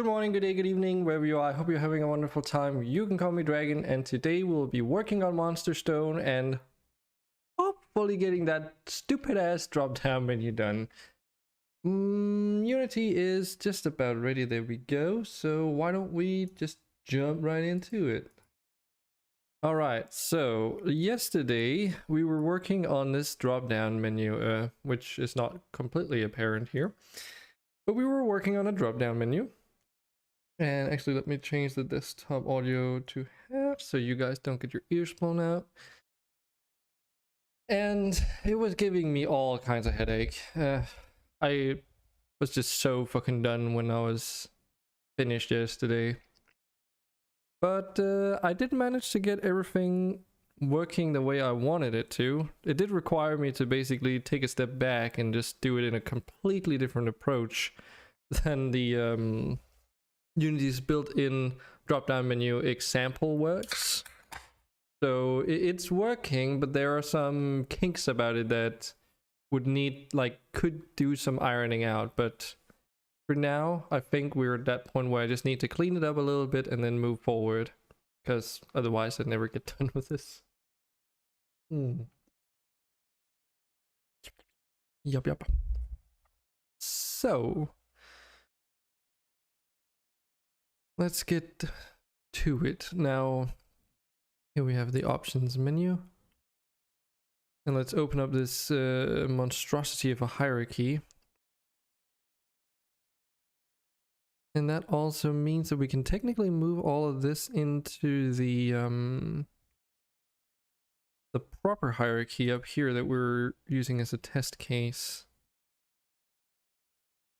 Good morning, good day, good evening, wherever you are. I hope you're having a wonderful time. You can call me Dragon, and today we'll be working on MonsterStone and hopefully getting that stupid ass drop down menu done. Unity is just about ready. There we go. So why don't we just jump right into it? Alright, so yesterday we were working on this drop down menu, which is not completely apparent here. But we were working on a drop down menu. And actually, let me change the desktop audio to half so you guys don't get your ears blown out. And it was giving me all kinds of headache. I was just so fucking done when I was finished yesterday. But I did manage to get everything working the way I wanted it to. It did require me to basically take a step back and just do it in a completely different approach than the Unity's built-in drop-down menu example works. So it's working, but there are some kinks about it that would need, could do some ironing out. But for now, I think we're at that point where I just need to clean it up a little bit and then move forward, because otherwise I'd never get done with this. Yup. So let's get to it. Now, here we have the options menu. And let's open up this monstrosity of a hierarchy. And that also means that we can technically move all of this into the proper hierarchy up here that we're using as a test case.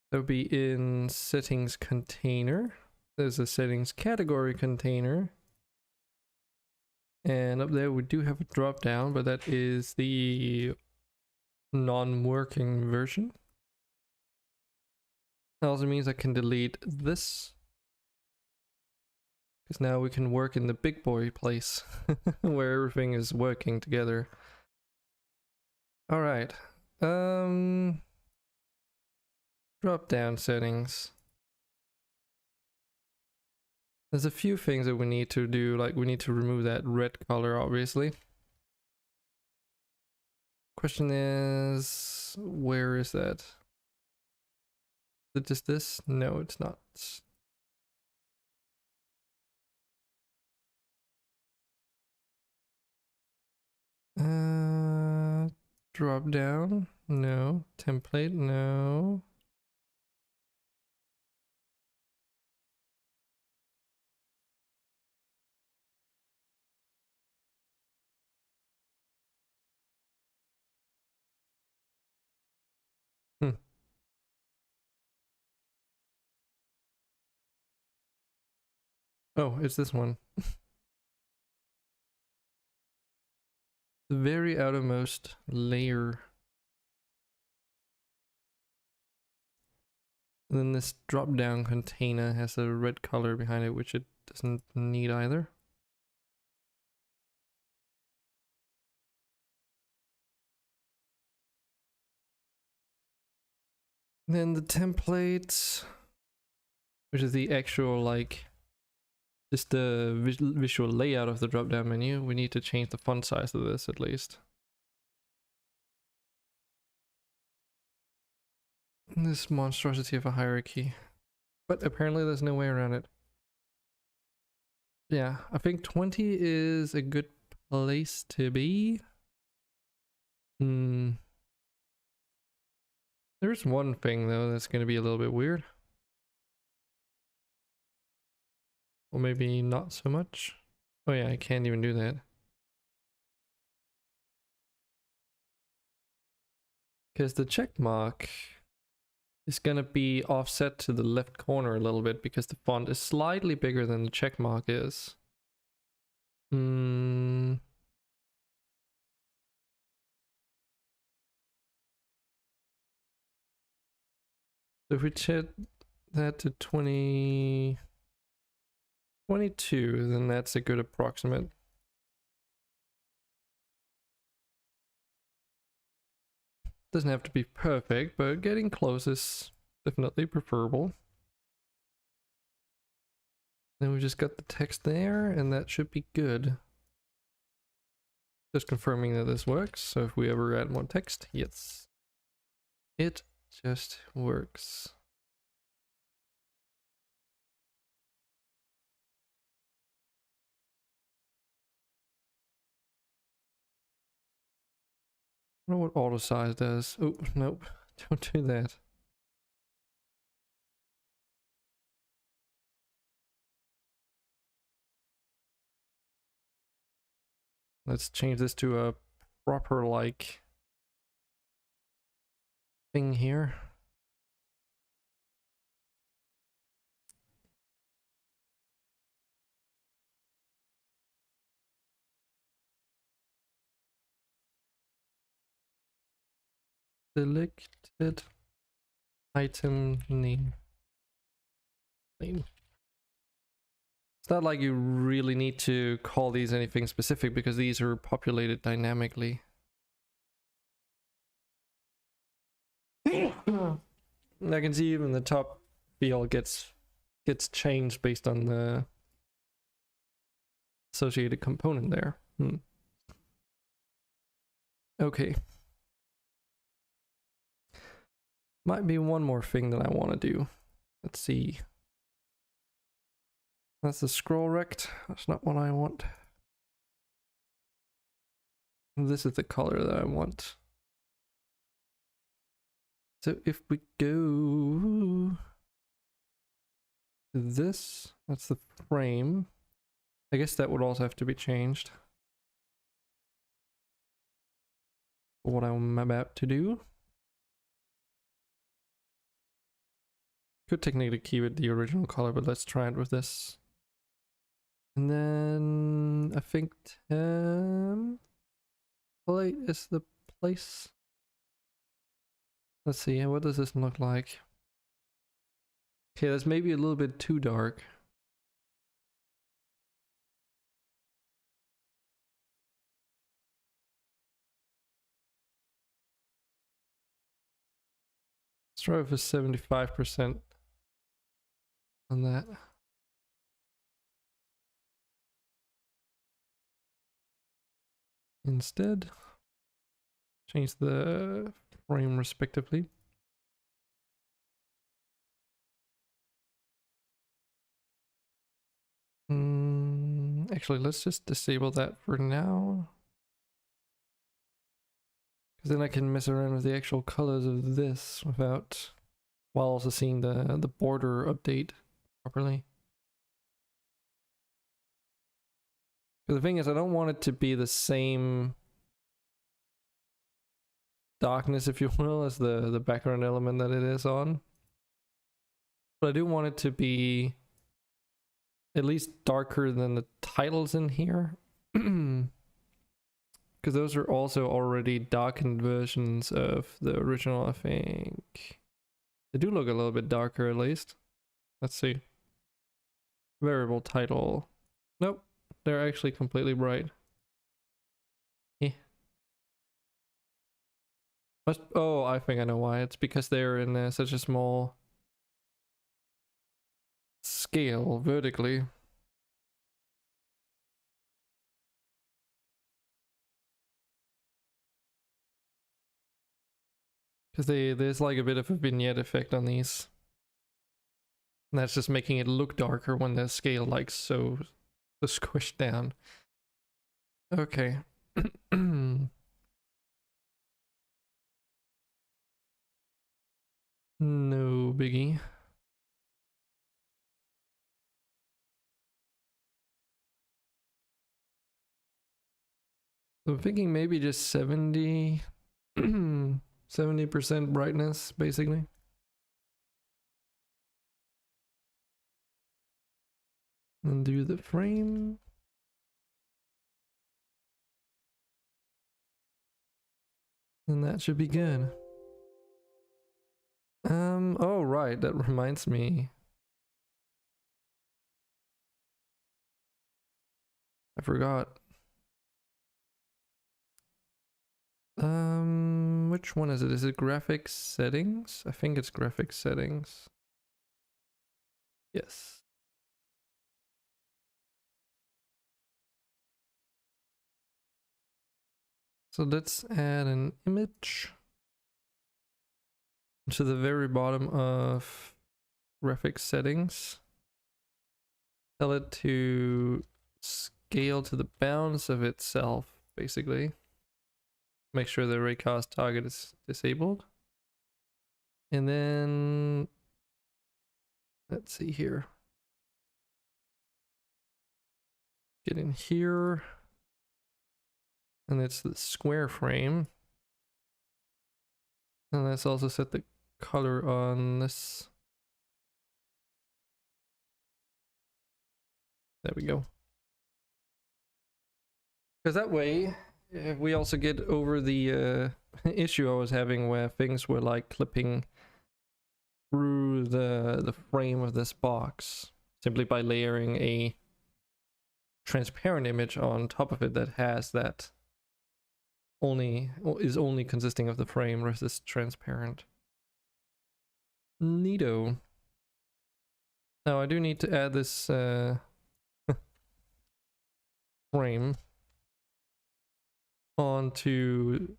That would be in settings container. There's a settings category container. And up there we do have a drop down, but that is the non-working version. That also means I can delete this, because now we can work in the big boy place where everything is working together. All right. Drop down settings. There's a few things that we need to do, like we need to remove that red color, obviously. Question is, where is that? Is it just this? No, it's not. Drop down? No. Template? No. Oh, it's this one. The very outermost layer. And then this drop down container has a red color behind it, which it doesn't need either. And then the template, which is the actual, just the visual layout of the drop down menu. We need to change the font size of this at least. This monstrosity of a hierarchy. But apparently there's no way around it. Yeah, I think 20 is a good place to be. There's one thing though that's going to be a little bit weird. Or maybe not so much. Oh yeah, I can't even do that. Because the check mark is gonna be offset to the left corner a little bit because the font is slightly bigger than the check mark is. So if we set that to 22, then that's a good approximate. Doesn't have to be perfect, but getting close is definitely preferable. Then we just got the text there, and that should be good. Just confirming that this works. So if we ever add more text, yes, it just works. I don't know what auto size does. Oh, nope. Don't do that. Let's change this to a proper like thing here. Selected item name. It's not like you really need to call these anything specific because these are populated dynamically. I can see even the top field gets changed based on the associated component there. Okay. Might be one more thing that I want to do. Let's see. That's the scroll rect. That's not what I want. This is the color that I want. So if we go to this, that's the frame. I guess that would also have to be changed. What I'm about to do. Could technically keep it the original color, but let's try it with this. And then I think plate is the place. Let's see, what does this look like? Okay, that's maybe a little bit too dark. Let's try for 75% on that. Instead, change the frame respectively. Actually, let's just disable that for now. Because then I can mess around with the actual colors of this without, while also seeing the border update properly. The thing is, I don't want it to be the same darkness, if you will, as the background element that it is on. But I do want it to be at least darker than the titles in here. Because those are also already darkened versions of the original, I think. They do look a little bit darker at least. Let's see. Variable title. Nope. They're actually completely bright. Oh, I think I know why. It's because they're in such a small scale vertically. Because there's like a bit of a vignette effect on these. And that's just making it look darker when the scale like so squished down. Okay. No biggie. I'm thinking maybe just 70% brightness, basically. And do the frame. And that should be good. Oh right, that reminds me. I forgot. Which one is it? Is it graphics settings? I think it's graphics settings. Yes. So let's add an image to the very bottom of graphics settings. Tell it to scale to the bounds of itself, basically. Make sure the raycast target is disabled. And then let's see here. Get in here. And it's the square frame. And let's also set the color on this. There we go. Because that way, we also get over the issue I was having where things were like clipping through the frame of this box simply by layering a transparent image on top of it that has that is only consisting of the frame versus transparent. Neato. Now I do need to add this frame onto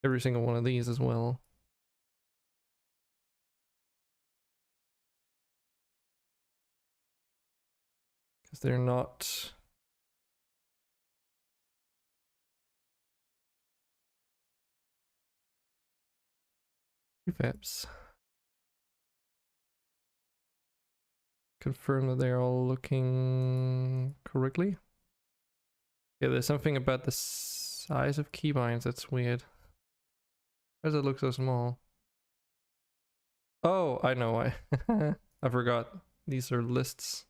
every single one of these as well. Because they're not prefabs. Confirm that they're all looking correctly. Yeah, there's something about the size of keybinds that's weird. Why does it look so small? Oh, I know why. I forgot. These are lists.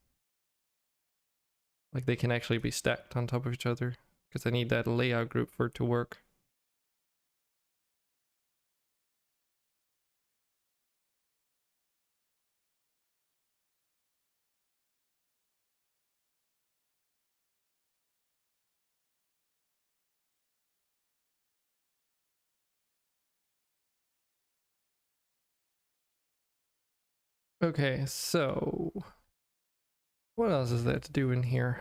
Like they can actually be stacked on top of each other. Because I need that layout group for it to work. Okay, so what else is there to do in here?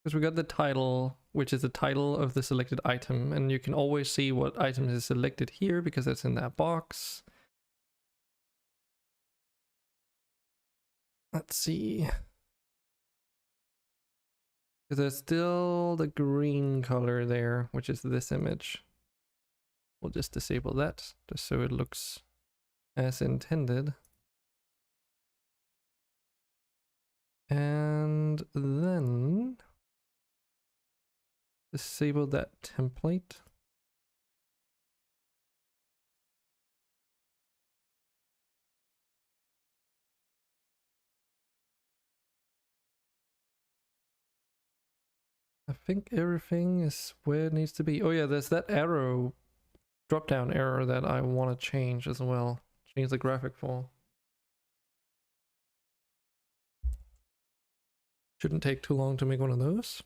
Because we got the title, which is the title of the selected item, and you can always see what item is selected here because it's in that box. Let's see. There's still the green color there, which is this image. We'll just disable that, just so it looks as intended. And then disable that template. I think everything is where it needs to be. Oh yeah, there's that arrow, drop down arrow that I want to change as well. Change the graphic for. Shouldn't take too long to make one of those.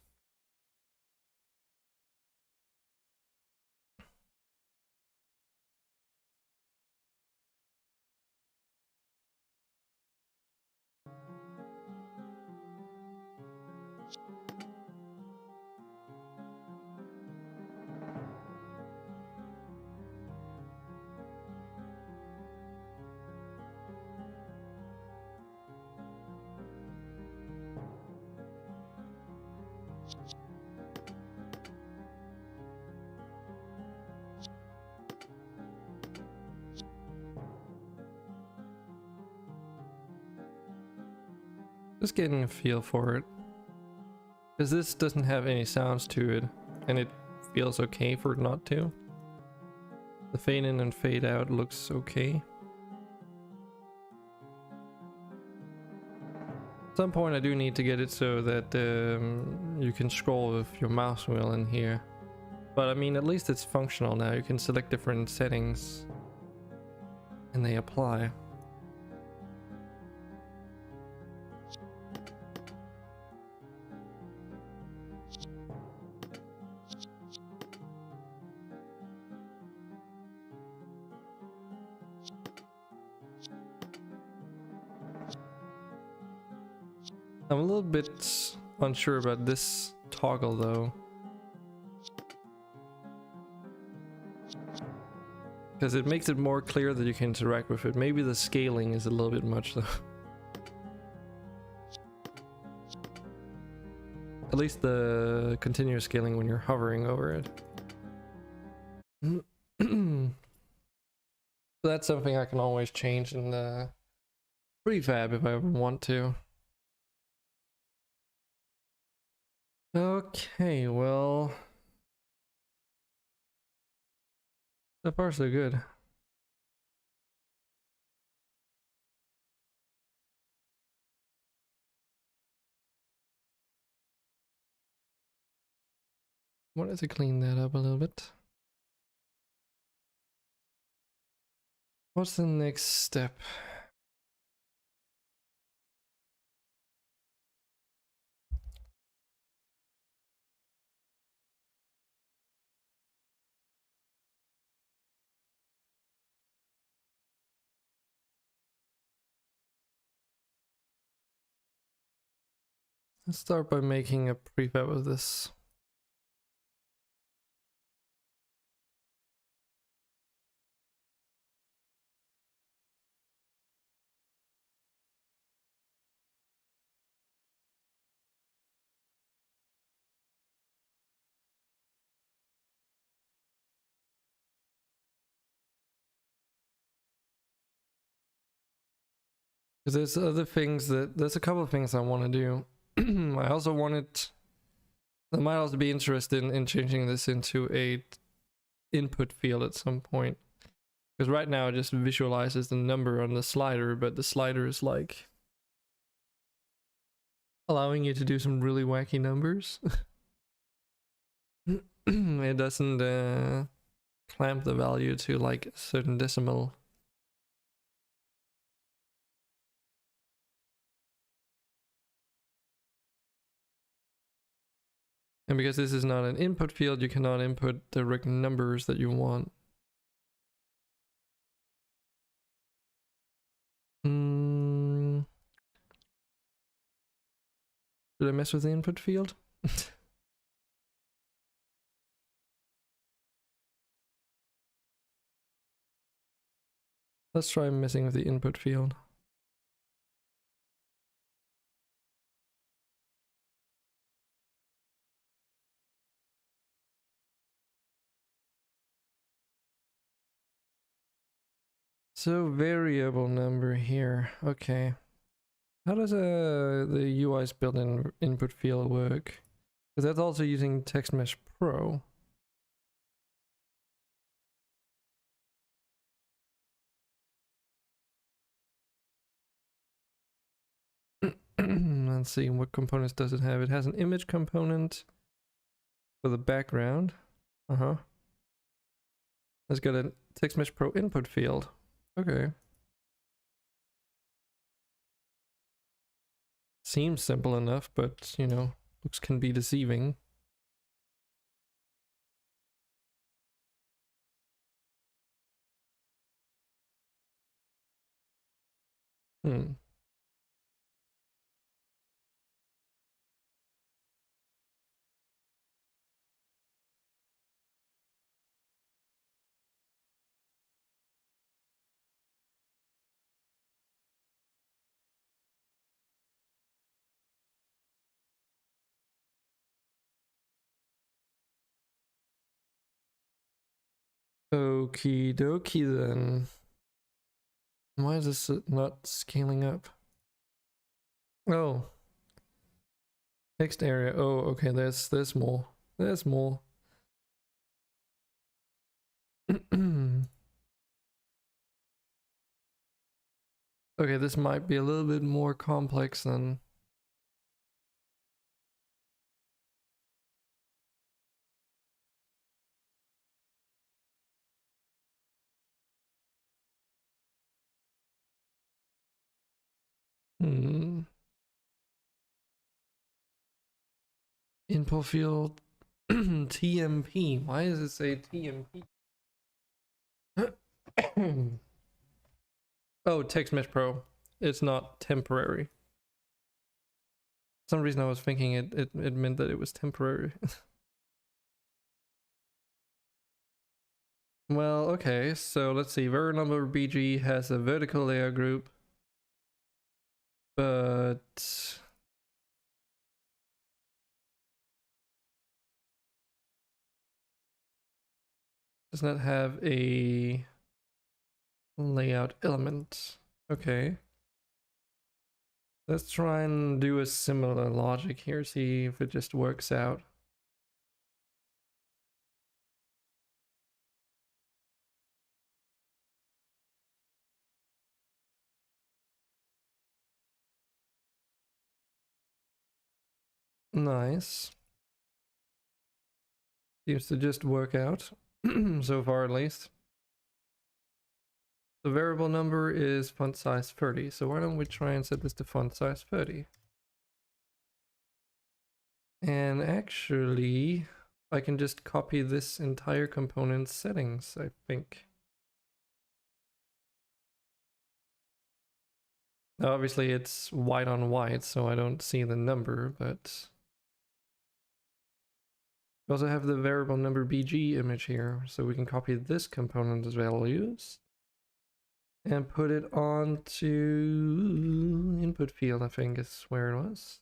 Just getting a feel for it. Because this doesn't have any sounds to it, and it feels okay for it not to. The fade in and fade out looks okay. At some point I do need to get it so that you can scroll with your mouse wheel in here. But I mean, at least it's functional now. You can select different settings and they apply. I'm a little bit unsure about this toggle though. Because it makes it more clear that you can interact with it. Maybe the scaling is a little bit much though. At least the continuous scaling when you're hovering over it. That's something I can always change in the prefab if I ever want to. Okay, well, so far so good. Wanted to clean that up a little bit. What's the next step? Let's start by making a prefab of this. Because there's other things there's a couple of things I want to do. I also I might also be interested in changing this into a input field at some point. Because right now it just visualizes the number on the slider, but the slider is like allowing you to do some really wacky numbers. It doesn't clamp the value to like a certain decimal. And because this is not an input field, you cannot input direct numbers that you want. Did I mess with the input field? Let's try messing with the input field. So variable number here. Okay. How does the UI's built-in input field work? Because that's also using Text Mesh Pro. Let's see, what components does it have? It has an image component for the background. It's got a Text Mesh Pro input field. Okay. Seems simple enough, but you know, looks can be deceiving. Okie dokie then. Why is this not scaling up? Oh. Text area. Oh, okay, there's more. There's more. Okay, this might be a little bit more complex than... Input field TMP. Why does it say TMP? Oh, Text Mesh Pro. It's not temporary. For some reason I was thinking it meant that it was temporary. Well, okay, so let's see. Variable number BG has a vertical layer group, but does not have a layout element. Okay. Let's try and do a similar logic here, see if it just works out. Nice. Seems to just work out, so far at least. The variable number is font size 30, so why don't we try and set this to font size 30? And actually, I can just copy this entire component's settings, I think. Now, obviously it's white on white, so I don't see the number, but we also have the variable number BG image here, so we can copy this component's values and put it onto input field, I think is where it was.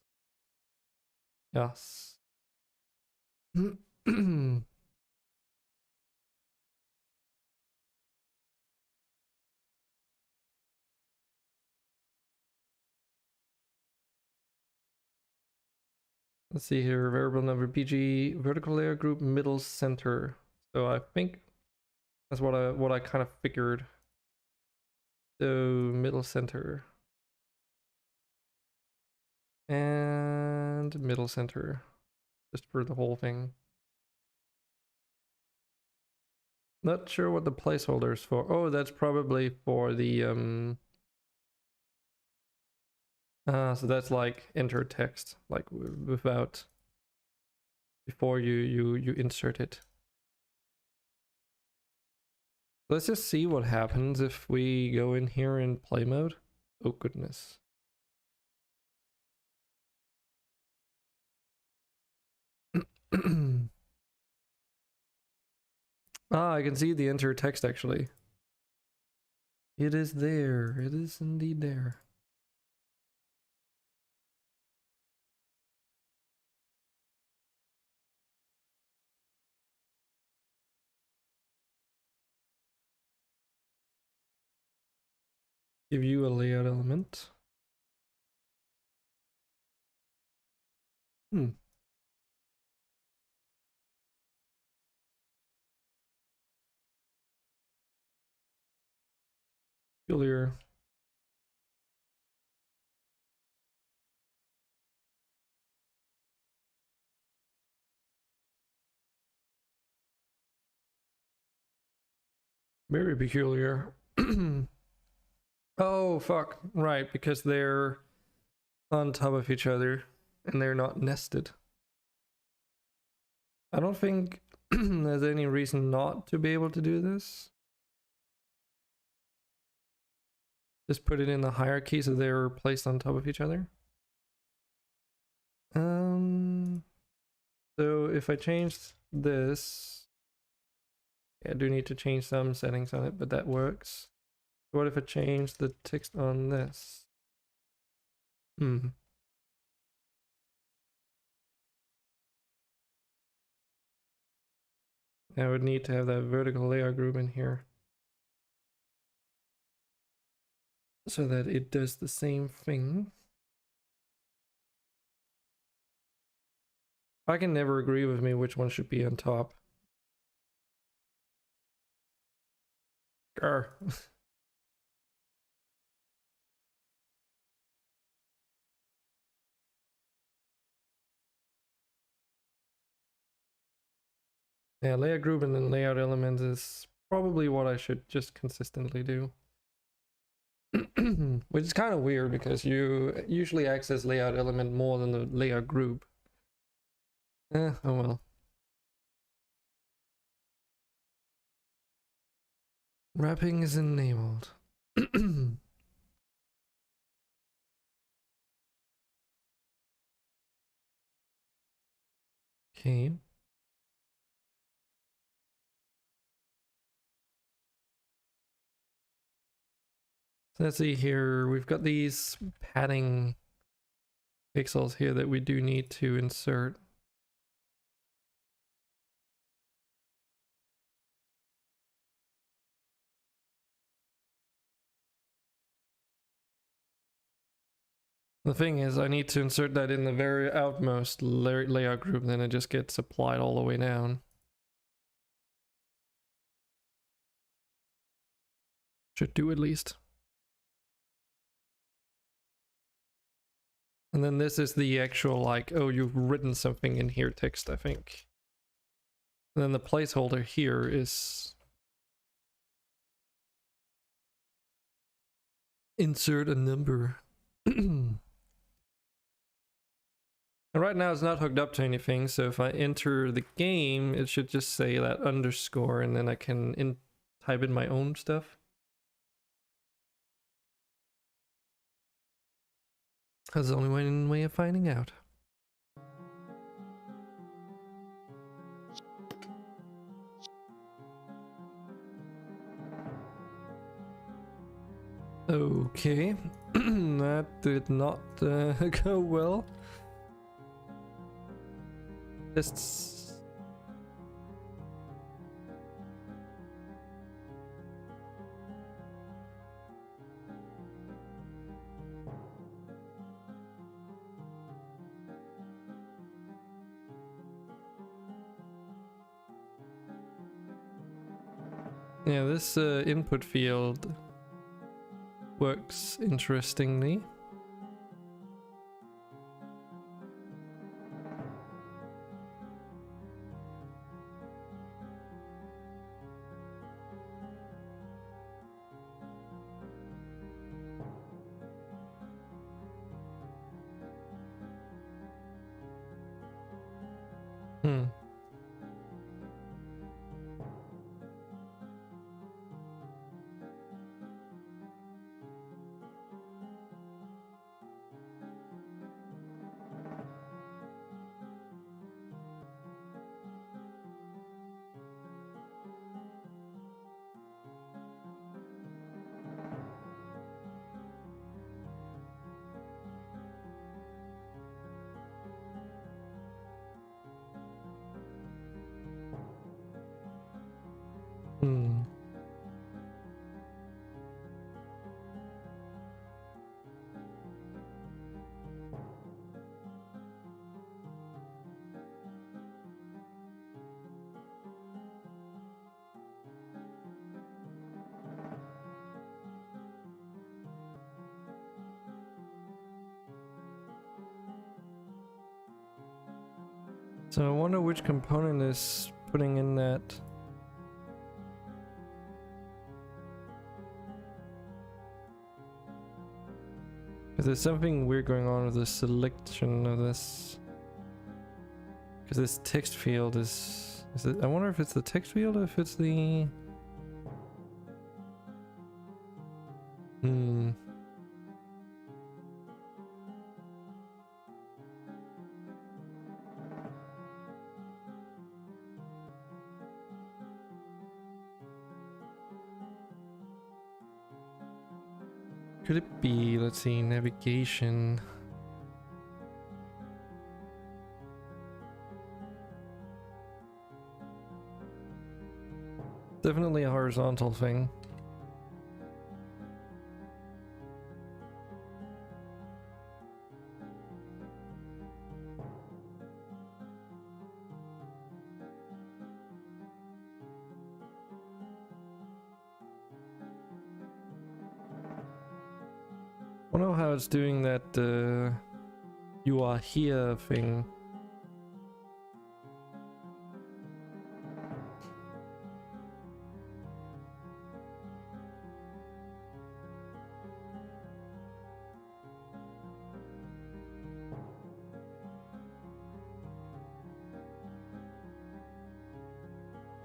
Yes. Let's see here, variable number BG, vertical layer group, middle center. So I think that's what I kind of figured. So middle center. And middle center. Just for the whole thing. Not sure what the placeholder is for. Oh, that's probably for the so that's like enter text, like without before you insert it. Let's just see what happens if we go in here in play mode. Oh goodness. Ah, I can see the enter text actually. It is there. It is indeed there. Give you a layout element. Hmm. Peculiar. Very peculiar. Oh, fuck. Right, because they're on top of each other and they're not nested. I don't think there's any reason not to be able to do this. Just put it in the hierarchy so they're placed on top of each other. So if I change this, I do need to change some settings on it, but that works. What if I change the text on this? I would need to have that vertical layer group in here so that it does the same thing. I can never agree with me which one should be on top. Grr. Yeah, layer group and then layout element is probably what I should just consistently do. Which is kind of weird because you usually access layout element more than the layout group. Oh well. Wrapping is enabled. Okay. So let's see here. We've got these padding pixels here that we do need to insert. The thing is, I need to insert that in the very outmost layout group, then it just gets applied all the way down. Should do at least. And then this is the actual, like, oh, you've written something in here text, I think. And then the placeholder here is insert a number. And right now it's not hooked up to anything, so if I enter the game, it should just say that underscore, and then I can type in my own stuff. That's the only way of finding out. Okay, that did not go well. Just yeah, this input field works interestingly. So I wonder which component is putting in that. Because there's something weird going on with the selection of this. Because this text field is it? I wonder if it's the text field or if it's the. Could it be, let's see, navigation? Definitely a horizontal thing. I don't know how it's doing that you are here thing.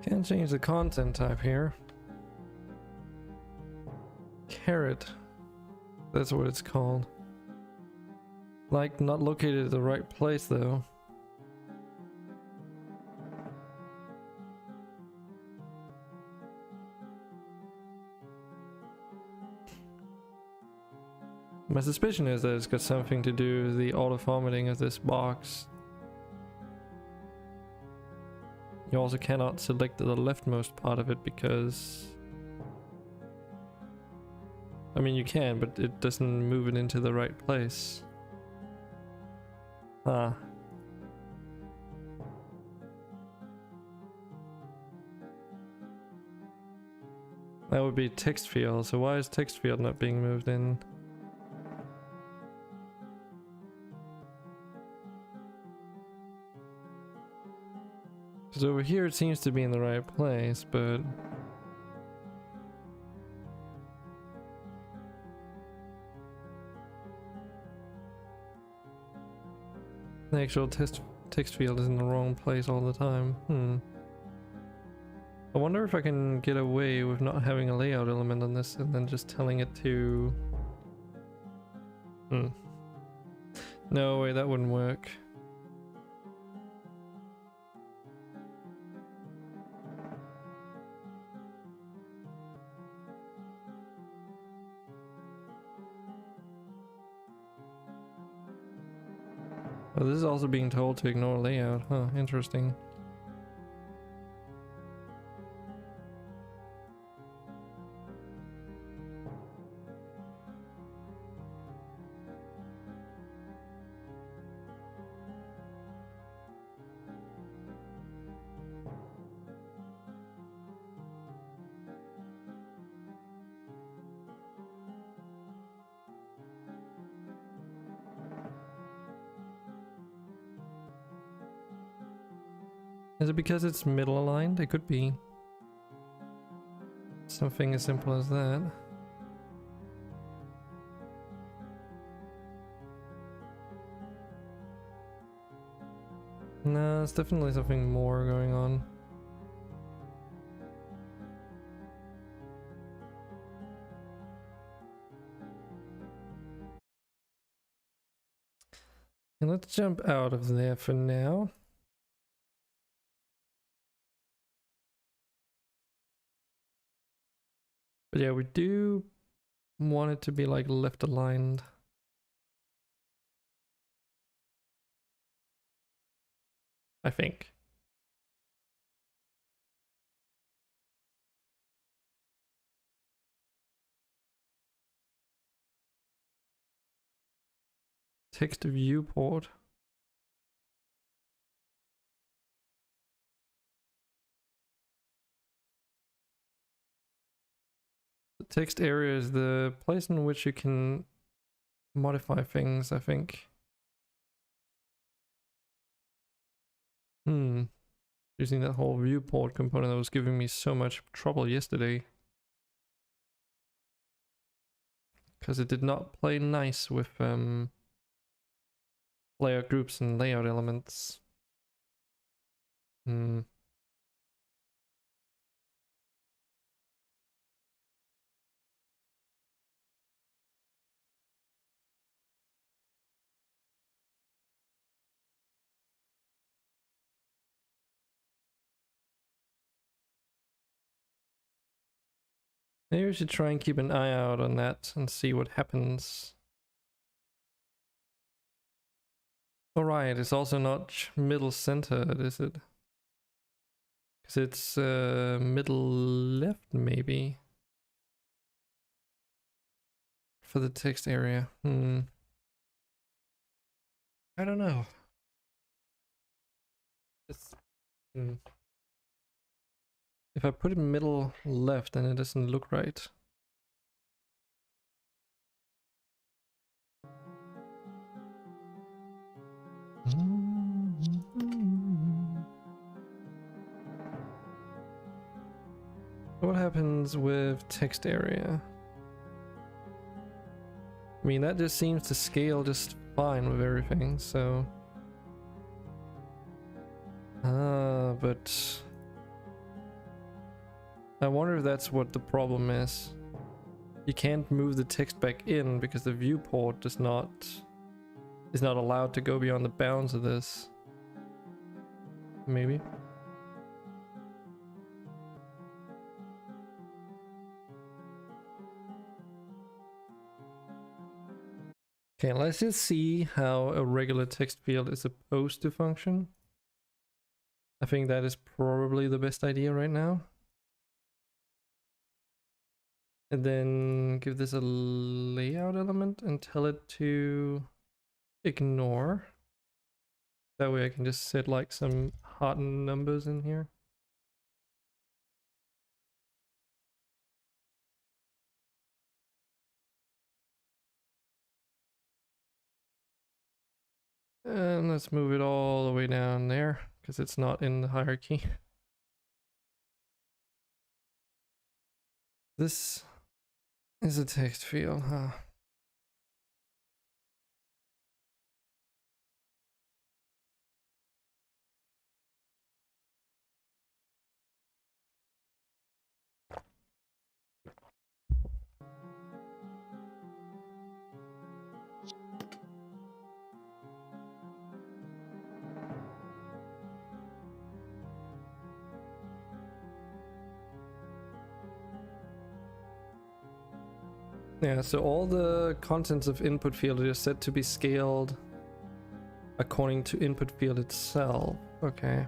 Can't change the content type here. Carrot. That's what it's called. Like, not located at the right place though. My suspicion is that it's got something to do with the auto-formatting of this box. You also cannot select the leftmost part of it because... I mean, you can, but it doesn't move it into the right place. Ah. That would be text field, so why is text field not being moved in? Because over here it seems to be in the right place, but... the actual text field is in the wrong place all the time. I wonder if I can get away with not having a layout element on this and then just telling it to... No way, that wouldn't work. Oh, this is also being told to ignore layout. Huh, interesting. Is it because it's middle aligned? It could be. Something as simple as that. No, it's definitely something more going on. And let's jump out of there for now. But yeah, we do want it to be like left aligned. I think. Text viewport. The text area is the place in which you can modify things, I think. Using that whole viewport component that was giving me so much trouble yesterday. Because it did not play nice with layout groups and layout elements. Maybe we should try and keep an eye out on that and see what happens. Alright, it's also not middle centered, is it? Because it's middle left, maybe? For the text area. I don't know. If I put it middle left, then it doesn't look right. What happens with text area? I mean, that just seems to scale just fine with everything, so... but... I wonder if that's what the problem is. You can't move the text back in because the viewport is not allowed to go beyond the bounds of this. Maybe. Okay, let's just see how a regular text field is supposed to function. I think that is probably the best idea right now. And then give this a layout element and tell it to ignore. That way I can just set like some hard numbers in here. And let's move it all the way down there because it's not in the hierarchy. This is a text field, huh? Yeah, so all the contents of input field are set to be scaled according to input field itself. Okay.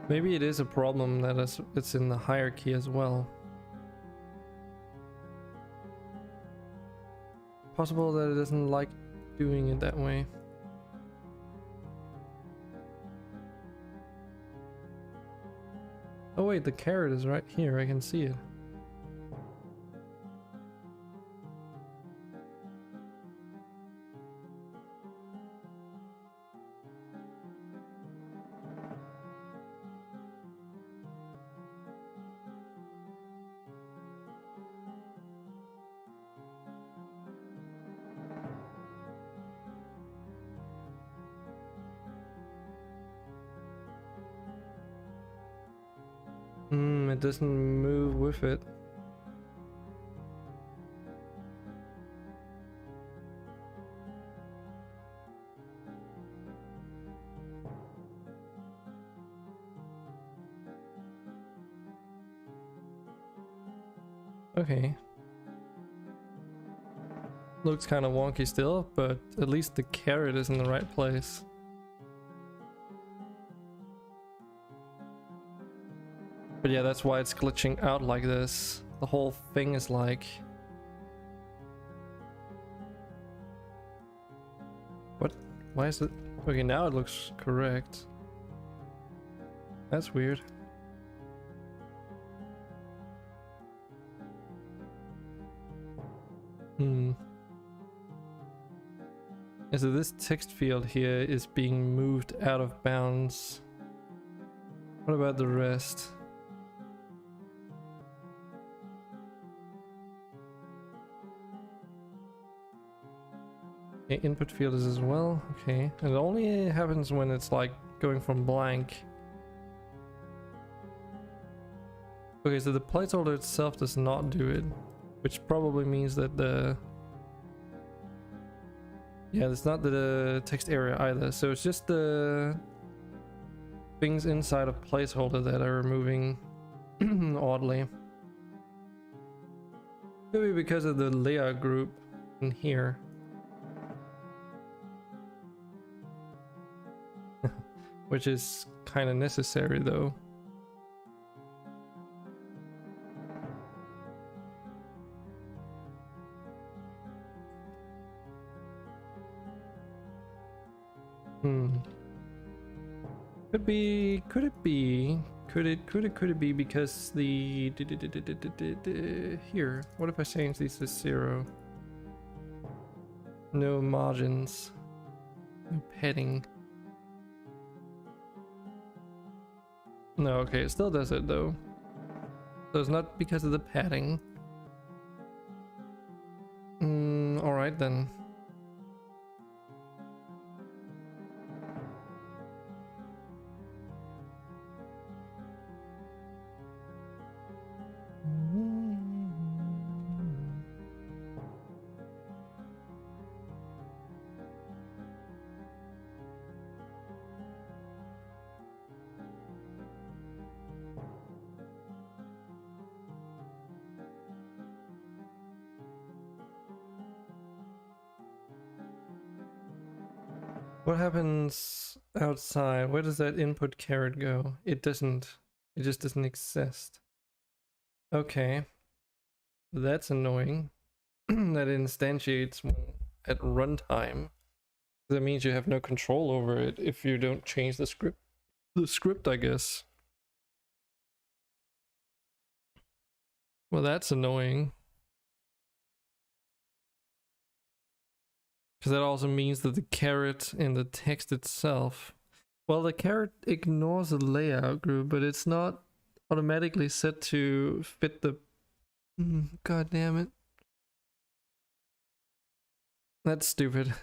Maybe it is a problem that it's in the hierarchy as well. Possible that it doesn't like doing it that way. Oh wait, the carrot is right here, I can see it. It doesn't move with it. Okay. Looks kind of wonky still, but at least the carrot is in the right place. But yeah, that's why it's glitching out like this. The whole thing is like... What? Why is it... Okay, now it looks correct. That's weird. So this text field here is being moved out of bounds. What about the rest? Okay, input field is as well. Okay, and it only happens when it's like going from blank. Okay, so the placeholder itself does not do it, which probably means that the... Yeah, it's not the text area either, so it's just the things inside of placeholder that are moving oddly. Maybe because of the layout group in here. Which is kind of necessary though. Could it be because the here, what if I change these to 0? No margins, no padding. No, okay, it still does it though. So it's not because of the padding. Alright then. What happens outside? Where does that input caret go? It doesn't. It just doesn't exist. Okay. That's annoying. That instantiates at runtime. That means you have no control over it if you don't change the script. The script, I guess. Well, that's annoying. Because that also means that the caret in the text itself, well, the caret ignores the layout group, but it's not automatically set to fit the... God damn it. That's stupid.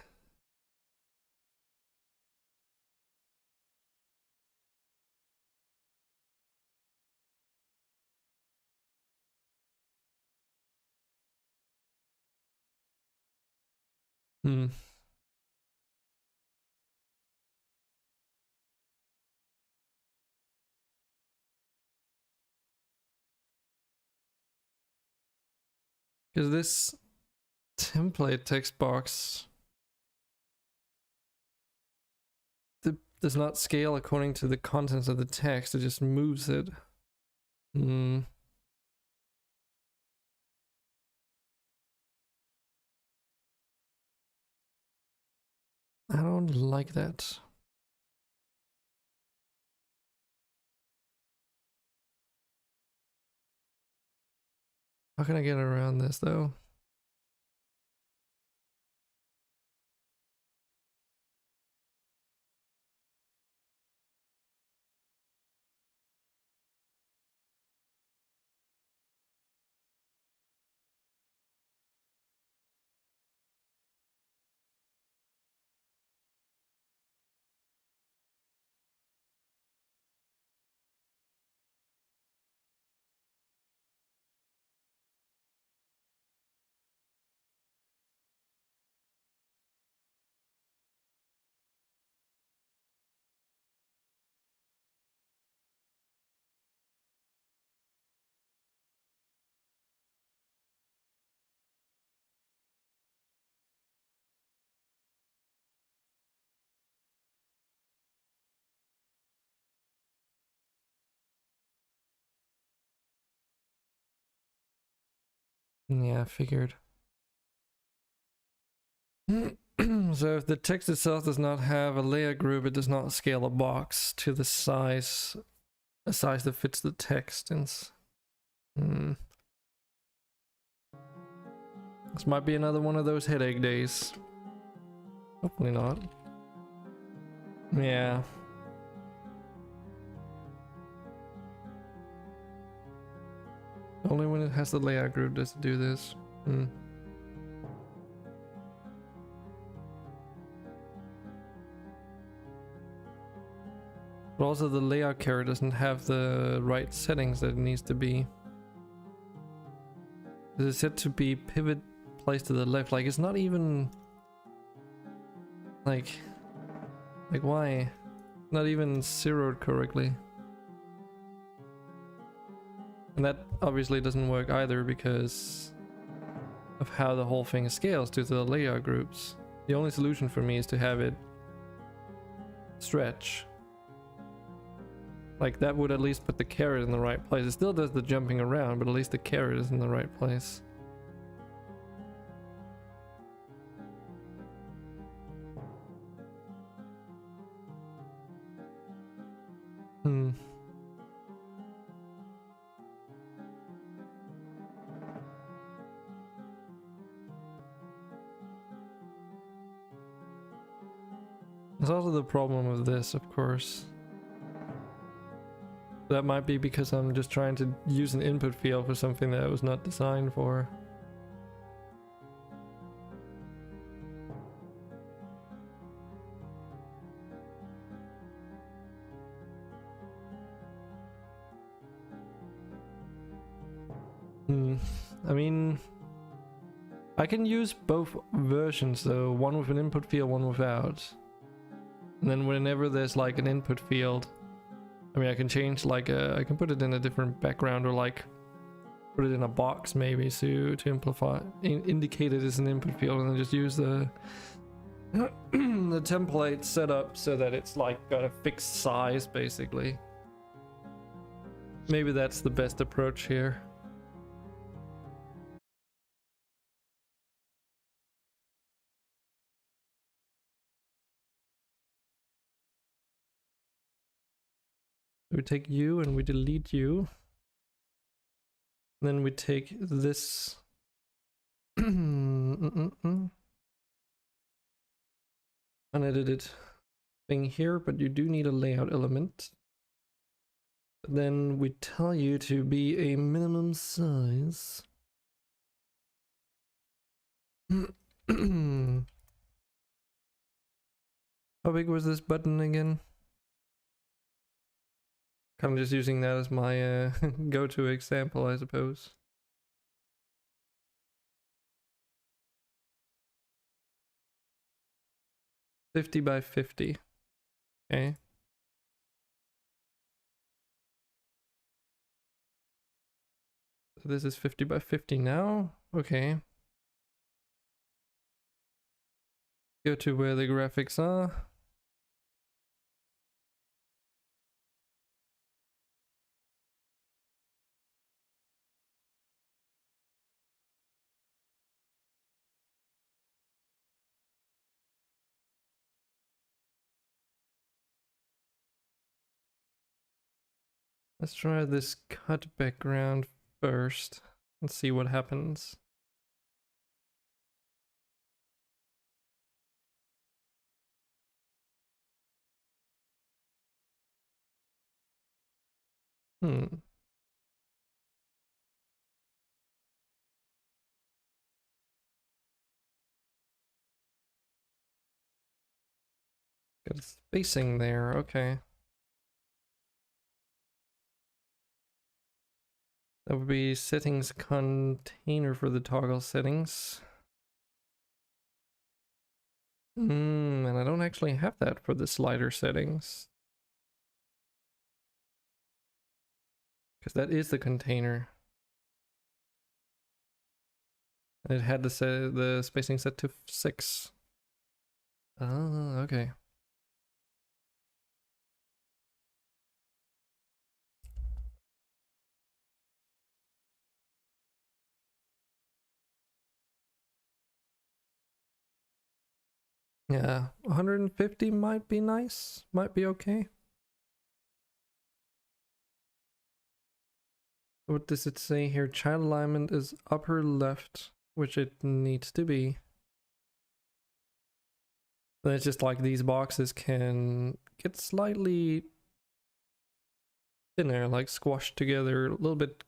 Because this template text box does not scale according to the contents of the text, it just moves it. I don't like that. How can I get around this though? Yeah, I figured. So if the text itself does not have a layer group, it does not scale a box to the size, a size that fits the text. This might be another one of those headache days. Hopefully not. Yeah. Only when it has the layout group does it do this. But also the layout caret doesn't have the right settings that it needs to be. It's set to be pivot placed to the left. Like, it's not even... Like why? Not even zeroed correctly. And that obviously doesn't work either because of how the whole thing scales due to the layout groups. The only solution for me is to have it stretch. Like, that would at least put the caret in the right place. It still does the jumping around, but at least the caret is in the right place. There's also the problem of this, of course. That might be because I'm just trying to use an input field for something that it was not designed for. I mean, I can use both versions though, one with an input field, one without. And then whenever there's like an input field, I mean, I can change like I can put it in a different background or like put it in a box maybe to indicate it as an input field, and then just use the the template set up so that it's like got a fixed size basically. Maybe that's the best approach here. We take you and we delete you. Then we take this unedited thing here, but you do need a layout element. Then we tell you to be a minimum size. How big was this button again? Kind of just using that as my go-to example, I suppose. $50 by $50. Okay. So this is 50 by 50 now. Okay. Go to where the graphics are. Let's try this cut background first and see what happens. Got a spacing there, okay. That would be settings container for the toggle settings. And I don't actually have that for the slider settings. Because that is the container. And it had the spacing set to 6. Oh, okay. Yeah, 150 might be nice, might be okay. What does it say here? Child alignment is upper left, which it needs to be. Then it's just like these boxes can get slightly thinner, like squashed together a little bit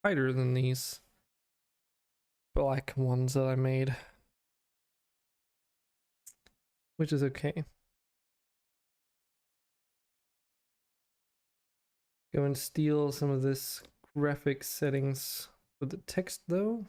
tighter than these black ones that I made. Which is okay. Go and steal some of this graphic settings for the text though.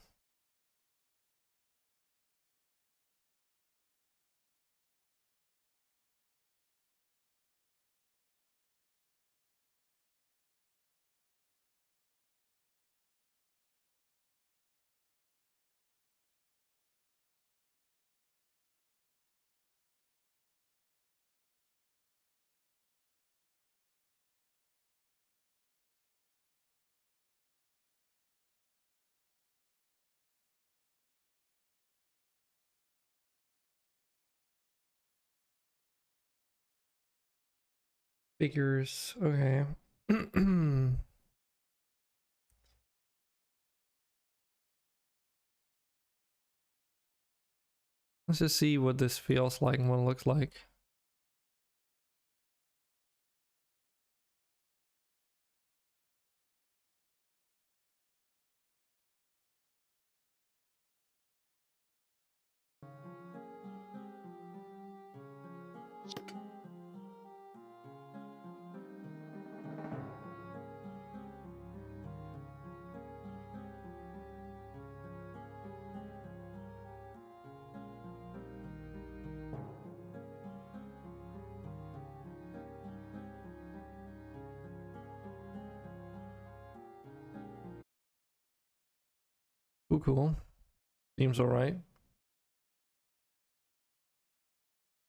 Figures, okay. Let's just see what this feels like and what it looks like. Cool. Seems alright.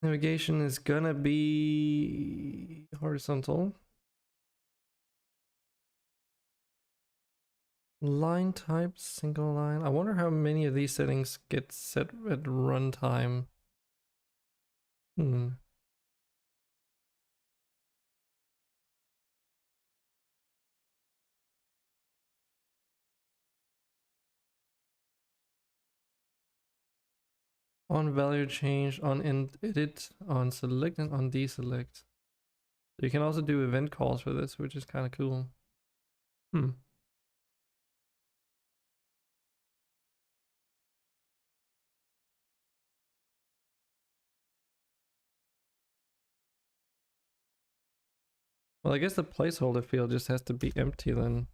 Navigation is gonna be horizontal. Line type, single line. I wonder how many of these settings get set at runtime. On value change, on edit, on select, and on deselect. You can also do event calls for this, which is kind of cool. Well, I guess the placeholder field just has to be empty then.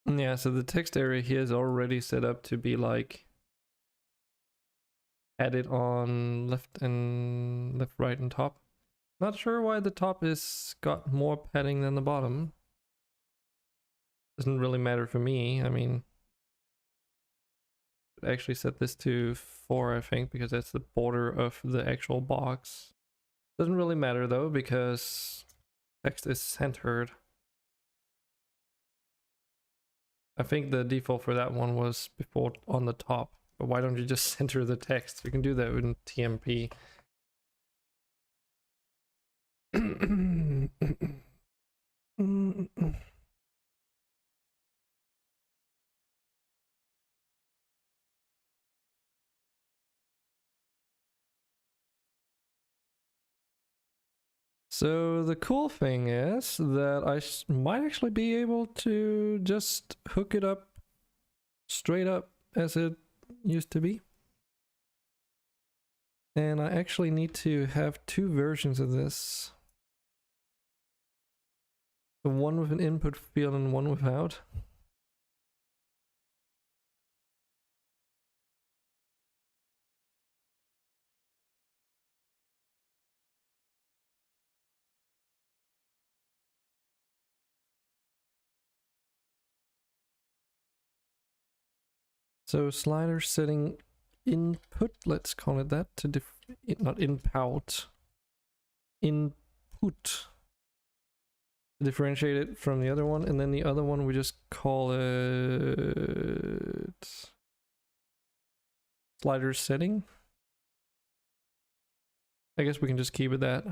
Yeah, so the text area here is already set up to be like added on left, right, and top. Not sure why the top is got more padding than the bottom. Doesn't really matter for me. I mean, I actually set this to 4, I think, because that's the border of the actual box. Doesn't really matter though, because text is centered. I think the default for that one was before on the top, but why don't you just center the text? You can do that in TMP. So the cool thing is that I might actually be able to just hook it up straight up as it used to be. And I actually need to have 2 versions of this. One with an input field and one without. So slider setting input, let's call it that, to not input, input. Differentiate it from the other one, and then the other one we just call it slider setting. I guess we can just keep it that.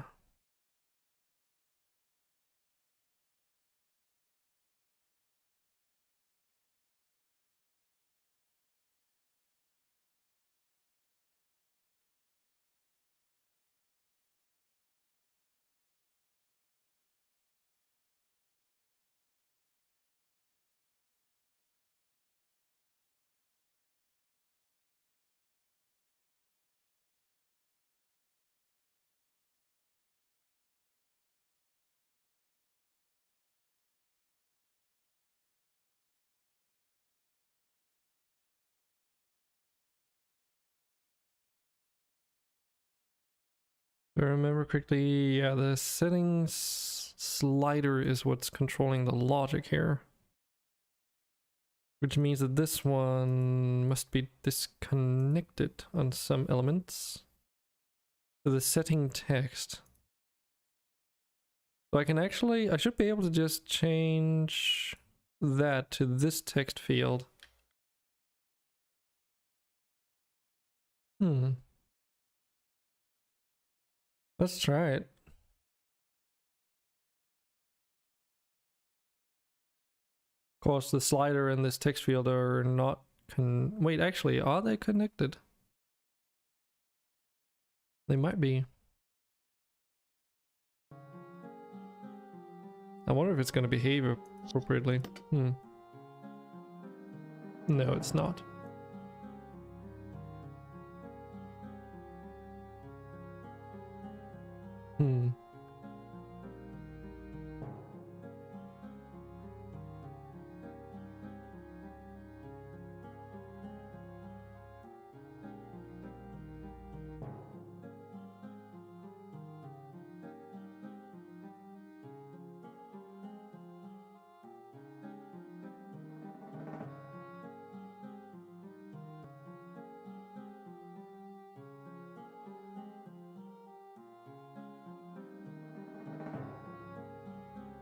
If I remember correctly, yeah, the settings slider is what's controlling the logic here. Which means that this one must be disconnected on some elements. So the setting text. So I can actually, I should be able to just change that to this text field. Let's try it. Of course, the slider and this text field are not wait, actually, are they connected? They might be. I wonder if it's going to behave appropriately. No, it's not.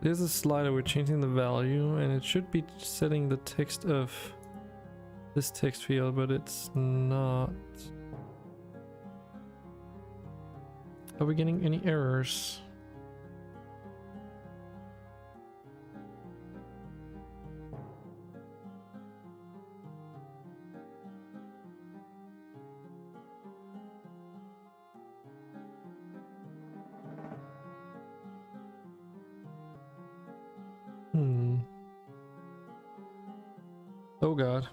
There's a slider, we're changing the value, and it should be setting the text of this text field, but it's not. Are we getting any errors? Oh god.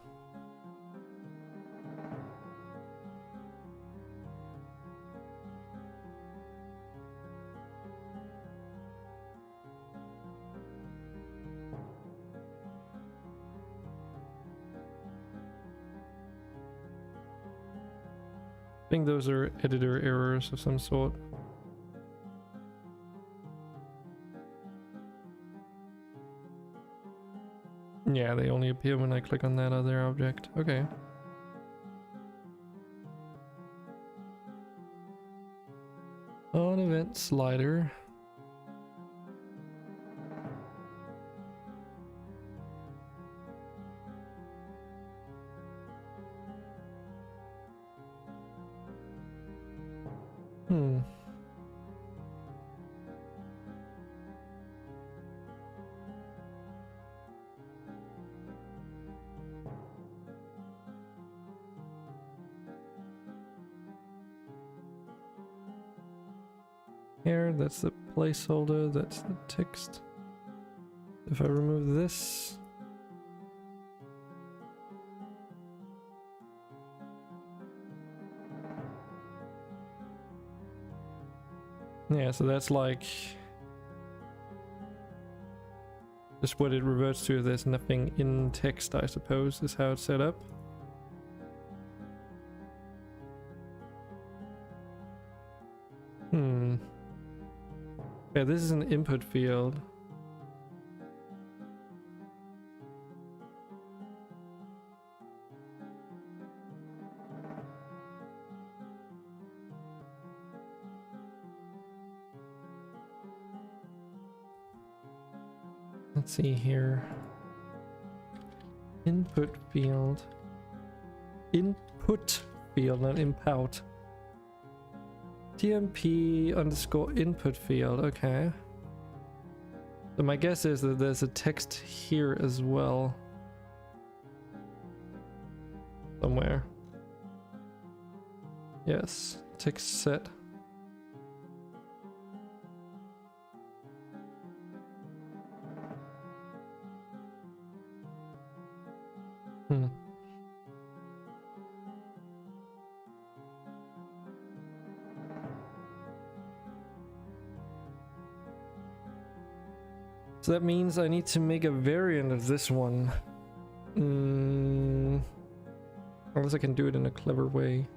I think those are editor errors of some sort. Yeah, they only appear when I click on that other object. Okay. On event slider. Here, that's the placeholder, that's the text. If I remove this, yeah, so that's like just what it reverts to if there's nothing in text, I suppose, is how it's set up. Yeah, this is an input field. Let's see here. Input field. Input field, not inpout. TMP underscore input field, okay. So my guess is that there's a text here as well. Somewhere. Yes, text set. So that means I need to make a variant of this one. Unless I can do it in a clever way.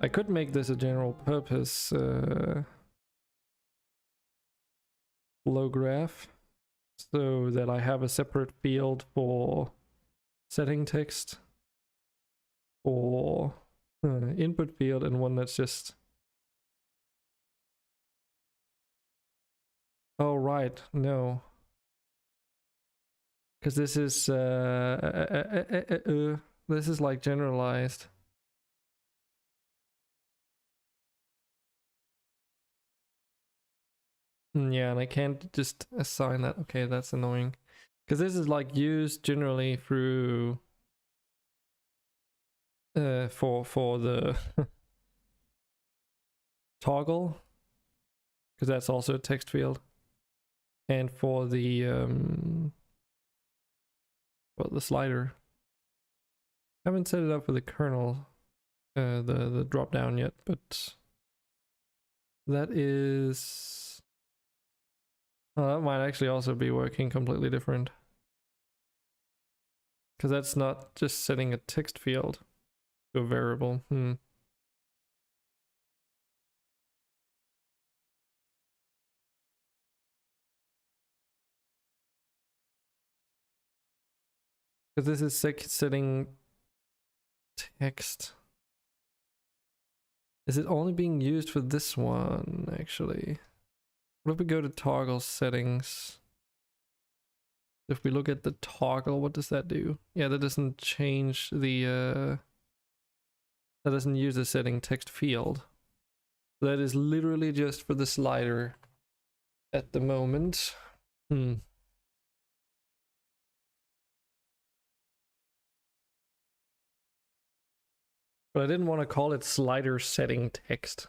I could make this a general purpose flow graph so that I have a separate field for setting text or input field and one that's just... Oh right, no. Because this is this is like generalized. Yeah, and I can't just assign that. Okay, that's annoying. Because this is like used generally through for the toggle, because that's also a text field, and for the slider. I haven't set it up for the kernel, the drop down yet, but that is... that might actually also be working completely different. Because that's not just setting a text field to a variable. Because this is setting text. Is it only being used for this one, actually? What if we go to toggle settings? If we look at the toggle, what does that do? Yeah, that doesn't change the, that doesn't use the setting text field. That is literally just for the slider at the moment. But I didn't want to call it slider setting text.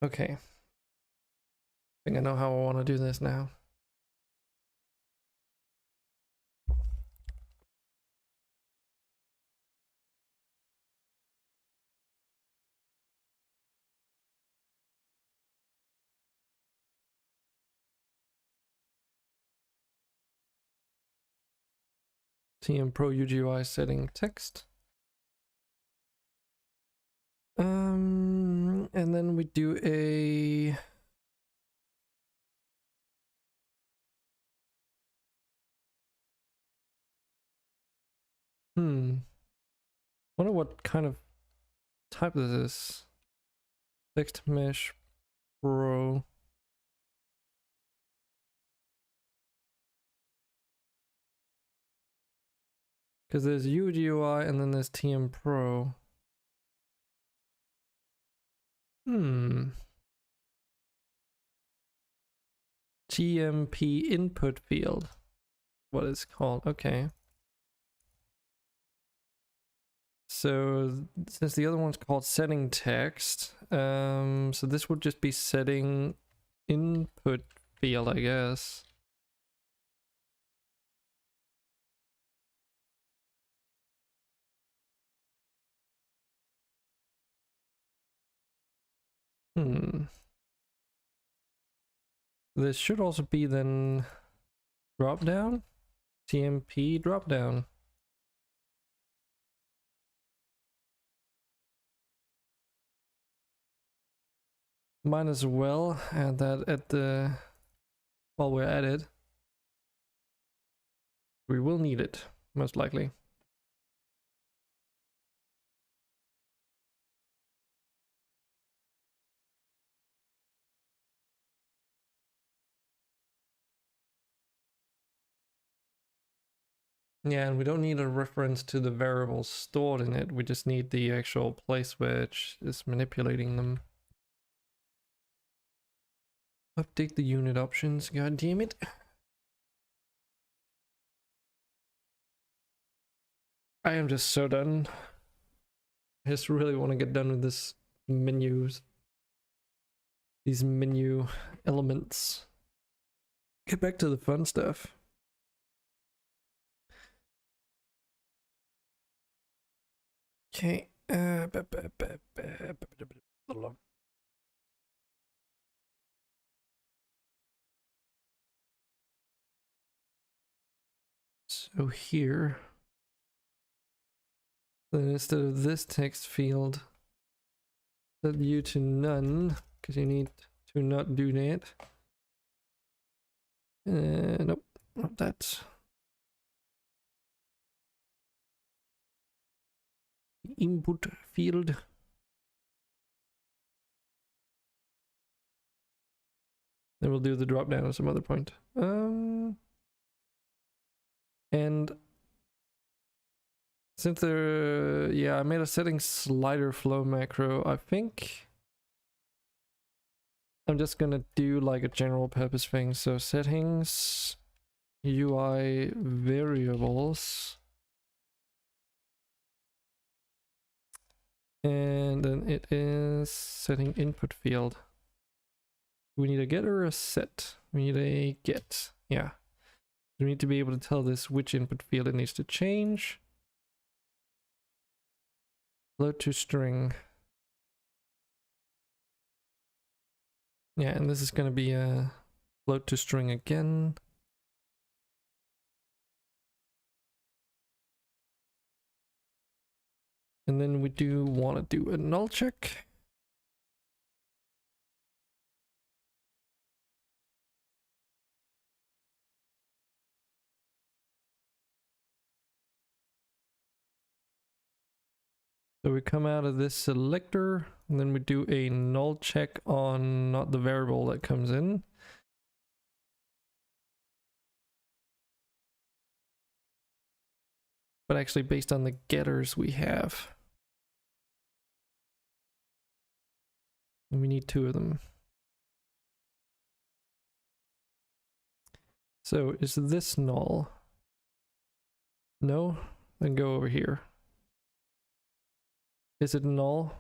Okay. I think I know how I want to do this now. TM Pro UGUI setting text. And then we do a wonder what kind of type this is. Text Mesh Pro. Because there's UGUI and then there's TM Pro. GMP input field. What it's called. Okay. So since the other one's called setting text, so this would just be setting input field, I guess. This should also be then drop down, TMP drop down. Might as well add that at the, while we're at it. We will need it, most likely. Yeah, and we don't need a reference to the variables stored in it. We just need the actual place where it is manipulating them. Update the unit options, god damn it. I am just so done. I just really want to get done with this menus. These menu elements. Get back to the fun stuff. Okay. So here, then instead of this text field, set you to none, because you need to not do that. Nope, not that. Input field. Then we'll do the drop down at some other point. And since there, yeah, I made a setting slider flow macro, I think I'm just gonna do like a general purpose thing. So settings, UI variables, and then it is setting input field. We need a get or a set? We need a get, yeah. We need to be able to tell this which input field it needs to change. Float to string. Yeah, and this is going to be a float to string again. And then we do want to do a null check. So we come out of this selector, and then we do a null check on not the variable that comes in. But actually based on the getters we have. And we need 2 of them. So is this null? No? Then go over here. Is it null?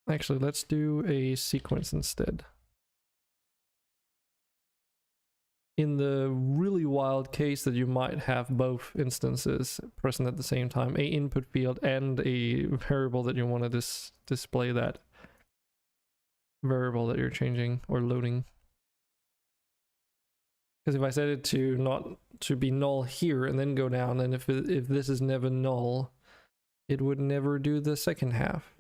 Actually, let's do a sequence instead. In the really wild case that you might have both instances present at the same time, a input field and a variable that you want to display that variable that you're changing or loading. Because if I set it to not to be null here and then go down, and if this is never null, it would never do the second half.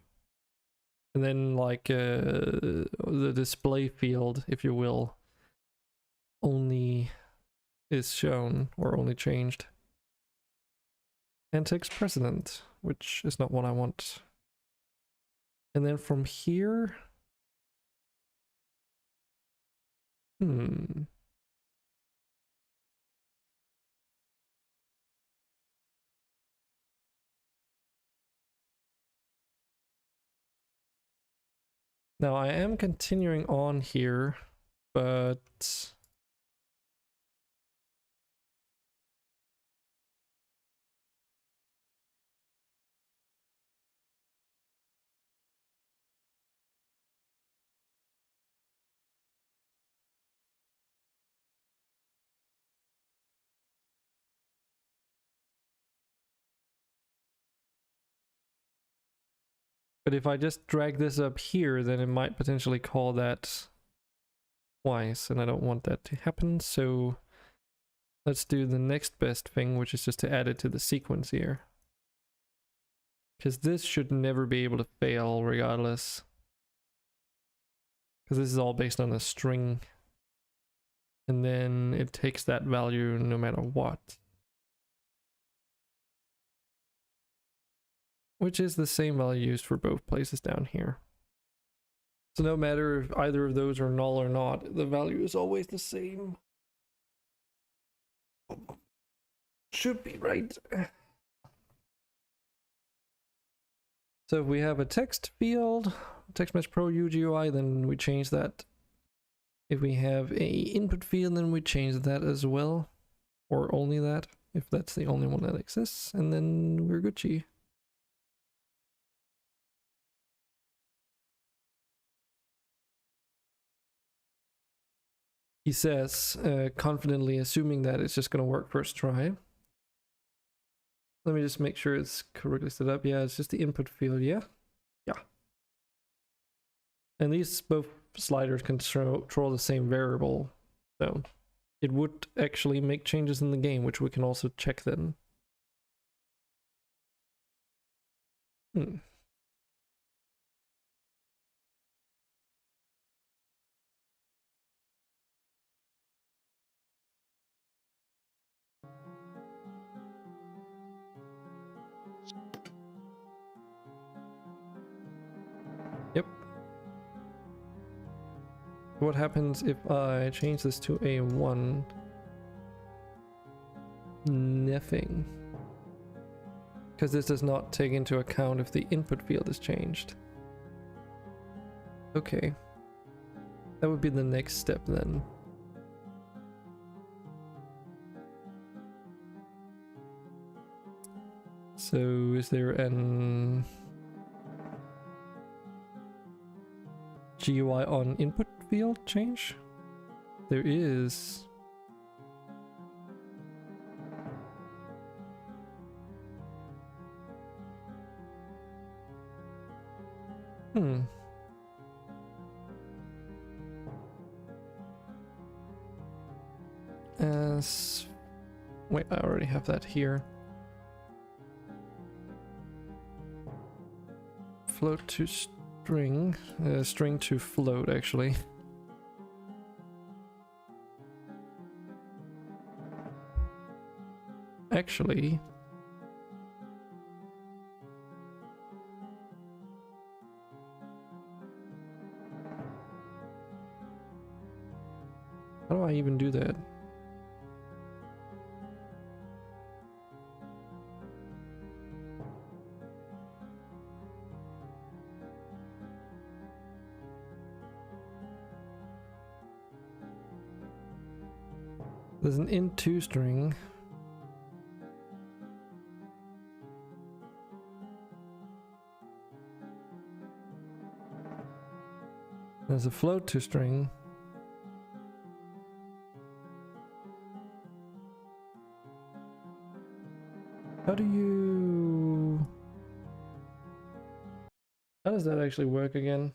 And then like the display field, if you will, only is shown or only changed and takes precedent, which is not what I want. And then from here, now I am continuing on here, but if I just drag this up here, then it might potentially call that twice, and I don't want that to happen, so let's do the next best thing, which is just to add it to the sequence here. Because this should never be able to fail regardless. Because this is all based on a string. And then it takes that value no matter what. Which is the same value used for both places down here. So no matter if either of those are null or not, the value is always the same. Should be right. So if we have a text field, text mesh pro UGUI, then we change that. If we have a input field, then we change that as well. Or only that, if that's the only one that exists, and then we're Gucci. He says, confidently assuming that it's just going to work first try. Let me just make sure it's correctly set up. Yeah, it's just the input field, yeah? Yeah. And these both sliders control the same variable, so it would actually make changes in the game, which we can also check then. Yep. What happens if I change this to a 1? Nothing. Because this does not take into account if the input field is changed. Okay. That would be the next step then. So is there an GUI on input field change? There is. As Wait, I already have that here. Float to string. String to float, actually. Actually... How do I even do that? There's an int2 string. There's a float2 string. How does that actually work again?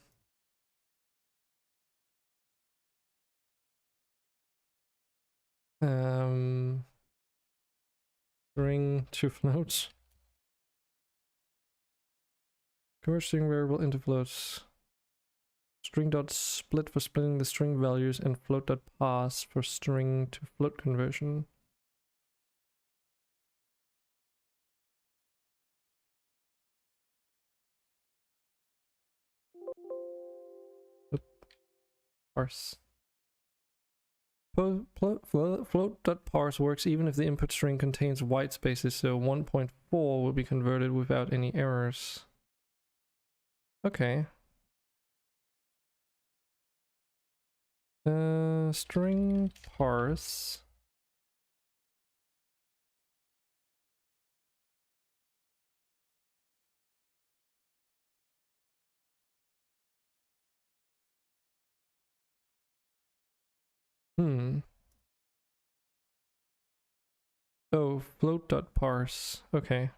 String to floats. Convert string variable into floats. String dot split for splitting the string values and float dot parse for string to float conversion. Parse. Float.parse works even if the input string contains white spaces, so 1.4 will be converted without any errors. Okay. String parse. Oh, float.parse. Okay.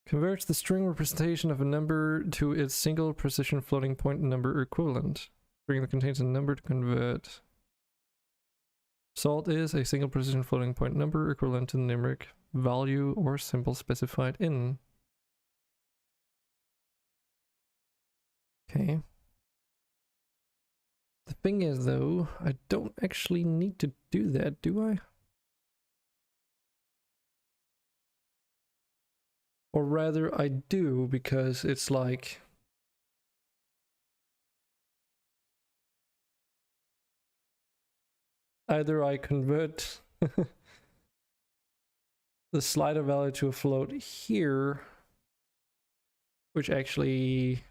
Converts the string representation of a number to its single precision floating point number equivalent. String that contains a number to convert. Salt is a single precision floating point number equivalent to the numeric value or symbol specified in. Okay. The thing is, though, I don't actually need to do that, do I? Or rather, I do, because it's like... Either I convert the slider value to a float here, which actually...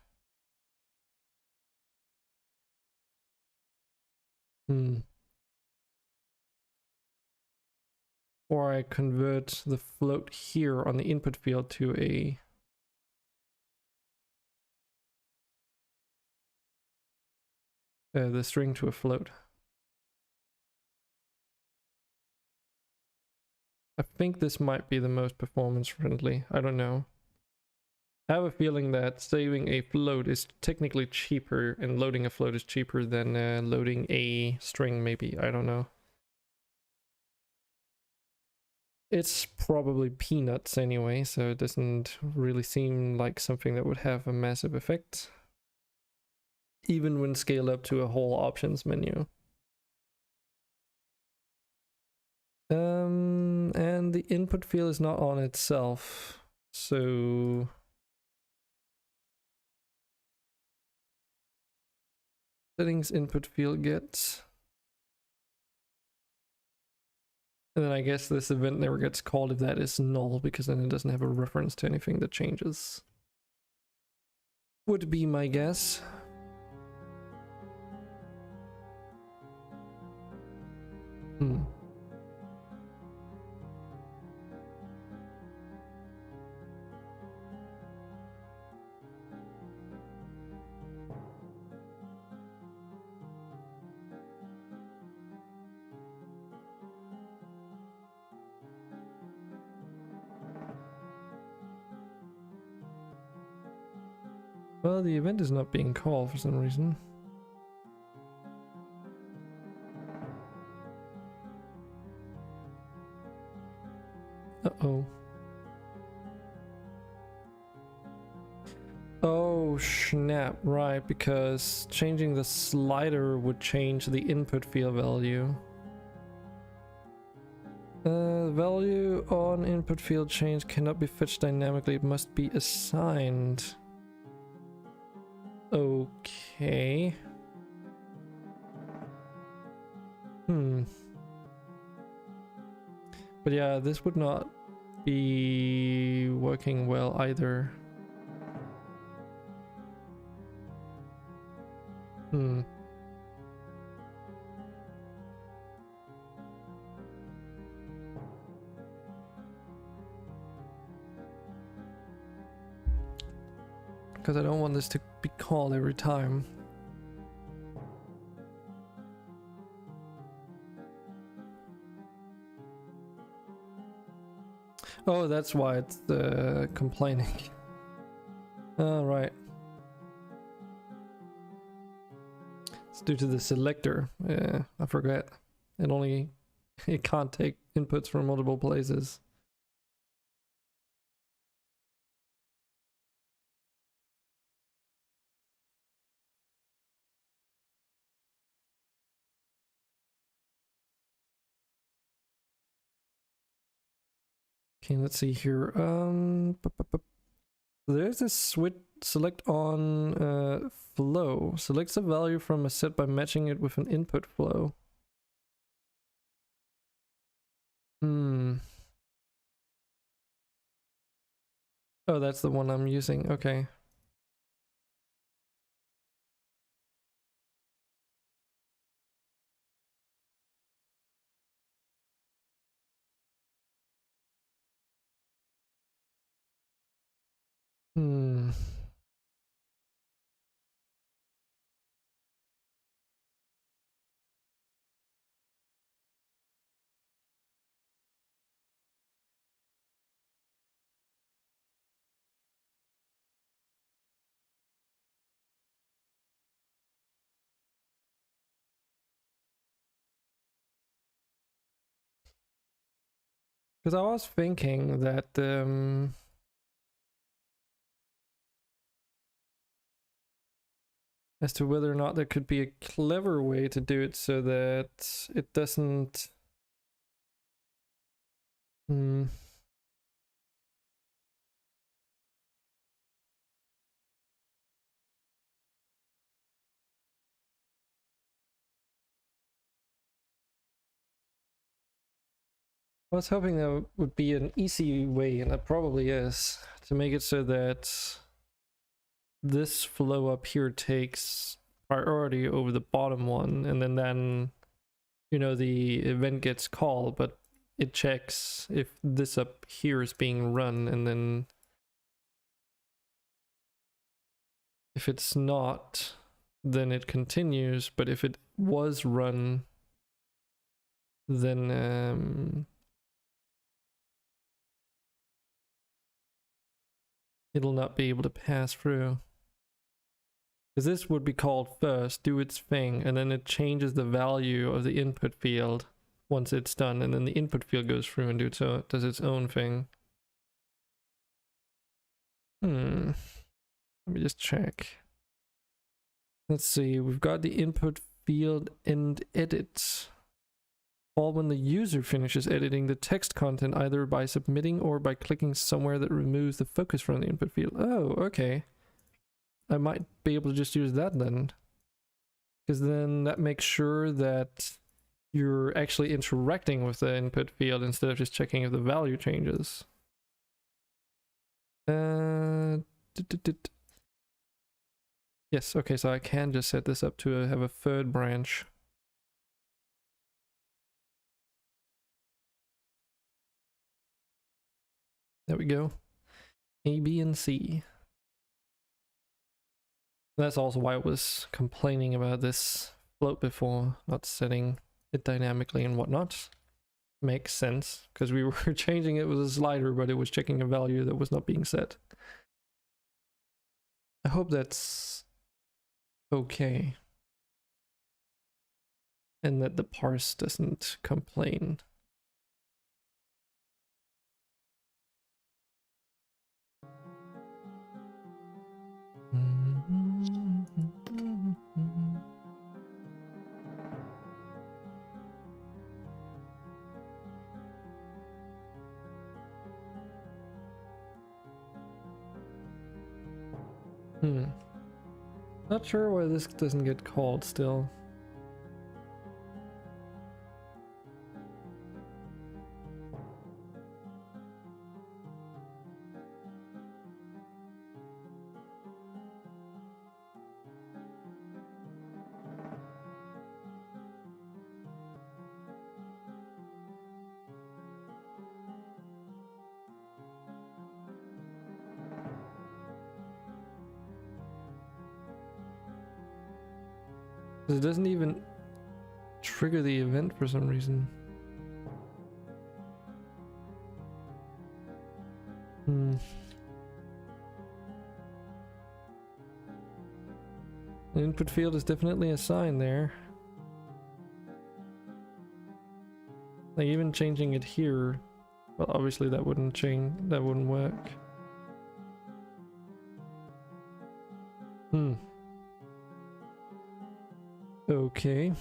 Or I convert the float here on the input field to a... the string to a float. I think this might be the most performance friendly. I don't know. I have a feeling that saving a float is technically cheaper, and loading a float is cheaper than loading a string, maybe. I don't know. It's probably peanuts anyway, so it doesn't really seem like something that would have a massive effect, even when scaled up to a whole options menu. And the input field is not on itself, so settings input field gets, and then I guess this event never gets called if that is null, because then it doesn't have a reference to anything that changes. Would be my guess. Well, the event is not being called for some reason. Uh-oh. Oh snap, right, because changing the slider would change the input field value. Value on input field change cannot be fetched dynamically, it must be assigned. Okay. But yeah, this would not be working well either. Because I don't want this to be called every time. Oh, that's why it's complaining. Alright. It's due to the selector. Yeah, I forget. It can't take inputs from multiple places. Okay, let's see here. There's this switch select on flow. Selects a value from a set by matching it with an input flow. Oh, that's the one I'm using. Okay. Because I was thinking that as to whether or not there could be a clever way to do it so that it doesn't I was hoping there would be an easy way, and it probably is, to make it so that this flow up here takes priority over the bottom one, and then you know, the event gets called, but it checks if this up here is being run, and then if it's not, then it continues, but if it was run, then it'll not be able to pass through. Because this would be called first, do its thing, and then it changes the value of the input field once it's done, and then the input field goes through and does its own thing. Let me just check. Let's see, we've got the input field and edit. All when the user finishes editing the text content, either by submitting or by clicking somewhere that removes the focus from the input field. Oh, okay. I might be able to just use that then. Because then that makes sure that you're actually interacting with the input field instead of just checking if the value changes. Yes, okay, so I can just set this up to have a third branch. There we go. A, B, and C. That's also why I was complaining about this float before, not setting it dynamically and whatnot. Makes sense, because we were changing it with a slider, but it was checking a value that was not being set. I hope that's okay. And that the parse doesn't complain. Not sure why this doesn't get called still. It doesn't even trigger the event for some reason. The input field is definitely a sign there. Like even changing it here, well, obviously that wouldn't change, that wouldn't work. Okay.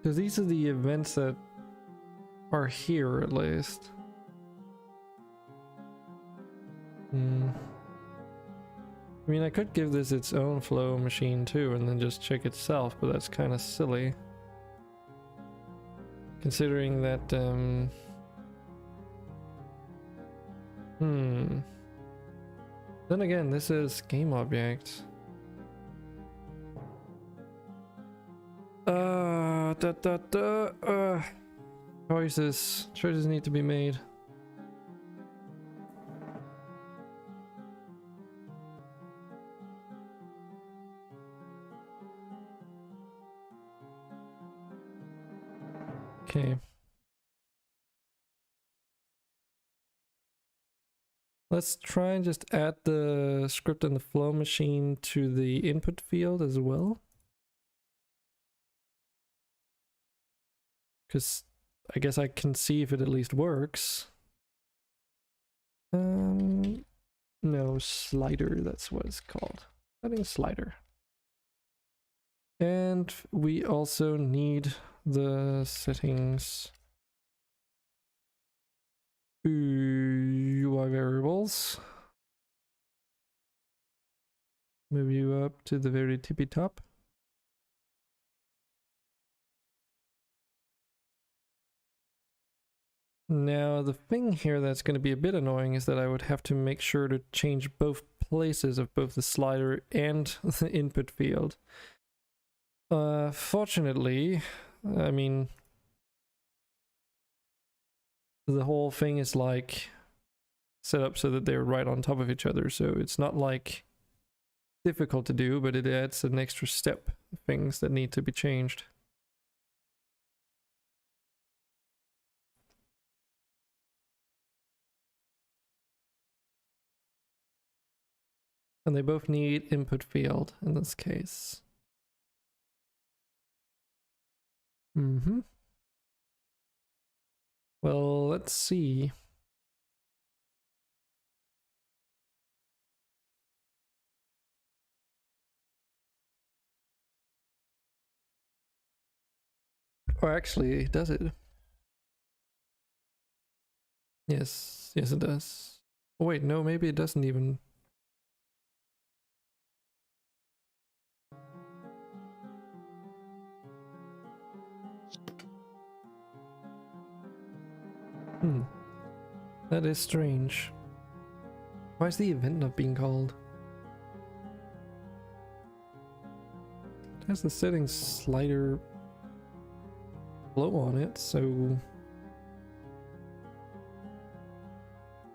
Because these are the events that are here at least. I mean, I could give this its own flow machine too and then just check itself, but that's kind of silly. Considering that, Then again, this is game object. Choices need to be made. Okay. Let's try and just add the script and the flow machine to the input field as well. Because I guess I can see if it at least works. No, slider, that's what it's called. Setting slider. And we also need the settings UI variables. Move you up to the very tippy top. Now the thing here that's going to be a bit annoying is that I would have to make sure to change both places of both the slider and the input field. Fortunately, I mean, the whole thing is like set up so that they're right on top of each other, so it's not like difficult to do, but it adds an extra step of things that need to be changed. And they both need input field in this case. Well, let's see. Or actually, does it? Yes, it does. Oh, wait, no, maybe it doesn't even. That is strange. Why is the event not being called? It has the settings slider flow on it, so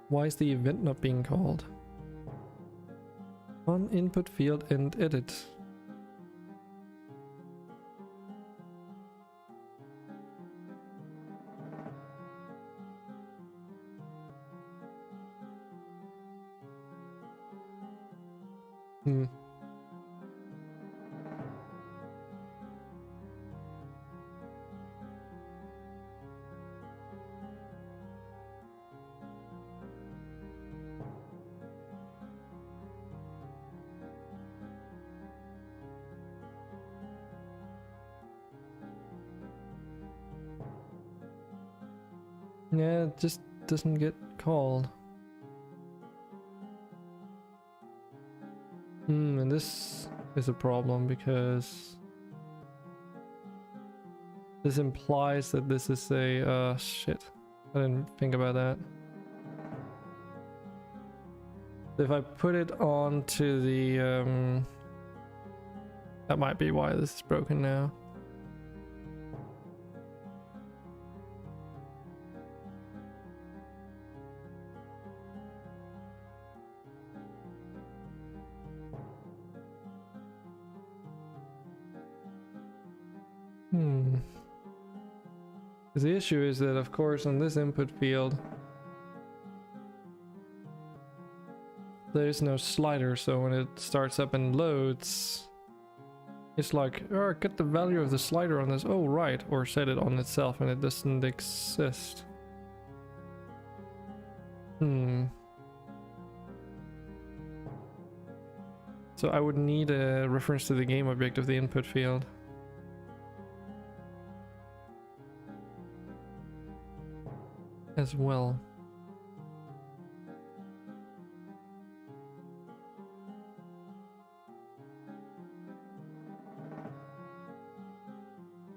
why is the event not being called? On input field and edit. Hmm. Yeah, it just doesn't get called. And this is a problem because this implies that this is a shit. I didn't think about that. If I put it onto the that might be why this is broken now. The issue is that, of course, on this input field, there is no slider, so when it starts up and loads, it's like, oh, get the value of the slider on this. Oh, right. Or set it on itself and it doesn't exist. So I would need a reference to the game object of the input field. As well.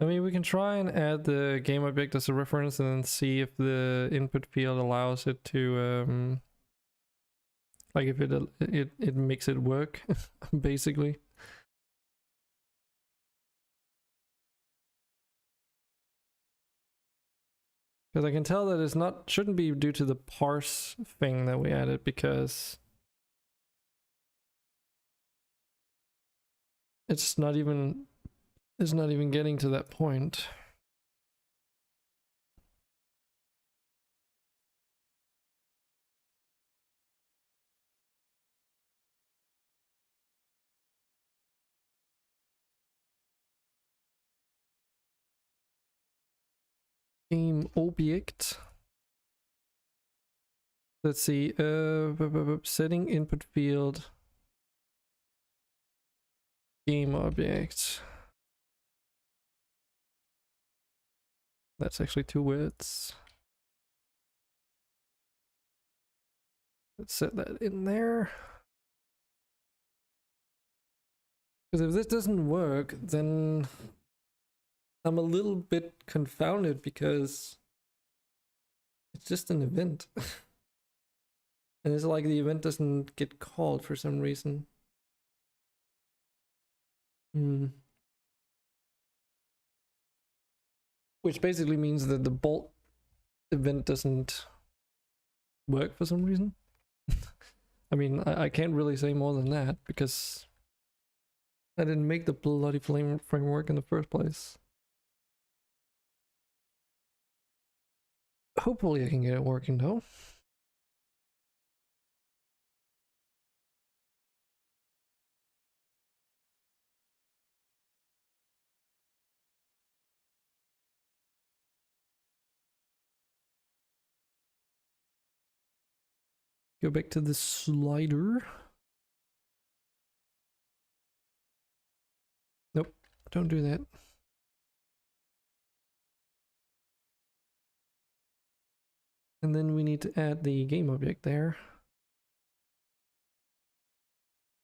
I mean, we can try and add the game object as a reference and then see if the input field allows it to, like if it makes it work, basically. Because I can tell that it's not, shouldn't be due to the parse thing that we added, because it's not even getting to that point. Game object. Let's see, setting input field. Game object. That's actually 2 words. Let's set that in there. Because if this doesn't work, then I'm a little bit confounded because it's just an event. And it's like the event doesn't get called for some reason. Which basically means that the bolt event doesn't work for some reason. I mean, I can't really say more than that because I didn't make the bloody framework in the first place. Hopefully I can get it working though. Go back to the slider. Nope, don't do that. And then we need to add the game object there.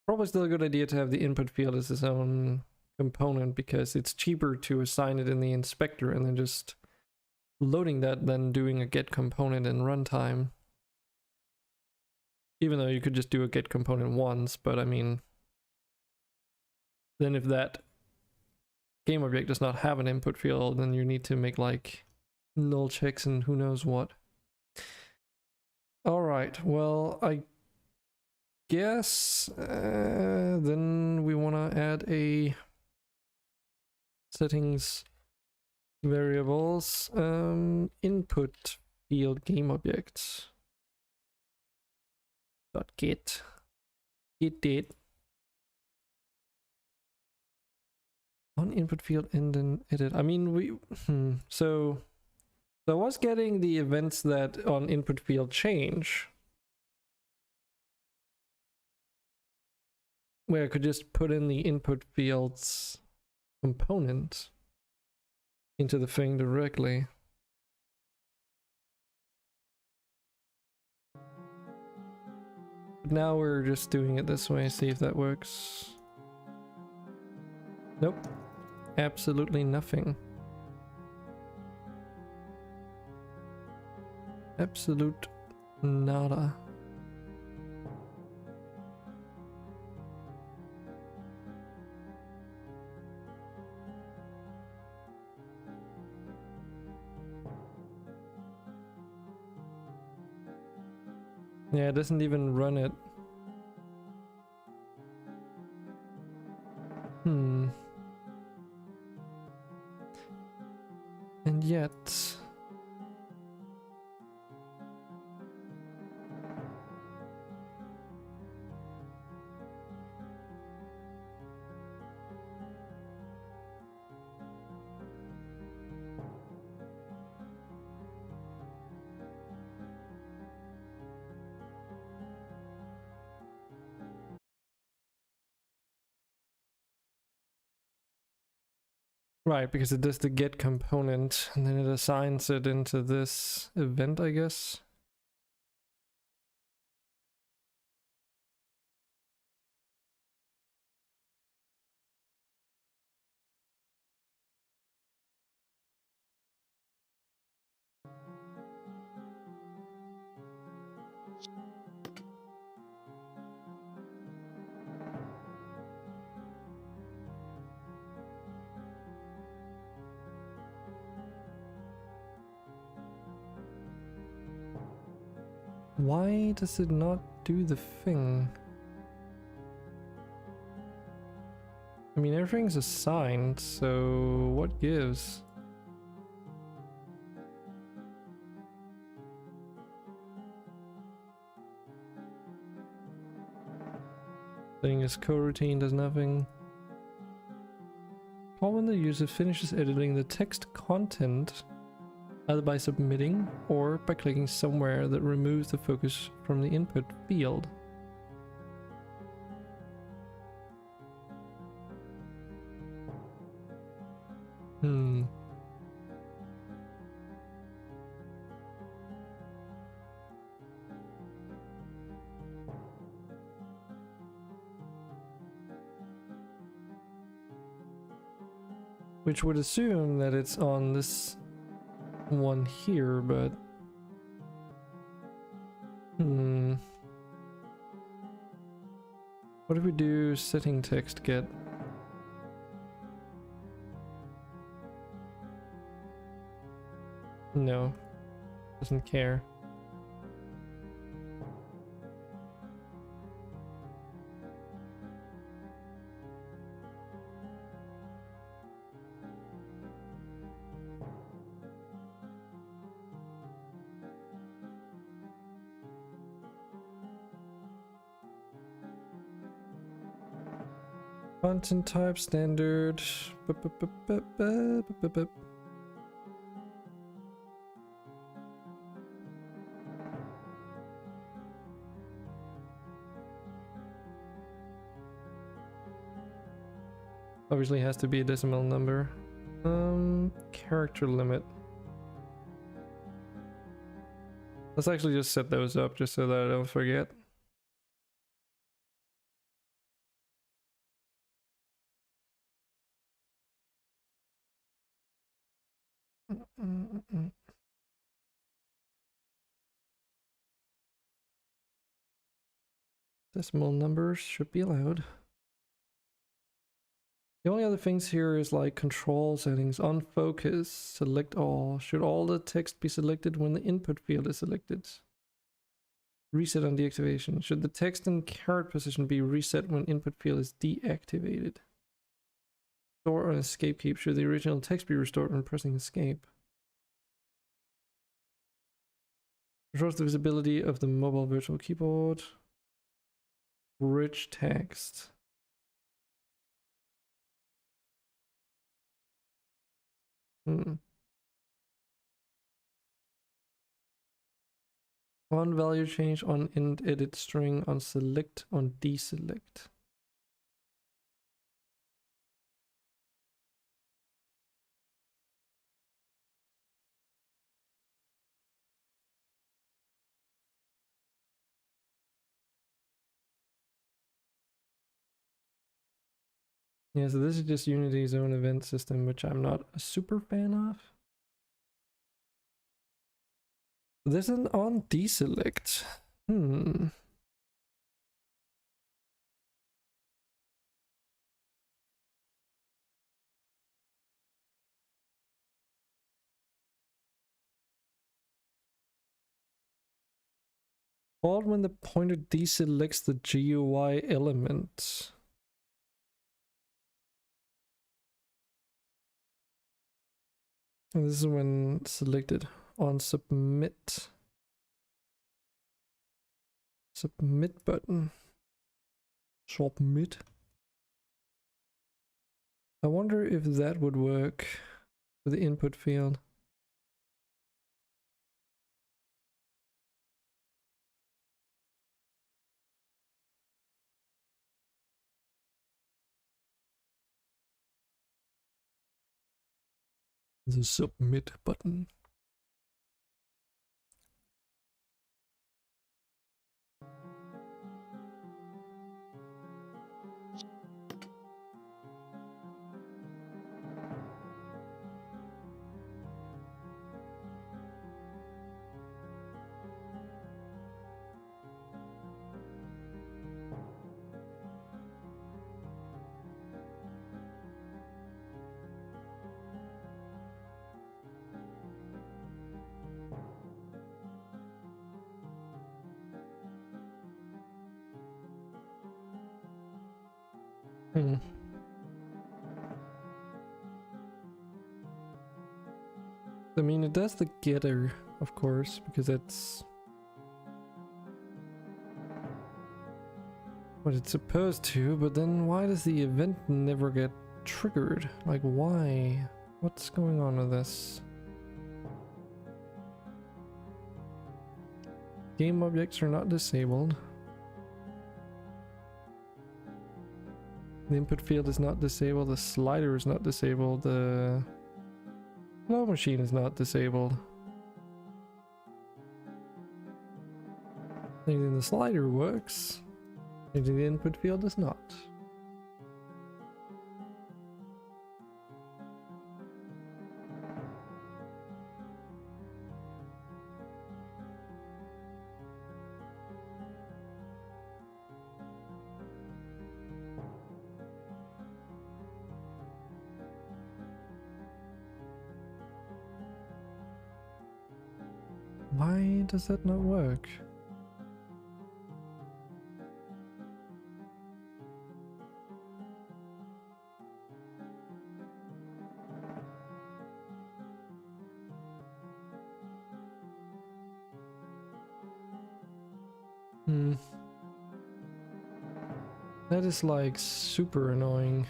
Probably still a good idea to have the input field as its own component because it's cheaper to assign it in the inspector and then just loading that than doing a get component in runtime. Even though you could just do a get component once, but I mean, then if that game object does not have an input field, then you need to make like null checks and who knows what. Alright, well, I guess then we want to add a settings variables input field game object dot get it. On input field and then edit. I mean, so I was getting the events that on input field change, where I could just put in the input field's component into the thing directly. But now we're just doing it this way, see if that works. Nope. Absolutely nothing. Absolute nada. Yeah, it doesn't even run it. And yet... Right, because it does the get component and then it assigns it into this event, I guess. Why does it not do the thing? I mean, everything's assigned, so what gives? Thing is coroutine does nothing. Call when the user finishes editing the text content, either by submitting or by clicking somewhere that removes the focus from the input field. Which would assume that it's on this one here, but what if we do setting text get? No, doesn't care. Content type standard. Obviously has to be a decimal number. Character limit. Let's actually just set those up just so that I don't forget. Decimal numbers should be allowed. The only other things here is like control settings, on focus, select all. Should all the text be selected when the input field is selected? Reset on deactivation. Should the text and caret position be reset when input field is deactivated? Store on escape keep. Should the original text be restored when pressing escape? Controls the visibility of the mobile virtual keyboard. Rich text. Hmm. On value change, on int edit string, on select, on deselect. Yeah, so this is just Unity's own event system, which I'm not a super fan of. There's an on deselect. Called when the pointer deselects the GUI element. And this is when selected on submit. Submit button. Submit. I wonder if that would work with the input field. The submit button. I mean, it does the getter, of course, because it's what it's supposed to, but then why does the event never get triggered? Like, why? What's going on with this? Game objects are not disabled. The input field is not disabled, the slider is not disabled, the flow machine is not disabled. Maybe the slider works. Maybe the input field does not. Why does that not work? That is like super annoying.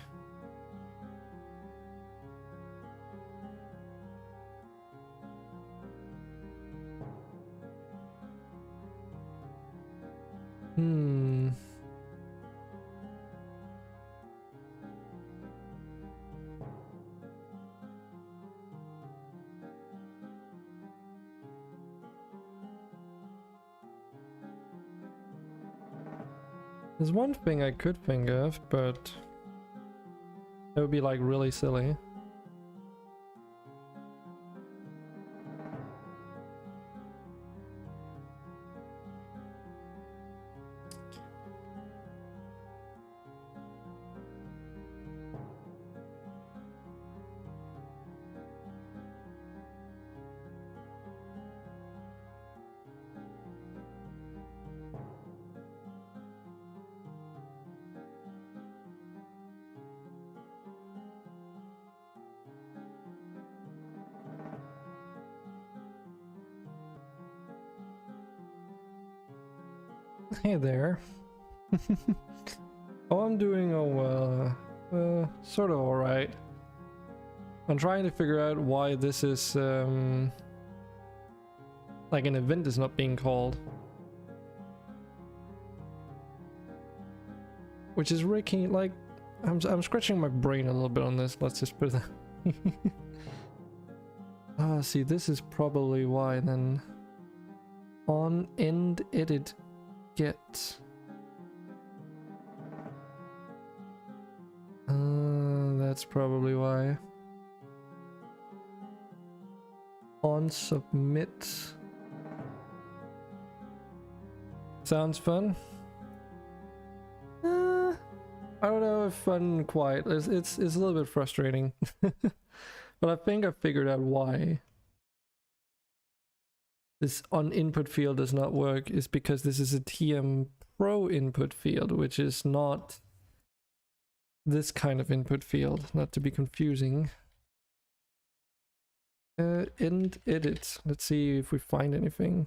There's one thing I could think of, but that would be like really silly. Hey there. Oh, I'm doing sort of alright. I'm trying to figure out why this is like an event is not being called. Which is wrecking, like, I'm scratching my brain a little bit on this, let's just put that. Ah, see, this is probably why then. On end edit get. That's probably why. On submit. Sounds fun. I don't know if fun quite. It's a little bit frustrating. But I think I figured out why this on input field does not work is because this is a TM Pro input field, which is not this kind of input field, not to be confusing. End edit. Let's see if we find anything.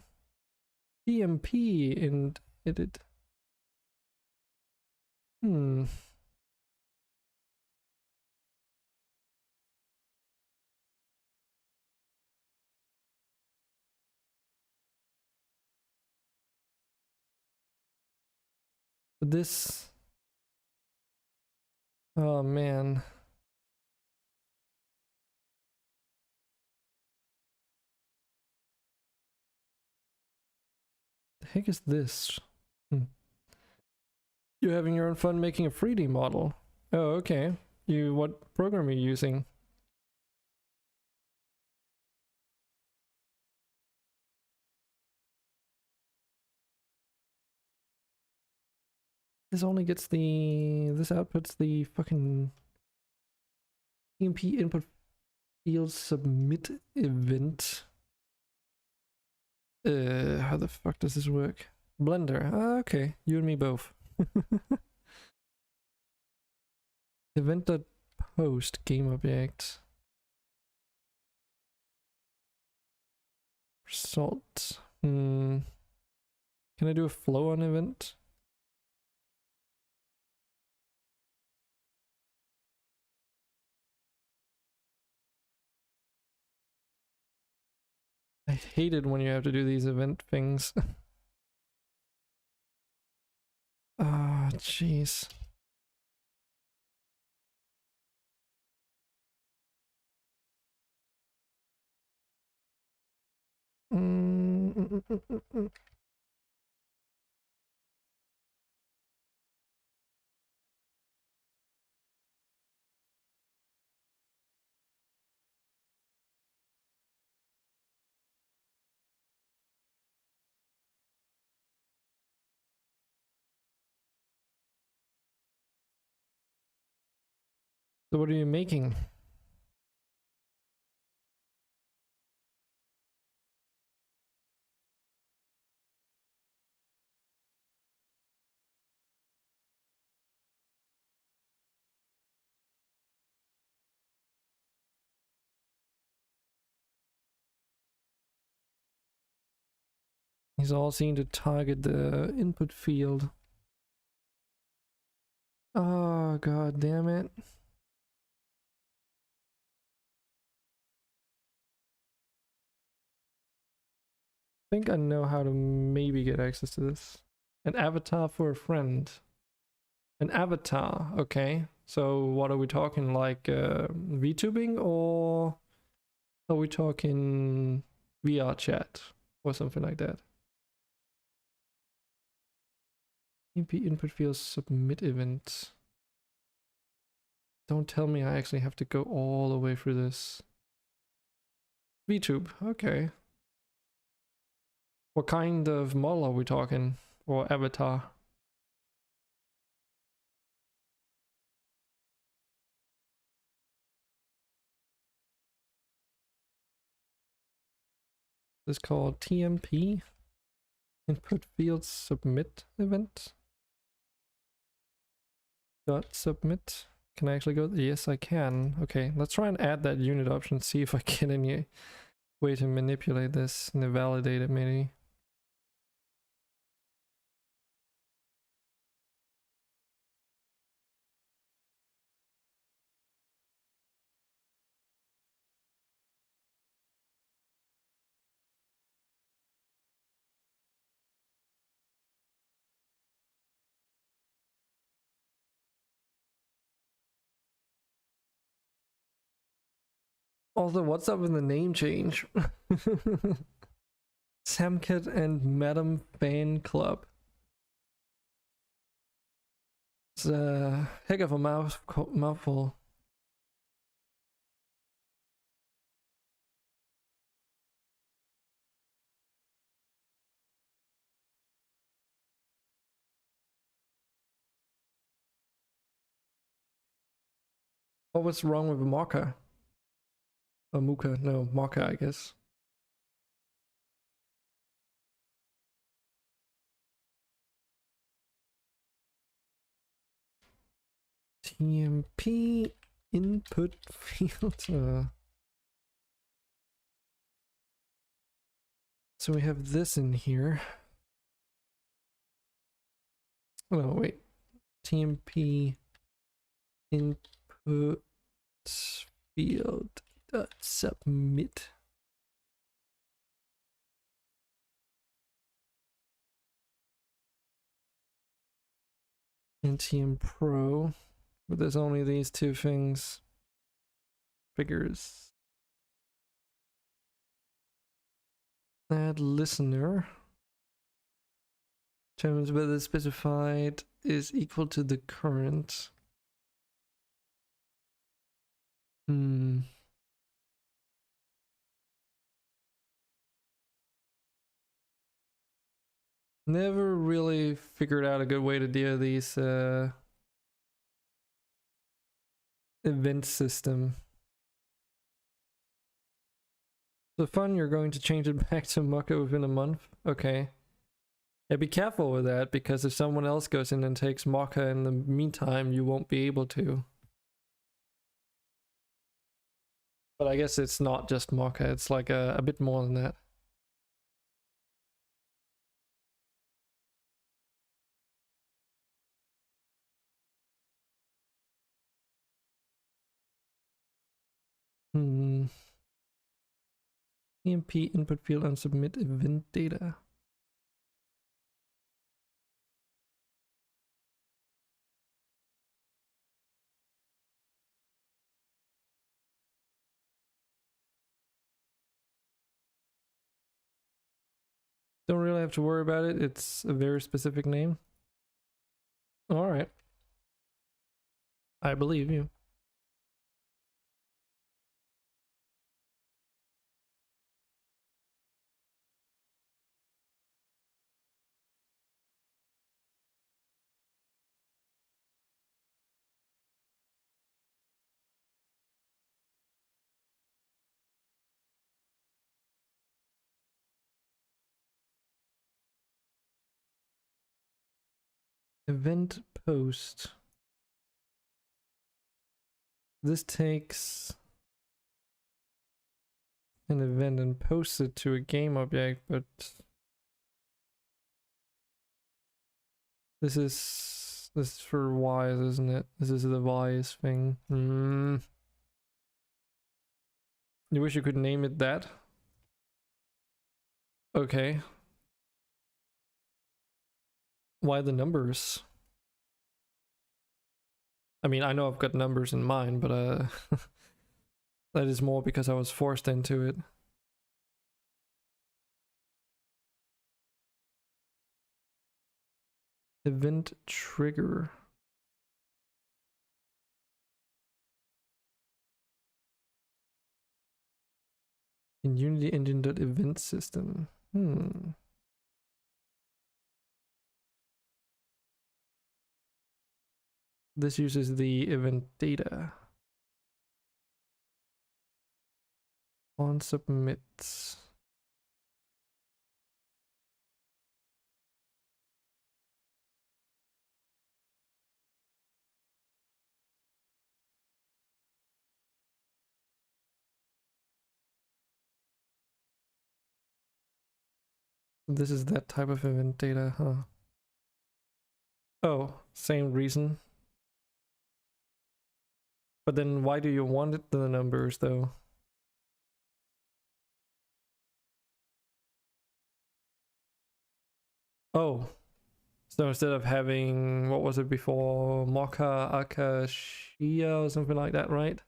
TMP end edit. But this. Oh man. The heck is this? You're having your own fun making a 3D model. Oh, okay. What program are you using? This only gets this outputs the fucking TMP input field submit event. How the fuck does this work? Blender. Okay, you and me both. Event.post game object. Result. Can I do a flow on event? I hate it when you have to do these event things. Ah, jeez. So what are you making? He's all seen to target the input field. Oh, god damn it. I think I know how to maybe get access to this. An avatar for a friend. An avatar, okay. So what are we talking, like VTubing, or are we talking VR chat or something like that? TMP input field submit event. Don't tell me I actually have to go all the way through this. VTube, okay. What kind of model are we talking? Or avatar? This is called TMP. Input field submit event. Dot submit. Can I actually go? Yes, I can. Okay, let's try and add that unit option, see if I get any way to manipulate this and validate it maybe. Also, what's up with the name change? Samcat and Madam Fan Club. It's a heck of a mouthful. What was wrong with Mocha? Or Muka? No, Mocha, I guess. TMP input field. So we have this in here. Oh, wait. TMP input field dot submit. NTM Pro, but there's only these two things. Figures. Add listener. Determines whether specified is equal to the current. Never really figured out a good way to deal with these event system. So fun, you're going to change it back to Mucka within a month? Okay. Yeah, be careful with that, because if someone else goes in and takes Mocha in the meantime, you won't be able to. But I guess it's not just Mocha, it's like a bit more than that. EMP input field and submit event data. Don't really have to worry about it. It's a very specific name. All right. I believe you. Event post. This takes an event and posts it to a game object, but this is for Wise, isn't it? This is the Wise thing. You wish you could name it that? Okay. Why the numbers? I mean, I know I've got numbers in mind, but that is more because I was forced into it. Event trigger. In Unity Engine.event system. This uses the event data. On submits. This is that type of event data, huh? Oh, same reason. But then why do you want it the numbers though? Oh, so instead of having, what was it before, Mocha Akashia or something like that, right?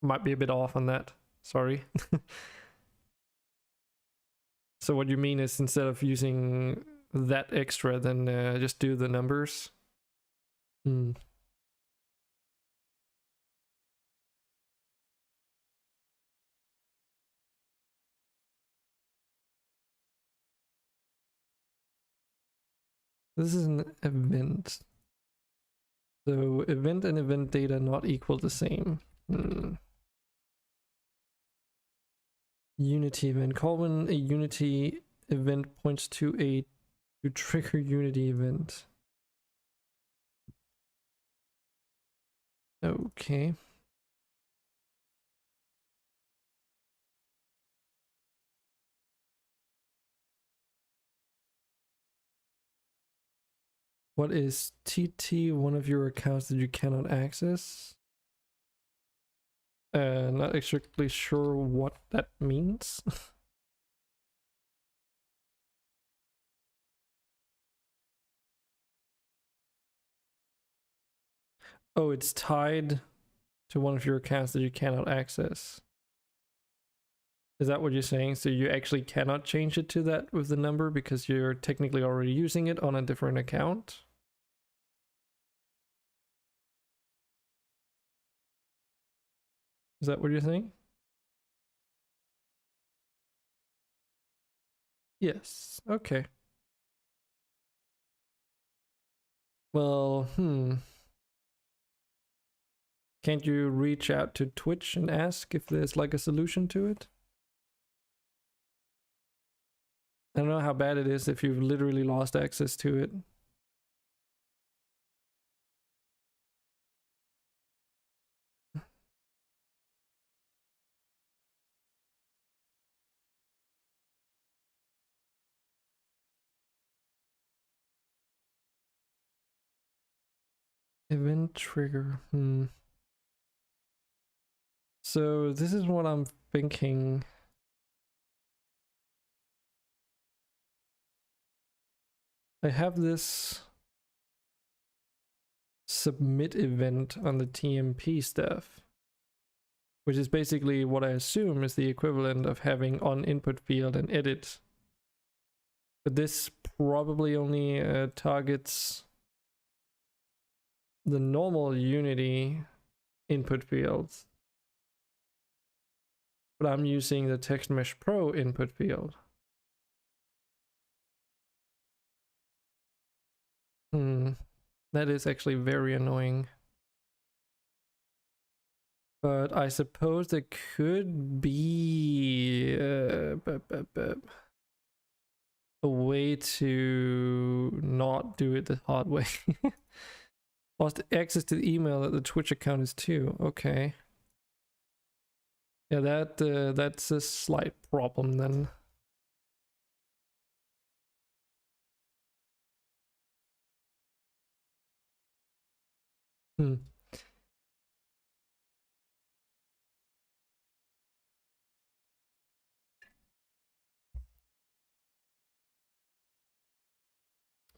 Might be a bit off on that. Sorry. So what you mean is instead of using that extra, then just do the numbers? Hmm. This is an event. So event and event data not equal the same. Unity event. Call when a Unity event points to a trigger Unity event. Okay. What is TT, one of your accounts that you cannot access? Not exactly sure what that means. Oh, it's tied to one of your accounts that you cannot access. Is that what you're saying? So you actually cannot change it to that with the number because you're technically already using it on a different account? Is that what you're saying? Yes. Okay. Well, Can't you reach out to Twitch and ask if there's like a solution to it? I don't know how bad it is if you've literally lost access to it. Event trigger. So this is what I'm thinking. I have this submit event on the TMP stuff, which is basically what I assume is the equivalent of having on input field and edit. But this probably only targets the normal Unity input fields. But I'm using the Text Mesh Pro input field. That is actually very annoying. But I suppose there could be a way to not do it the hard way. Lost access to the email that the Twitch account is too. Okay. Yeah, that's a slight problem then.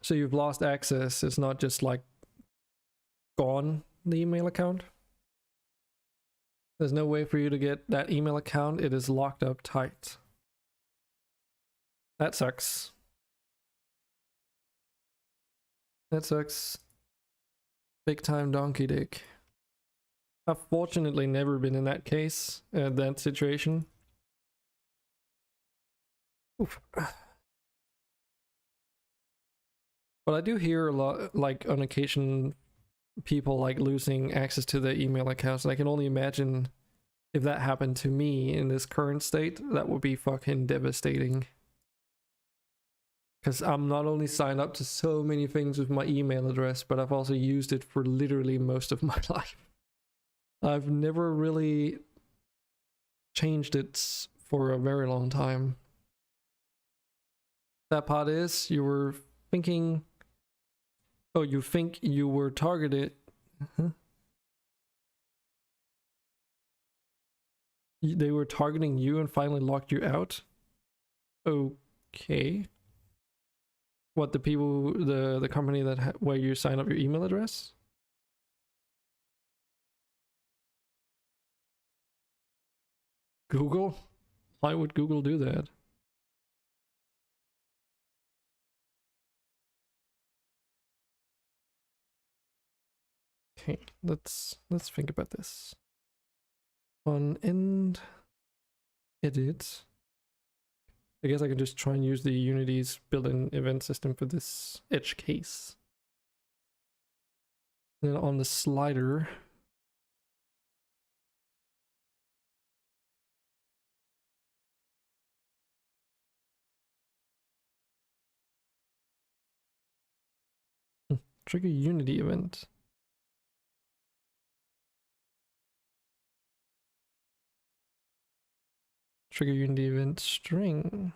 So you've lost access. It's not just like gone, the email account. There's no way for you to get that email account. It is locked up tight. That sucks. That sucks. Big time donkey dick. I've fortunately never been in that case, that situation. Oof. But I do hear a lot, like on occasion, people like losing access to their email accounts. And I can only imagine if that happened to me in this current state, that would be fucking devastating. Because I'm not only signed up to so many things with my email address, but I've also used it for literally most of my life. I've never really changed it for a very long time. That part is, you were thinking... Oh, you think you were targeted? They were targeting you and finally locked you out? Okay. What, the people, the company that where you sign up your email address? Google? Why would Google do that? Okay, let's think about this. On end edit. I guess I can just try and use the Unity's built-in event system for this edge case. Then on the slider, trigger Unity event. Trigger Unity event string.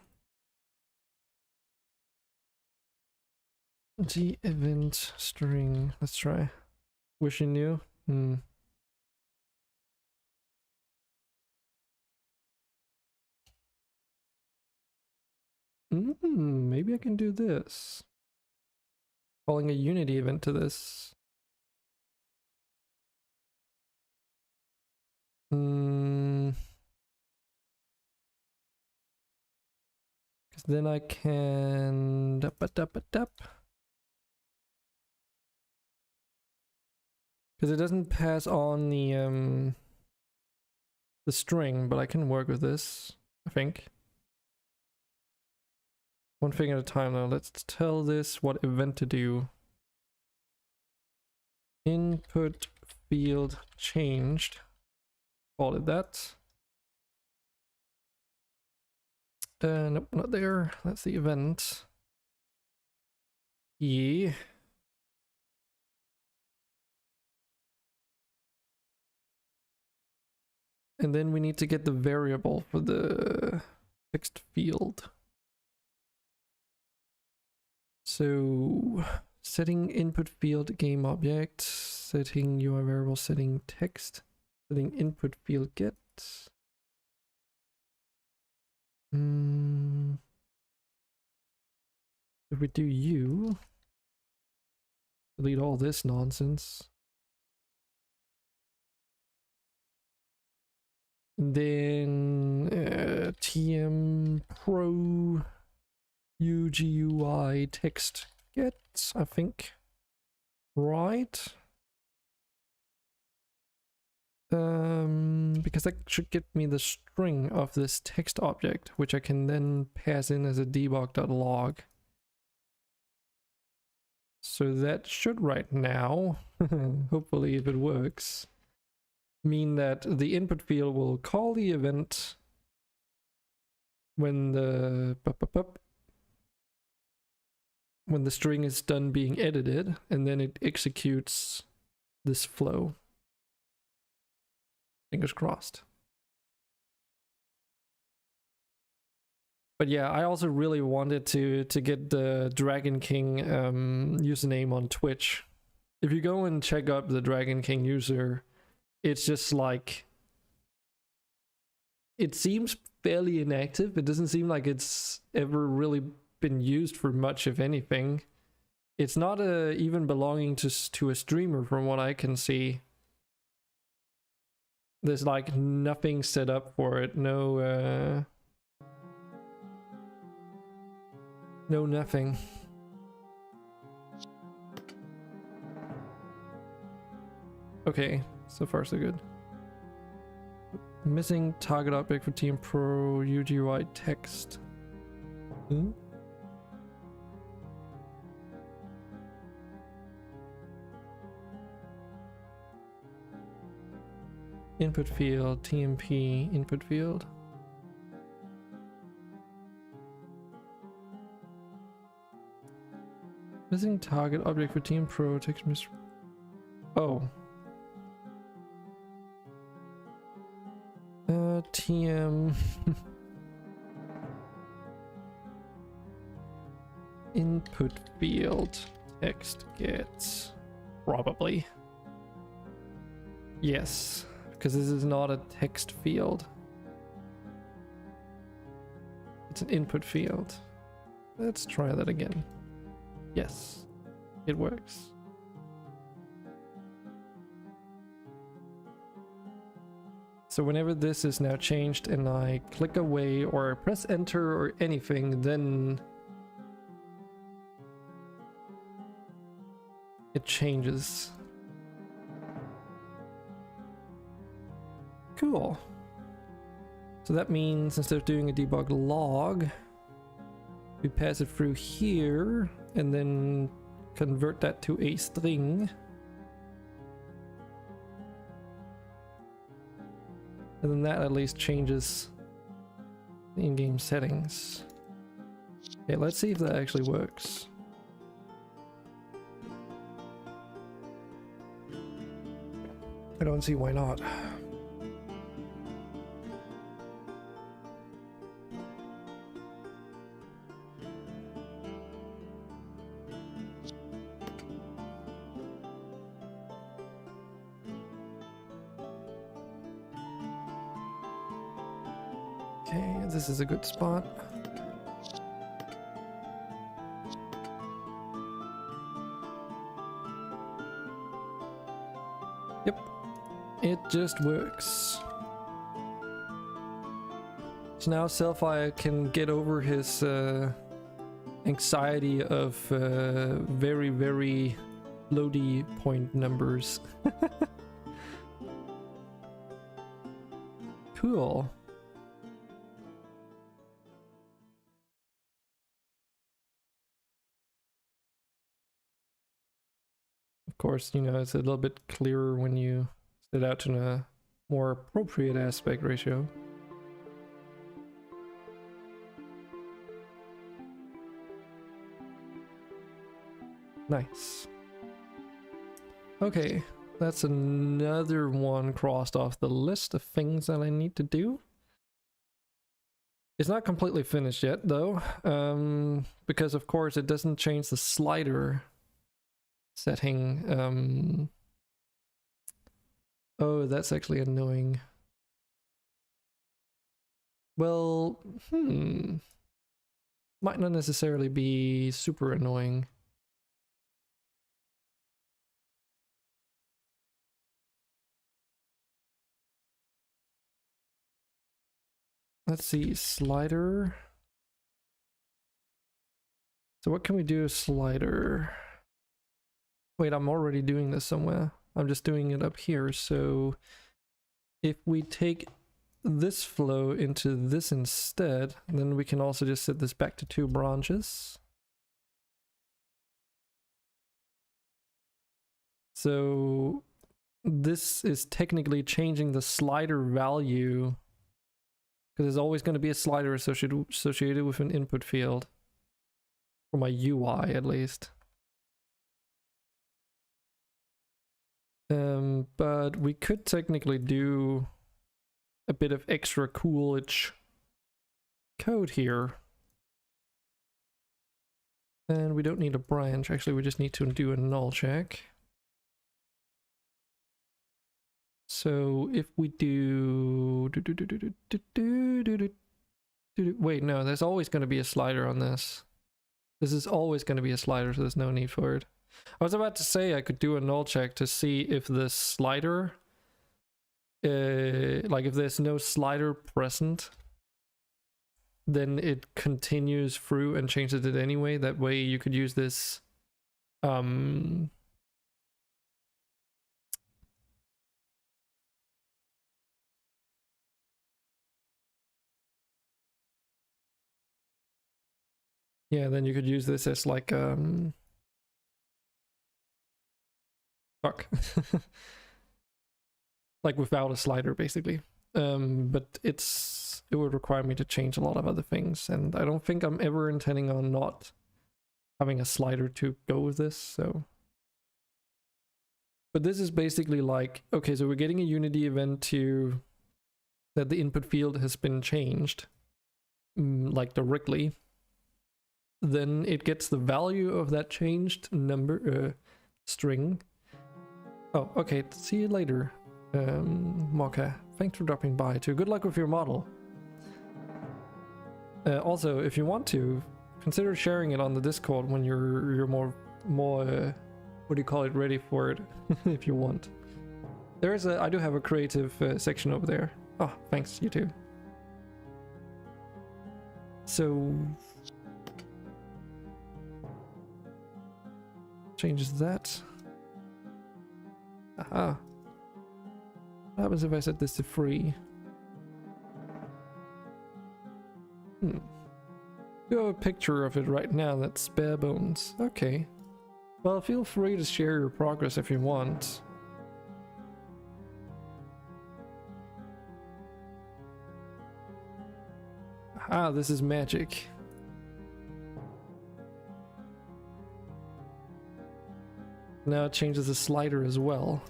The event string. Let's try. Wish you knew. Maybe I can do this. Calling a Unity event to this. Because then I can because it doesn't pass on the string, but I can work with this, I think. One thing at a time though. Let's tell this what event to do. Input field changed. Call it that. Nope, not there. That's the event. Yeah. And then we need to get the variable for the text field. So setting input field game object, setting UI variable, setting text, setting input field get. If we do U, delete all this nonsense. And then TM Pro UGUI text get, I think. Right. Because that should get me the string of this text object, which I can then pass in as a debug.log. So that should right now, hopefully if it works, mean that the input field will call the event when the string is done being edited, and then it executes this flow. Fingers crossed. But yeah, I also really wanted to get the Dragon King username on Twitch. If you go and check up the Dragon King user, it's just like, it seems fairly inactive. It doesn't seem like it's ever really been used for much, if anything. It's not even belonging to a streamer from what I can see. There's like nothing set up for it. No nothing. Okay, so far so good. Missing target object for Team Pro UGUI text. Input field, TMP, input field. Missing target object for Team Pro text miss. Oh. TM input field text gets probably. Yes, because this is not a text field. It's an input field. Let's try that again. Yes, it works. So whenever this is now changed and I click away or press enter or anything, then it changes. Cool. So that means instead of doing a debug log, we pass it through here and then convert that to a string. And then that at least changes the in-game settings. Okay, let's see if that actually works. I don't see why not. Okay, this is a good spot. Yep, it just works. So now Selfie can get over his anxiety of very, very loady point numbers. Cool. Of course, you know, it's a little bit clearer when you set out to a more appropriate aspect ratio. Nice. Okay, that's another one crossed off the list of things that I need to do. It's not completely finished yet though, because of course it doesn't change the slider setting. Oh, that's actually annoying. Well, might not necessarily be super annoying. Let's see, slider. So what can we do with slider? Wait, I'm already doing this somewhere. I'm just doing it up here. So if we take this flow into this instead, then we can also just set this back to 2 branches. So this is technically changing the slider value, because there's always going to be a slider associated with an input field, for my UI at least. But we could technically do a bit of extra coolage code here. And we don't need a branch, actually we just need to do a null check. So if we do... Wait, no, there's always going to be a slider on this. This is always going to be a slider, so there's no need for it. I was about to say I could do a null check to see if the slider, like if there's no slider present, then it continues through and changes it anyway. That way you could use this yeah, then you could use this as like fuck. Like without a slider basically. But it would require me to change a lot of other things, and I don't think I'm ever intending on not having a slider to go with this, so. But this is basically like, okay, so we're getting a Unity event to that the input field has been changed, like directly. Then it gets the value of that changed number string. Oh, okay, see you later, Mocha. Thanks for dropping by too. Good luck with your model. Also, if you want to, consider sharing it on the Discord when you're more what do you call it, ready for it, if you want. I do have a creative section over there. Oh, thanks, you too. So changes that. Aha. What happens if I set this to free? You have a picture of it right now that's bare bones. Okay. Well, feel free to share your progress if you want. Ah, this is magic. Now it changes the slider as well.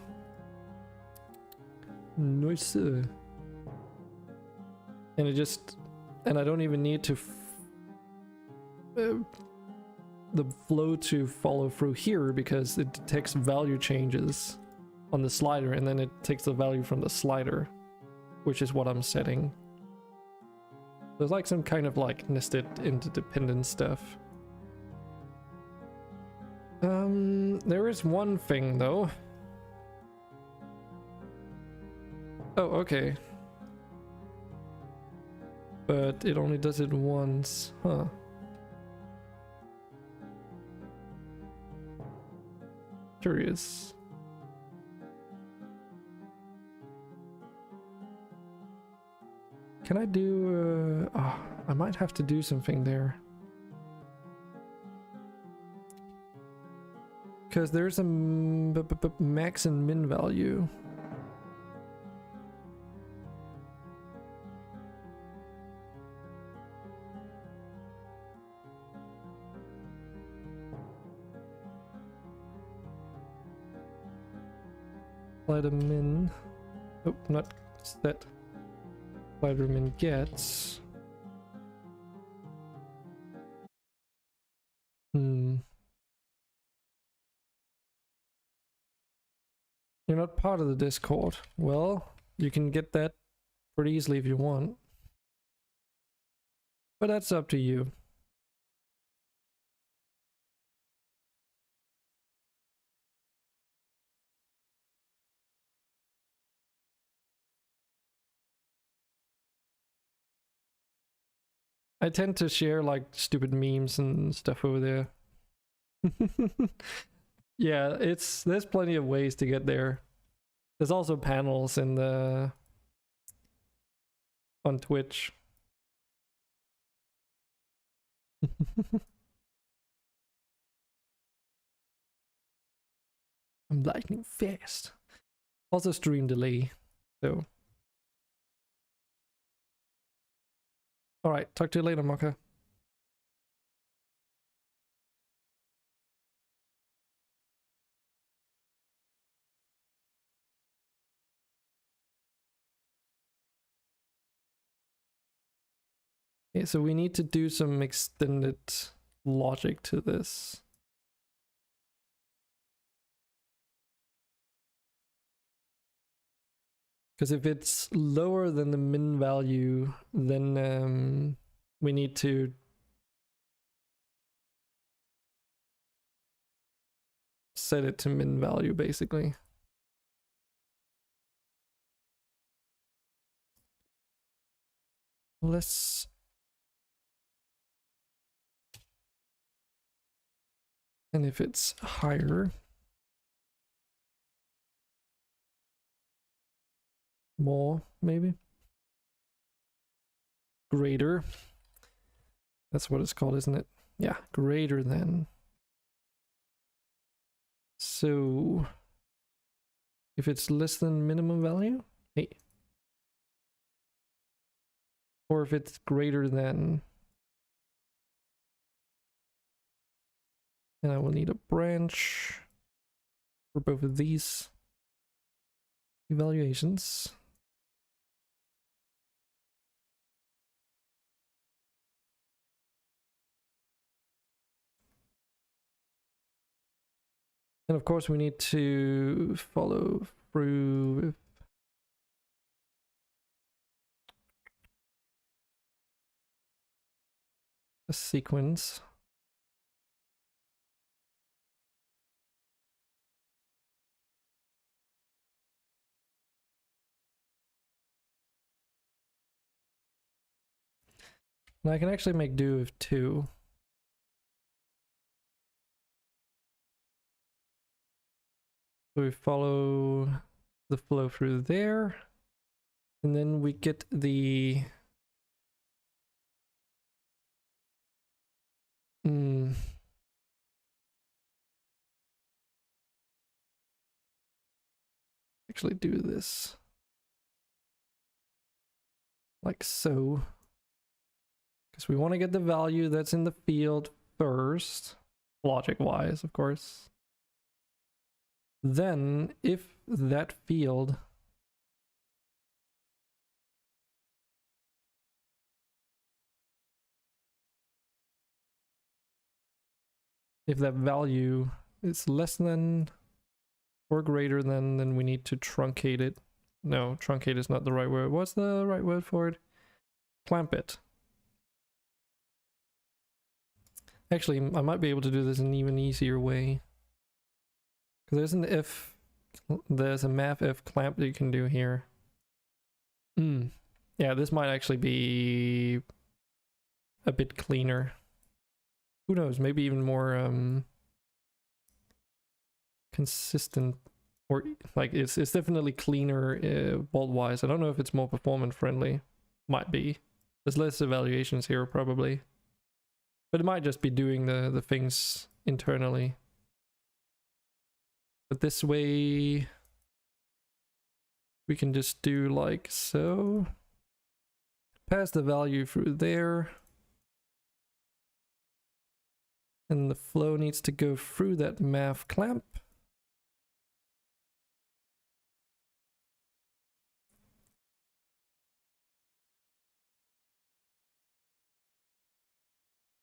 Nice. And it just... And I don't even need to... the flow to follow through here because it detects value changes on the slider and then it takes the value from the slider, which is what I'm setting. There's like some kind of like nested interdependent stuff. There is one thing though. Oh, okay. But it only does it once, huh? Curious. Can I do, oh, I might have to do something there. Because there's a max and min value. Slider min. Oh, not set. Slider min gets. You're not part of the Discord. Well, you can get that pretty easily if you want. But that's up to you. I tend to share like stupid memes and stuff over there. Yeah, there's plenty of ways to get there. There's also panels in the on Twitch. I'm lightning fast. Also stream delay, so. Alright, talk to you later, Mocha. Okay, so we need to do some extended logic to this. Because if it's lower than the min value, then we need to set it to min value, basically. Let's... And if it's higher... More, maybe? Greater. That's what it's called, isn't it? Yeah, greater than. So... If it's less than minimum value? Hey. Or if it's greater than... And I will need a branch for both of these evaluations. And of course we need to follow through with a sequence. And I can actually make do with 2. So we follow the flow through there. And then we get the... Actually do this. Like so. Because we want to get the value that's in the field first. Logic-wise, of course. Then, if that field... if that value is less than or greater than, then we need to truncate it. No, truncate is not the right word. What's the right word for it? Clamp it. Actually, I might be able to do this in an even easier way. Because there's a math if clamp that you can do here. Yeah, this might actually be a bit cleaner. Who knows, maybe even more consistent, or like it's definitely cleaner bolt wise. I don't know if it's more performance friendly. Might be. There's less evaluations here probably. But it might just be doing the things internally. But this way we can just do like so. Pass the value through there. And the flow needs to go through that math clamp.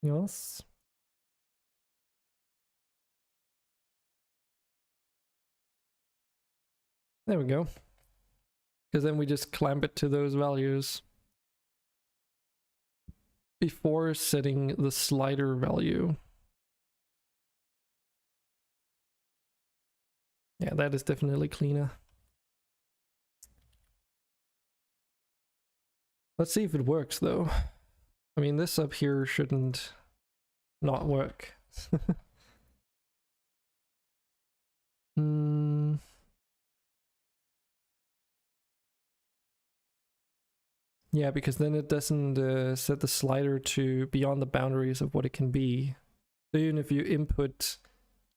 Yes. There we go. Because then we just clamp it to those values before setting the slider value. Yeah, that is definitely cleaner. Let's see if it works though. I mean, this up here shouldn't not work. Yeah, because then it doesn't set the slider to beyond the boundaries of what it can be. So even if you input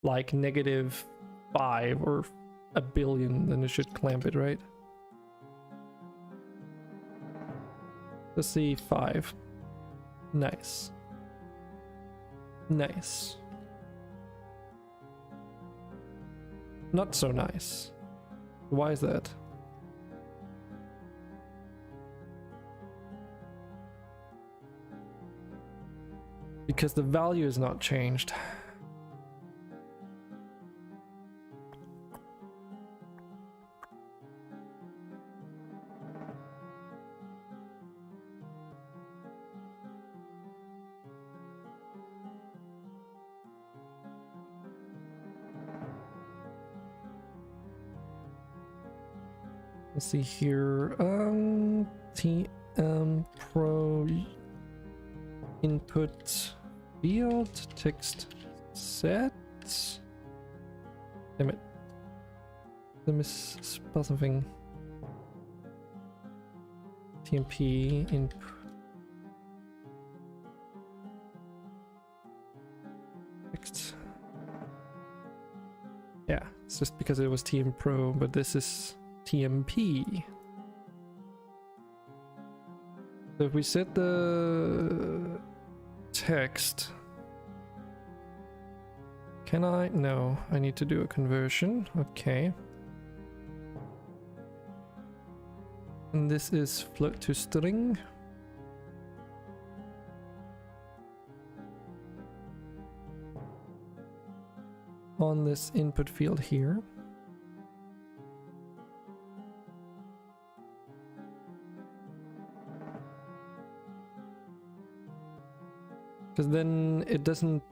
like -5 or 1 billion, then it should clamp it, right? Let's see, 5. Nice. Nice. Not so nice. Why is that? Because the value is not changed. Let's see here. TM Pro input field text set. Damn it. Let me spell something. TMP input. Text. Yeah, it's just because it was TM Pro, but this is TMP. So if we set the text, can I? No, I need to do a conversion. Okay. And this is float to string. On this input field here. Because then it doesn't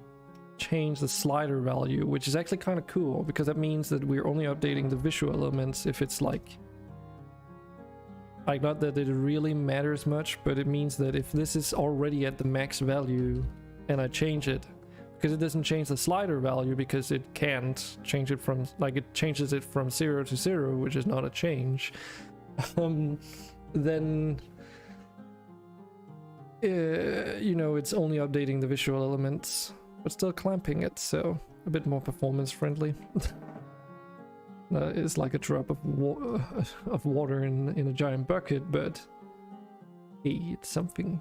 change the slider value, which is actually kind of cool, because that means that we're only updating the visual elements if it's like Like, not that it really matters much, but it means that if this is already at the max value and I change it, because it doesn't change the slider value because it can't change it from, like, it changes it from 0 to 0, which is not a change, then you know, it's only updating the visual elements but still clamping it, so a bit more performance friendly. It's like a drop of water in a giant bucket, but hey, it's something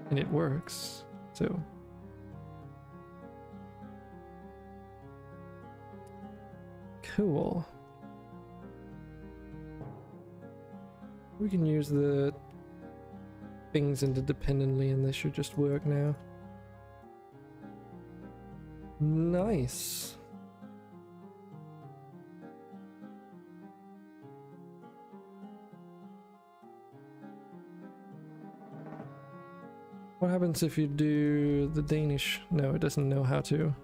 and it works. So cool. We can use the things independently and they should just work now. Nice. What happens if you do the Danish? No, it doesn't know how to.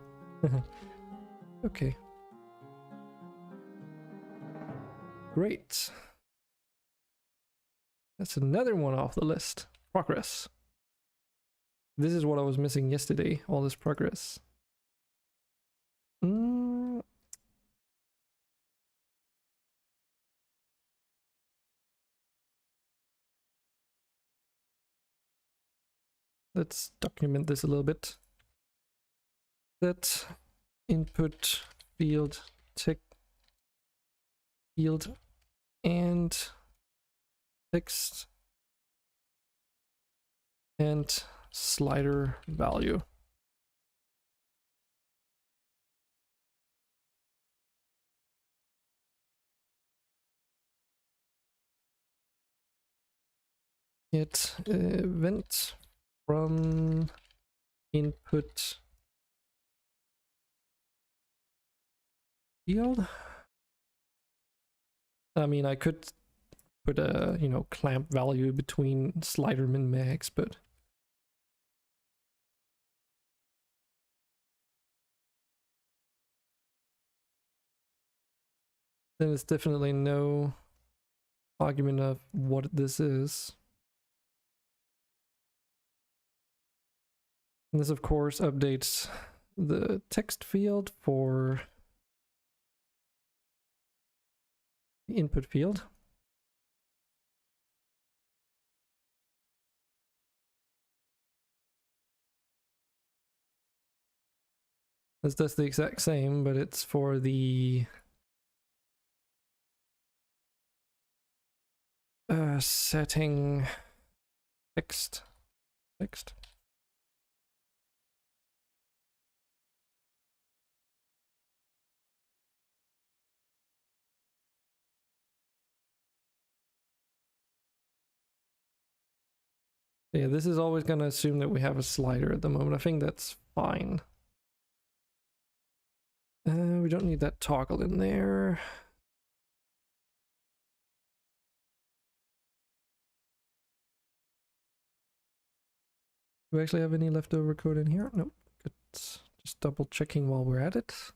Okay. Great. That's another one off the list. Progress. This is what I was missing yesterday, all this progress. Let's document this a little bit. Set input field text field and text and slider value. Get event from input field. I mean, I could put a, you know, clamp value between slider min max, but then it's definitely no argument of what this is. And this, of course, updates the text field for the input field. This does the exact same, but it's for the setting text. Yeah, this is always going to assume that we have a slider at the moment. I think that's fine. We don't need that toggle in there. Do we actually have any leftover code in here? Nope. Good. Just double checking while we're at it.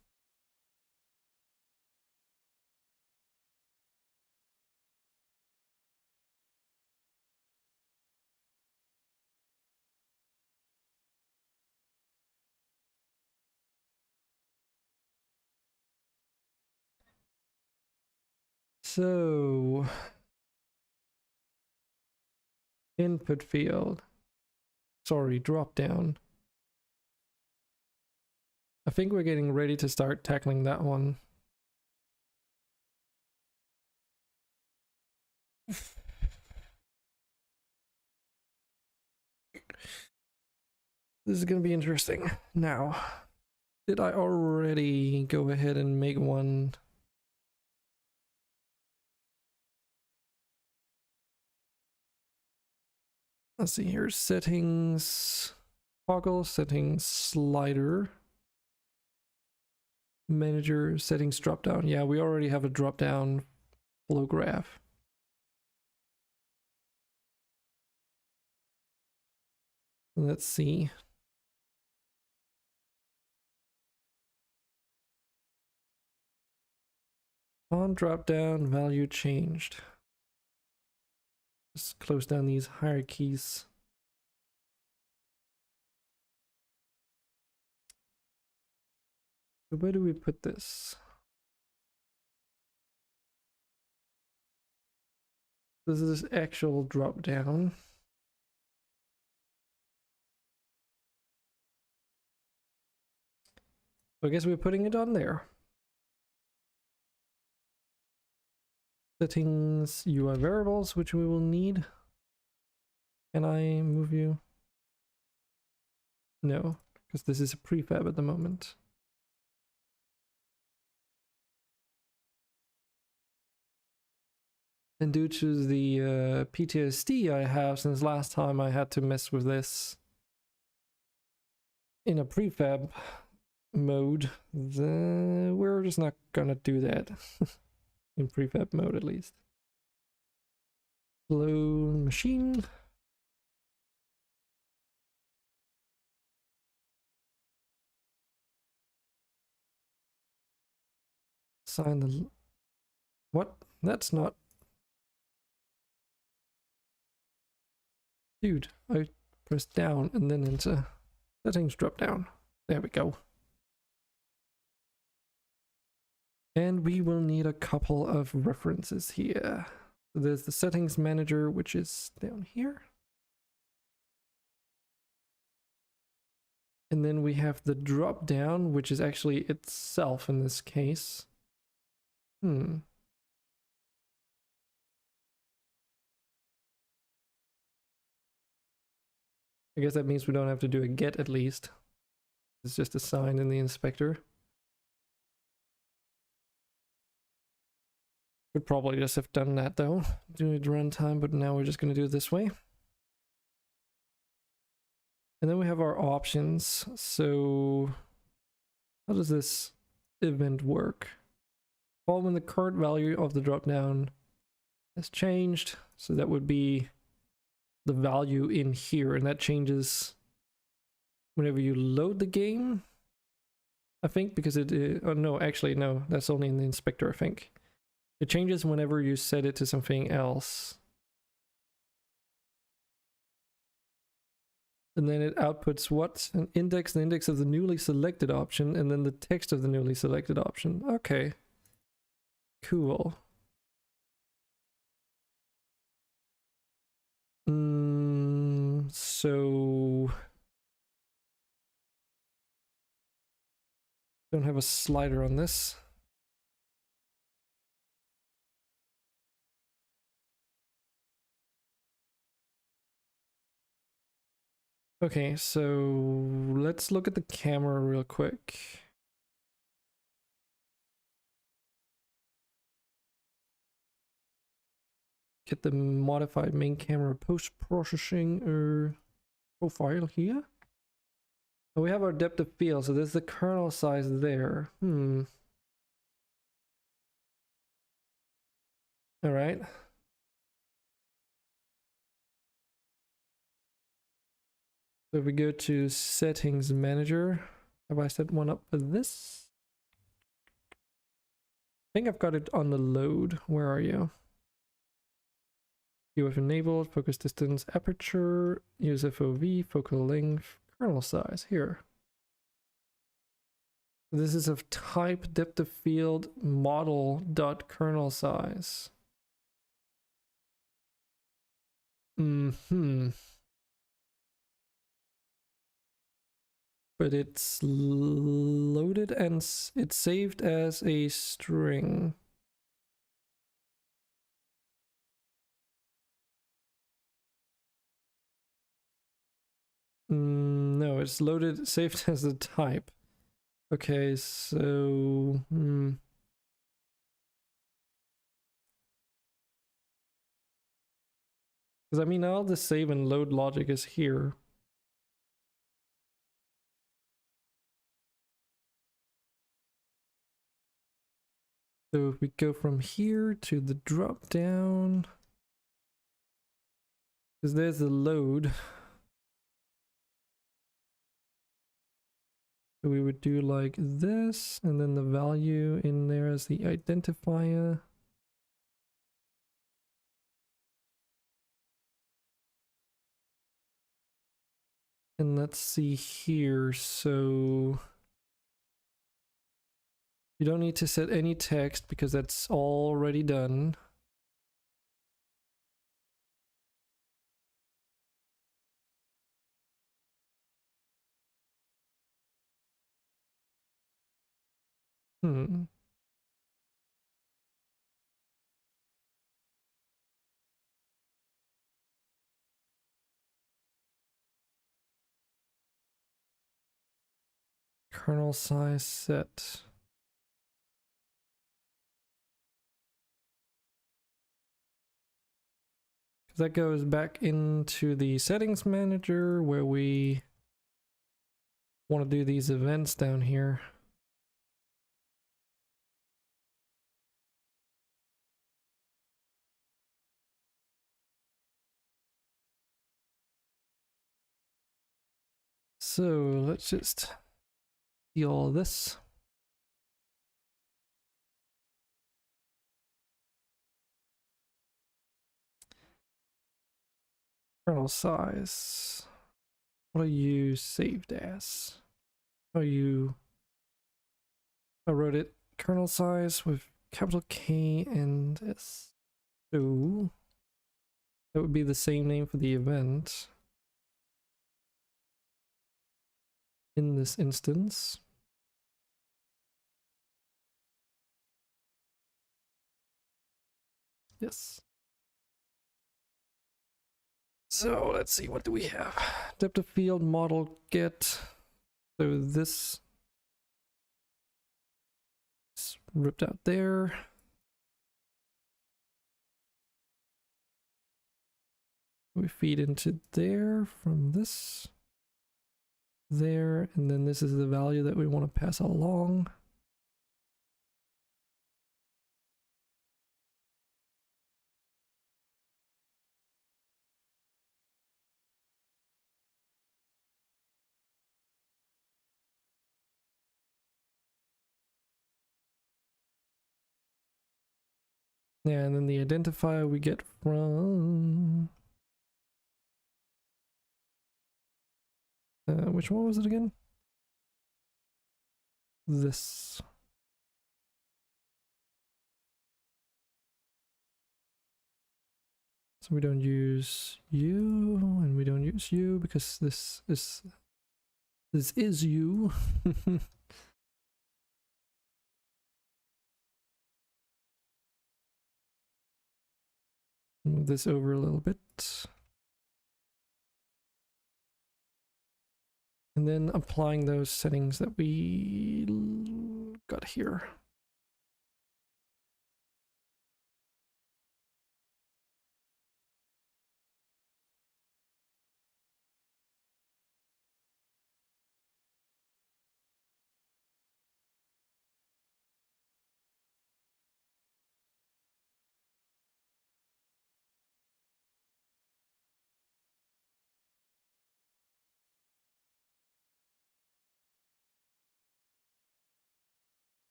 So, input field. Sorry, drop down. I think we're getting ready to start tackling that one. This is going to be interesting. Now, did I already go ahead and make one? Let's see here, settings, toggle, settings, slider, manager, settings, drop down. Yeah, we already have a drop down flow graph. Let's see. On drop down, value changed. Just close down these hierarchies. So where do we put this? This is actual drop down. So I guess we're putting it on there. Settings, UI variables, which we will need. Can I move you? No, because this is a prefab at the moment. And due to the PTSD I have since last time I had to mess with this in a prefab mode, we're just not gonna do that. In prefab mode at least. Flow machine. Assign the... What? That's not... Dude, I pressed down and then into settings drop down. There we go. And we will need a couple of references here. So there's the settings manager, which is down here. And then we have the drop down, which is actually itself in this case. I guess that means we don't have to do a get at least. It's just assigned in the inspector. Could probably just have done that though, doing it runtime, but now we're just going to do it this way. And then we have our options. So how does this event work? Well, when the current value of the dropdown has changed, so that would be the value in here, and that changes whenever you load the game, I think, because it oh no, actually no, that's only in the inspector, I think. It changes whenever you set it to something else. And then it outputs what? An index, the index of the newly selected option, and then the text of the newly selected option. Okay. Cool. So don't have a slider on this. Okay, so let's look at the camera real quick. Get the modified main camera post-processing profile here. And we have our depth of field, so there's the kernel size there. All right. So if we go to settings manager, have I set one up for this? I think I've got it on the load. Where are you? UF enabled, focus distance, aperture, use FOV, focal length, kernel size, here. This is of type depth of field model dot kernel size. But it's loaded and it's saved as a string. No, it's loaded, saved as a type. Okay, so because I mean, all the save and load logic is here. So if we go from here to the drop down, because there's the load. So we would do like this, and then the value in there is the identifier. And let's see here. So you don't need to set any text because that's already done. Kernel size set. That goes back into the settings manager where we want to do these events down here. So let's just see all of this. Kernel size. What are you saved as? Are you... I wrote it kernel size with capital K and S. So that would be the same name for the event in this instance. Yes. So let's see, what do we have? Depth of field model get. So this is ripped out there. We feed into there from this, there, and then this is the value that we want to pass along. Yeah, and then the identifier we get from... which one was it again? This. So we don't use you, and we don't use you because this is you. Move this over a little bit. And then applying those settings that we got here.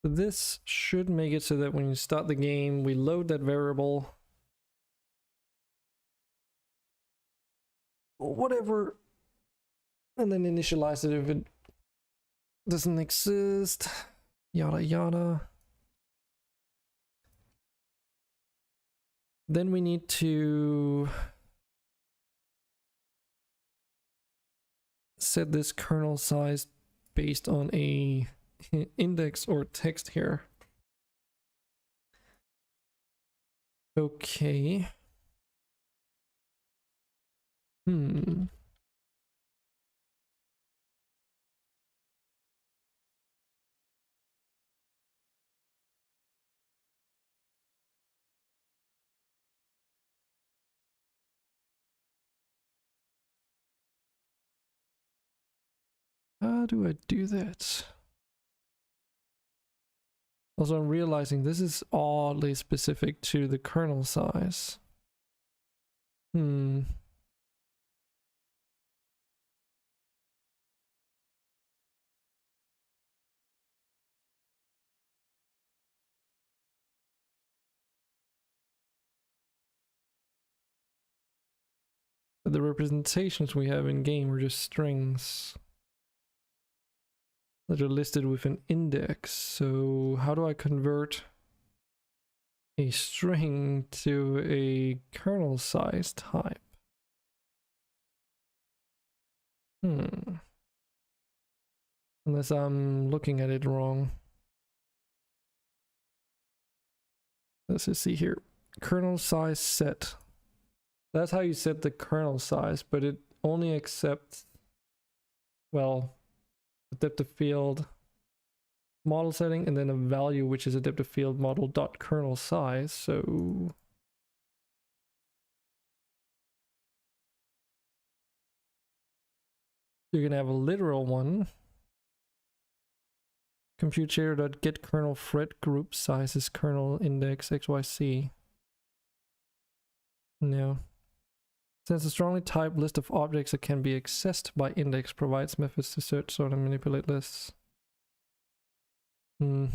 This should make it so that when you start the game, we load that variable, or whatever, and then initialize it if it doesn't exist, yada yada. Then we need to set this kernel size based on a index or text here. Okay. How do I do that? Also, I'm realizing this is oddly specific to the kernel size. But the representations we have in game are just strings that are listed with an index. So how do I convert a string to a kernel size type? Unless I'm looking at it wrong. Let's just see here. Kernel size set. That's how you set the kernel size, but it only accepts, well, adaptive field model setting and then a value which is adaptive field model dot kernel size. So you're gonna have a literal one. Compute shader.get kernel thread group sizes kernel index XYZ. No. Since a strongly typed list of objects that can be accessed by index provides methods to search, sort, and manipulate lists. Yeah,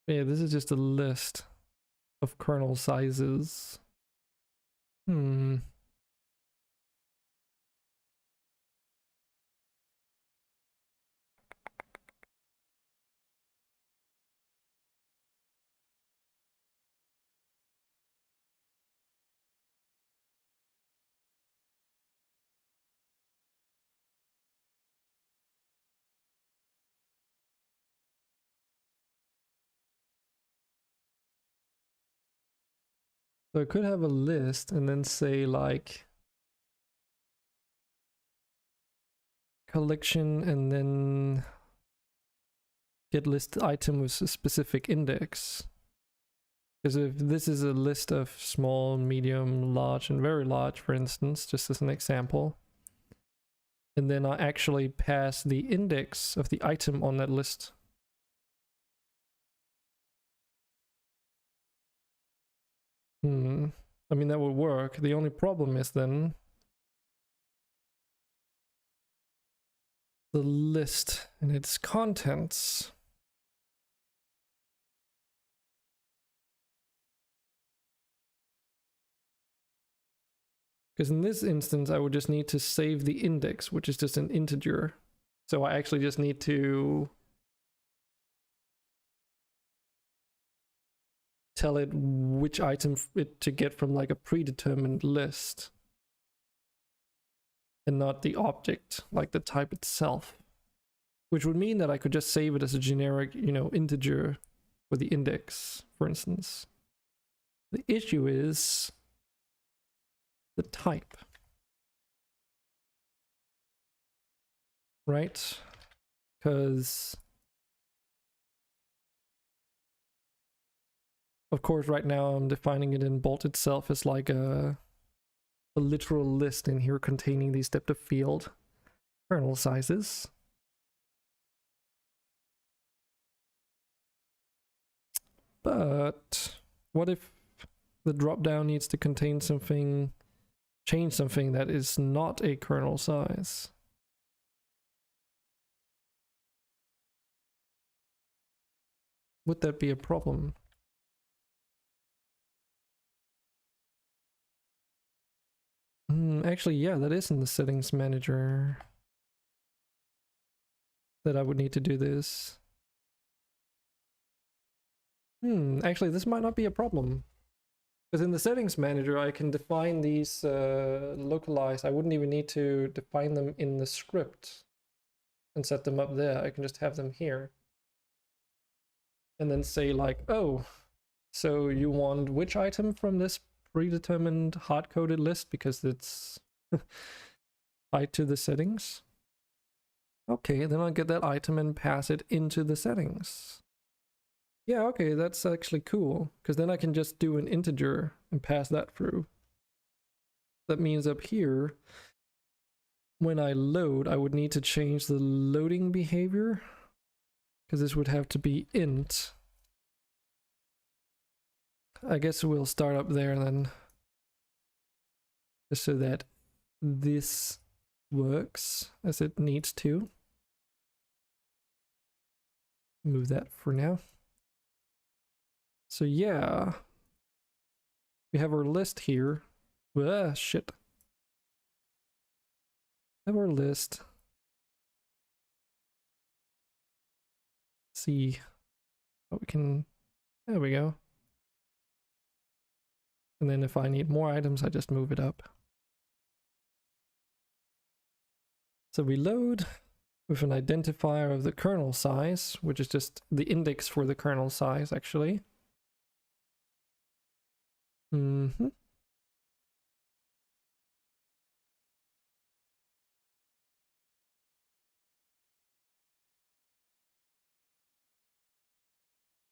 this is just a list of kernel sizes. So I could have a list and then say like collection and then get list item with a specific index. Because if this is a list of small, medium, large, and very large, for instance, just as an example, and then I actually pass the index of the item on that list. I mean, that would work. The only problem is then the list and its contents. Because in this instance, I would just need to save the index, which is just an integer. So I actually just need to tell it which item to get from like a predetermined list. And not the object, like the type itself. Which would mean that I could just save it as a generic, integer for the index, for instance. The issue is the type. Right? Because of course right now I'm defining it in Bolt itself as like a literal list in here containing these depth of field kernel sizes. But what if the dropdown needs to contain something, change something that is not a kernel size? Would that be a problem? Actually, yeah, that is in the settings manager that I would need to do this. Actually, this might not be a problem. Because in the settings manager, I can define these localized. I wouldn't even need to define them in the script and set them up there. I can just have them here. And then say like, oh, so you want which item from this predetermined hard-coded list because it's tied to the settings? Okay, then I'll get that item and pass it into the settings. Yeah, okay, that's actually cool, because then I can just do an integer and pass that through. That means up here, when I load, I would need to change the loading behavior, because this would have to be int. I guess we'll start up there then, just so that this works as it needs to. Move that for now. So yeah, we have our list here. Shit. We have our list. See what we can. There we go. And then if I need more items, I just move it up. So we load with an identifier of the kernel size, which is just the index for the kernel size, actually. And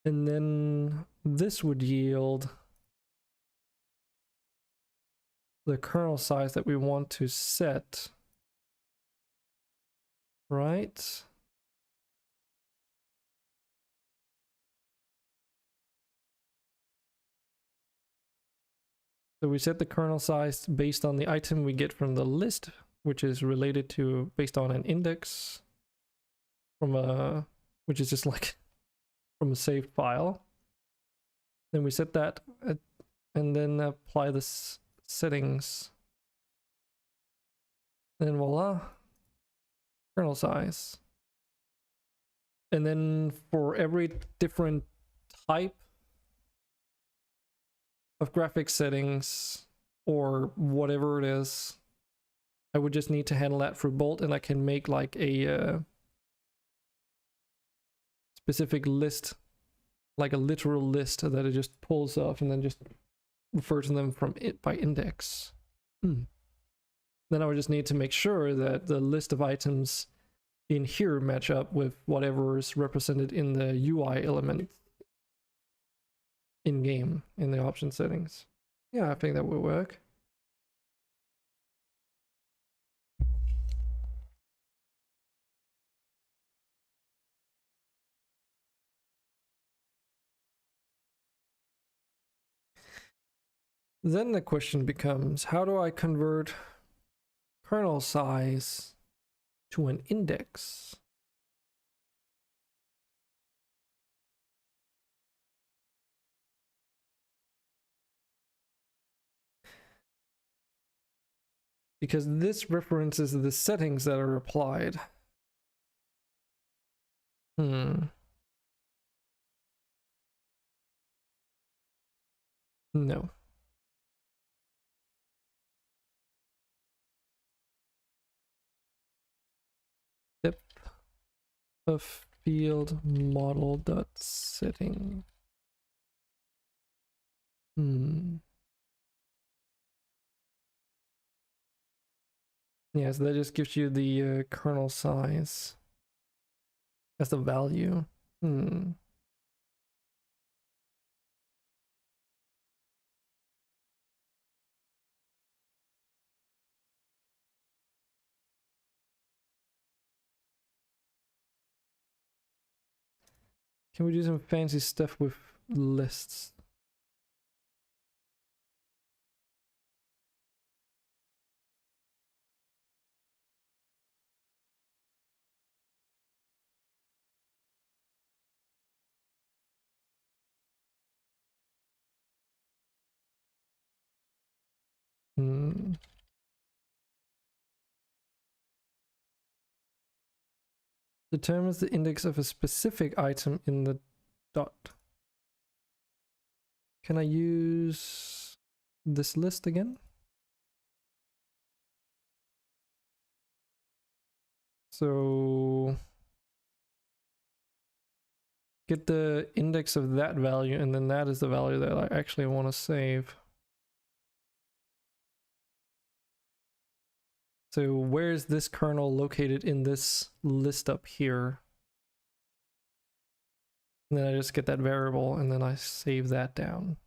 then this would yield the kernel size that we want to set, right? So we set the kernel size based on the item we get from the list, which is related to based on an index from a, which is just like from a saved file. Then we set that and then apply the settings. And then voila, kernel size. And then for every different type of graphics settings or whatever it is, I would just need to handle that through Bolt, and I can make like a specific list, like a literal list that it just pulls off and then just refers to them from it by index. Then I would just need to make sure that the list of items in here match up with whatever is represented in the UI element in game in the option settings. Yeah, I think that will work. Then the question becomes, how do I convert kernel size to an index? Because this references the settings that are applied. No. Depth of field model dot setting. Yeah, so that just gives you the kernel size as the value. Can we do some fancy stuff with lists? Determines the index of a specific item in the dot. Can I use this list again? So get the index of that value, and then that is the value that I actually want to save. So where is this kernel located in this list up here? And then I just get that variable and then I save that down.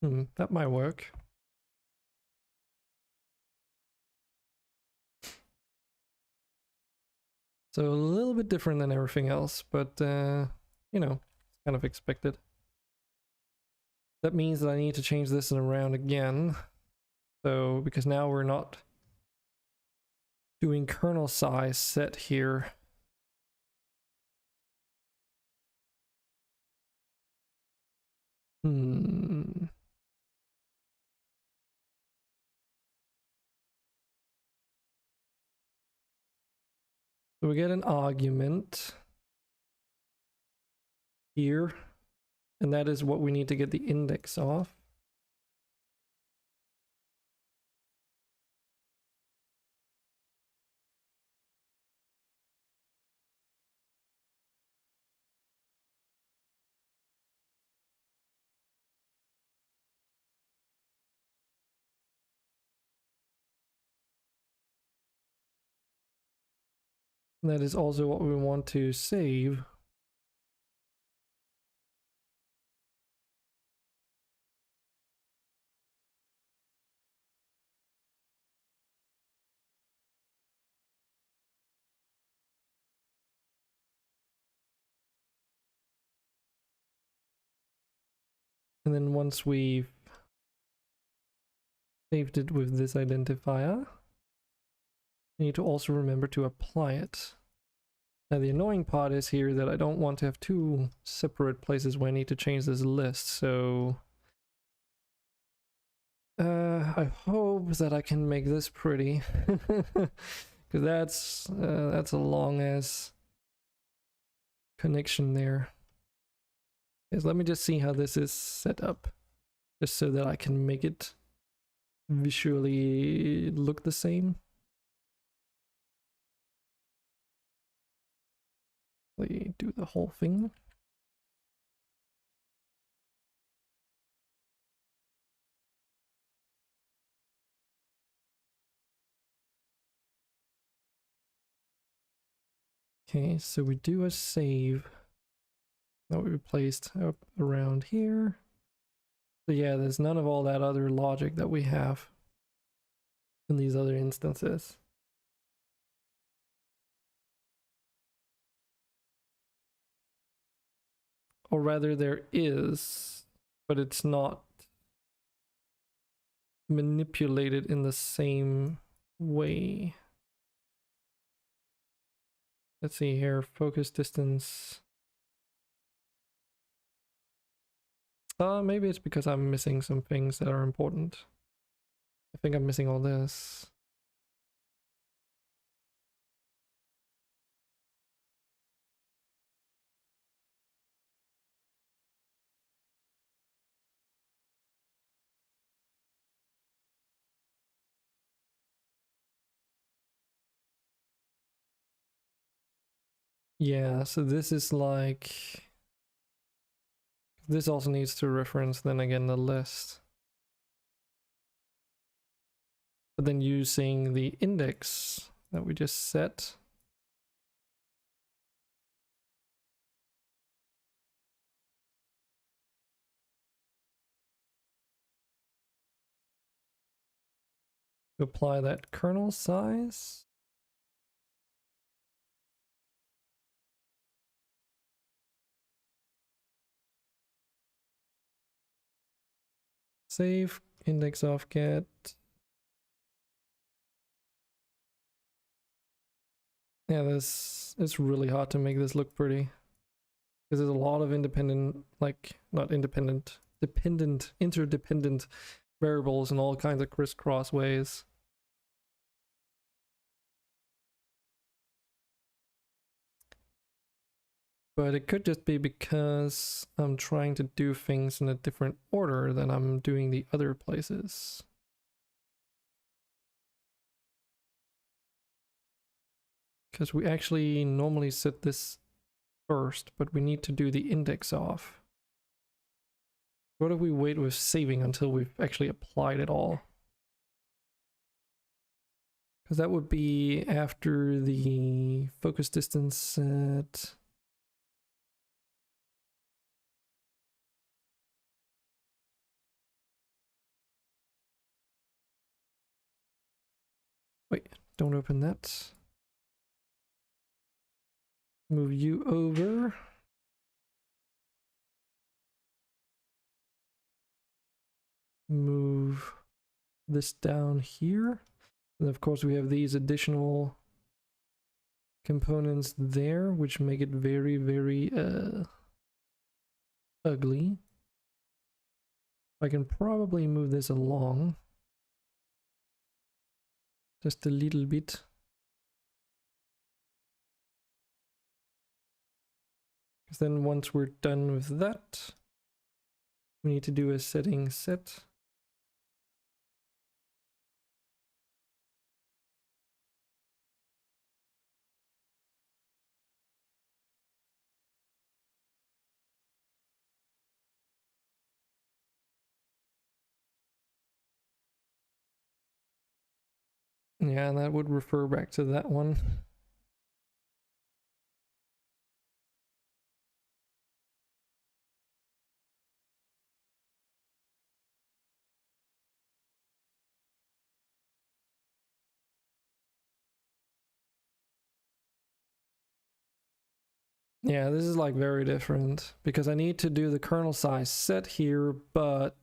That might work. So a little bit different than everything else, but you know, it's kind of expected. That means that I need to change this around again. So, because now we're not doing kernel size set here. Hmm. So we get an argument here, and that is what we need to get the index of. And that is also what we want to save. And then once we've saved it with this identifier, we need to also remember to apply it. Now the annoying part is here that I don't want to have two separate places where I need to change this list, so I hope that I can make this pretty, because that's a long ass connection there. Yes, let me just see how this is set up, just so that I can make it visually look the same. Let me do the whole thing. Okay, so we do a save that we placed up around here. So yeah, there's none of all that other logic that we have in these other instances. Or rather there is, but it's not manipulated in the same way. Let's see here, focus distance. Maybe it's because I'm missing some things that are important. I think I'm missing all this. Yeah, so this is like... This also needs to reference then again the list. But then using the index that we just set. To apply that kernel size. Save index of get. Yeah, this is really hard to make this look pretty. Because there's a lot of independent, like, not independent, dependent, interdependent variables in all kinds of crisscross ways. But it could just be because I'm trying to do things in a different order than I'm doing the other places. Because we actually normally set this first, but we need to do the index off. What if we wait with saving until we've actually applied it all? Because that would be after the focus distance set. Wait, don't open that. Move you over. Move this down here. And of course we have these additional components there, which make it very, very ugly. I can probably move this along just a little bit. Because then once we're done with that, we need to do a setting set. Yeah, and that would refer back to that one. Yeah, this is like very different because I need to do the kernel size set here, but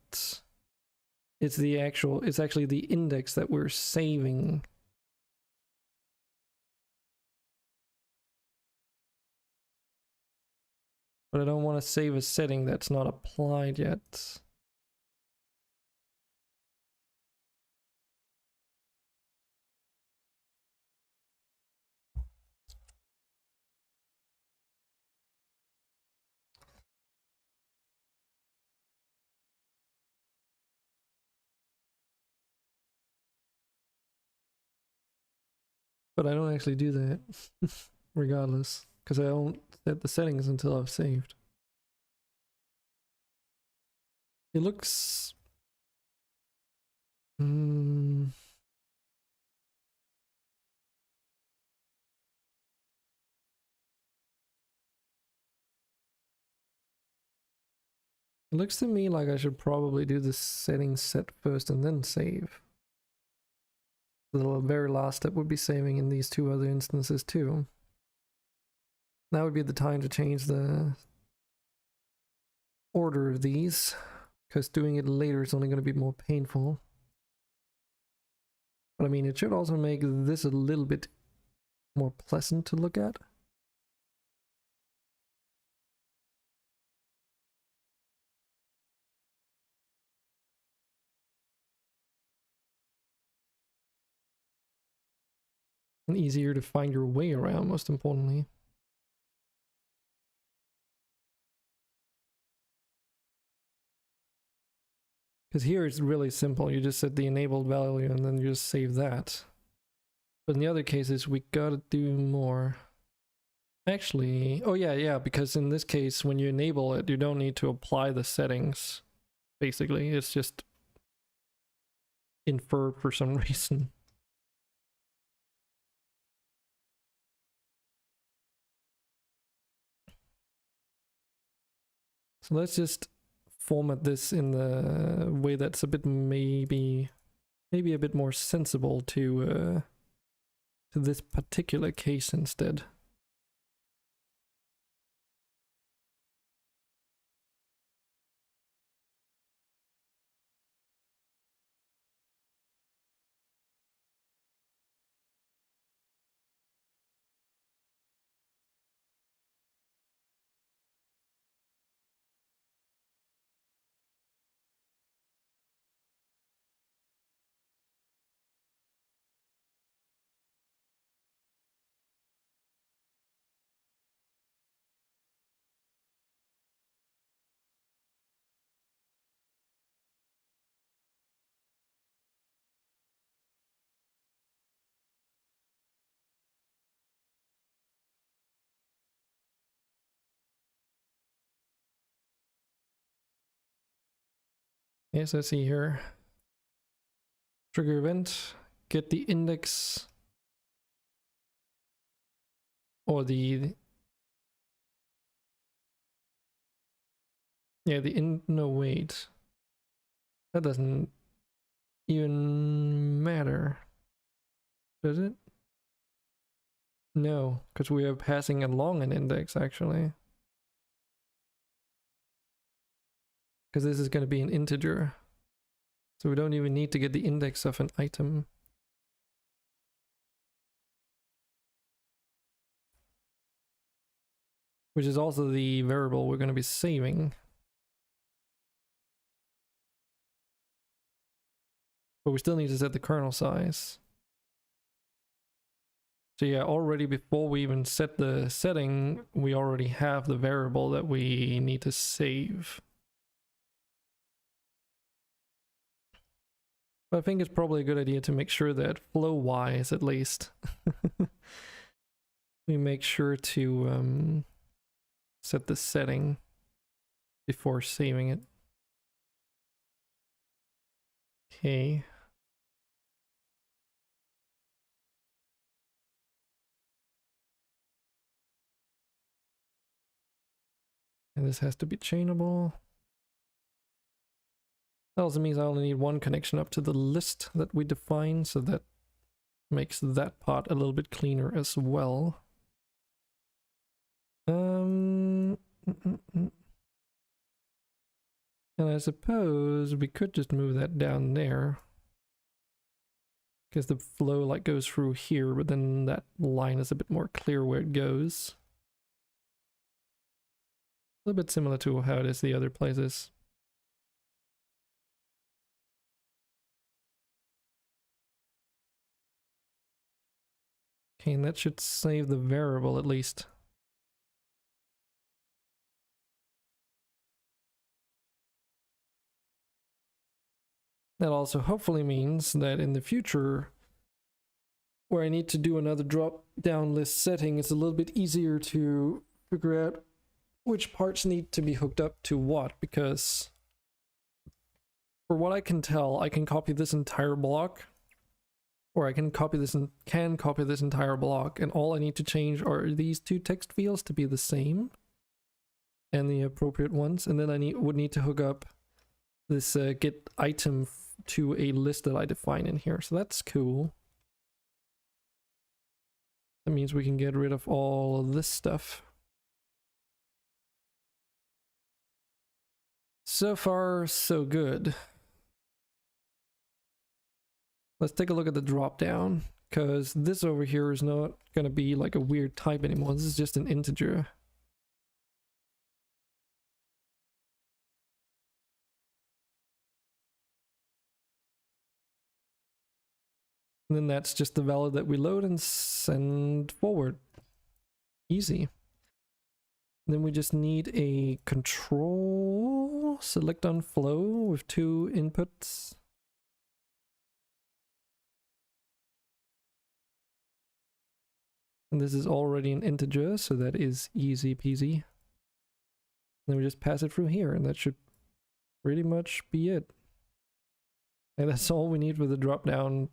it's actually the index that we're saving. But I don't want to save a setting that's not applied yet. But I don't actually do that regardless, because I don't set the settings until I've saved. It looks... It looks to me like I should probably do the settings set first and then save. The very last step would be saving in these two other instances too. That would be the time to change the order of these, because doing it later is only going to be more painful. But I mean, it should also make this a little bit more pleasant to look at. And easier to find your way around, most importantly. Because here it's really simple. You just set the enabled value and then you just save that. But in the other cases, we gotta do more. Actually, oh yeah, because in this case, when you enable it, you don't need to apply the settings. Basically, it's just inferred for some reason. So let's just format this in the way that's a bit maybe a bit more sensible to this particular case instead. Yes, I see here. Trigger event, get the index or the no wait. That doesn't even matter. Does it? No, because we are passing along an index actually. Because this is going to be an integer. So we don't even need to get the index of an item. Which is also the variable we're going to be saving. But we still need to set the kernel size. So yeah, already before we even set the setting, we already have the variable that we need to save. But I think it's probably a good idea to make sure that flow-wise, at least, we make sure to set the setting before saving it. Okay. And this has to be chainable. That also means I only need one connection up to the list that we define, so that makes that part a little bit cleaner as well. And I suppose we could just move that down there, because the flow like goes through here, but then that line is a bit more clear where it goes. A little bit similar to how it is the other places. Okay, and that should save the variable at least. That also hopefully means that in the future, where I need to do another drop down list setting, it's a little bit easier to figure out which parts need to be hooked up to what, because for what I can tell, I can copy this entire block, or I can copy this entire block, and all I need to change are these two text fields to be the same and the appropriate ones, and then I would need to hook up this get item to a list that I define in here. So that's cool. That means we can get rid of all of this stuff. So far, so good. Let's take a look at the drop down, because this over here is not going to be like a weird type anymore. This is just an integer. And then that's just the value that we load and send forward. Easy. And then we just need a control select on flow with two inputs. And this is already an integer, so that is easy peasy. Then we just pass it through here, and that should pretty much be it. And that's all we need with the drop down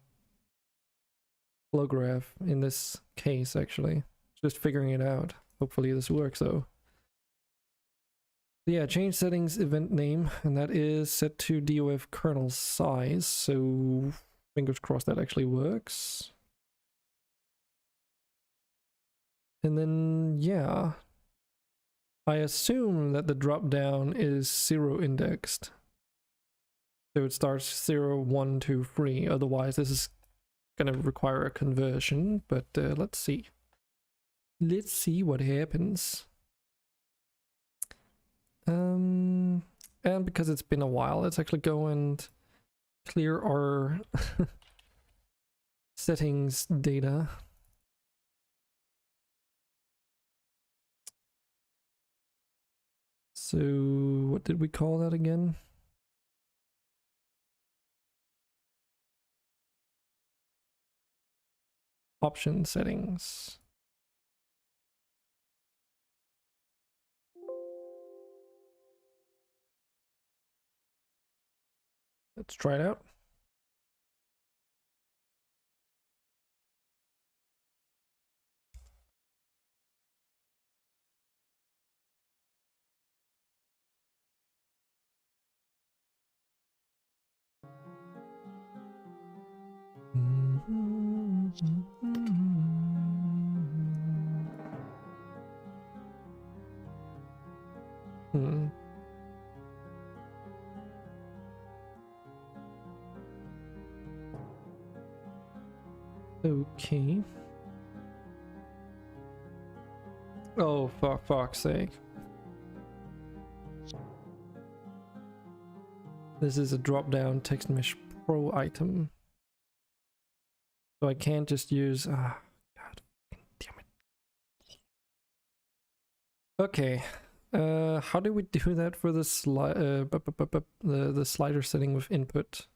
flow graph in this case, actually. Just figuring it out. Hopefully this works though. Yeah, change settings event name, and that is set to DOF kernel size, so fingers crossed that actually works. And then, yeah, I assume that the drop down is 0 indexed. So it starts 0, 1, 2, 3. Otherwise, this is going to require a conversion, but let's see. Let's see what happens. And because it's been a while, let's actually go and clear our settings data. So what did we call that again? Option settings. Let's try it out. Okay. Oh, for fuck's sake. This is a drop-down text mesh pro item. So I can't just use... God damn it. Okay. How do we do that for the the slider setting with input?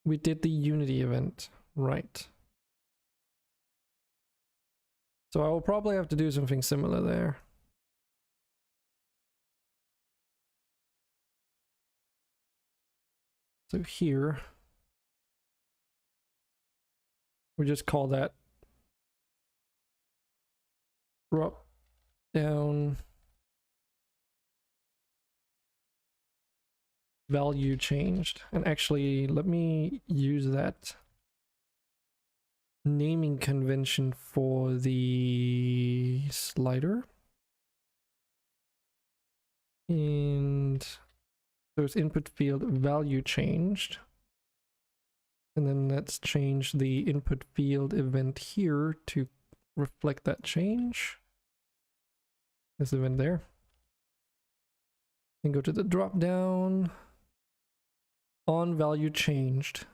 We did the Unity event, right? So I will probably have to do something similar there. So here, we just call that drop down value changed. And actually, let me use that naming convention for the slider. And there's input field value changed. And then let's change the input field event here to reflect that change. This event there. Then go to the drop down. On value changed.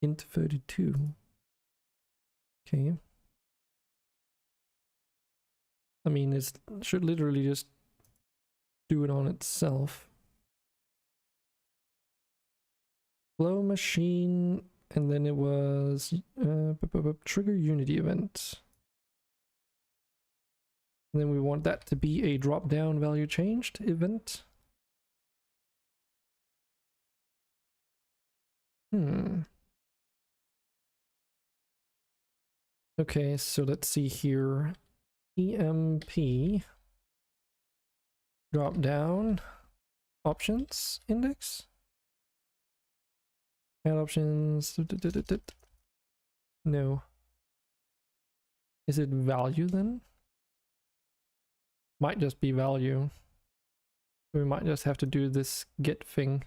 Int 32. Okay. I mean, it should literally just do it on itself. Flow machine, and then it was trigger Unity event. And then we want that to be a drop down value changed event. Okay, so let's see here. EMP drop down options index. Add options. No. Is it value then? Might just be value. We might just have to do this get thing.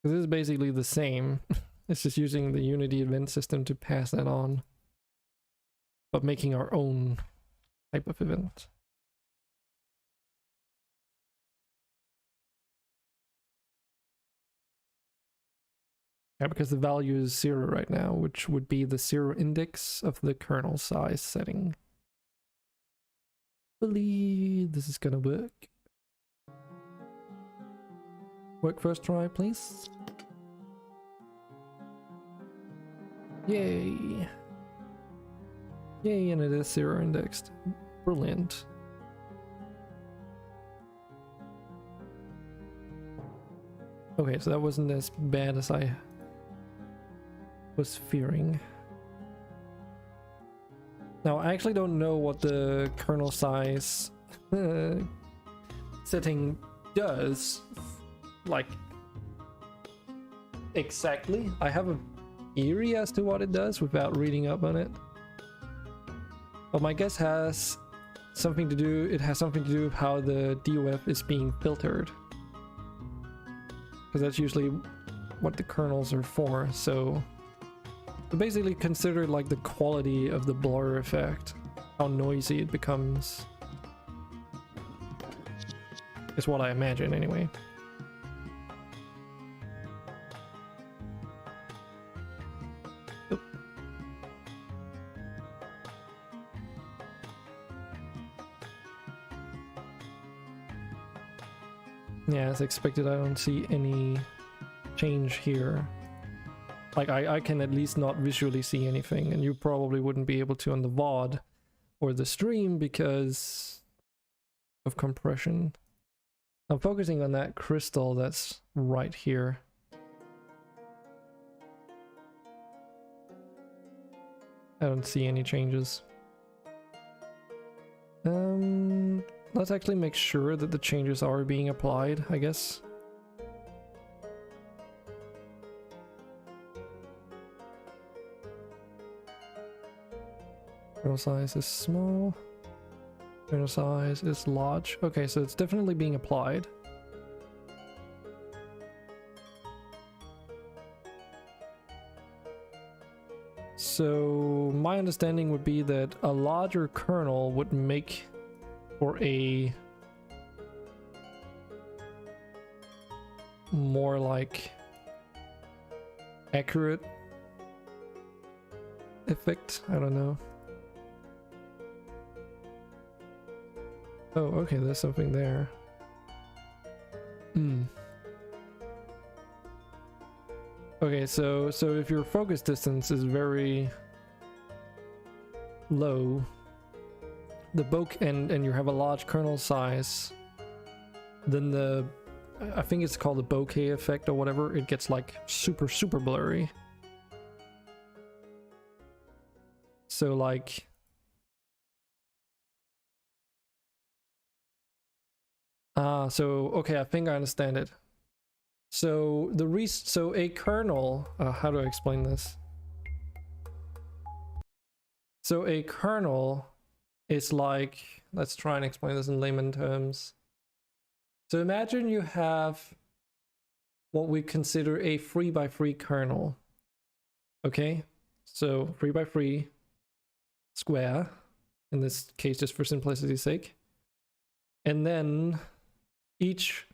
This is basically the same. It's just using the Unity event system to pass that on, but making our own type of event. Yeah, because the value is 0 right now, which would be the 0 index of the kernel size setting. Believe this is gonna work. Work first try, please. Yay. Yay, and it is 0 indexed. Brilliant. Okay, so that wasn't as bad as I was fearing. Now, I actually don't know what the kernel size setting does. Like, exactly. I have a theory as to what it does without reading up on it. But my guess has something to do, it has something to do with how the DOF is being filtered. Because that's usually what the kernels are for, so basically consider like the quality of the blur effect, how noisy it becomes, is what I imagine anyway. Yeah, as expected, I don't see any change here. Like, I can at least not visually see anything, and you probably wouldn't be able to on the VOD or the stream because of compression. I'm focusing on that crystal that's right here. I don't see any changes. Let's actually make sure that the changes are being applied, I guess. Kernel size is small. Kernel size is large. Okay, so it's definitely being applied. So my understanding would be that a larger kernel would make for a more like accurate effect. I don't know. Oh, okay, there's something there. Okay, so if your focus distance is very low, the bokeh and you have a large kernel size, then I think it's called the bokeh effect or whatever, it gets like super blurry. So like so okay, I think I understand it. So so a kernel, how do I explain this? So a kernel is like, let's try and explain this in layman terms. So imagine you have what we consider a 3x3 kernel. Okay, so 3x3 square, in this case just for simplicity's sake. And then each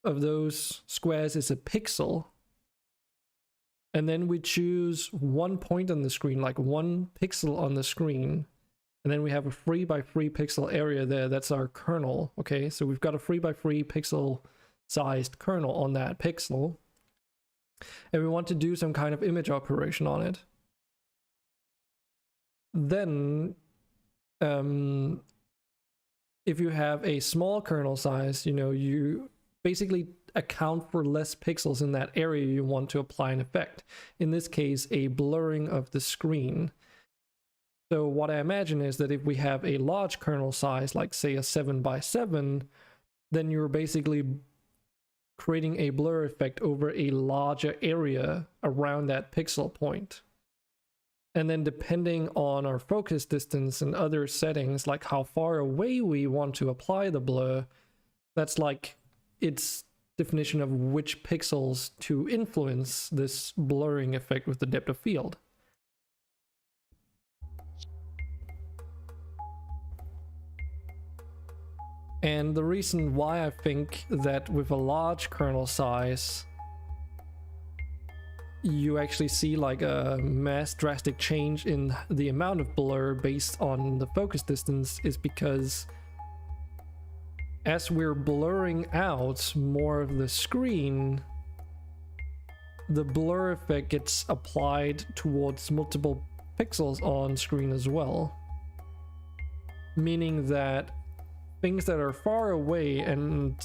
of those squares is a pixel. And then we choose one point on the screen, like one pixel on the screen. And then we have a 3x3 pixel area there. That's our kernel. Okay, so we've got a 3x3 pixel sized kernel on that pixel. And we want to do some kind of image operation on it. Then, if you have a small kernel size, you basically account for less pixels in that area you want to apply an effect. In this case, a blurring of the screen. So what I imagine is that if we have a large kernel size, like say a 7x7, then you're basically creating a blur effect over a larger area around that pixel point. And then depending on our focus distance and other settings, like how far away we want to apply the blur, that's like its definition of which pixels to influence this blurring effect with the depth of field. And the reason why I think that with a large kernel size, you actually see like a mass drastic change in the amount of blur based on the focus distance is because as we're blurring out more of the screen, the blur effect gets applied towards multiple pixels on screen as well. Meaning that things that are far away and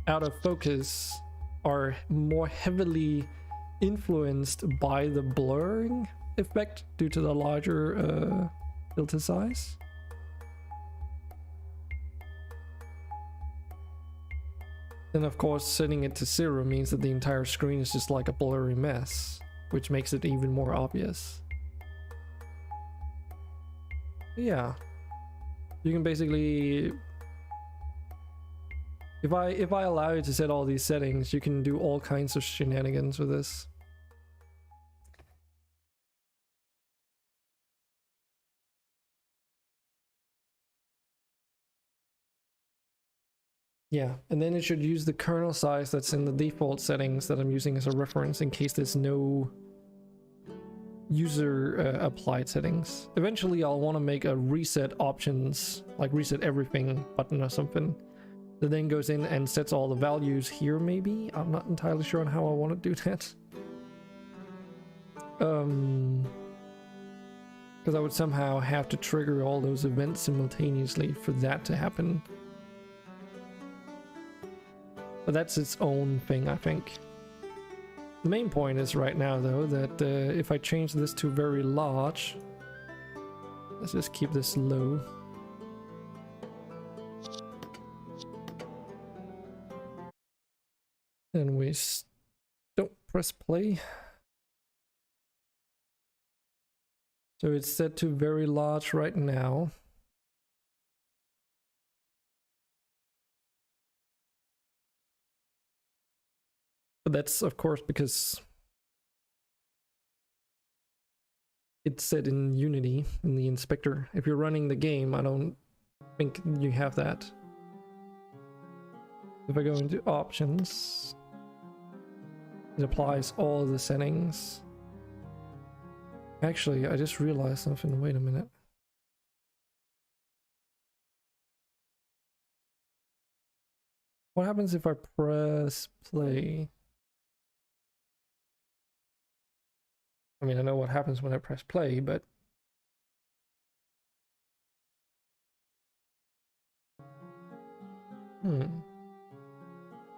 out of focus are more heavily influenced by the blurring effect due to the larger filter size. Then of course setting it to 0 means that the entire screen is just like a blurry mess, which makes it even more obvious. Yeah, you can basically, if I allow you to set all these settings, you can do all kinds of shenanigans with this. Yeah, and then it should use the kernel size that's in the default settings that I'm using as a reference in case there's no user applied settings. Eventually I'll want to make a reset options, like reset everything button or something, that then goes in and sets all the values here maybe? I'm not entirely sure on how I want to do that. Because I would somehow have to trigger all those events simultaneously for that to happen. But that's its own thing, I think. The main point is right now though that if I change this to very large, let's just keep this low. And we don't press play. So it's set to very large right now. But that's of course because it's set in Unity in the inspector. If you're running the game, I don't think you have that. If I go into options, it applies all the settings. Actually, I just realized something. Wait a minute. What happens if I press play? I mean, I know what happens when I press play, but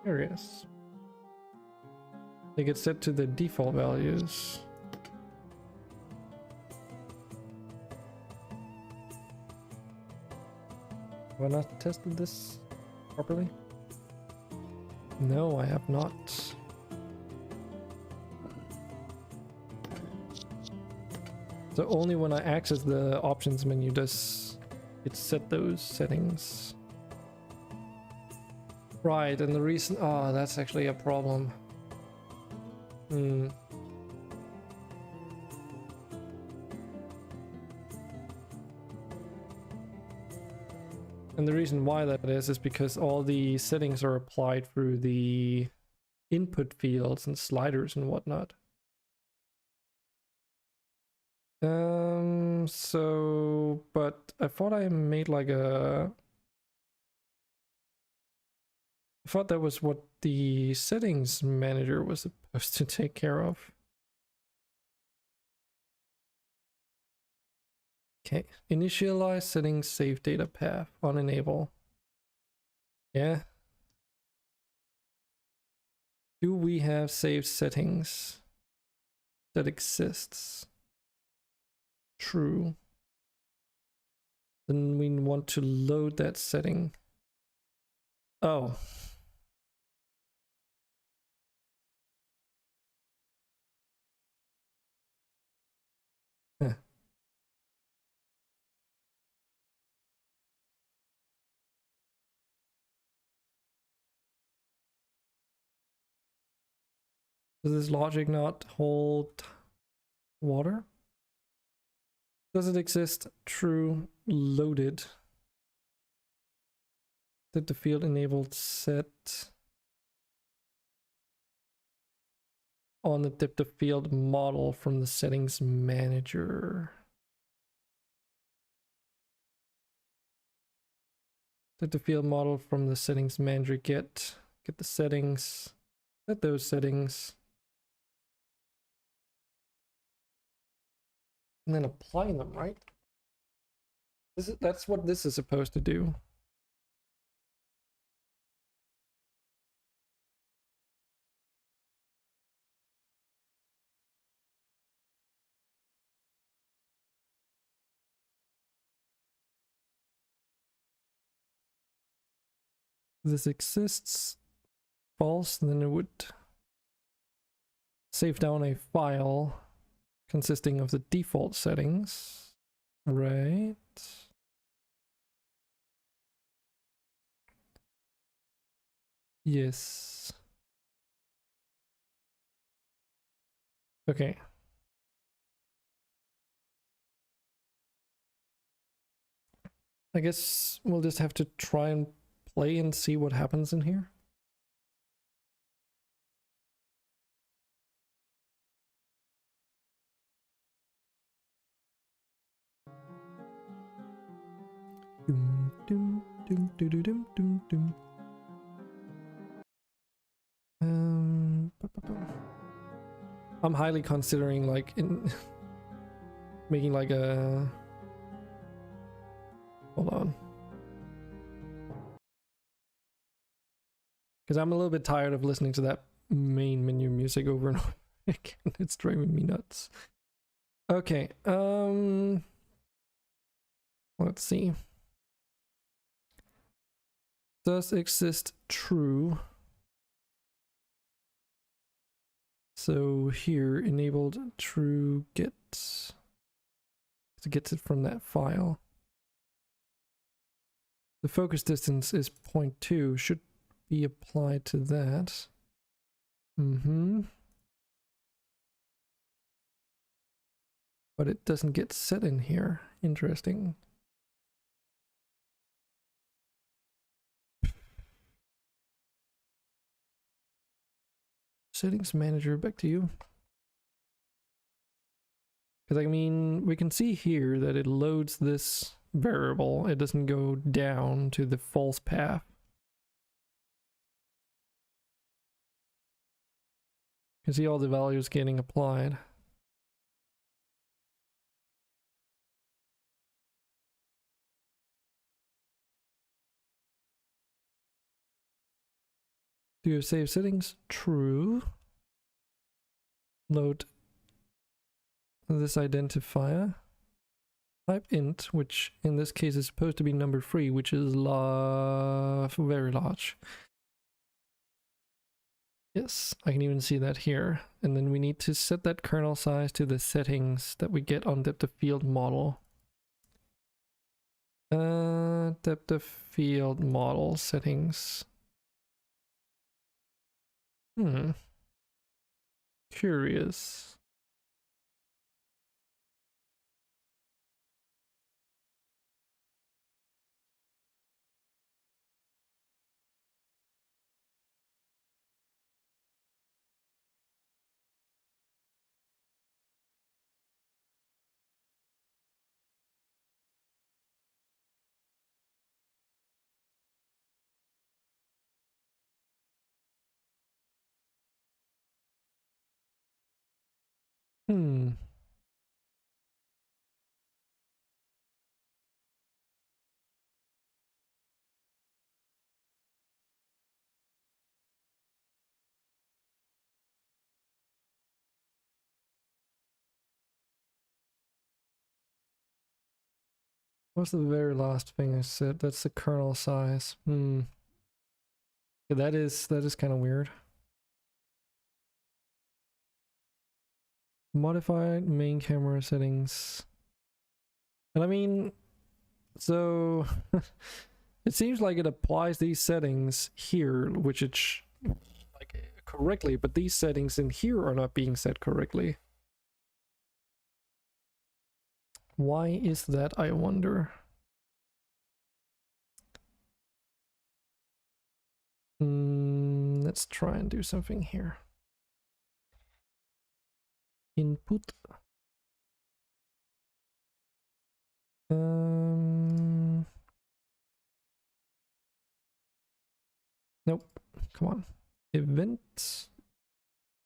curious. They get set to the default values. Have I not tested this properly? No, I have not. So only when I access the options menu does it set those settings. Right, and the reason... Oh, that's actually a problem. And the reason why that is because all the settings are applied through the input fields and sliders and whatnot. So, but I thought I made like a... I thought that was what the settings manager was supposed to take care of. Okay, initialize settings, save data path, on enable. Yeah. Do we have saved settings that exists? True. Then we want to load that setting. Oh. Huh. Does this logic not hold water? Does it exist? True. Loaded. Did the field enabled set on the depth of field model from the settings manager? Did the field model from the settings manager get the settings, set those settings, and then apply them, right? That's what this is supposed to do. This exists, false, then it would save down a file consisting of the default settings, right? Yes. Okay. I guess we'll just have to try and play and see what happens in here. Doom, doom, doom, doom, doom, doom, doom. I'm highly considering like making like a... Hold on. Because I'm a little bit tired of listening to that main menu music over and over again. It's driving me nuts. Okay, let's see. Does exist true? So here, enabled true gets it from that file. The focus distance is 0.2, should be applied to that. but it doesn't get set in here. Interesting. Settings manager, back to you. Because I mean, we can see here that it loads this variable. It doesn't go down to the false path. You can see all the values getting applied. Do you save settings? True. Load this identifier. Type int, which in this case is supposed to be number 3, which is very large. Yes, I can even see that here. And then we need to set that kernel size to the settings that we get on depth of field model. Depth of field model settings. Curious. What's the very last thing I said? That's the kernel size. Yeah, that is kind of weird. Modified main camera settings. And I mean, so it seems like it applies these settings here, which it's like correctly, but these settings in here are not being set correctly. Why is that, I wonder? Let's try and do something here. Input. Nope. Come on. Event.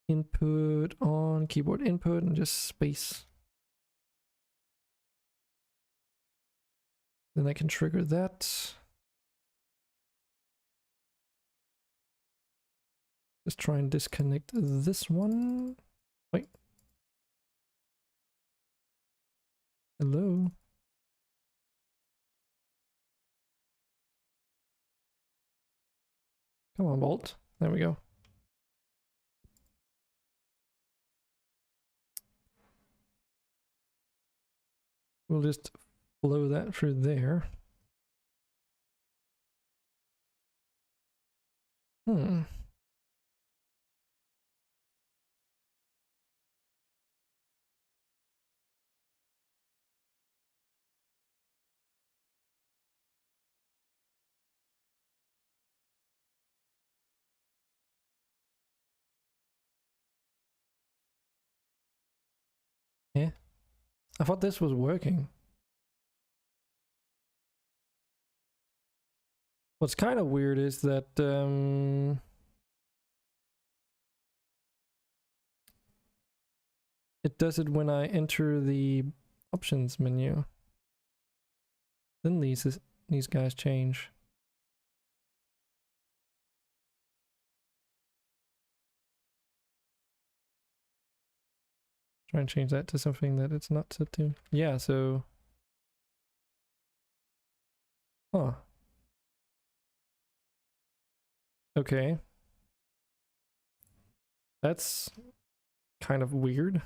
Input on keyboard input and just space. Then I can trigger that. Just try and disconnect this one. Wait. Hello. Come on, Bolt. There we go. We'll just flow that through there. Yeah. I thought this was working. What's kind of weird is that it does it when I enter the options menu. Then these guys change. Try and change that to something that it's not set to. Yeah, so... Huh. Okay. That's kind of weird.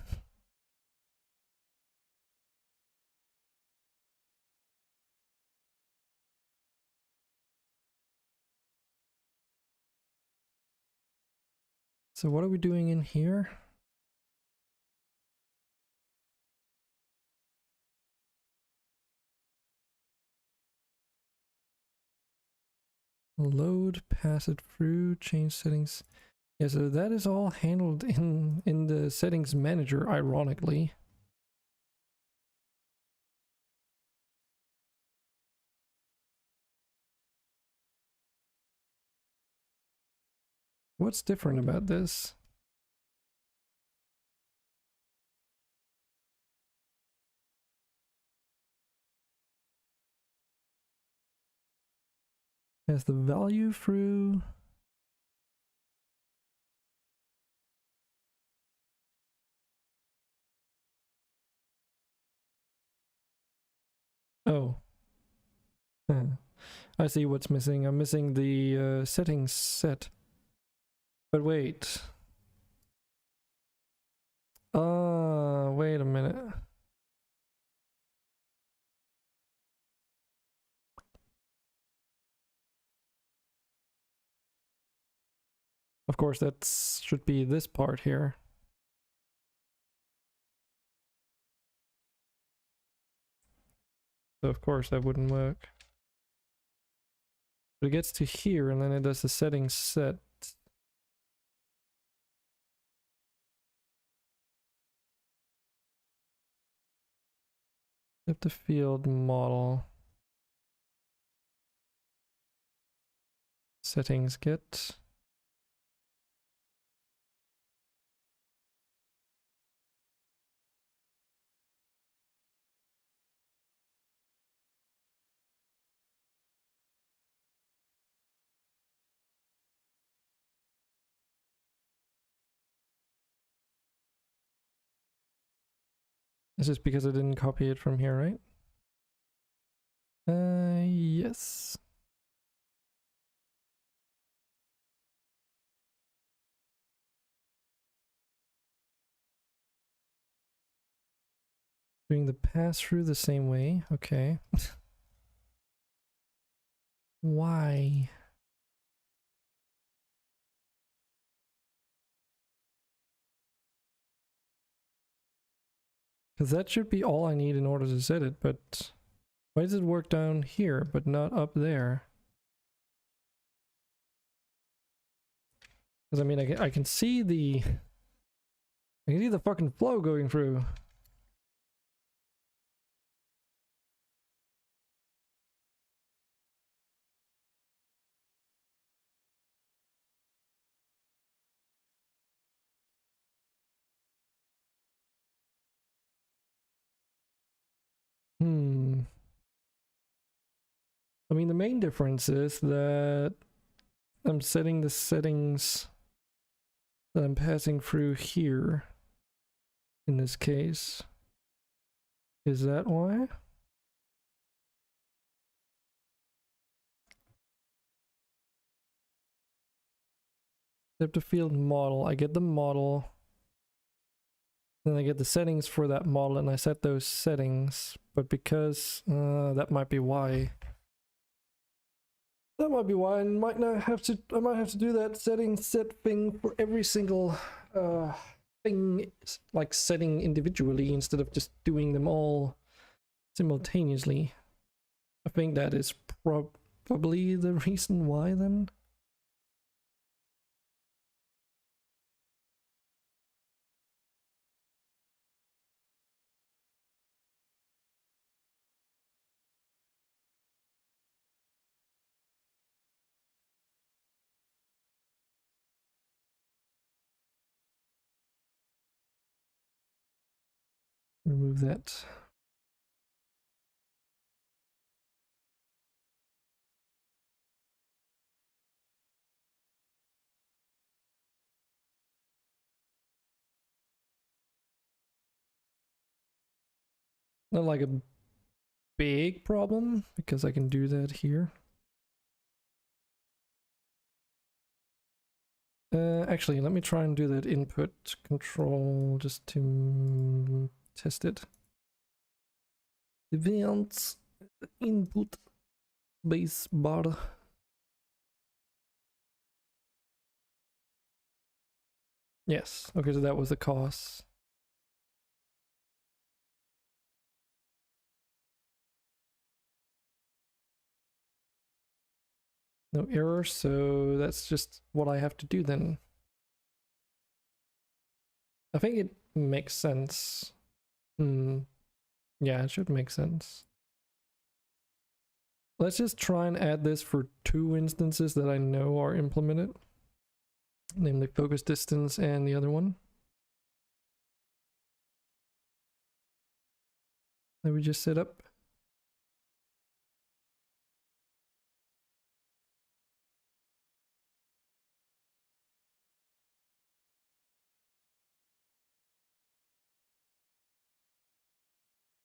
So what are we doing in here? Load, pass it through, change settings. Yeah, so that is all handled in the settings manager, ironically. What's different about this? Has the value through. Oh. I see what's missing. I'm missing the settings set. But wait. Wait a minute. Of course, that should be this part here. So of course that wouldn't work. But it gets to here and then it does the settings set. Depth of field model. Settings get. This is because I didn't copy it from here, right? Yes. Doing the pass through the same way, okay. Why? Because that should be all I need in order to set it, but why does it work down here but not up there? Because I mean, I can see the fucking flow going through. I mean, the main difference is that I'm setting the settings that I'm passing through here in this case. Is that why? Depth of field model. I get the model. Then I get the settings for that model and I set those settings. But because that might be why. That might be why I might have to do that set thing for every single thing, like setting individually instead of just doing them all simultaneously. I think that is probably the reason why then. Remove that. Not like a big problem because I can do that here. Actually, let me try and do that input control just to test it. Events, input, base bar. Yes, okay, so that was the cause. No error, so that's just what I have to do then. I think it makes sense. Yeah, it should make sense. Let's just try and add this for 2 instances that I know are implemented. Namely focus distance and the other one. That we just set up.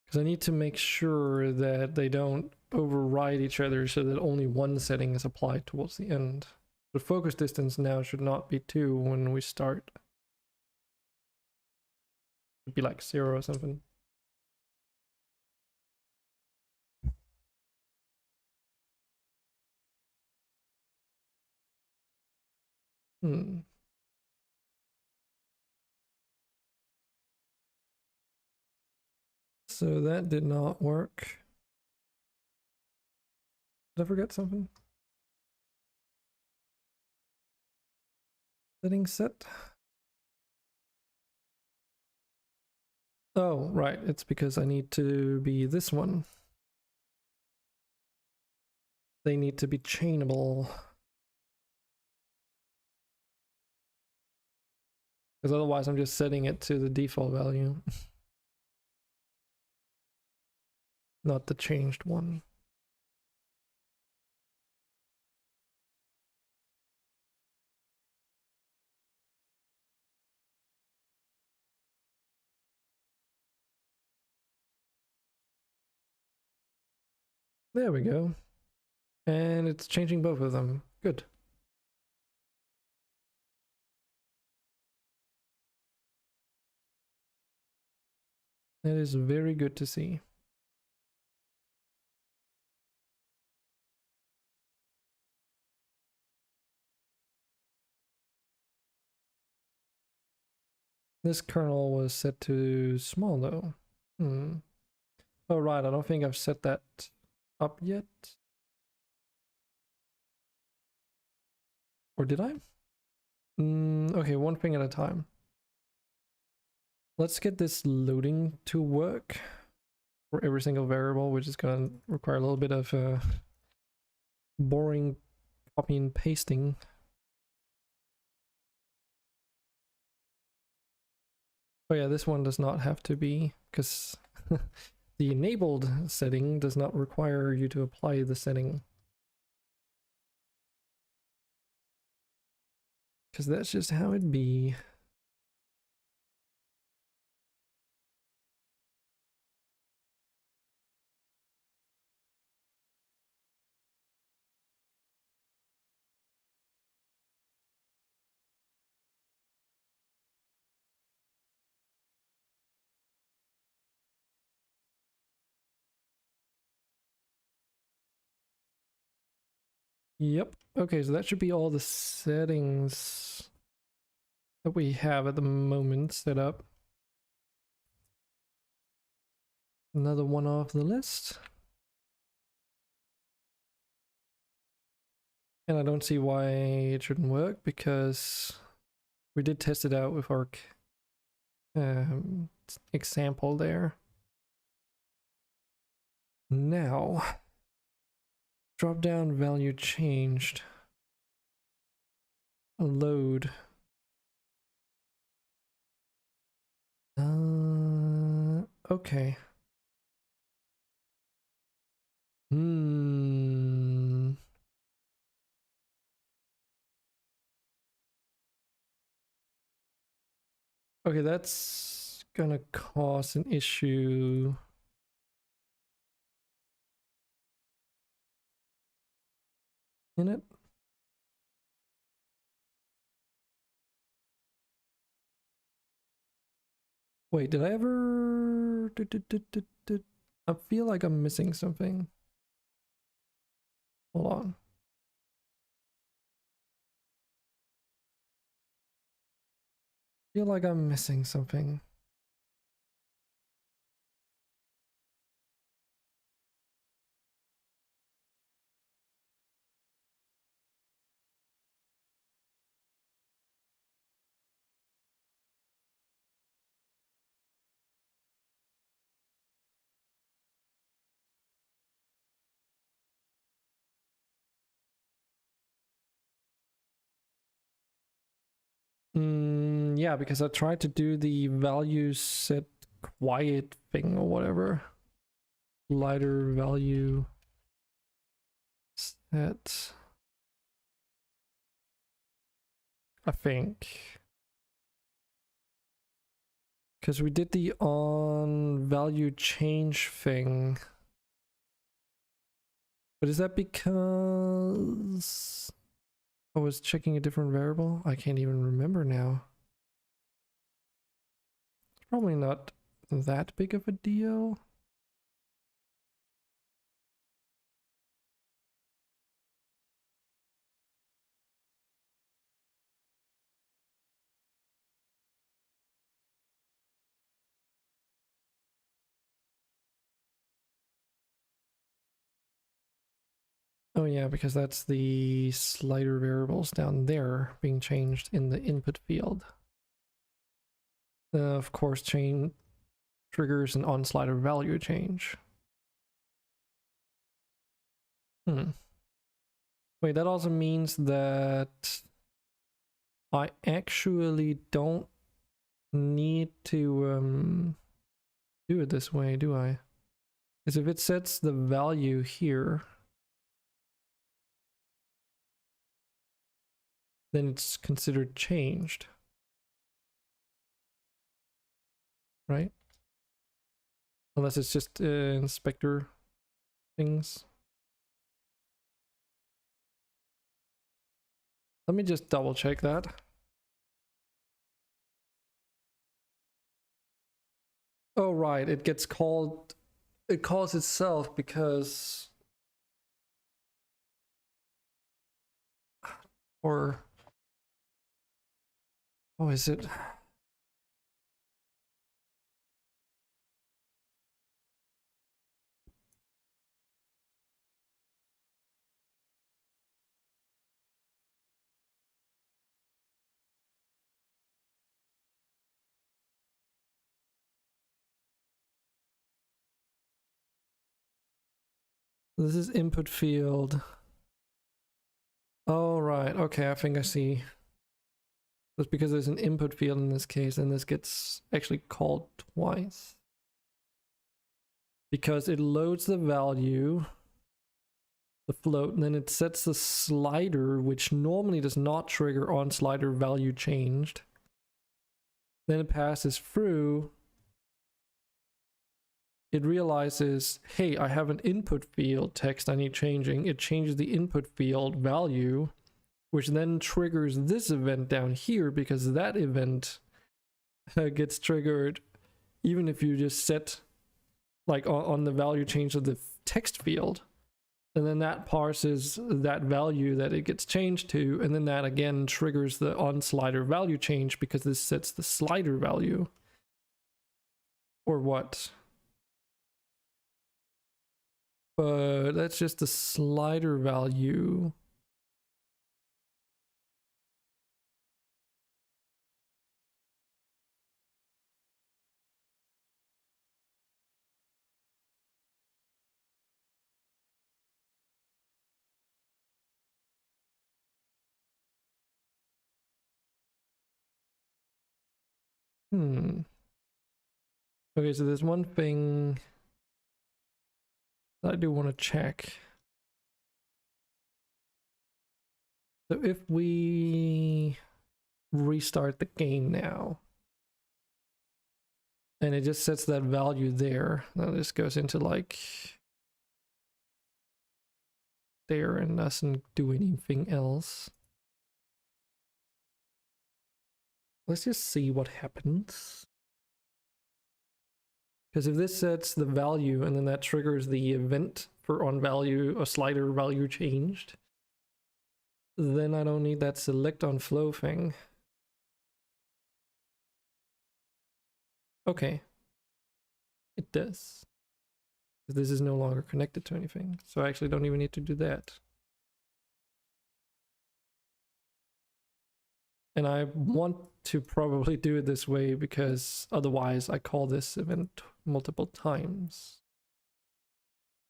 Because I need to make sure that they don't override each other so that only one setting is applied towards the end. The focus distance now should not be 2 when we start. It should be like 0 or something. So that did not work. Did I forget something? Setting set. Oh, right. It's because I need to be this one. They need to be chainable. Because otherwise I'm just setting it to the default value. Not the changed one. There we go. And it's changing both of them. Good. That is very good to see. This kernel was set to small though. Oh right, I don't think I've set that up yet. Or did I? Okay, one thing at a time. Let's get this loading to work for every single variable, which is going to require a little bit of boring copy and pasting. Oh yeah, this one does not have to be, because the enabled setting does not require you to apply the setting. Because that's just how it be. Yep. Okay, so that should be all the settings that we have at the moment set up. Another one off the list. And I don't see why it shouldn't work, because we did test it out with our example there. Now, drop down value changed. Load. Okay. Okay, that's gonna cause an issue. In it? Wait, did I ever... I feel like I'm missing something. Hold on. I feel like I'm missing something. Yeah, because I tried to do the value set quiet thing or whatever. Slider value set. I think. Because we did the on value change thing. But is that because I was checking a different variable? I can't even remember now. It's probably not that big of a deal. Oh yeah, because that's the slider variables down there being changed in the input field. Of course, chain triggers an on slider value change. Wait, that also means that I actually don't need to do it this way, do I? Because if it sets the value here, then it's considered changed, right? Unless it's just inspector things. Let me just double check that. Oh, right, it gets called, it calls itself because, or, oh, is it? This is input field. Oh, right. Okay, I think I see. That's because there's an input field in this case, and this gets actually called twice. Because it loads the value, the float, and then it sets the slider, which normally does not trigger on slider value changed. Then it passes through. It realizes, hey, I have an input field text I need changing. It changes the input field value, which then triggers this event down here, because that event gets triggered even if you just set like on the value change of the text field. And then that parses that value that it gets changed to, and then that again triggers the on slider value change because this sets the slider value. Or what? But that's just the slider value. Okay, so there's one thing that I do want to check. So if we restart the game now, and it just sets that value there, now this goes into like there and doesn't do anything else. Let's just see what happens. Because if this sets the value and then that triggers the event for on value or slider value changed, then I don't need that select on flow thing. Okay. It does. This is no longer connected to anything, so I actually don't even need to do that. And I want to probably do it this way because otherwise I call this event multiple times,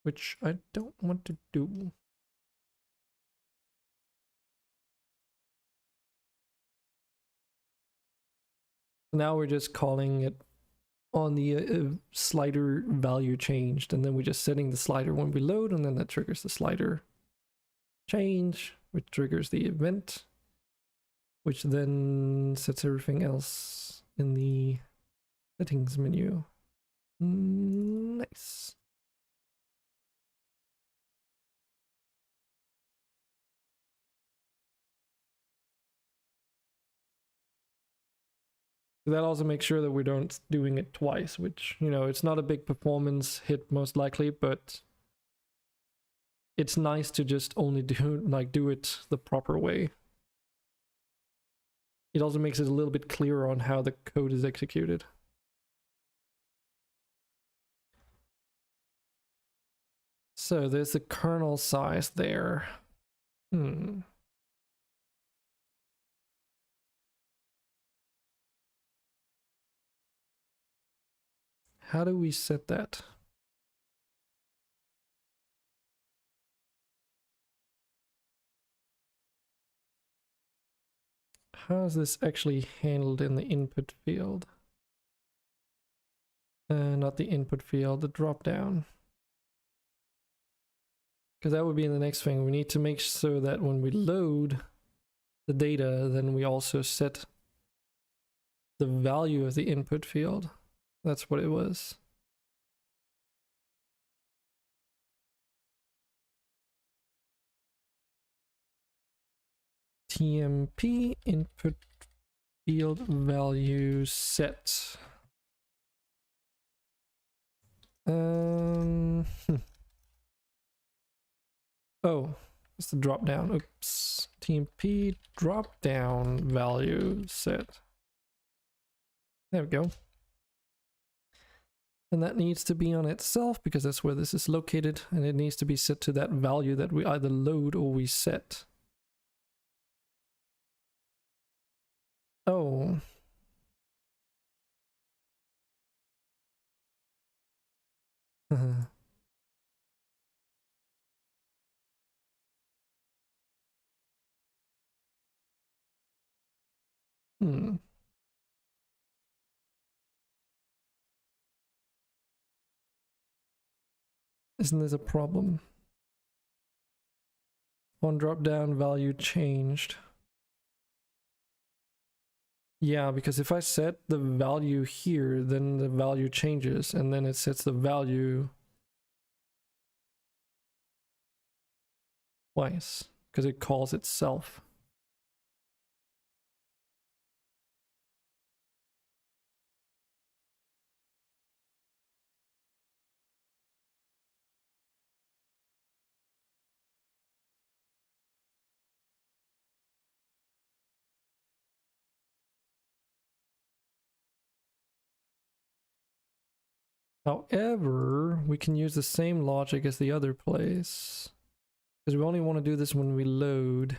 which I don't want to do. Now we're just calling it on the slider value changed, and then we're just setting the slider when we load, and then that triggers the slider change, which triggers the event, which then sets everything else in the settings menu. Nice. That also makes sure that we don't doing it twice, which, you know, it's not a big performance hit most likely, but it's nice to just only do it the proper way. It also makes it a little bit clearer on how the code is executed. So there's the kernel size there. How do we set that? How is this actually handled in the input field? Not the input field, the drop down. Because that would be the next thing. We need to make sure that when we load the data, then we also set the value of the input field. That's what it was. TMP input field value set. Oh, it's the drop down. Oops. TMP drop down value set. There we go. And that needs to be on itself because that's where this is located, and it needs to be set to that value that we either load or we set. Oh. Isn't this a problem? On drop down value changed. Yeah, because if I set the value here, then the value changes, and then it sets the value twice, because it calls itself. However, we can use the same logic as the other place, because we only want to do this when we load.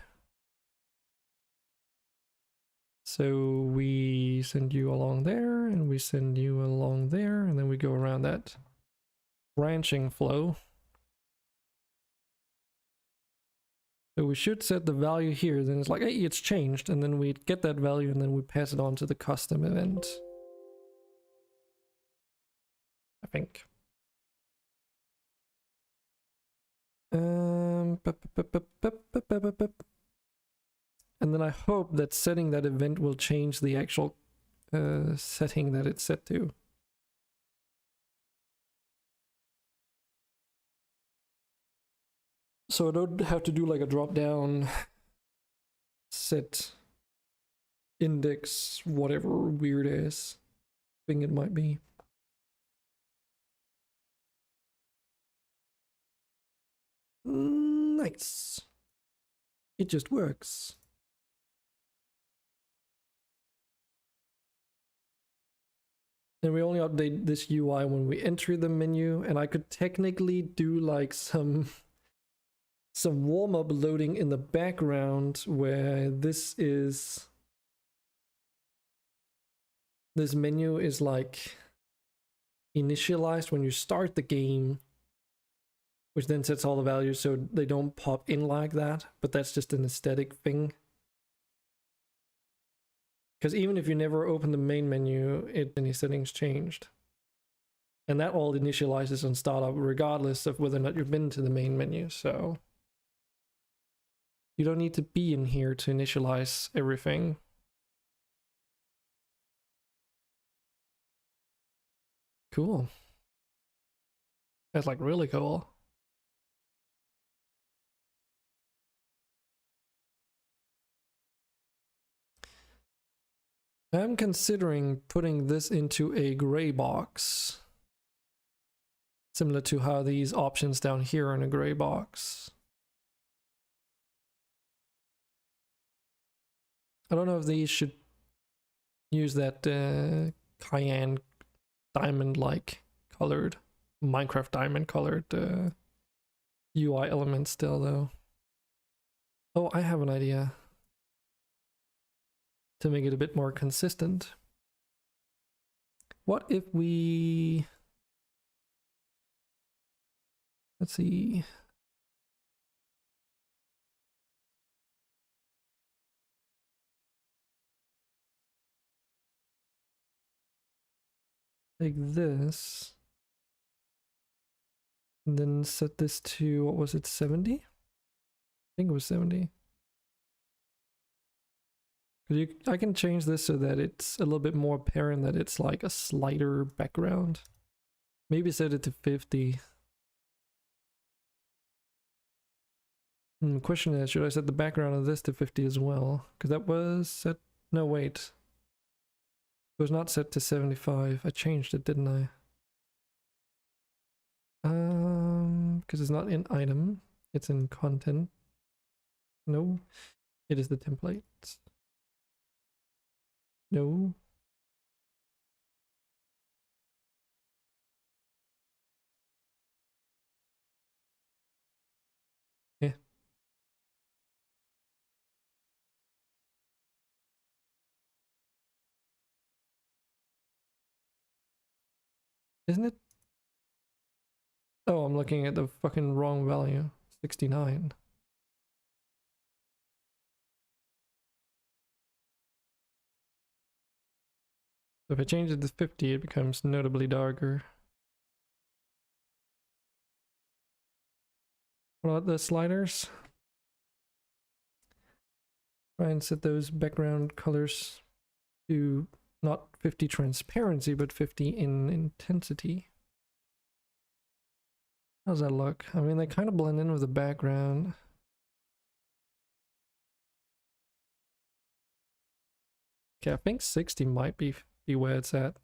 So we send you along there, and we send you along there, and then we go around that branching flow. So we should set the value here, then it's like, hey, it's changed, and then we get that value, and then we pass it on to the custom event. I think. And then I hope that setting that event will change the actual setting that it's set to. So I don't have to do like a drop down set index, whatever weird ass thing it might be. Nice. It just works. And we only update this UI when we enter the menu, and I could technically do like some warm-up loading in the background where this menu is like initialized when you start the game, which then sets all the values so they don't pop in like that, but that's just an aesthetic thing. Because even if you never open the main menu, any settings changed. And that all initializes on startup regardless of whether or not you've been to the main menu, so you don't need to be in here to initialize everything. Cool. That's like really cool. I'm considering putting this into a gray box. Similar to how these options down here are in a gray box. I don't know if these should use that cayenne diamond-like colored, Minecraft diamond colored UI element still though. Oh, I have an idea. To make it a bit more consistent. What if we... Let's see. Take this. And then set this to, what was it, 70? I think it was 70. I can change this so that it's a little bit more apparent that it's like a slider background. Maybe set it to 50. The question is, should I set the background of this to 50 as well? Because that was set... No, wait. It was not set to 75. I changed it, didn't I? Because it's not in item. It's in content. No. It is the template. No. Yeah. Isn't it? Oh, I'm looking at the fucking wrong value. 69. So if I change it to 50, it becomes notably darker. What about the sliders? Try and set those background colors to not 50 transparency, but 50 in intensity. How's that look? I mean, they kind of blend in with the background. Okay, I think 60 might be where it's at.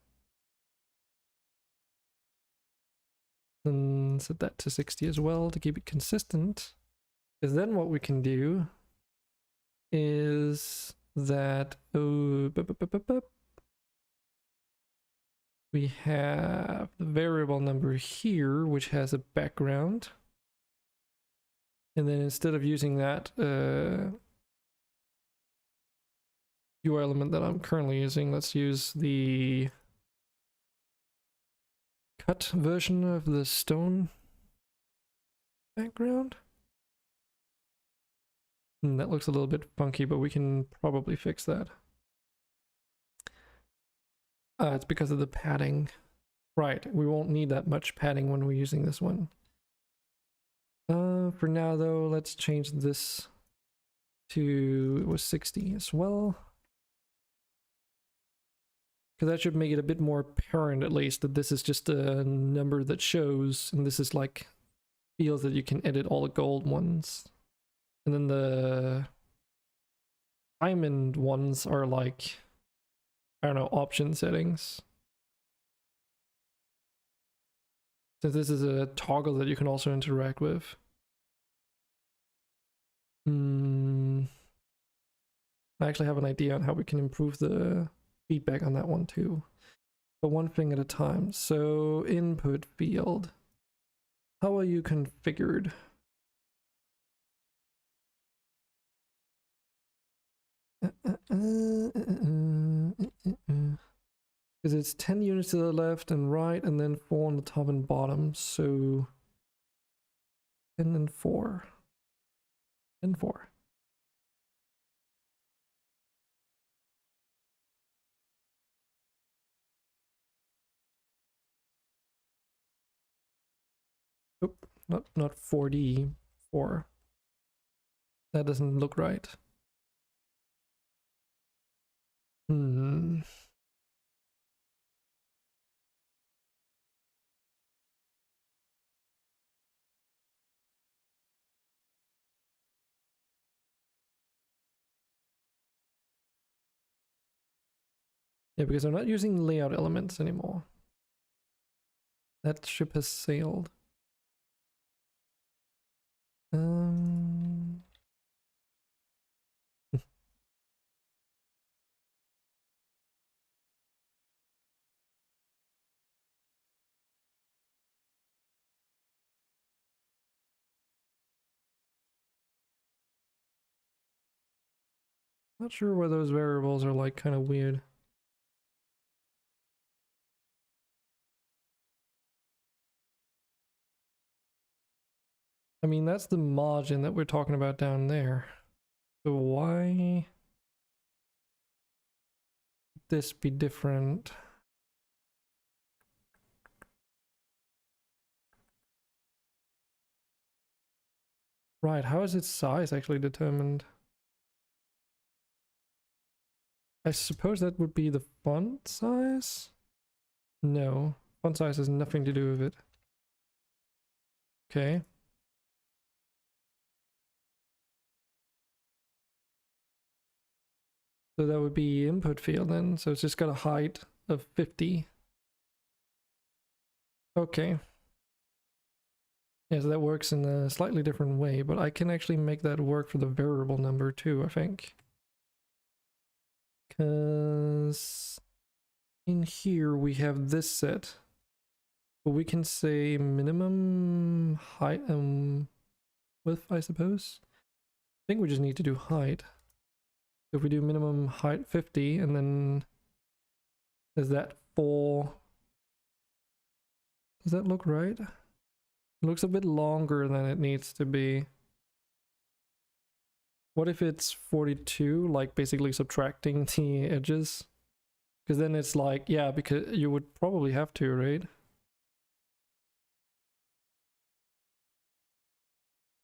Then set that to 60 as well to keep it consistent. Because then what we can do is that we have the variable number here, which has a background. And then instead of using that UI element that I'm currently using, let's use the cut version of the stone background. That looks a little bit funky, but we can probably fix that. It's because of the padding. Right, we won't need that much padding when we're using this one. For now though, let's change this to, it was 60 as well. Because that should make it a bit more apparent at least that this is just a number that shows, and this is like fields that you can edit all the gold ones. And then the diamond ones are like, I don't know, option settings. Since this is a toggle that you can also interact with. I actually have an idea on how we can improve the feedback on that one too. But one thing at a time. So input field. How are you configured? Because it's 10 units to the left and right, and then 4 on the top and bottom. So 10 and 4. And 4. Oop, not 4D, 4. That doesn't look right. Hmm. Yeah, because I'm not using layout elements anymore. That ship has sailed. Not sure why those variables are like kind of weird. I mean, that's the margin that we're talking about down there. So why would this be different? Right, how is its size actually determined? I suppose that would be the font size? No, font size has nothing to do with it. Okay. So that would be input field then. So it's just got a height of 50. Okay. Yeah, so that works in a slightly different way, but I can actually make that work for the variable number too, I think. Because in here we have this set. But we can say minimum height and width, I suppose. I think we just need to do height. If we do minimum height 50 and then is that 4? Does that look right? It looks a bit longer than it needs to be. What if it's 42, like basically subtracting the edges? Because then it's like, yeah, because you would probably have to, right?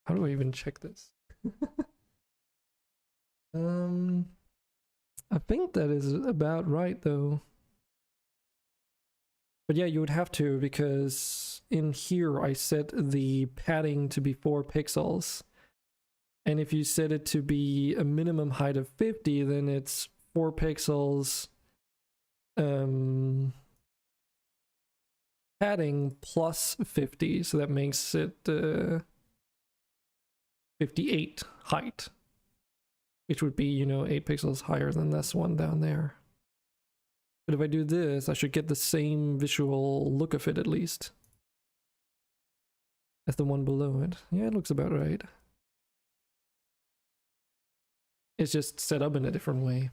How do I even check this? I think that is about right though. But yeah, you would have to, because in here I set the padding to be 4 pixels. And if you set it to be a minimum height of 50, then it's 4 pixels padding plus 50. So that makes it 58 height, which would be, you know, 8 pixels higher than this one down there. But if I do this, I should get the same visual look of it at least as the one below it. Yeah, it looks about right. It's just set up in a different way.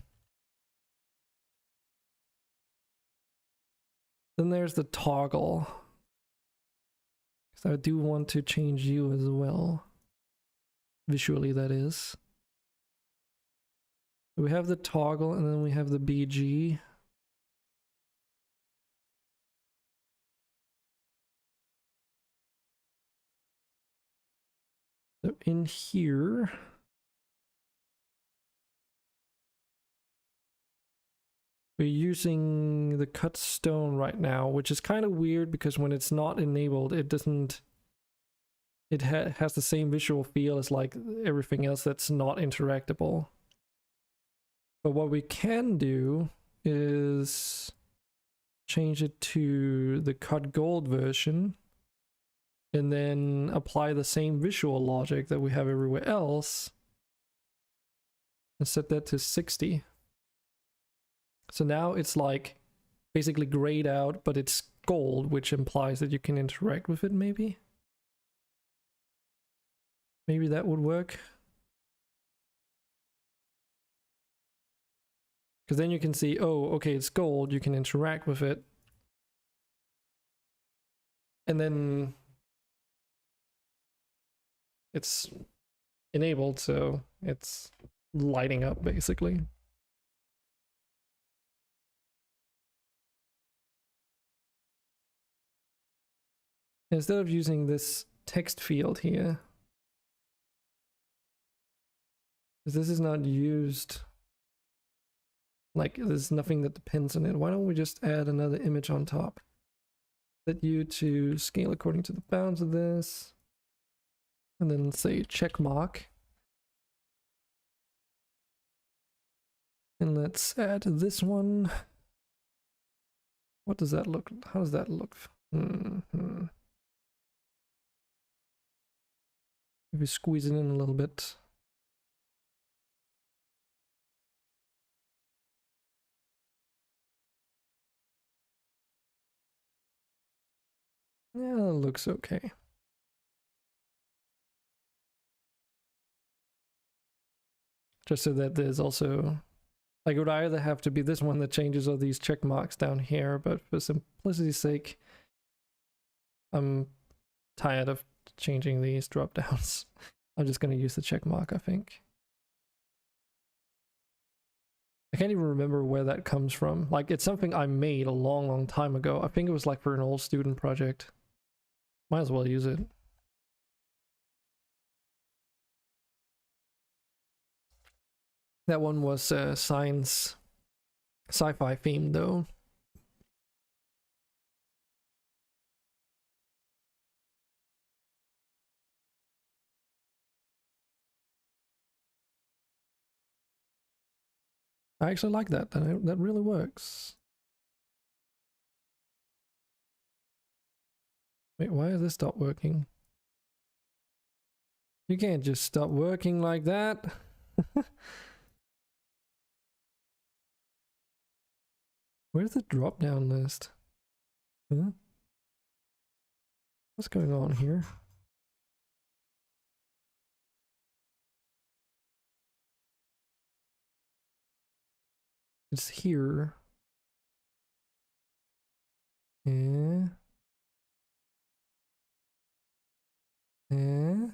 Then there's the toggle. Because I do want to change you as well. Visually, that is. We have the toggle and then we have the BG. So in here, we're using the cut stone right now, which is kind of weird because when it's not enabled, it doesn't, it has the same visual feel as like everything else that's not interactable. But what we can do is change it to the cut gold version and then apply the same visual logic that we have everywhere else and set that to 60. So now it's like basically grayed out, but it's gold, which implies that you can interact with it maybe. Maybe that would work. Because then you can see, oh, okay, it's gold, you can interact with it. And then it's enabled, so it's lighting up basically. Instead of using this text field here. Because this is not used. Like, there's nothing that depends on it. Why don't we just add another image on top? Set you to scale according to the bounds of this. And then say check mark. And let's add this one. What does that look? How does that look? Maybe squeeze it in a little bit. Yeah, it looks okay. Just so that there's also, like, it would either have to be this one that changes all these check marks down here, but for simplicity's sake, I'm tired of changing these drop downs. I'm just going to use the check mark, I think. I can't even remember where that comes from. Like, it's something I made a long time ago. I think it was like for an old student project. Might as well use it. That one was science, sci-fi themed though. I actually like that. That really works. Wait, why has this stopped working? You can't just stop working like that. Where's the drop down list? Huh? What's going on here? It's here. Yeah. Yeah.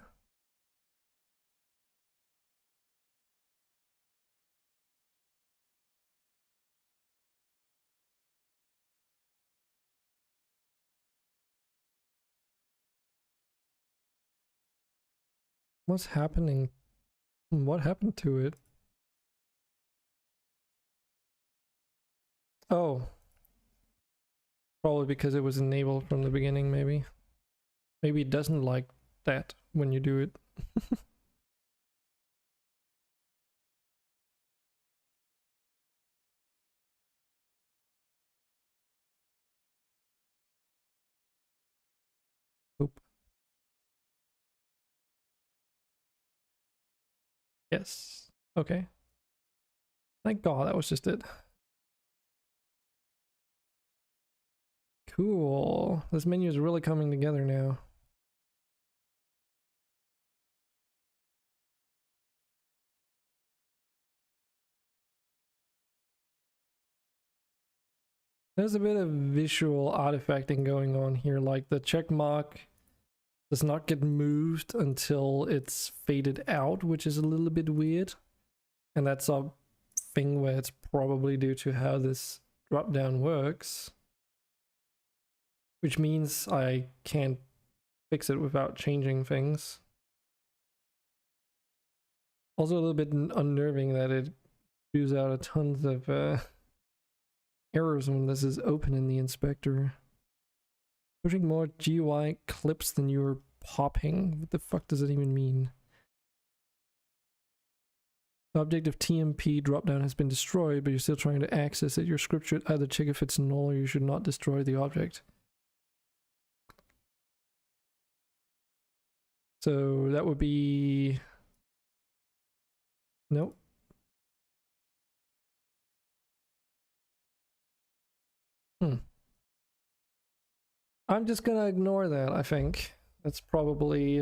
What's happening? What happened to it? Oh. Probably because it was enabled from the beginning, maybe. Maybe it doesn't like that when you do it. Oop. Yes. Okay. Thank God, that was just it. Cool. This menu is really coming together now. There's a bit of visual artifacting going on here, like the check mark does not get moved until it's faded out, which is a little bit weird. And that's a thing where it's probably due to how this drop down works. Which means I can't fix it without changing things. Also a little bit unnerving that it spews out a tons of errors when this is open in the inspector. Pushing more GUI clips than you're popping. What the fuck does it even mean? The object of TMP dropdown has been destroyed, but you're still trying to access it. Your script should either check if it's null or you should not destroy the object. So that would be... Nope. I'm just gonna ignore that, I think. That's probably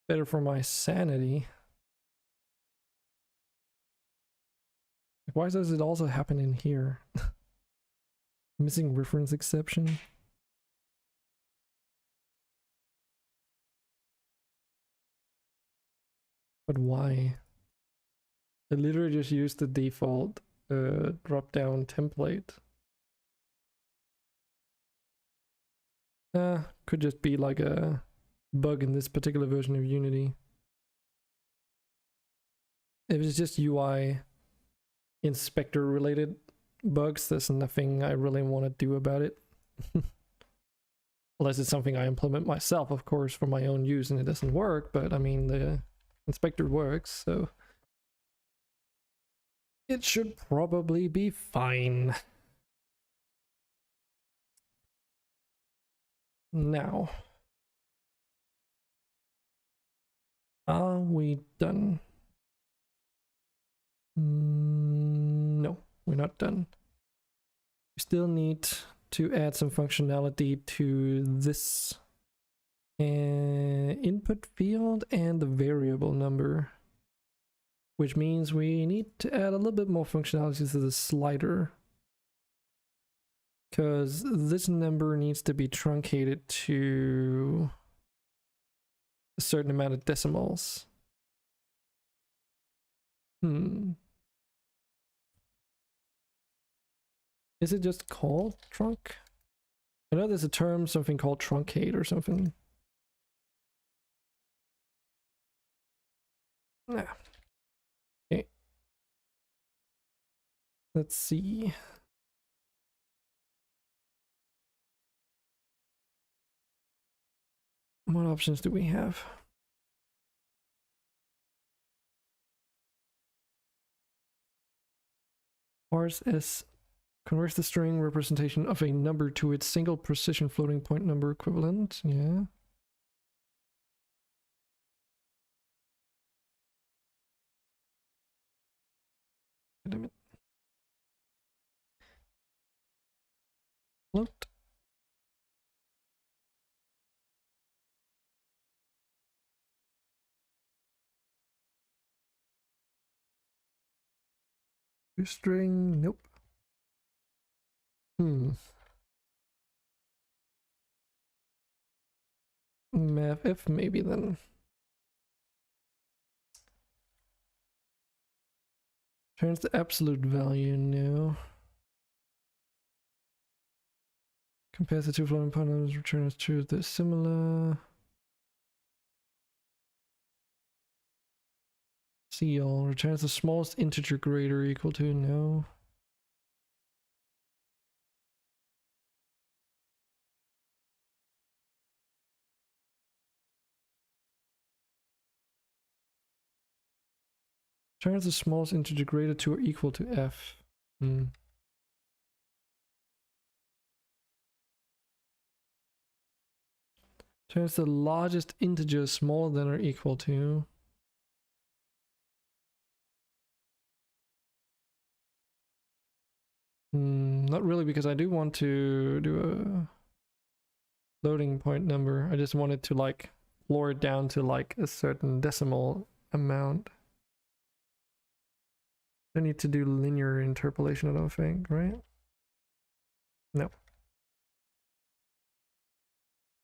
better for my sanity. Why does it also happen in here? Missing reference exception. But why? I literally just used the default drop down template. Could just be like a bug in this particular version of Unity. If it's just UI inspector related bugs, there's nothing I really want to do about it. Unless it's something I implement myself, of course, for my own use and it doesn't work, but I mean, the inspector works, so it should probably be fine. Now, are we done? No, we're not done. We still need to add some functionality to this input field and the variable number, which means we need to add a little bit more functionality to the slider, because this number needs to be truncated to a certain amount of decimals. Is it just called trunk? I know there's a term, something called truncate or something. Nah. Okay. Let's see. What options do we have? Parse as converts the string representation of a number to its single precision floating point number equivalent. Yeah. Damn it. Float. String, nope. Math if maybe then. Turns the absolute value, no. Compares the two floating point numbers, returns true, they're similar. Seal returns the smallest integer greater or equal to, no. Turns the smallest integer greater to or equal to f. Turns the largest integer smaller than or equal to. Not really, because I do want to do a floating point number. I just wanted to like floor it down to like a certain decimal amount. I need to do linear interpolation, I don't think, right? No.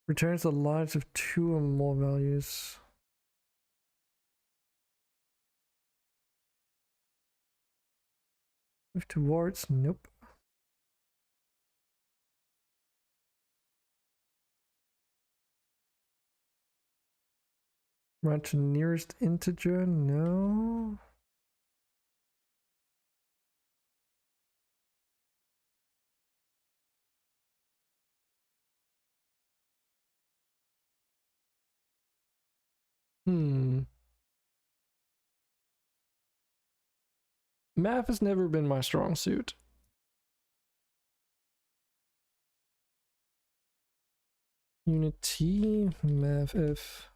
Returns the largest of two or more values. Move towards, nope. Round to nearest integer, no. Math has never been my strong suit. Unity, math if,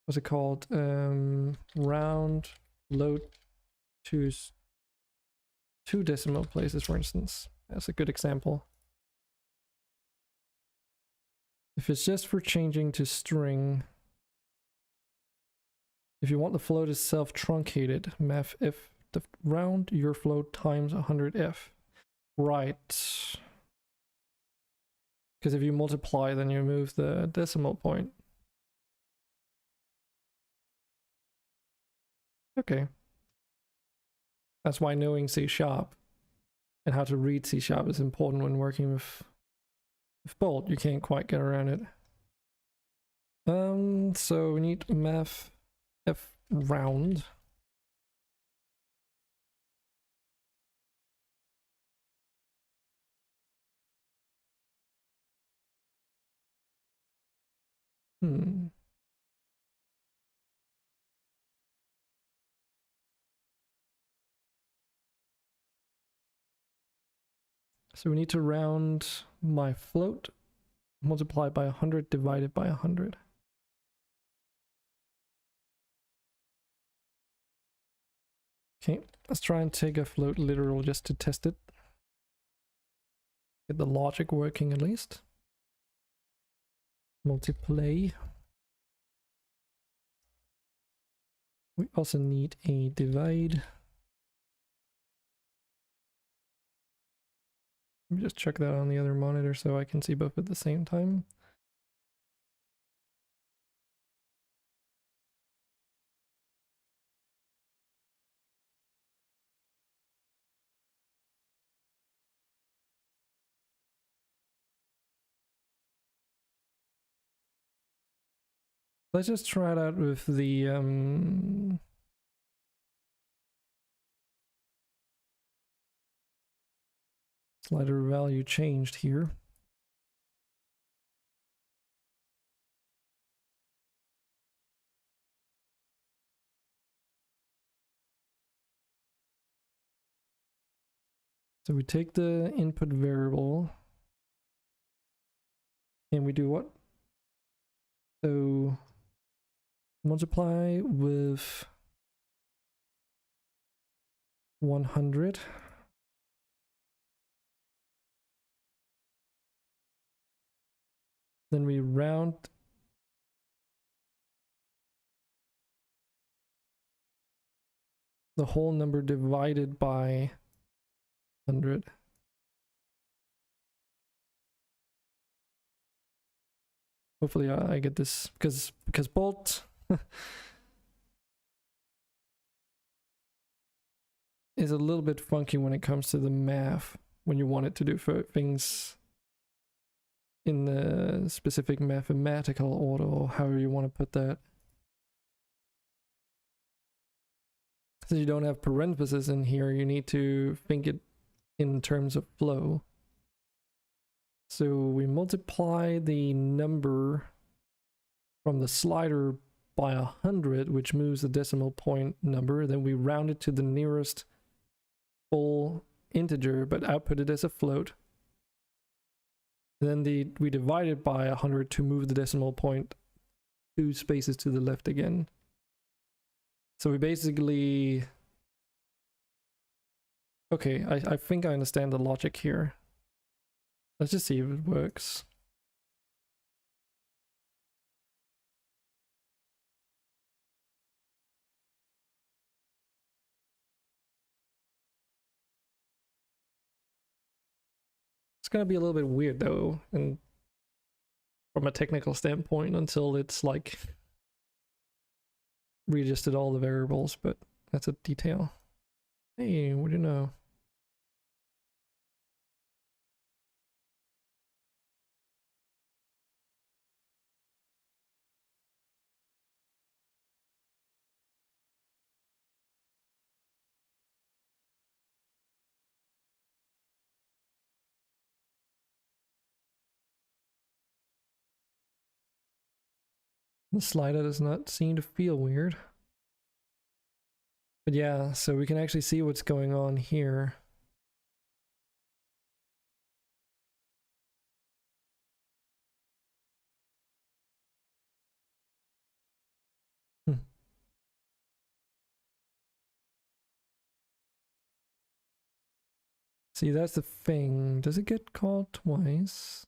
what's it called? Round, load to 2 decimal places, for instance. That's a good example. If it's just for changing to string, if you want the float itself truncated, math if the round your float times 100f. Right. Because if you multiply, then you move the decimal point. Okay. That's why knowing C# And how to read C# is important when working with Bolt. You can't quite get around it. So we need math f round. So we need to round my float, multiply by 100, divided by 100. Okay, let's try and take a float literal just to test it. Get the logic working at least. Multiply. We also need a divide. Let me just check that on the other monitor so I can see both at the same time. Let's just try it out with the slider value changed here. So we take the input variable and we do what? So multiply with 100. Then we round the whole number divided by 100. Hopefully I get this because Bolt is a little bit funky when it comes to the math when you want it to do for things in the specific mathematical order, or however you want to put that. Since you don't have parentheses in here, you need to think it in terms of flow. So we multiply the number from the slider by 100, which moves the decimal point number. Then we round it to the nearest full integer, but output it as a float. Then we divide it by 100 to move the decimal point 2 spaces to the left again. So we basically... Okay, I think I understand the logic here. Let's just see if it works. It's gonna be a little bit weird though, and from a technical standpoint, until it's like readjusted all the variables, but that's a detail. Hey, what do you know? The slider does not seem to feel weird. But yeah, so we can actually see what's going on here. See, that's the thing. Does it get called twice?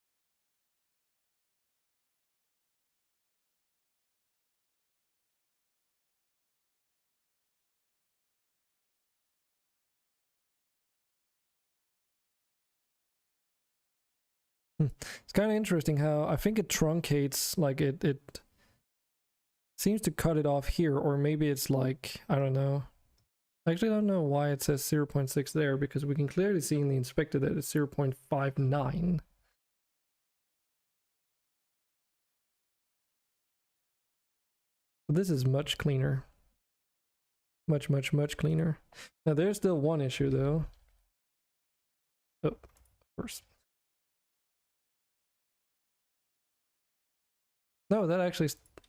It's kind of interesting how I think it truncates, like it seems to cut it off here, or maybe it's like, I don't know. I actually don't know why it says 0.6 there, because we can clearly see in the inspector that it's 0.59. This is much cleaner. Much, much, much cleaner. Now there's still one issue though. Oh, first. No,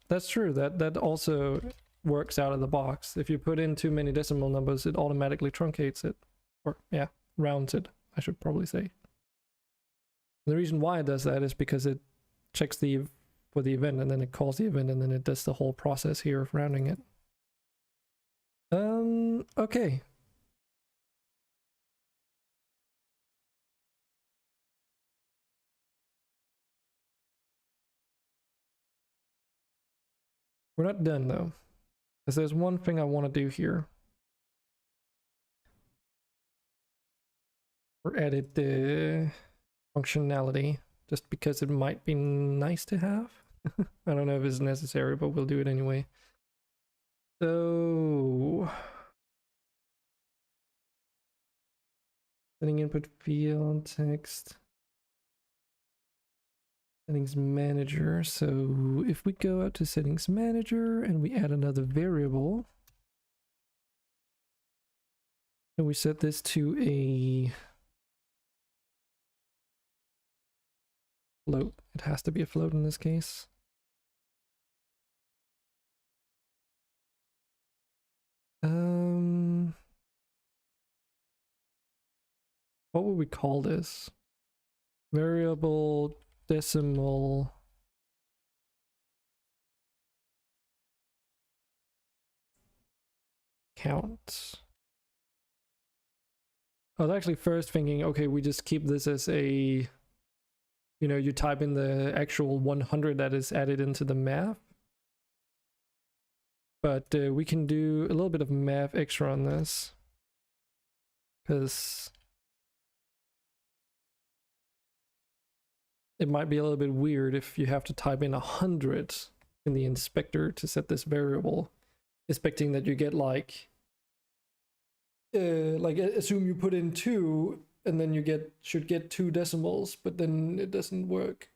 that's true. That also works out of the box. If you put in too many decimal numbers, it automatically truncates it. Or, yeah, rounds it, I should probably say. The reason why it does that is because it checks for the event, and then it calls the event, and then it does the whole process here of rounding it. Okay. We're not done though, because there's one thing I want to do here. Or edit the functionality, just because it might be nice to have. I don't know if it's necessary, but we'll do it anyway. So, setting input field, text, settings manager. So if we go out to settings manager and we add another variable, and we set this to a float. It has to be a float in this case. What would we call this? Variable decimal count. I was actually first thinking, okay, we just keep this as a, you know, you type in the actual 100 that is added into the math. But we can do a little bit of math extra on this, because it might be a little bit weird if you have to type in 100 in the inspector to set this variable, expecting that you get like assume you put in 2 and then you should get 2 decimals, but then it doesn't work.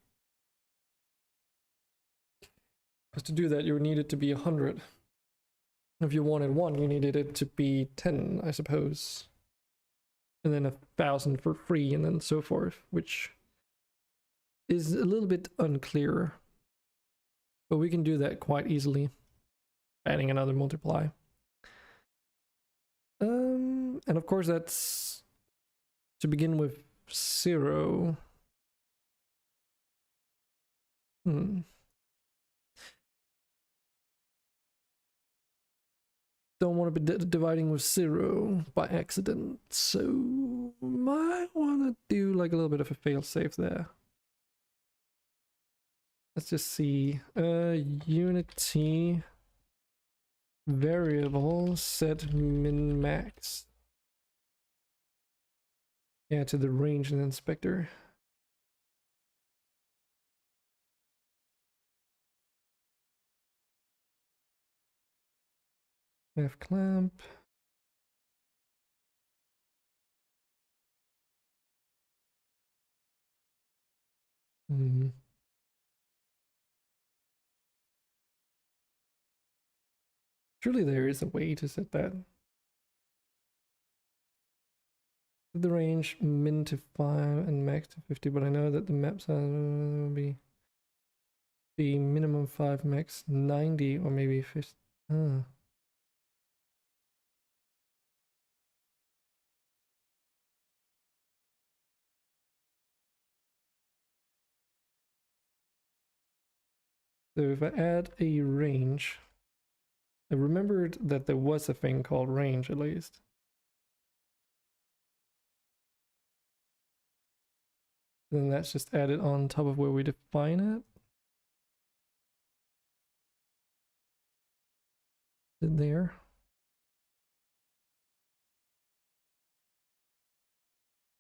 Because to do that, you would need it to be 100. If you wanted 1, you needed it to be 10, I suppose. And then 1,000 for free, and then so forth, which is a little bit unclear. But we can do that quite easily, adding another multiply. And of course that's to begin with 0. Don't want to be dividing with 0 by accident, so might want to do like a little bit of a fail-safe there. Let's just see. Unity variable set min max. Yeah, to the range in the inspector. F clamp. Surely there is a way to set that. The range min to 5 and max to 50, but I know that the map size will be minimum 5, max 90, or maybe 50. So if I add a range, I remembered that there was a thing called range at least. Then that's just added on top of where we define it. There.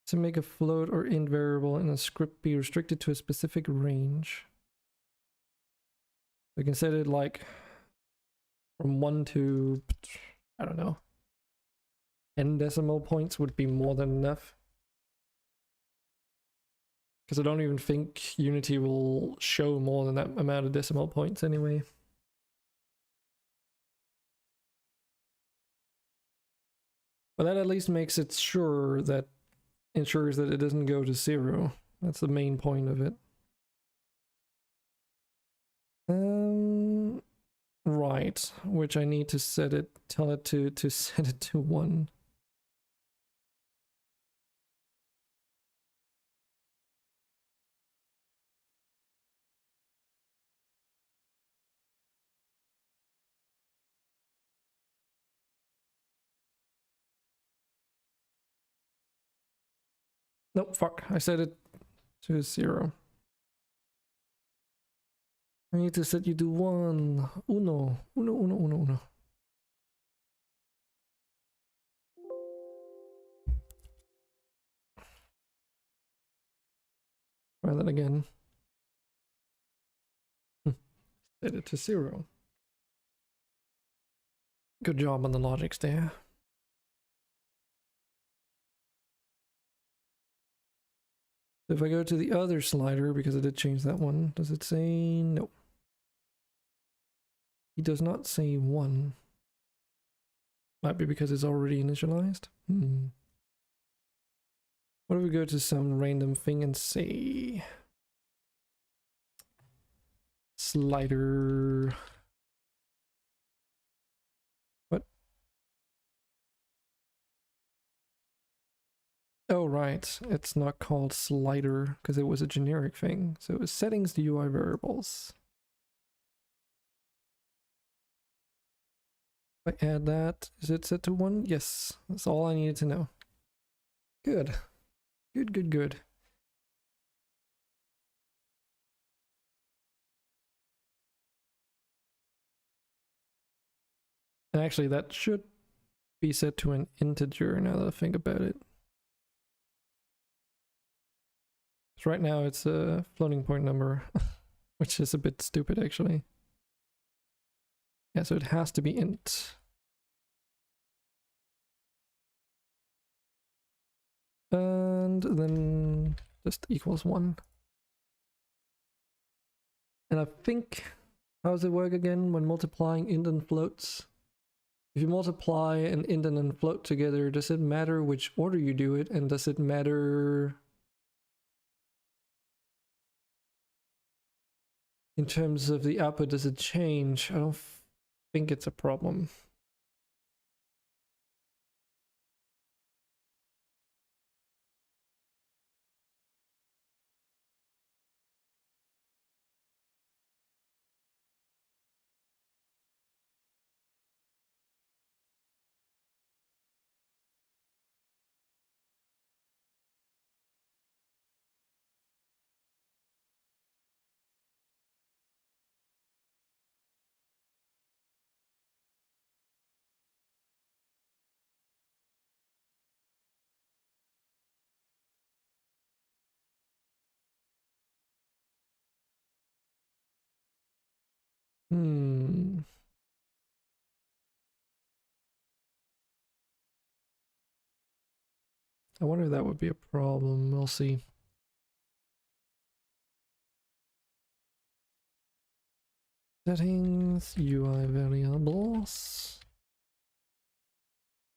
To make a float or int variable in a script be restricted to a specific range. We can set it like from 1 to, I don't know, 10 decimal points would be more than enough. Because I don't even think Unity will show more than that amount of decimal points anyway. But that at least makes it ensures that it doesn't go to 0. That's the main point of it. Right, which I need to tell it to set it to 1. Nope, fuck. I set it to 0. I need to set you to 1. Uno. Try that again. Set it to 0. Good job on the logics there. If I go to the other slider, because I did change that one, does it say no? He does not say 1. Might be because it's already initialized. What if we go to some random thing and say slider? What? Oh, right. It's not called slider because it was a generic thing. So it was settings to UI variables. If I add that, is it set to 1? Yes, that's all I needed to know. Good. Good. And actually, that should be set to an integer now that I think about it. So right now it's a floating point number, which is a bit stupid actually. Yeah, so it has to be int. And then just equals 1. And I think, how does it work again when multiplying int and floats? If you multiply an int and a float together, does it matter which order you do it? And does it matter in terms of the output, does it change? I don't think it's a problem. I wonder if that would be a problem. We'll see. Settings, UI variables,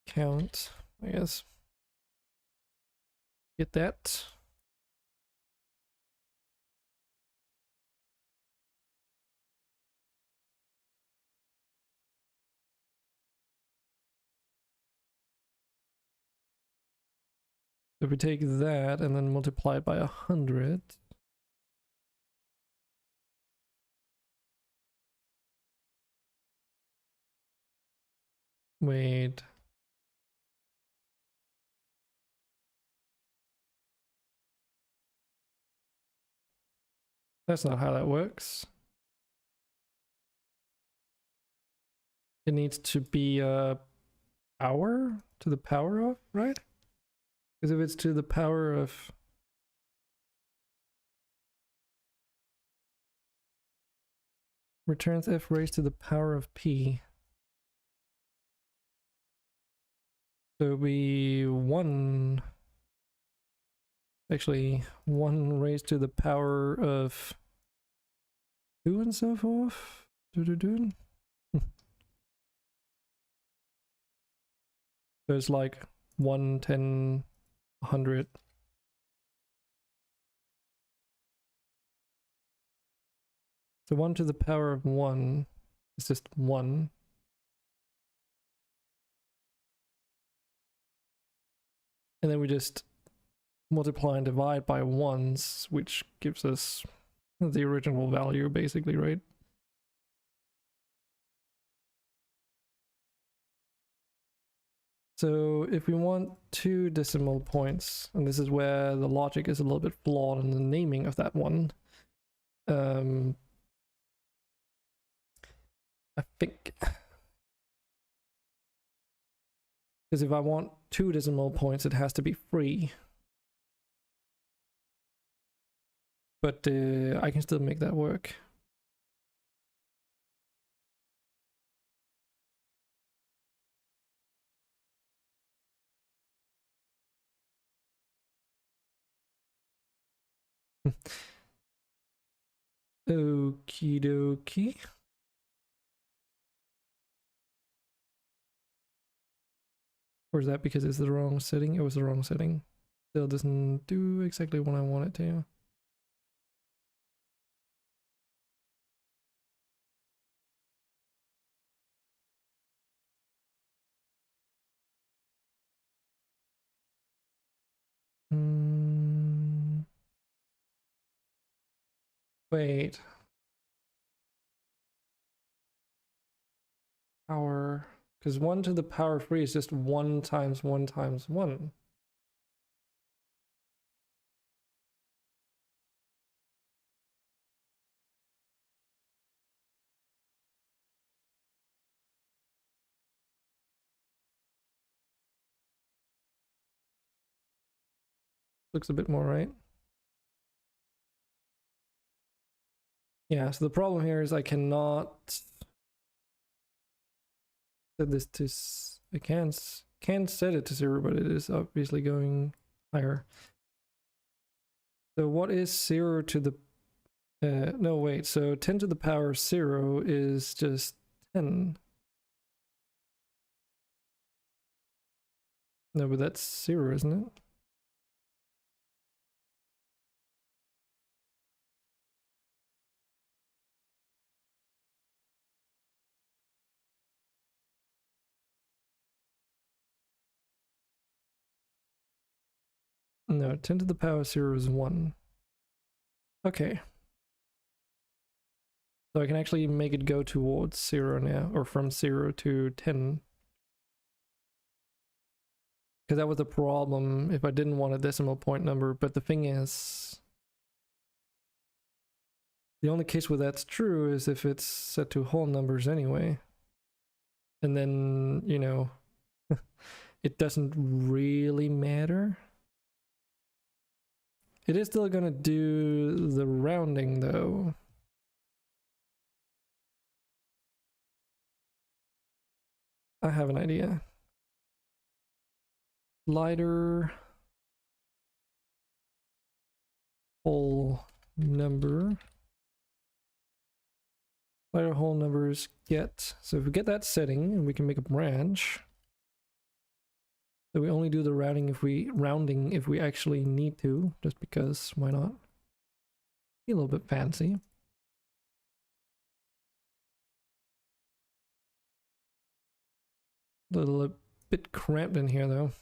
count, I guess. Get that. If we take that and then multiply it by 100. Wait. That's not how that works. It needs to be power to the power of, right? Because if it's to the power of returns f raised to the power of p. So it'll be 1, actually 1 raised to the power of 2 and so forth. There's like 1, 10, 100. So 1 to the power of 1 is just 1. And then we just multiply and divide by 1s, which gives us the original value, basically, right? So if we want 2 decimal points, and this is where the logic is a little bit flawed in the naming of that one, I think, because if I want 2 decimal points, it has to be free. But I can still make that work. Okie dokie. Or is that because it's the wrong setting? It was the wrong setting. Still doesn't do exactly what I want it to. Wait. Power. Because 1 to the power 3 is just 1 times 1 times 1. Looks a bit more right. Yeah, so the problem here is I cannot set this to, I can't set it to 0, but it is obviously going higher. So what is 0 to the, no wait, so 10 to the power 0 is just 10. No, but that's 0, isn't it? No, 10 to the power 0 is 1. Okay. So I can actually make it go towards 0 now, or from 0 to 10. Because that was the problem if I didn't want a decimal point number, but the thing is, the only case where that's true is if it's set to whole numbers anyway. And then, you know, it doesn't really matter. It is still gonna do the rounding though. I have an idea. Slider whole number. Slider whole numbers get. So if we get that setting and we can make a branch. So we only do the rounding if we actually need to, just because why not? Be a little bit fancy. A little bit cramped in here though.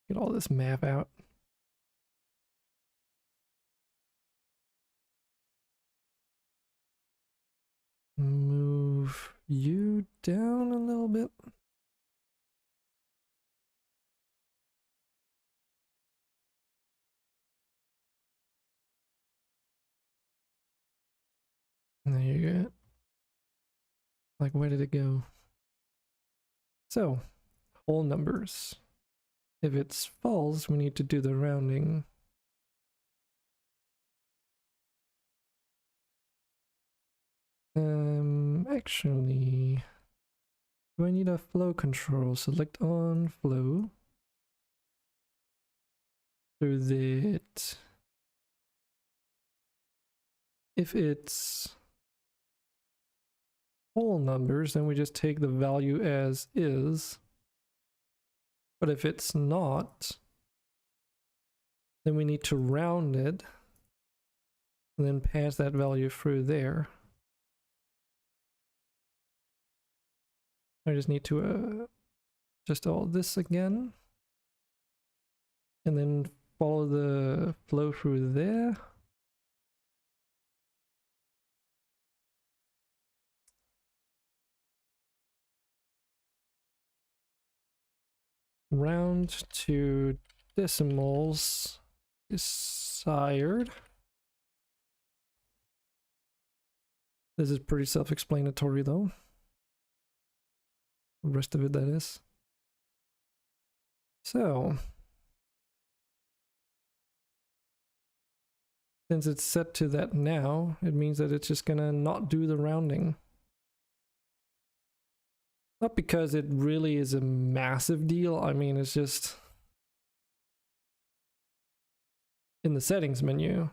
Get all this map out. Move you down a little bit. There you go. Like, where did it go? So, whole numbers. If it's false, we need to do the rounding. Actually, do I need a flow control? Select on flow. So that if it's whole numbers, then we just take the value as is. But if it's not, then we need to round it and then pass that value through there. I just need to just all this again and then follow the flow through there. Round to decimals desired. This is pretty self-explanatory though. The rest of it, that is. So, since it's set to that now, it means that it's just gonna not do the rounding. Not because it really is a massive deal, I mean, it's just in the settings menu,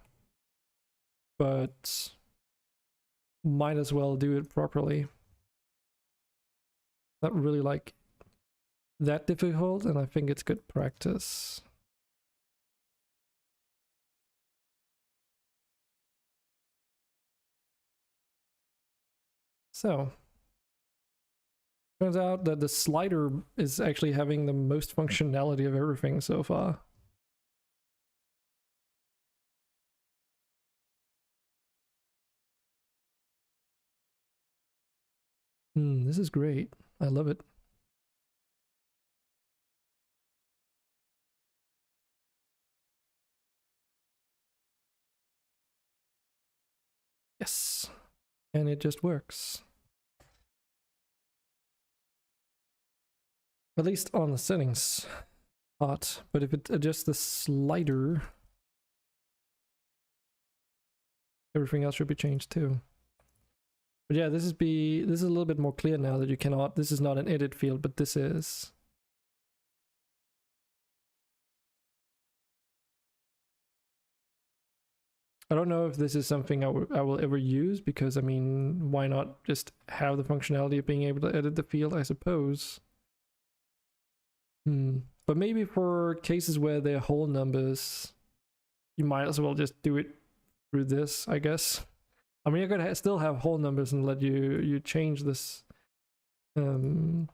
but might as well do it properly. Not really like that difficult, and I think it's good practice. So, turns out that the slider is actually having the most functionality of everything so far. This is great. I love it. Yes. And it just works. At least on the settings part. But if it adjusts the slider, everything else should be changed too. But yeah, this is a little bit more clear now that you cannot, this is not an edit field, but this is. I don't know if this is something I will ever use, because I mean, why not just have the functionality of being able to edit the field, I suppose. But maybe for cases where they're whole numbers, you might as well just do it through this, I guess. I mean, you're gonna still have whole numbers and let you change this. Need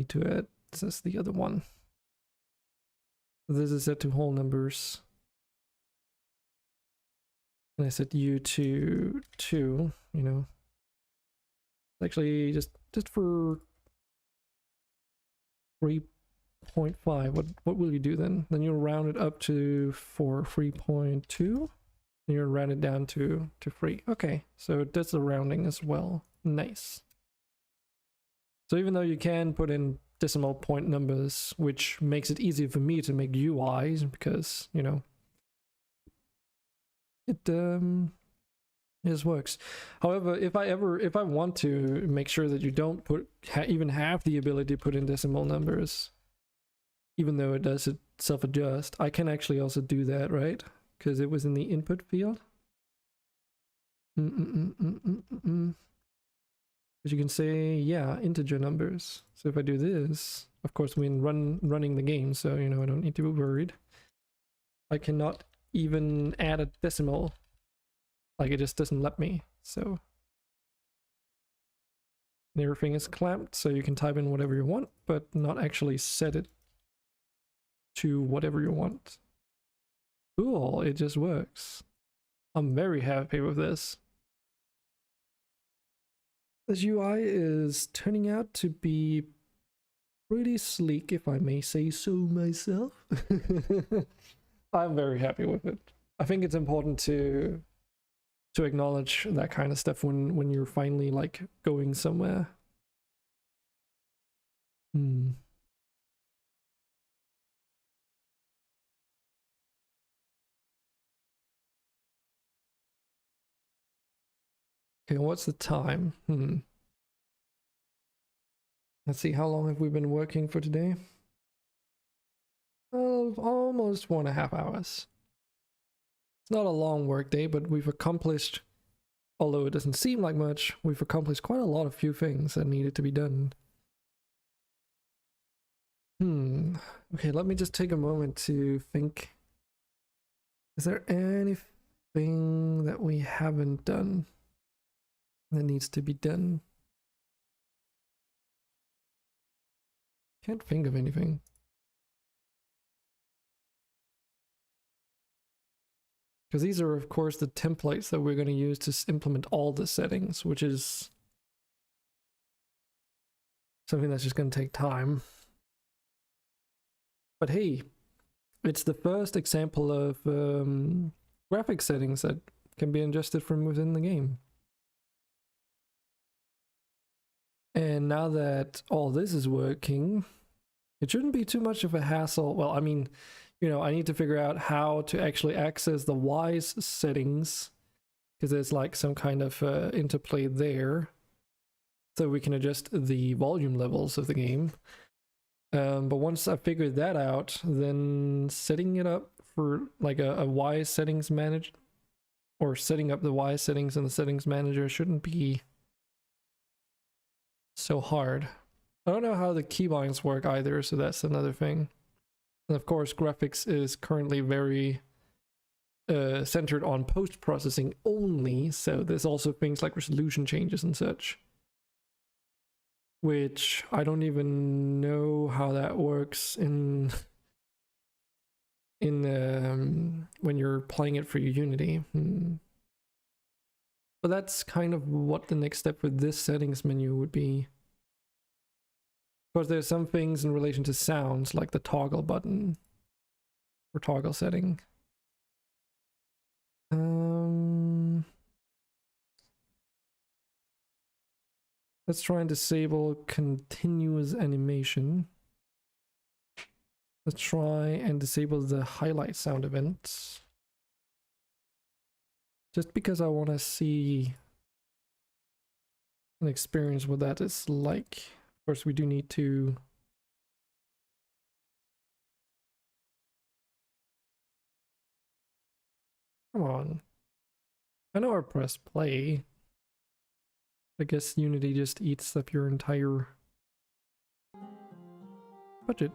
to add, this is the other one. This is set to whole numbers. And I set U to 2, you know. Actually, just for 3.5, what will you do then? Then you'll round it up to 3.2, and you'll round it down to 3. Okay, so it does the rounding as well. Nice. So even though you can put in decimal point numbers, which makes it easier for me to make UIs, because, you know, it just works. However, if I want to make sure that you don't even have the ability to put in decimal numbers, even though it does it self-adjust, I can actually also do that, right? Because it was in the input field. Because you can say, yeah, integer numbers. So if I do this, of course, when running the game, so, you know, I don't need to be worried. I cannot even add a decimal. Like, it just doesn't let me, so. And everything is clamped, so you can type in whatever you want, but not actually set it to whatever you want. Cool, it just works. I'm very happy with this. This UI is turning out to be pretty sleek, if I may say so myself. I'm very happy with it. I think it's important to acknowledge that kind of stuff when you're finally like going somewhere. Okay, what's the time? Let's see, how long have we been working for today? Oh, almost 1.5 hours. It's not a long work day, but we've accomplished, although it doesn't seem like much, we've accomplished quite a lot of few things that needed to be done. Okay, let me just take a moment to think. Is there anything that we haven't done that needs to be done? Can't think of anything. Because these are, of course, the templates that we're going to use to implement all the settings, which is something that's just going to take time. But hey, it's the first example of graphic settings that can be adjusted from within the game. And now that all this is working, it shouldn't be too much of a hassle. Well, I mean, you know, I need to figure out how to actually access the wise settings, because there's like some kind of interplay there, so we can adjust the volume levels of the game. But once I figured that out, then setting it up for like a wise settings manager, or setting up the wise settings in the settings manager, shouldn't be so hard. I don't know how the keybinds work either, so that's another thing. And of course, graphics is currently very centered on post-processing only, so there's also things like resolution changes and such, which I don't even know how that works in when you're playing it for your Unity. But that's kind of what the next step for this settings menu would be. Of course, there's some things in relation to sounds, like the toggle button or toggle setting. Let's try and disable continuous animation. Let's try and disable the highlight sound events. Just because I want to see and experience what that is like. Of course, we do need to come on. I know I pressed play. I guess Unity just eats up your entire budget.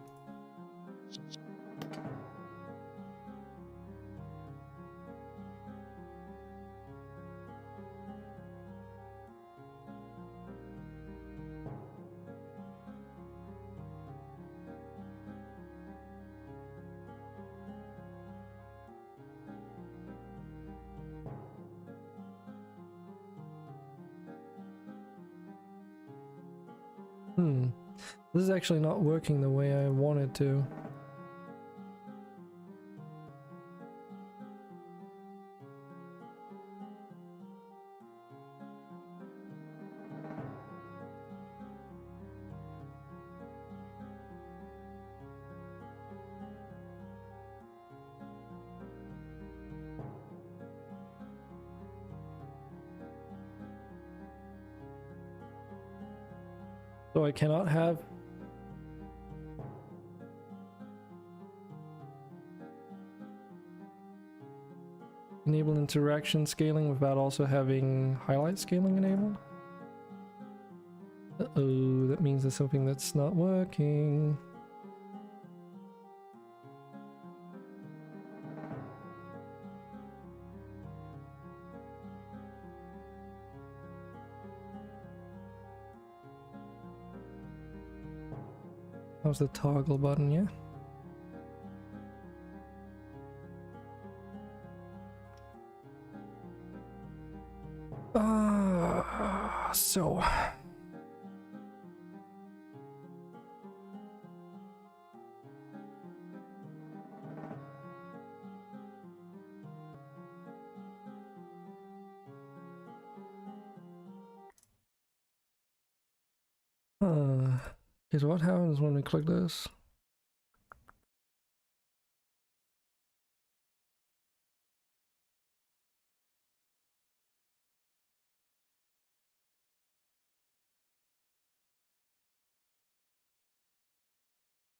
This is actually not working the way I wanted to. So I cannot have enable interaction scaling without also having highlight scaling enabled. Uh-oh, that means there's something that's not working. That was the toggle button, yeah? So okay, so what happens when we click this?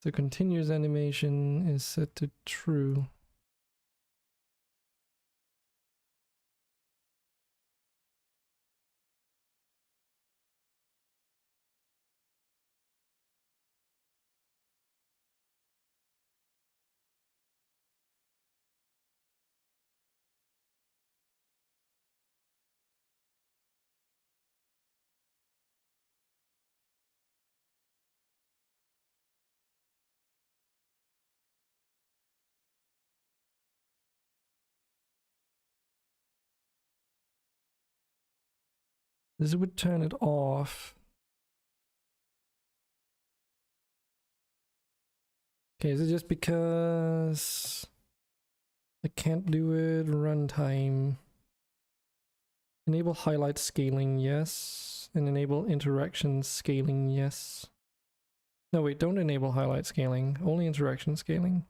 The continuous animation is set to true. This would turn it off. Okay, is it just because I can't do it? Runtime. Enable highlight scaling, yes. And enable interaction scaling, yes. No, wait, don't enable highlight scaling. Only interaction scaling.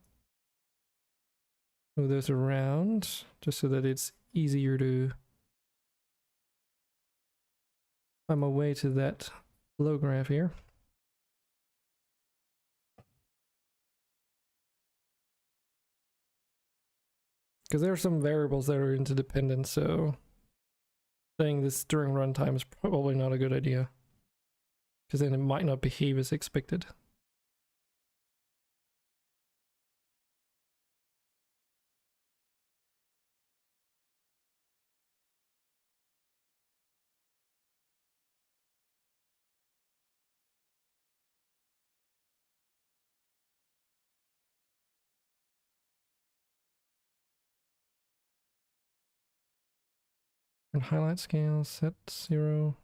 Move those around just so that it's easier to find my way to that flow graph here. Because there are some variables that are interdependent, so saying this during runtime is probably not a good idea. Because then it might not behave as expected. And highlight scale set 0.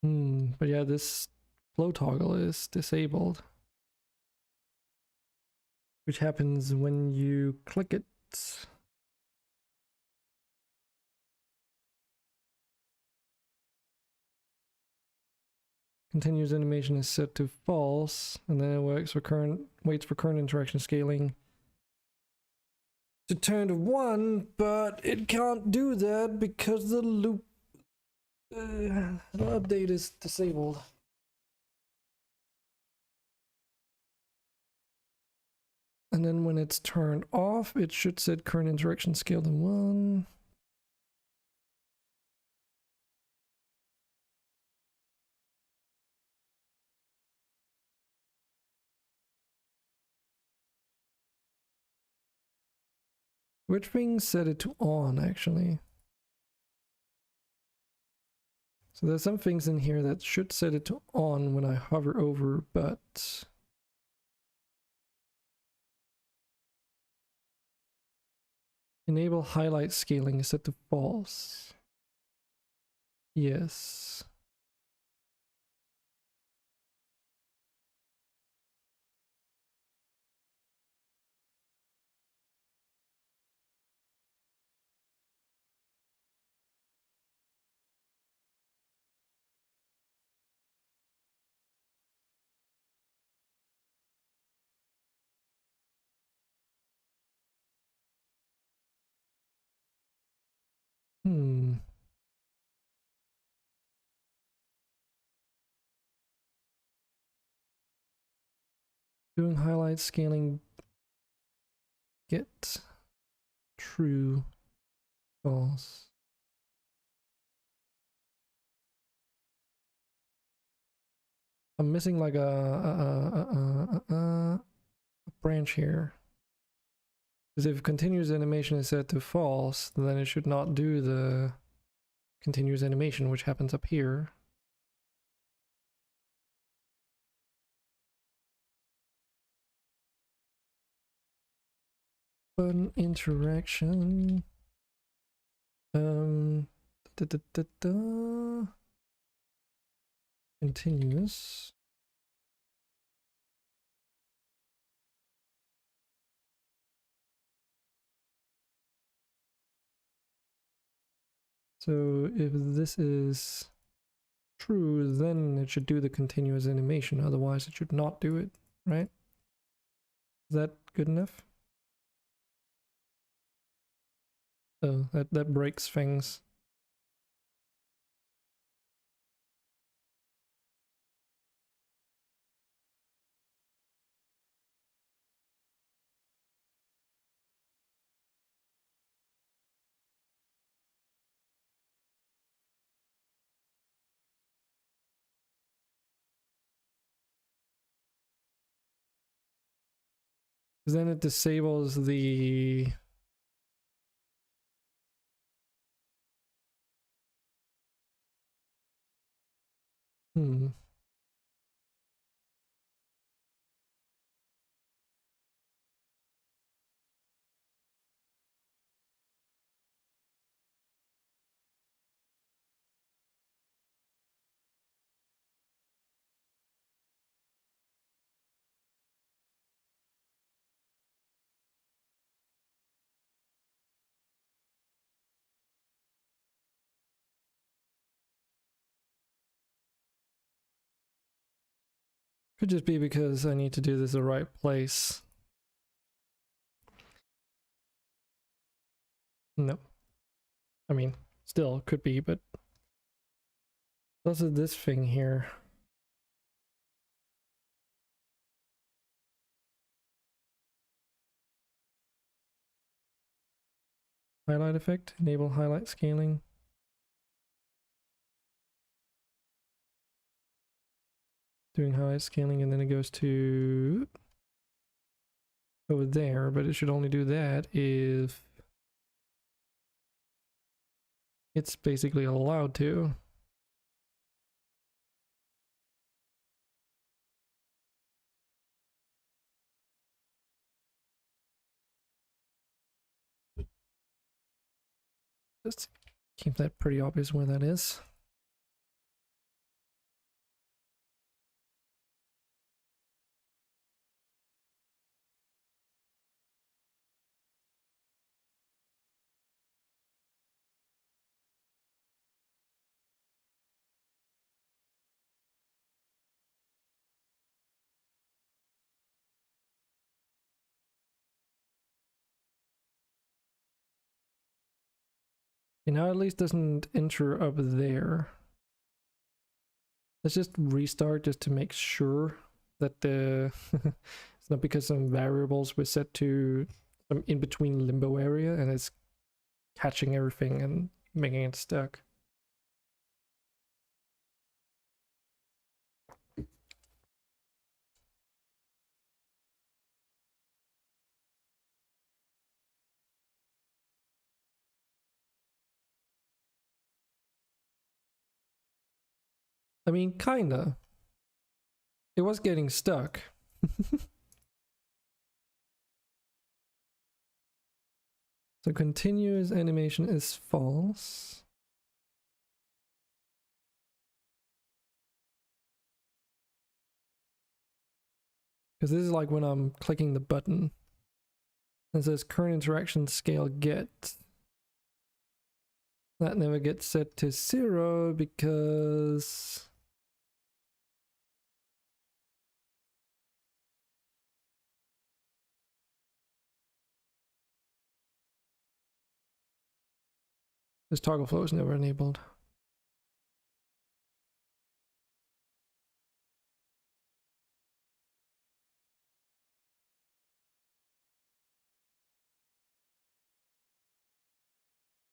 But yeah, this flow toggle is disabled. Which happens when you click it. Continuous animation is set to false, and then it waits for current interaction scaling to turn to 1, but it can't do that because the loop the update is disabled. And then when it's turned off, it should set current interaction scale to 1. Which things set it to on, actually? So there's some things in here that should set it to on when I hover over, but enable highlight scaling is set to false. Yes. Doing highlight scaling, get true, false. I'm missing like a branch here. Because if continuous animation is set to false, then it should not do the continuous animation, which happens up here. Button interaction. Continuous. So if this is true, then it should do the continuous animation. Otherwise, it should not do it, right? Is that good enough? Oh, that breaks things. Because then it disables the... Could just be because I need to do this the right place. No. I mean, still could be, but also this thing here. Highlight effect, enable highlight scaling. Doing highlight scaling, and then it goes to over there, but it should only do that if it's basically allowed to. Just keep that pretty obvious where that is. And now at least doesn't enter up there. Let's just restart just to make sure that the it's not because some variables were set to some in between limbo area and it's catching everything and making it stuck. I mean, kinda. It was getting stuck. So continuous animation is false. Because this is like when I'm clicking the button. It says current interaction scale get. That never gets set to 0 because this toggle flow is never enabled.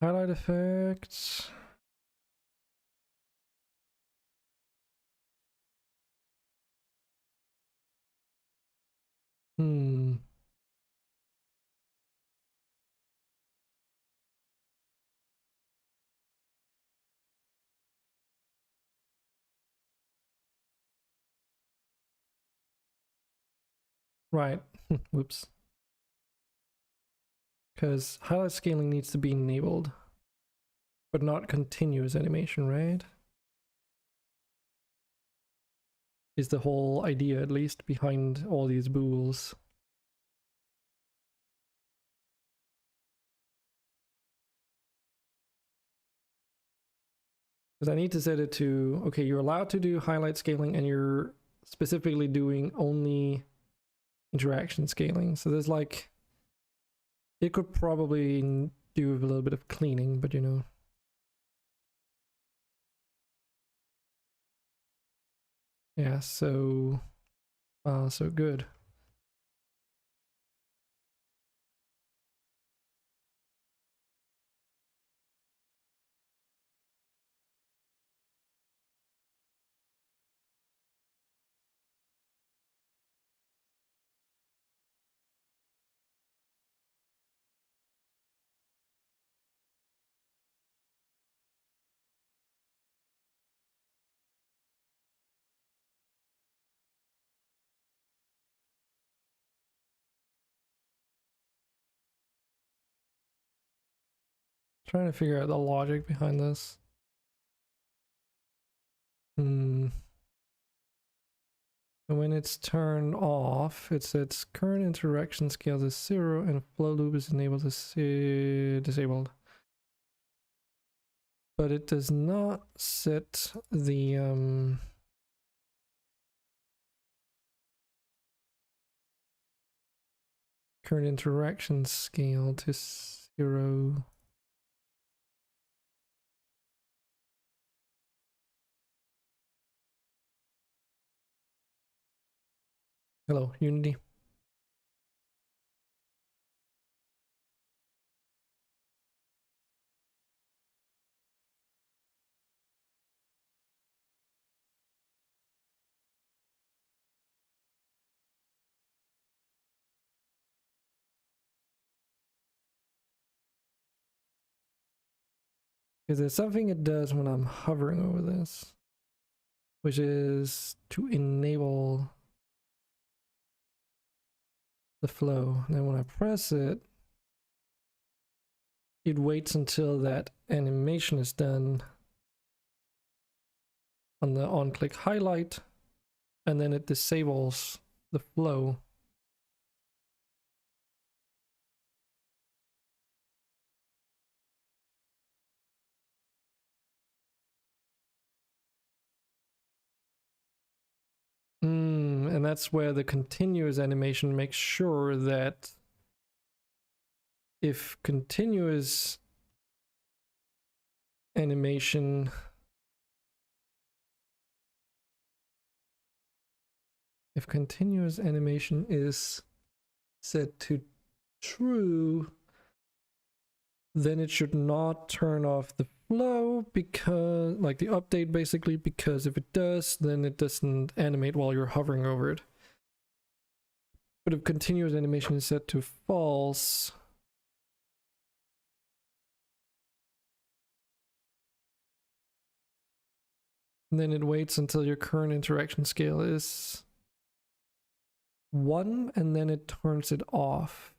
Highlight effects. Right. Whoops. Because highlight scaling needs to be enabled, but not continuous animation, right? Is the whole idea, at least, behind all these bools. Because I need to set it to, okay, you're allowed to do highlight scaling and you're specifically doing only interaction scaling. So there's like, it could probably do a little bit of cleaning, but you know. Yeah, so good. Trying to figure out the logic behind this. And when it's turned off, it sets current interaction scale to 0 and flow loop is enabled to disabled. But it does not set the current interaction scale to 0. Hello, Unity. Because there's something it does when I'm hovering over this, which is to enable the flow. And then when I press it, it waits until that animation is done on the on-click highlight, and then it disables the flow. And that's where the continuous animation makes sure that if continuous animation is set to true, then it should not turn off the flow, because like the update basically, because if it does, then it doesn't animate while you're hovering over it. But if continuous animation is set to false, then it waits until your current interaction scale is 1 and then it turns it off.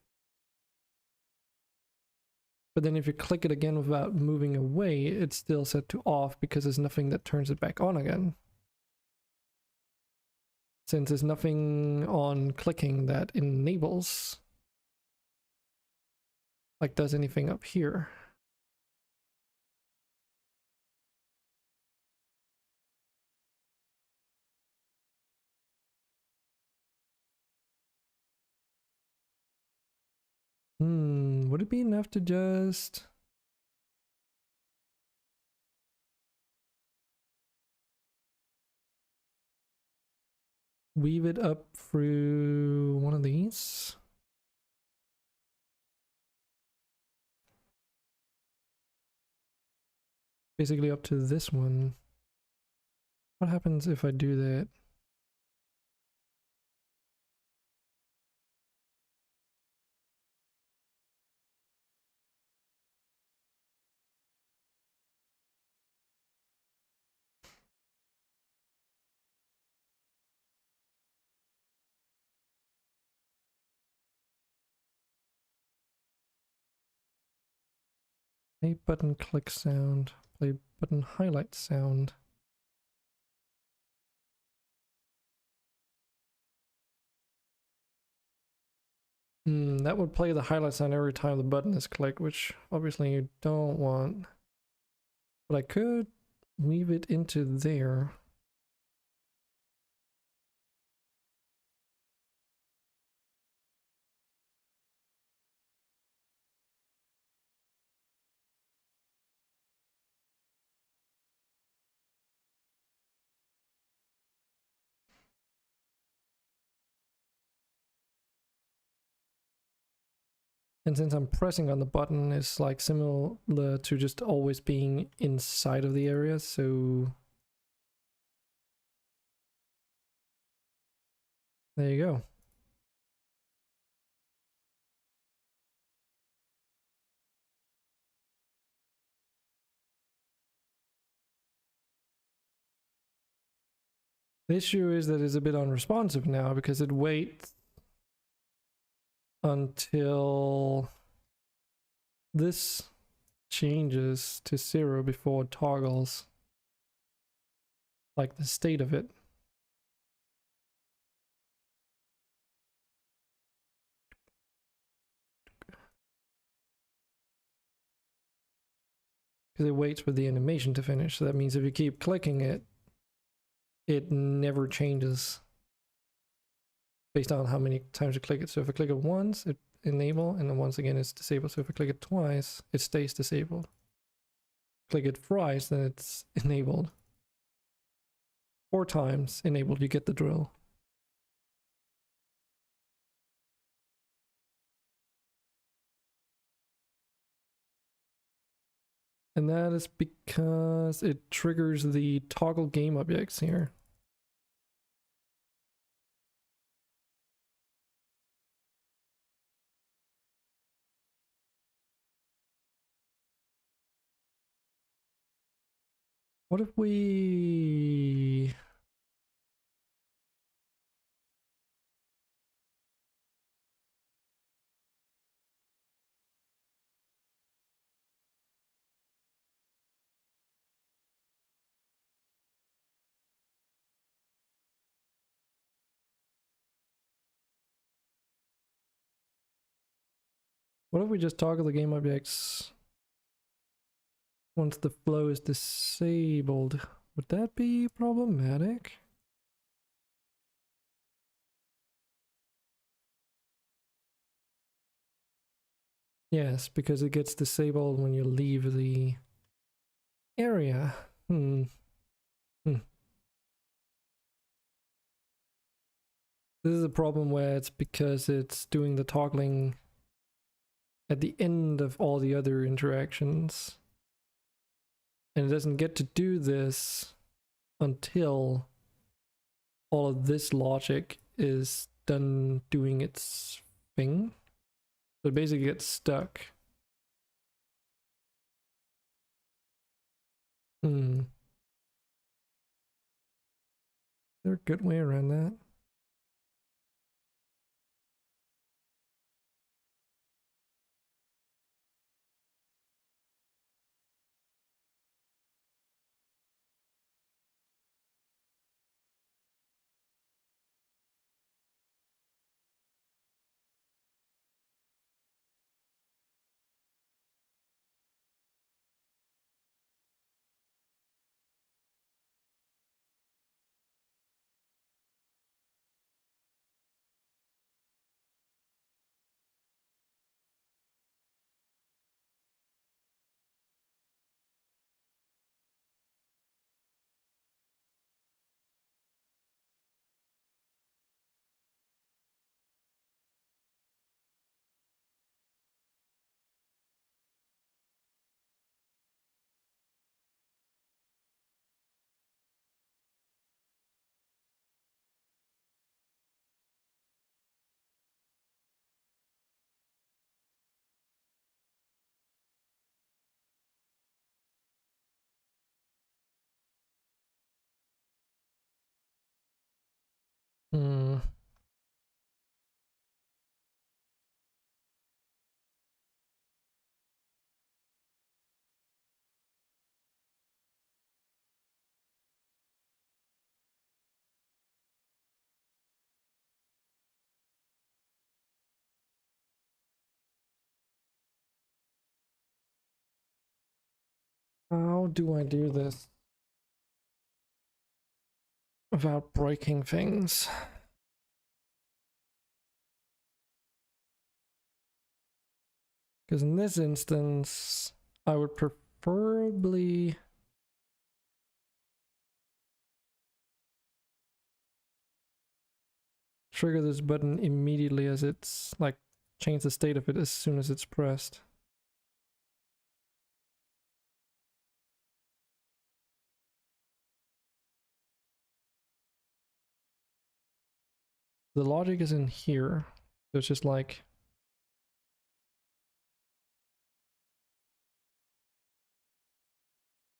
But then if you click it again without moving away, it's still set to off because there's nothing that turns it back on again. Since there's nothing on clicking that enables, like does anything up here. Would it be enough to just weave it up through one of these? Basically up to this one. What happens if I do that? Play button click sound, play button highlight sound. That would play the highlight sound every time the button is clicked, which obviously you don't want. But I could weave it into there. And since I'm pressing on the button, it's like similar to just always being inside of the area, so there you go. The issue is that it's a bit unresponsive now because it waits until this changes to 0 before it toggles, like the state of it. Because it waits for the animation to finish. So that means if you keep clicking it, it never changes based on how many times you click it. So if I click it once, it enable, and then once again it's disabled. So if I click it twice, it stays disabled. Click it thrice, then it's enabled. 4 times enabled, you get the drill. And that is because it triggers the toggle game objects here. What if we... What if we just toggle the game objects once the flow is disabled? Would that be problematic? Yes, because it gets disabled when you leave the area. This is a problem where it's because it's doing the toggling at the end of all the other interactions. And it doesn't get to do this until all of this logic is done doing its thing. So it basically gets stuck. Is there a good way around that? How do I do this without breaking things? Because in this instance, I would preferably trigger this button immediately as it's like change the state of it as soon as it's pressed. The logic is in here, so it's just like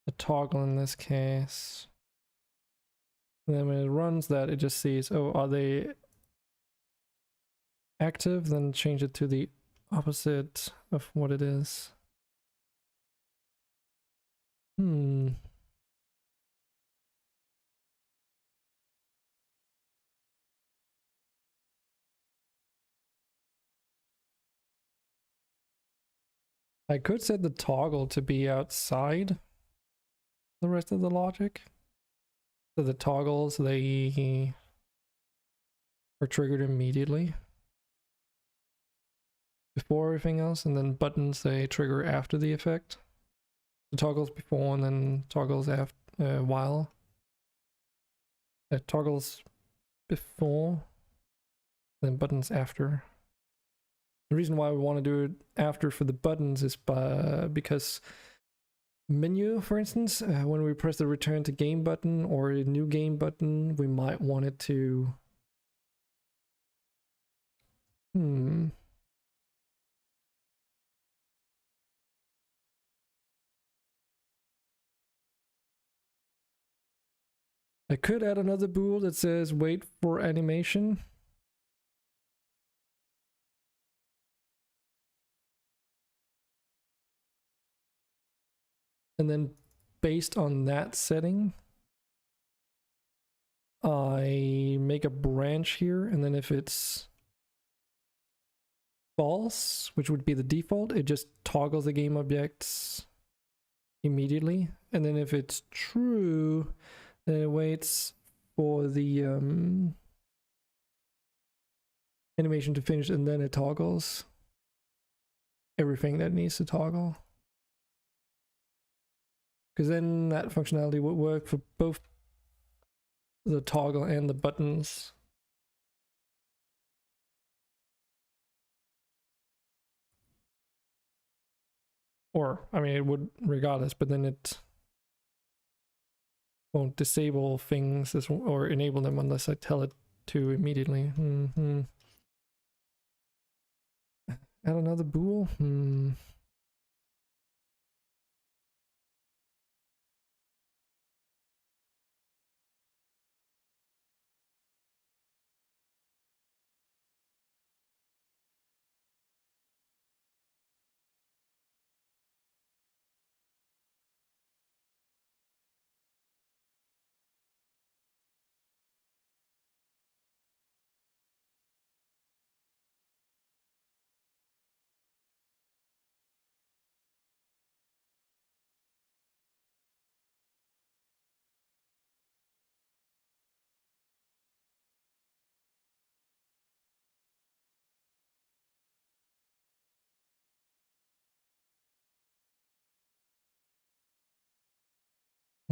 a toggle in this case. And then when it runs that, it just sees, oh, are they active? Then change it to the opposite of what it is. I could set the toggle to be outside the rest of the logic. So the toggles, they are triggered immediately before everything else, and then buttons, they trigger after the effect. The toggles before and then toggles after, while. Toggles before, then buttons after. The reason why we want to do it after for the buttons is because menu, for instance, when we press the return to game button or a new game button, we might want it to I could add another bool that says wait for animation. And then based on that setting, I make a branch here, and then if it's false, which would be the default, it just toggles the game objects immediately. And then if it's true, then it waits for the animation to finish, and then it toggles everything that needs to toggle. Because then that functionality would work for both the toggle and the buttons. Or, I mean, it would regardless, but then it won't disable things or enable them unless I tell it to immediately. Add another bool?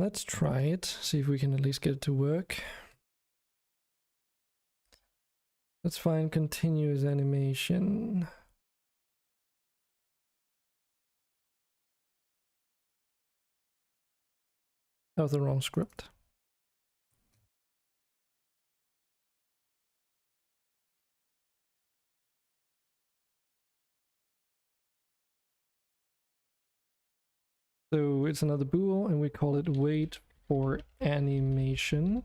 Let's try it, see if we can at least get it to work. Let's find continuous animation. That was the wrong script. So it's another bool, and we call it wait for animation.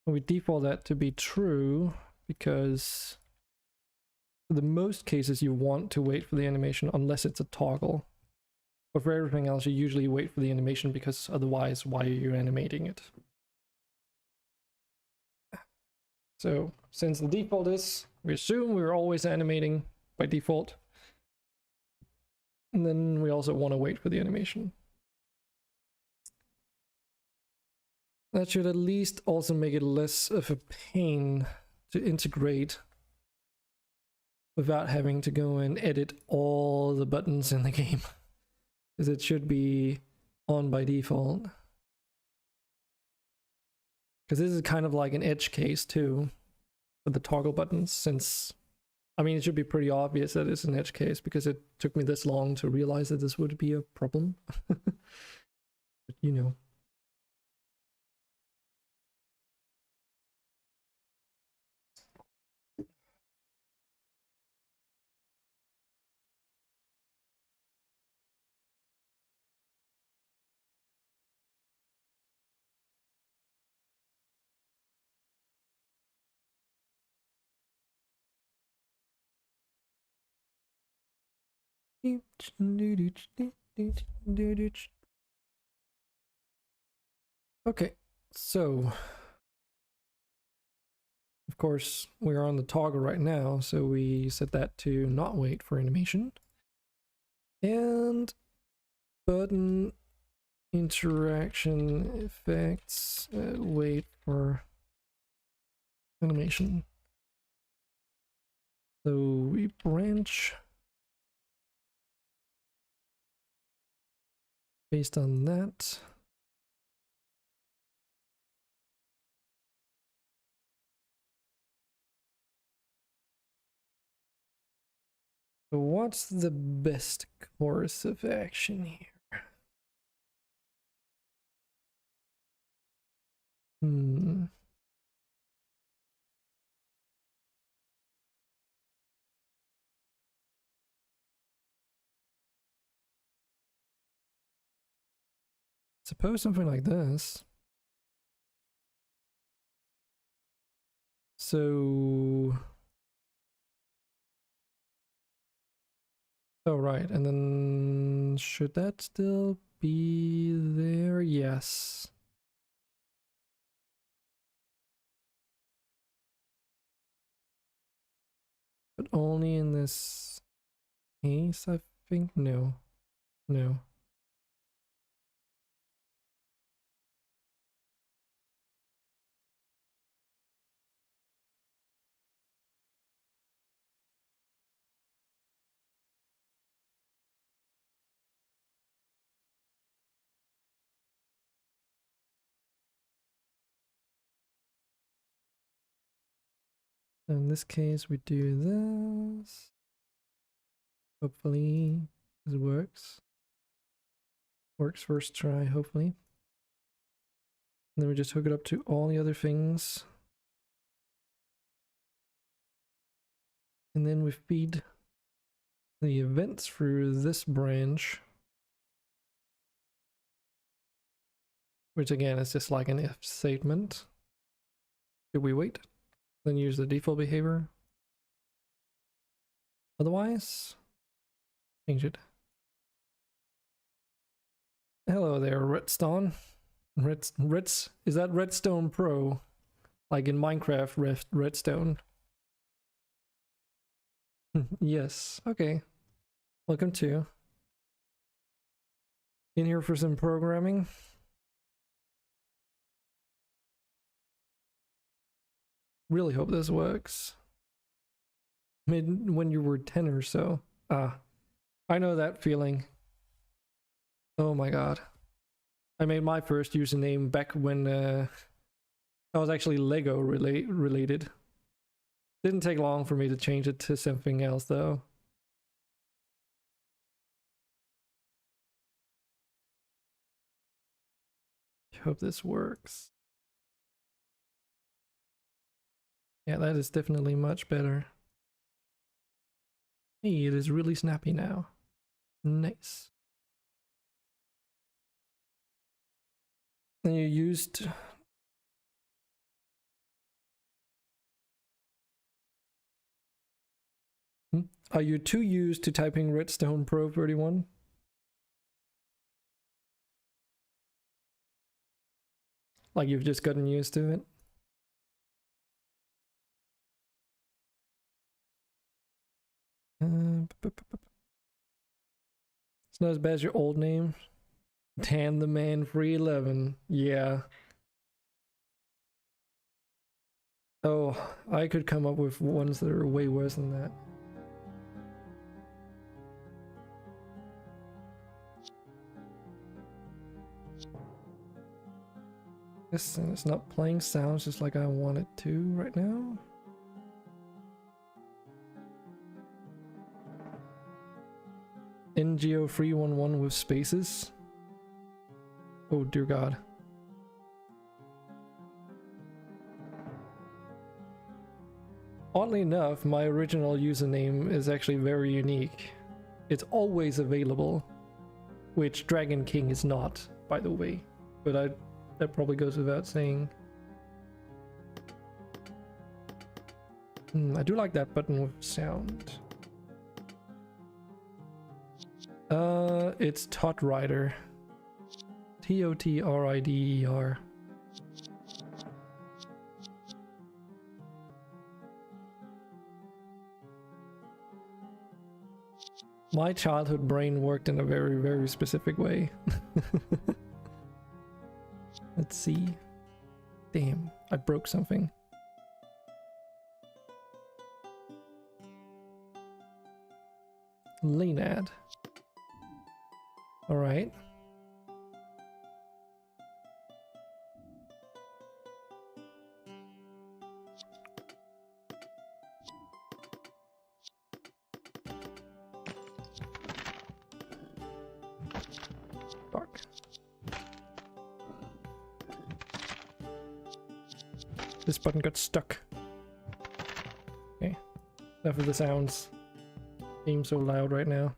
And we default that to be true because for the most cases you want to wait for the animation unless it's a toggle. But for everything else you usually wait for the animation because otherwise why are you animating it? So since the default is, we assume we're always animating by default. And then we also want to wait for the animation. That should at least also make it less of a pain to integrate without having to go and edit all the buttons in the game. Because it should be on by default. Because this is kind of like an edge case too, with the toggle buttons, since I mean, it should be pretty obvious that it's an edge case because it took me this long to realize that this would be a problem. But you know. Okay, so of course we're on the toggle right now, so we set that to not wait for animation. And button interaction effects, wait for animation. So we branch based on that. So what's the best course of action here? Suppose something like this. So, oh right, and then should that still be there? Yes. But only in this case, I think. No. No. In this case, we do this. Hopefully, this works. Works first try, hopefully. And then we just hook it up to all the other things. And then we feed the events through this branch. Which again is just like an if statement. Should we wait? Then use the default behavior. Otherwise, change it. Hello there, Redstone. Is that Redstone Pro? Like in Minecraft Redstone? Yes, okay. Welcome to. In here for some programming. Really hope this works. When you were 10 or so. I know that feeling. Oh my god. I made my first username back when I was actually Lego related. Didn't take long for me to change it to something else though. Hope this works. Yeah, that is definitely much better. Hey, it is really snappy now. Nice. And you used... Are you too used to typing Redstone Pro 31? Like you've just gotten used to it? It's not as bad as your old name. Dan the Man 311. Yeah. Oh, I could come up with ones that are way worse than that. This thing is not playing sounds just like I want it to right now. NGO 311 with spaces. Oh dear god. Oddly enough, my original username is actually very unique. It's always available, which Dragon King is not, by the way. But that probably goes without saying. I do like that button with sound. It's Totrider. Totrider. My childhood brain worked in a very, very specific way. Let's see. Damn, I broke something. Leanad. All right. Fuck. This button got stuck. Okay. Enough of the sounds. Being so loud right now.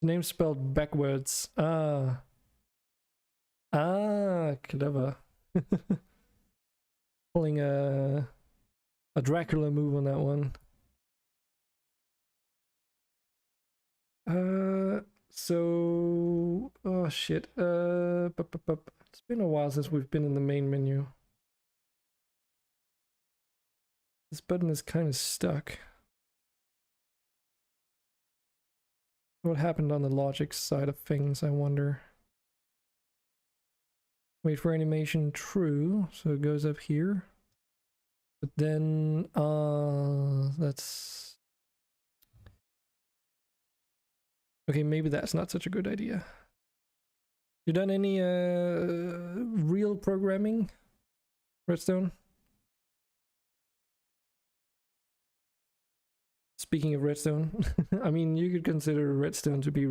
Name spelled backwards. Ah. Ah, clever. Pulling a Dracula move on that one. So oh shit. It's been a while since we've been in the main menu. This button is kind of stuck. What happened on the logic side of things, I wonder. Wait for animation true, so it goes up here. But then, that's... Okay, maybe that's not such a good idea. You done any, real programming, Redstone? Speaking of Redstone, I mean, you could consider Redstone to be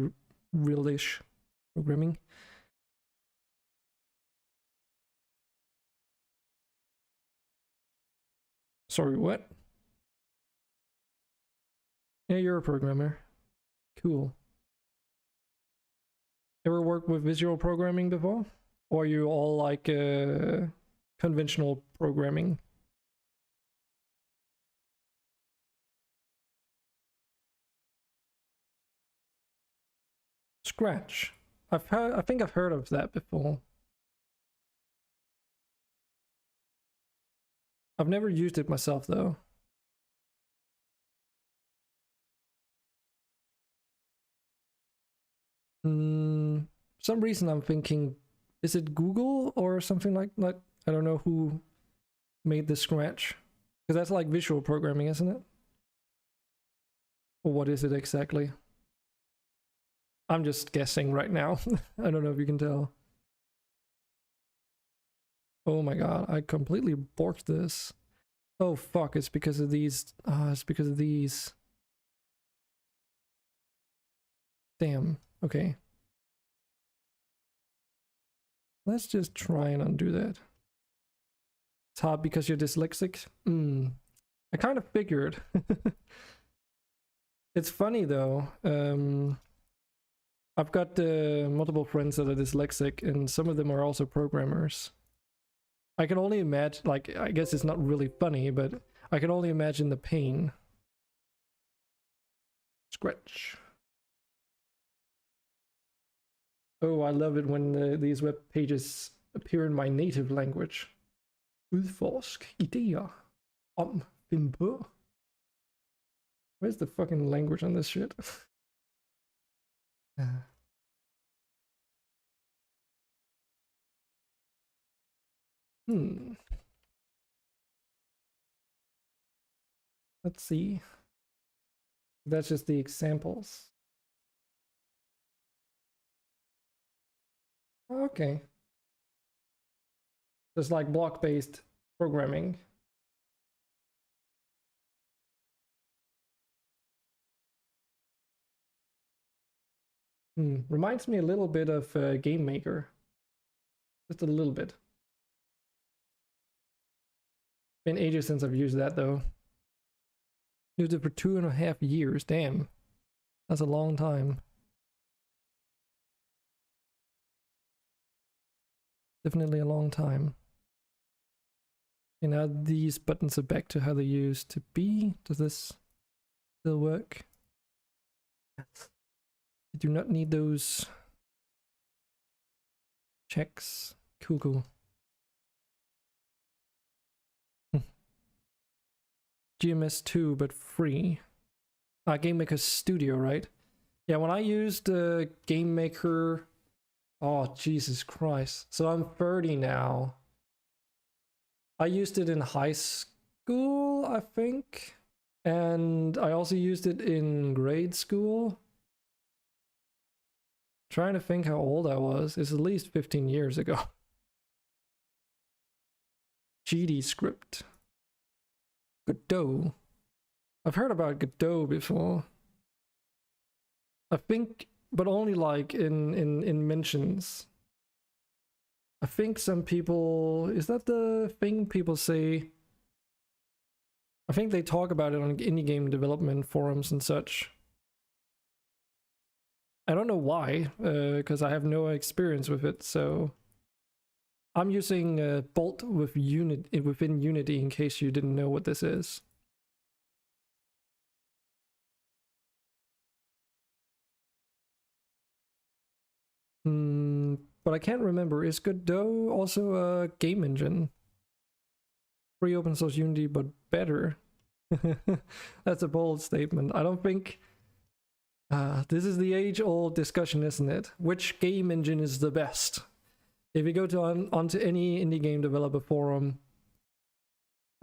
real-ish programming. Sorry, what? Yeah, you're a programmer. Cool. Ever worked with visual programming before? Or are you all like conventional programming? Scratch. I think I've heard of that before. I've never used it myself though. Some reason I'm thinking, is it Google or something like I don't know who made the Scratch, because that's like visual programming, isn't it? Or what is it exactly? I'm just guessing right now. I don't know if you can tell. Oh my god, I completely borked this. Oh fuck, it's because of these. It's because of these. Damn, okay. Let's just try and undo that. It's hard because you're dyslexic? I kind of figured. It's funny though. I've got multiple friends that are dyslexic, and some of them are also programmers. I can only imagine, like, I guess it's not really funny, but I can only imagine the pain. Scratch. Oh, I love it when these web pages appear in my native language. Udforsk idéer om find på. Where's the fucking language on this shit? Let's see. That's just the examples. Okay. Just like block-based programming. Reminds me a little bit of Game Maker. Just a little bit. Been ages since I've used that though. Used it for 2.5 years. Damn. That's a long time. Definitely a long time. And now these buttons are back to how they used to be. Does this still work? Yes. I do not need those checks. Cool, cool. GMS2, but free. Game Maker Studio, right? Yeah, when I used Game Maker, oh Jesus Christ! So I'm 30 now. I used it in high school, I think, and I also used it in grade school. Trying to think how old I was. It's at least 15 years ago. GD script. Godot. I've heard about Godot before. I think, but only like in mentions. I think some people, is that the thing people say? I think they talk about it on indie game development forums and such. I don't know why, because I have no experience with it, so I'm using Bolt with within Unity in case you didn't know what this is. But I can't remember. Is Godot also a game engine? Free open source Unity, but better. That's a bold statement. I don't think... this is the age-old discussion, isn't it? Which game engine is the best? If you go to onto any indie game developer forum,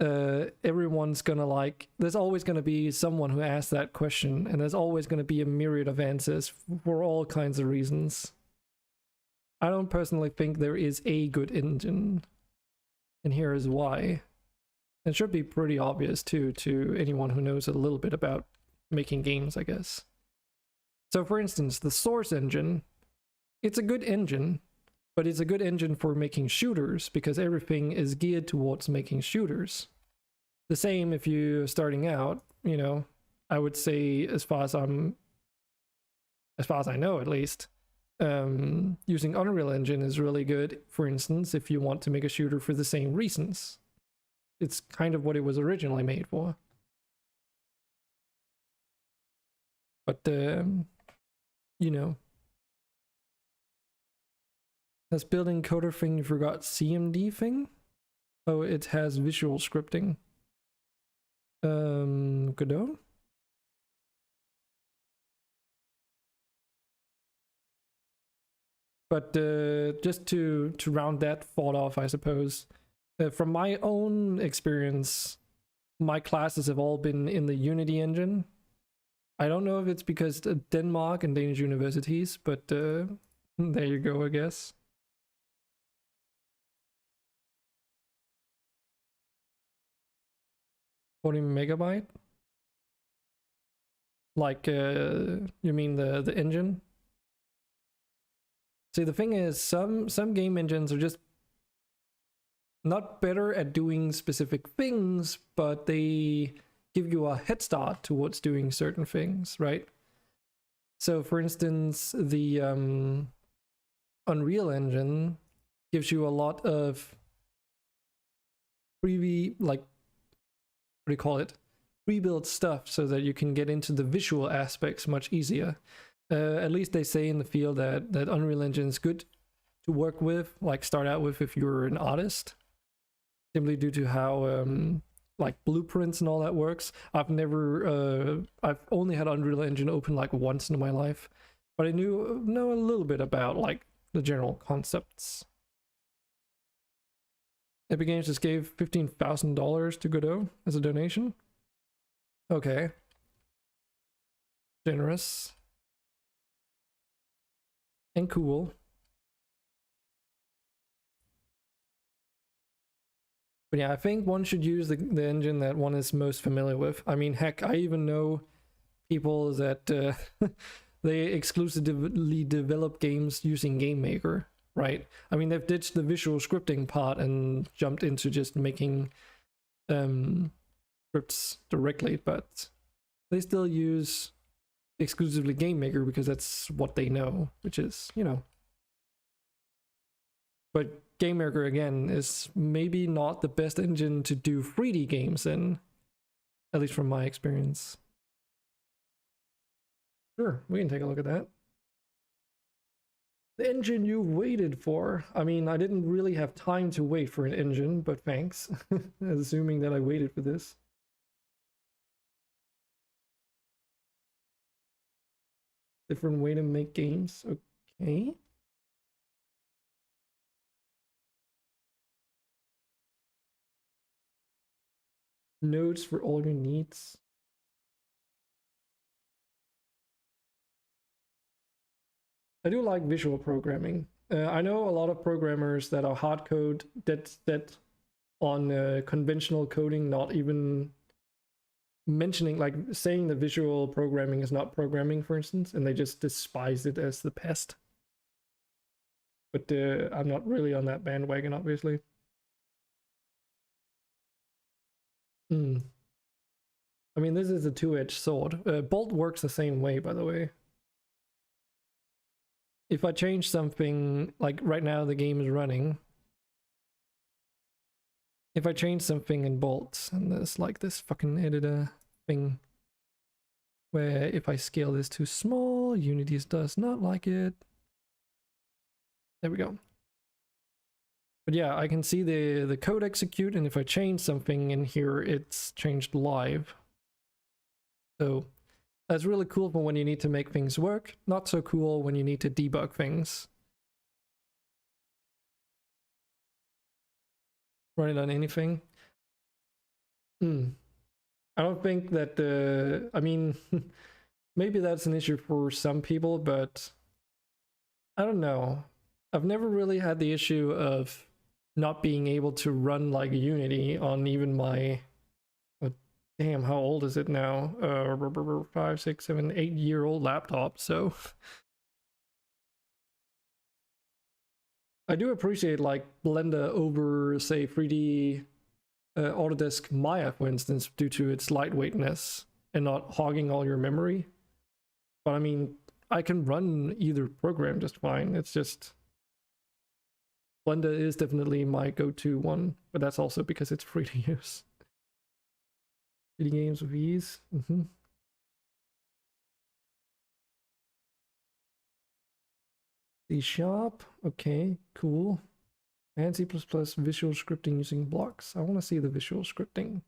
everyone's gonna like... There's always gonna be someone who asks that question, and there's always gonna be a myriad of answers for all kinds of reasons. I don't personally think there is a good engine, and here is why. It should be pretty obvious too to anyone who knows a little bit about making games, I guess. So for instance, the Source engine, it's a good engine, but it's a good engine for making shooters because everything is geared towards making shooters. The same if you're starting out, you know, I would say as far as I know at least, using Unreal Engine is really good, for instance, if you want to make a shooter for the same reasons. It's kind of what it was originally made for. But, you know. Has building coder thing you forgot CMD thing? Oh, it has visual scripting. Godot? But just to round that thought off, I suppose, from my own experience, my classes have all been in the Unity engine. I don't know if it's because Denmark and Danish universities, but there you go, I guess. 40 megabyte? Like, you mean the engine? See, the thing is, some game engines are just not better at doing specific things, but they give you a head start towards doing certain things, right? So, for instance, the Unreal Engine gives you a lot of pre-built stuff so that you can get into the visual aspects much easier. At least they say in the field that Unreal Engine is good to work with, like start out with if you're an artist, simply due to how like blueprints and all that works. I've only had Unreal Engine open like once in my life, but I know a little bit about like the general concepts. Epic Games just gave $15,000 to Godot as a donation. Okay. Generous. And cool. But yeah, I think one should use the engine that one is most familiar with. I mean, heck, I even know people that they exclusively develop games using Game Maker, right? I mean, they've ditched the visual scripting part and jumped into just making scripts directly, but they still use exclusively Game Maker because that's what they know, which is, you know. But Game Maker, again, is maybe not the best engine to do 3D games in, at least from my experience. Sure, we can take a look at that. The engine you waited for. I mean, I didn't really have time to wait for an engine, but thanks. Assuming that I waited for this. Different way to make games. Okay. Nodes for all your needs. I do like visual programming. I know a lot of programmers that are hard code that on conventional coding, not even mentioning, like saying that visual programming is not programming, for instance, and they just despise it as the pest. But I'm not really on that bandwagon, obviously. I mean, this is a two-edged sword. Bolt works the same way, by the way. If I change something, like right now the game is running. If I change something in Bolt, and there's like this fucking editor thing, where if I scale this too small, Unity does not like it. There we go. But yeah, I can see the code execute, and if I change something in here, it's changed live. So that's really cool for when you need to make things work. Not so cool when you need to debug things. Run it on anything. I don't think that I mean, maybe that's an issue for some people, but I don't know. I've never really had the issue of not being able to run like Unity on even my, damn, how old is it now? 5, 6, 7, 8-year-old laptop. So I do appreciate like Blender over, say, 3D Autodesk Maya, for instance, due to its lightweightness and not hogging all your memory. But I mean, I can run either program just fine. It's just Blender is definitely my go-to one, but that's also because it's free to use. 3D games with ease. C#, okay, cool. And C++ visual scripting using blocks. I want to see the visual scripting.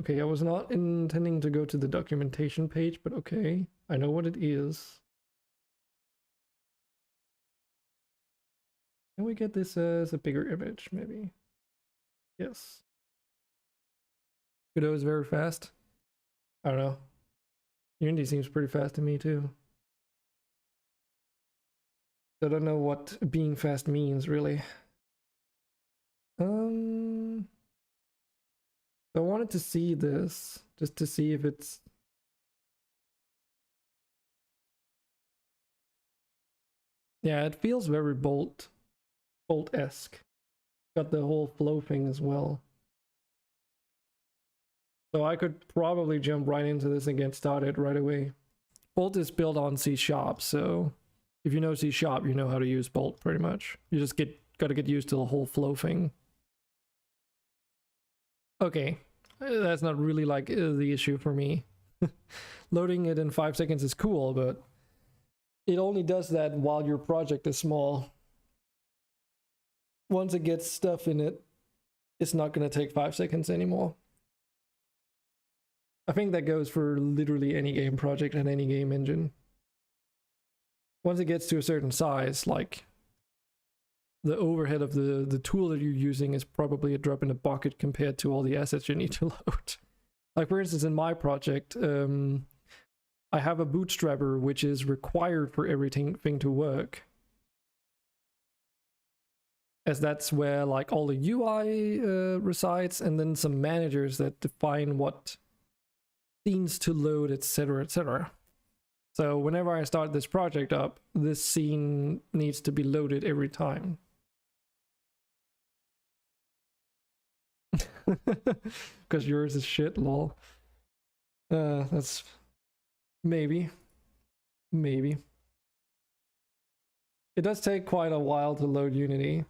Okay, I was not intending to go to the documentation page, but okay, I know what it is. Can we get this as a bigger image, maybe? Yes. Godot is very fast. I don't know. Unity seems pretty fast to me too. I don't know what being fast means, really. I wanted to see this, just to see if it's... Yeah, it feels very Bolt-esque. Got the whole flow thing as well. So I could probably jump right into this and get started right away. Bolt is built on C#, so if you know C#, you know how to use Bolt pretty much. You just gotta get used to the whole flow thing. Okay, that's not really like the issue for me. Loading it in 5 seconds is cool, but it only does that while your project is small. Once it gets stuff in it, it's not gonna take 5 seconds anymore. I think that goes for literally any game project and any game engine. Once it gets to a certain size, like the overhead of the tool that you're using is probably a drop in the bucket compared to all the assets you need to load. Like for instance, in my project, I have a bootstrapper which is required for everything to work, as that's where like all the UI resides, and then some managers that define what scenes to load, etc., etc. So whenever I start this project up, this scene needs to be loaded every time. Because yours is shit, lol. That's maybe. It does take quite a while to load Unity,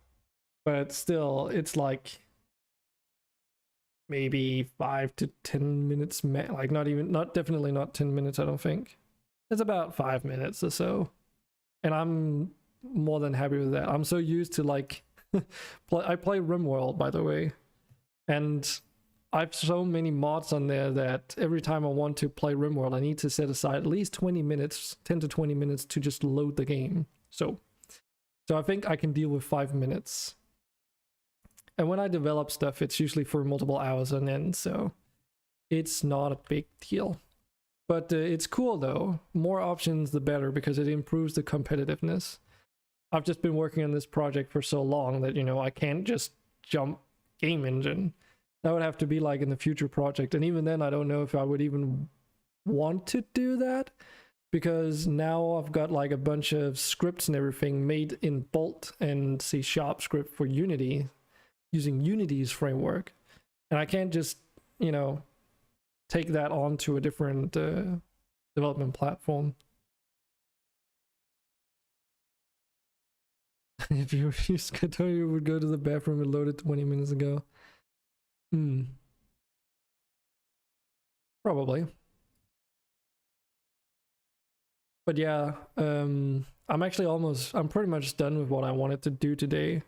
but still, it's like maybe 5 to 10 minutes, like definitely not 10 minutes, I don't think. It's about 5 minutes or so, and I'm more than happy with that. I'm so used to like I play RimWorld, by the way, and I've so many mods on there that every time I want to play RimWorld, I need to set aside at least 20 minutes, 10 to 20 minutes to just load the game. So I think I can deal with 5 minutes. And when I develop stuff, it's usually for multiple hours on end, so it's not a big deal. But it's cool though. More options, the better, because it improves the competitiveness. I've just been working on this project for so long that, you know, I can't just jump game engine. That would have to be like in the future project. And even then, I don't know if I would even want to do that, because now I've got like a bunch of scripts and everything made in Bolt and C# script for Unity, using Unity's framework. And I can't just, you know, take that onto a different development platform. If you used Kato, you would go to the bathroom and load it 20 minutes ago. Probably. But yeah, I'm pretty much done with what I wanted to do today.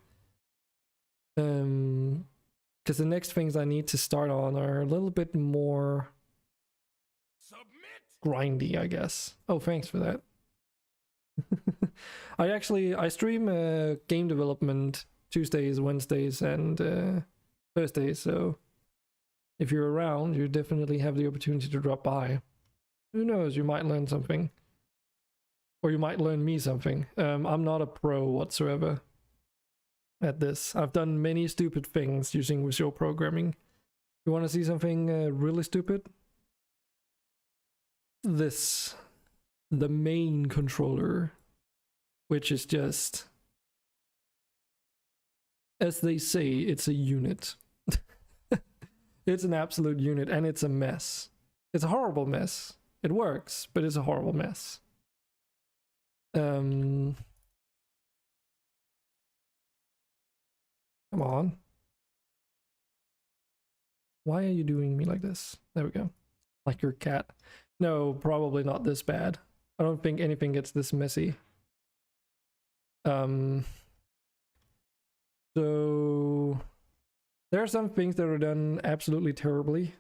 Because the next things I need to start on are a little bit more grindy, I guess. Oh, thanks for that. I stream game development Tuesdays, Wednesdays, and Thursdays, so if you're around, you definitely have the opportunity to drop by. Who knows, you might learn something. Or you might learn me something. I'm not a pro whatsoever at this. I've done many stupid things using visual programming. You want to see something really stupid? This. The main controller. Which is just... as they say, it's a unit. It's an absolute unit, and it's a mess. It's a horrible mess. It works, but it's a horrible mess. Come on. Why are you doing me like this? There we go. Like your cat. No, probably not this bad. I don't think anything gets this messy. So there are some things that are done absolutely terribly,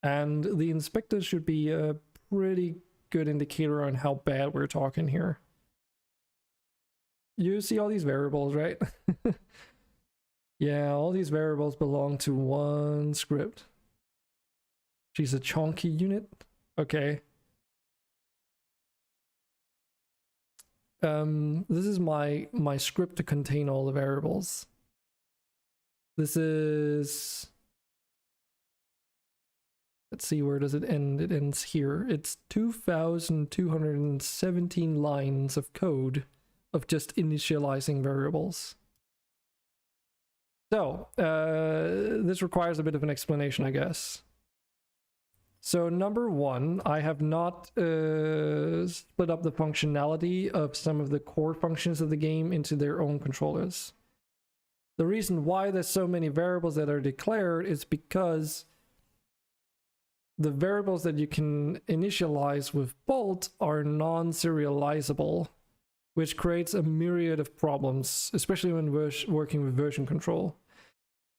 and the inspector should be a pretty good indicator on how bad we're talking here. You see all these variables, right? Yeah, all these variables belong to one script. She's a chunky unit. Okay. This is my script to contain all the variables. This is... let's see, where does it end? It ends here. It's 2,217 lines of code of just initializing variables. So, this requires a bit of an explanation, I guess. So number one, I have not split up the functionality of some of the core functions of the game into their own controllers. The reason why there's so many variables that are declared is because the variables that you can initialize with Bolt are non-serializable, which creates a myriad of problems, especially when working with version control.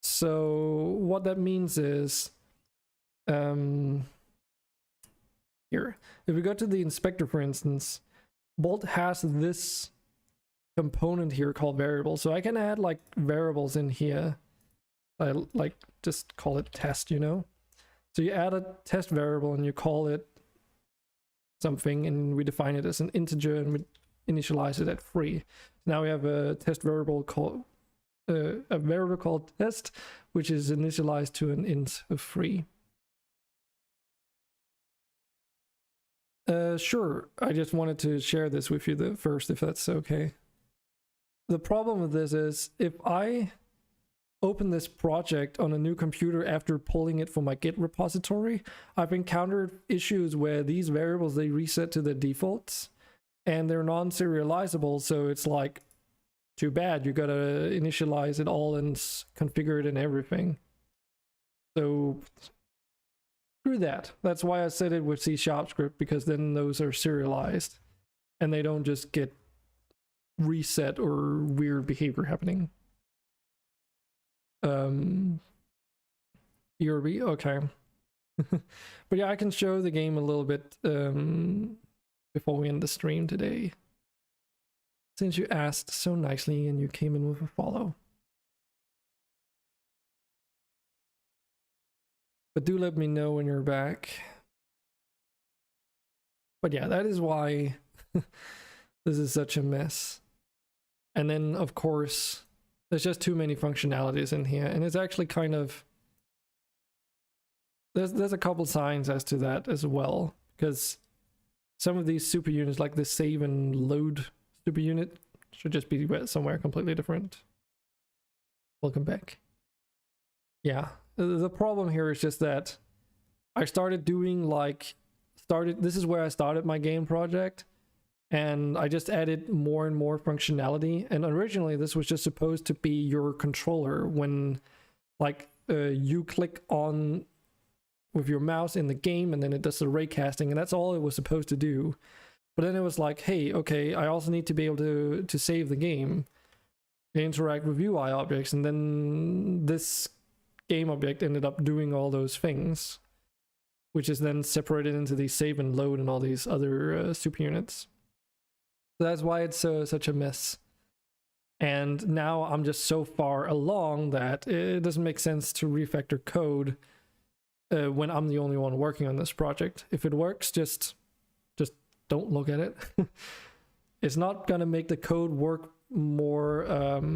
So what that means is, here, if we go to the inspector, for instance, Bolt has this component here called variable. So I can add like variables in here. I like just call it test, you know? So you add a test variable and you call it something, and we define it as an integer and we initialize it at 3. Now we have a test variable called test, which is initialized to an int of 3. Sure, I just wanted to share this with you first, if that's okay. The problem with this is, if I open this project on a new computer after pulling it from my Git repository, I've encountered issues where these variables, they reset to the defaults, and they're non-serializable, so it's like, too bad, you gotta initialize it all and configure it and everything. So screw that. That's why I said it with C# script, because then those are serialized and they don't just get reset or weird behavior happening. ERB, okay. But yeah, I can show the game a little bit before we end the stream today. Since you asked so nicely and you came in with a follow. But do let me know when you're back. But yeah, that is why this is such a mess. And then, of course, there's just too many functionalities in here. And it's actually kind of... There's a couple signs as to that as well. Because some of these super units, like the save and load super unit, should just be somewhere completely different. Welcome back. Yeah, the problem here is just that I started doing this is where I started my game project, and I just added more and more functionality. And originally this was just supposed to be your controller when you click on with your mouse in the game, and then it does the raycasting, and that's all it was supposed to do. But then it was like, hey, okay, I also need to be able to save the game, interact with UI objects, and then this game object ended up doing all those things, which is then separated into these save and load and all these other super units. So that's why it's such a mess. And now I'm just so far along that it doesn't make sense to refactor code when I'm the only one working on this project. If it works, just don't look at it. It's not gonna make the code work more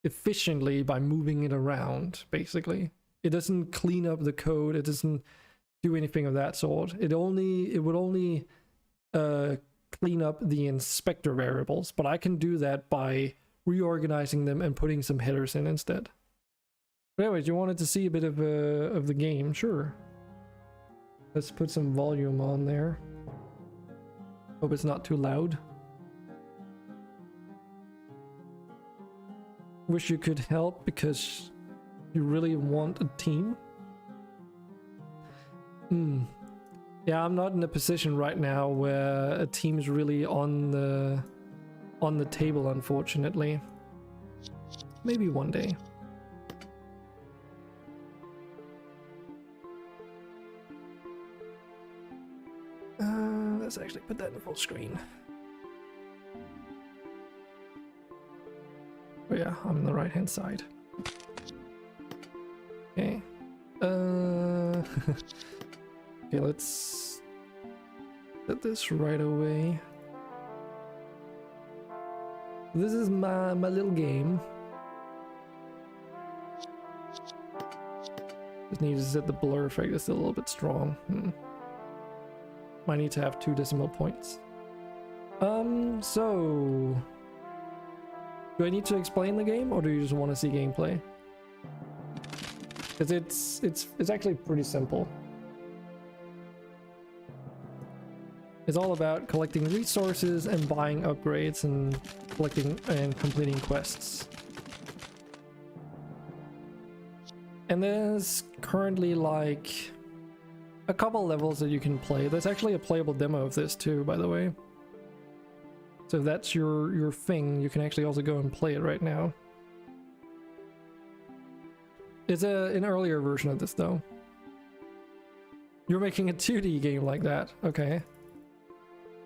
efficiently by moving it around, basically. It doesn't clean up the code, it doesn't do anything of that sort. It would only clean up the inspector variables, but I can do that by reorganizing them and putting some headers in instead. But anyways, you wanted to see a bit of the game, sure. Let's put some volume on there. Hope it's not too loud. Wish you could help because you really want a team. Yeah, I'm not in a position right now where a team is really on the table, unfortunately. Maybe one day. Let's actually put that in full screen. Oh yeah, I'm on the right hand side. Okay. Okay, let's set this right away. This is my little game. Just need to set the blur effect, it's a little bit strong. Might need to have 2 decimal points. So do I need to explain the game, or do you just want to see gameplay? Because it's actually pretty simple. It's all about collecting resources and buying upgrades and collecting and completing quests. And there's currently like a couple levels that you can play. There's actually a playable demo of this too, by the way. So if that's your thing, you can actually also go and play it right now. It's an earlier version of this though. You're making a 2D game like that, okay.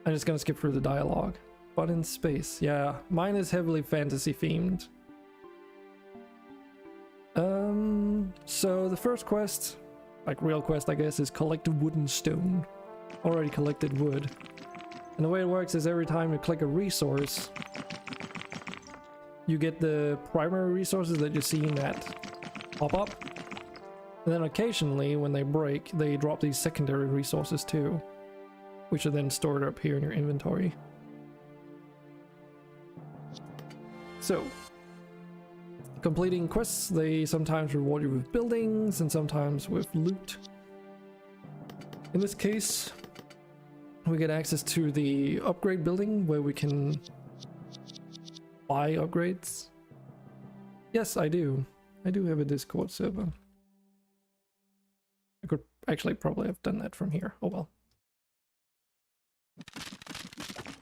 I'm just gonna skip through the dialogue. But in space, yeah, mine is heavily fantasy themed. So the first quest, like real quest I guess, is collect wood and stone. Already collected wood. And the way it works is every time you click a resource, you get the primary resources that you see in that pop up. And then occasionally when they break, they drop these secondary resources too, which are then stored up here in your inventory. So, completing quests, they sometimes reward you with buildings and sometimes with loot. In this case, we get access to the upgrade building where we can buy upgrades. Yes, I do. I do have a Discord server. I could actually probably have done that from here. Oh well.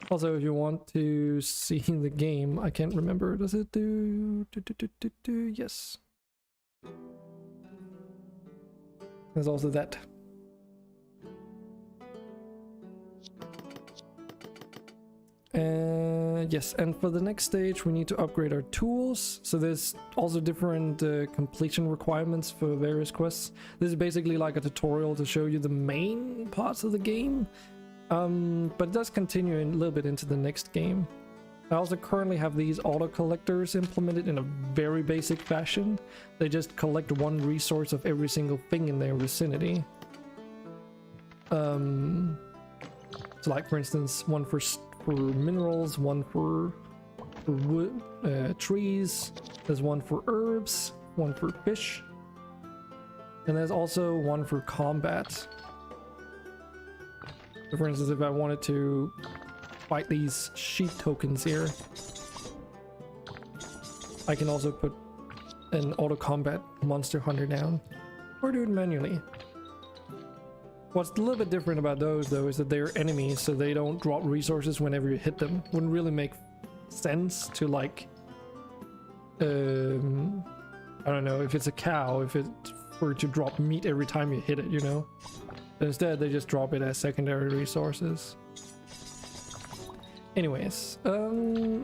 Also, if you want to see the game, I can't remember. Does it do? Yes. There's also that. Yes, and for the next stage we need to upgrade our tools. So there's also different completion requirements for various quests. This is basically like a tutorial to show you the main parts of the game, but it does continue a little bit into the next game. I also currently have these auto collectors implemented in a very basic fashion. They just collect one resource of every single thing in their vicinity. So like for instance, one for minerals, one for wood, trees, there's one for herbs, one for fish, and there's also one for combat. So for instance, if I wanted to fight these sheep tokens here, I can also put an auto combat monster hunter down or do it manually. What's a little bit different about those though is that they're enemies, so they don't drop resources whenever you hit them. Wouldn't really make sense to like I don't know, if it's a cow, if it were to drop meat every time you hit it, you know. But instead they just drop it as secondary resources. Anyways, a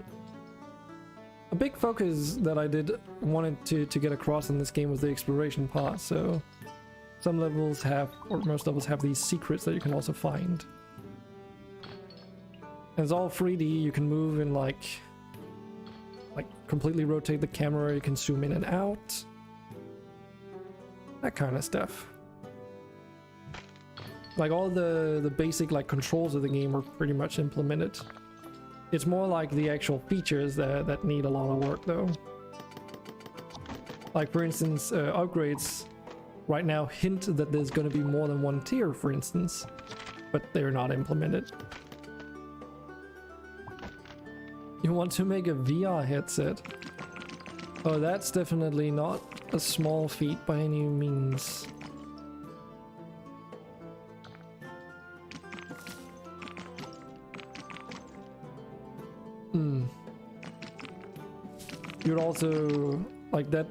big focus that I wanted to get across in this game was the exploration part. So some levels have, or most levels have, these secrets that you can also find. And it's all 3D. You can move and like completely rotate the camera. You can zoom in and out, that kind of stuff. Like all the basic like controls of the game are pretty much implemented. It's more like the actual features that need a lot of work though. Like for instance, upgrades right now hint that there's going to be more than one tier, for instance, but they're not implemented. You want to make a VR headset? Oh, that's definitely not a small feat by any means. You'd also like that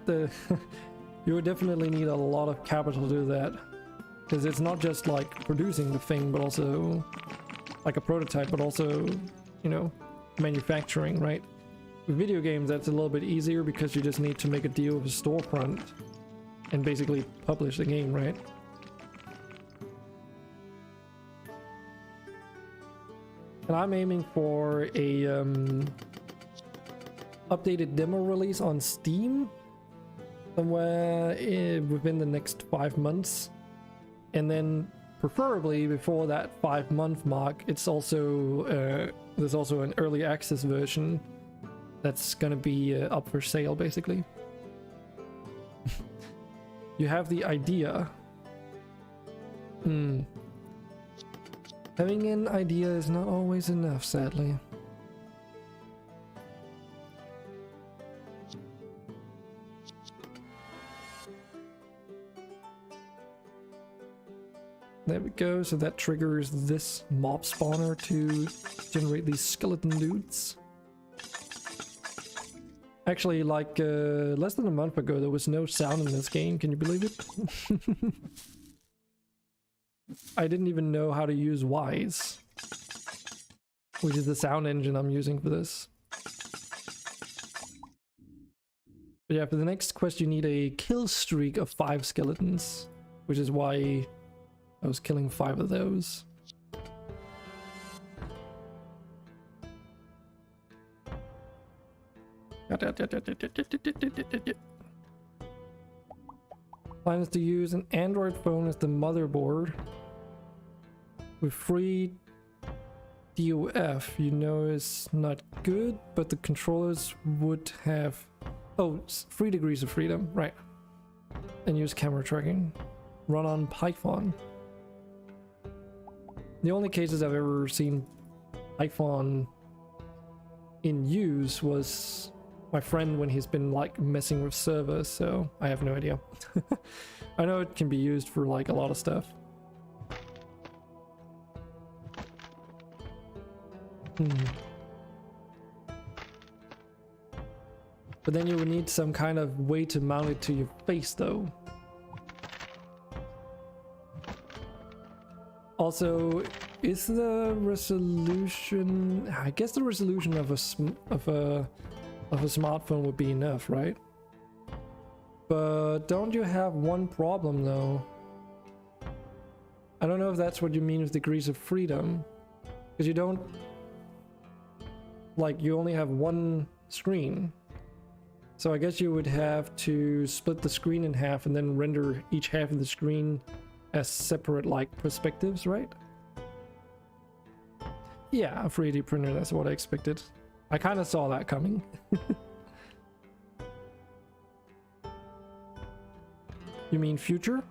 you would definitely need a lot of capital to do that, because it's not just like producing the thing, but also like a prototype, but also, you know, manufacturing, right? With video games that's a little bit easier because you just need to make a deal with a storefront and basically publish the game, right? And I'm aiming for a updated demo release on Steam somewhere within the next 5 months, and then preferably before that 5-month mark, it's also there's also an early access version that's gonna be up for sale basically. You have the idea. Having an idea is not always enough, sadly. There we go, so that triggers this mob spawner to generate these skeleton dudes. Actually, like less than a month ago, there was no sound in this game, can you believe it? I didn't even know how to use Wise, which is the sound engine I'm using for this. But yeah, for the next quest you need a kill streak of 5 skeletons, which is why I was killing 5 of those. Plan is to use an Android phone as the motherboard with free DOF. You know it's not good, but the controllers would have 3 degrees of freedom, right? And use camera tracking. Run on Python. The only cases I've ever seen Python in use was my friend when he's been like messing with servers, so I have no idea. I know it can be used for like a lot of stuff. But then you would need some kind of way to mount it to your face though. Also, is the resolution? I guess the resolution of a smartphone would be enough, right? But don't you have one problem though? I don't know if that's what you mean with degrees of freedom, because you don't, like, you only have one screen. So I guess you would have to split the screen in half and then render each half of the screen as separate, like, perspectives, right? Yeah, a 3D printer, that's what I expected. I kind of saw that coming. You mean future?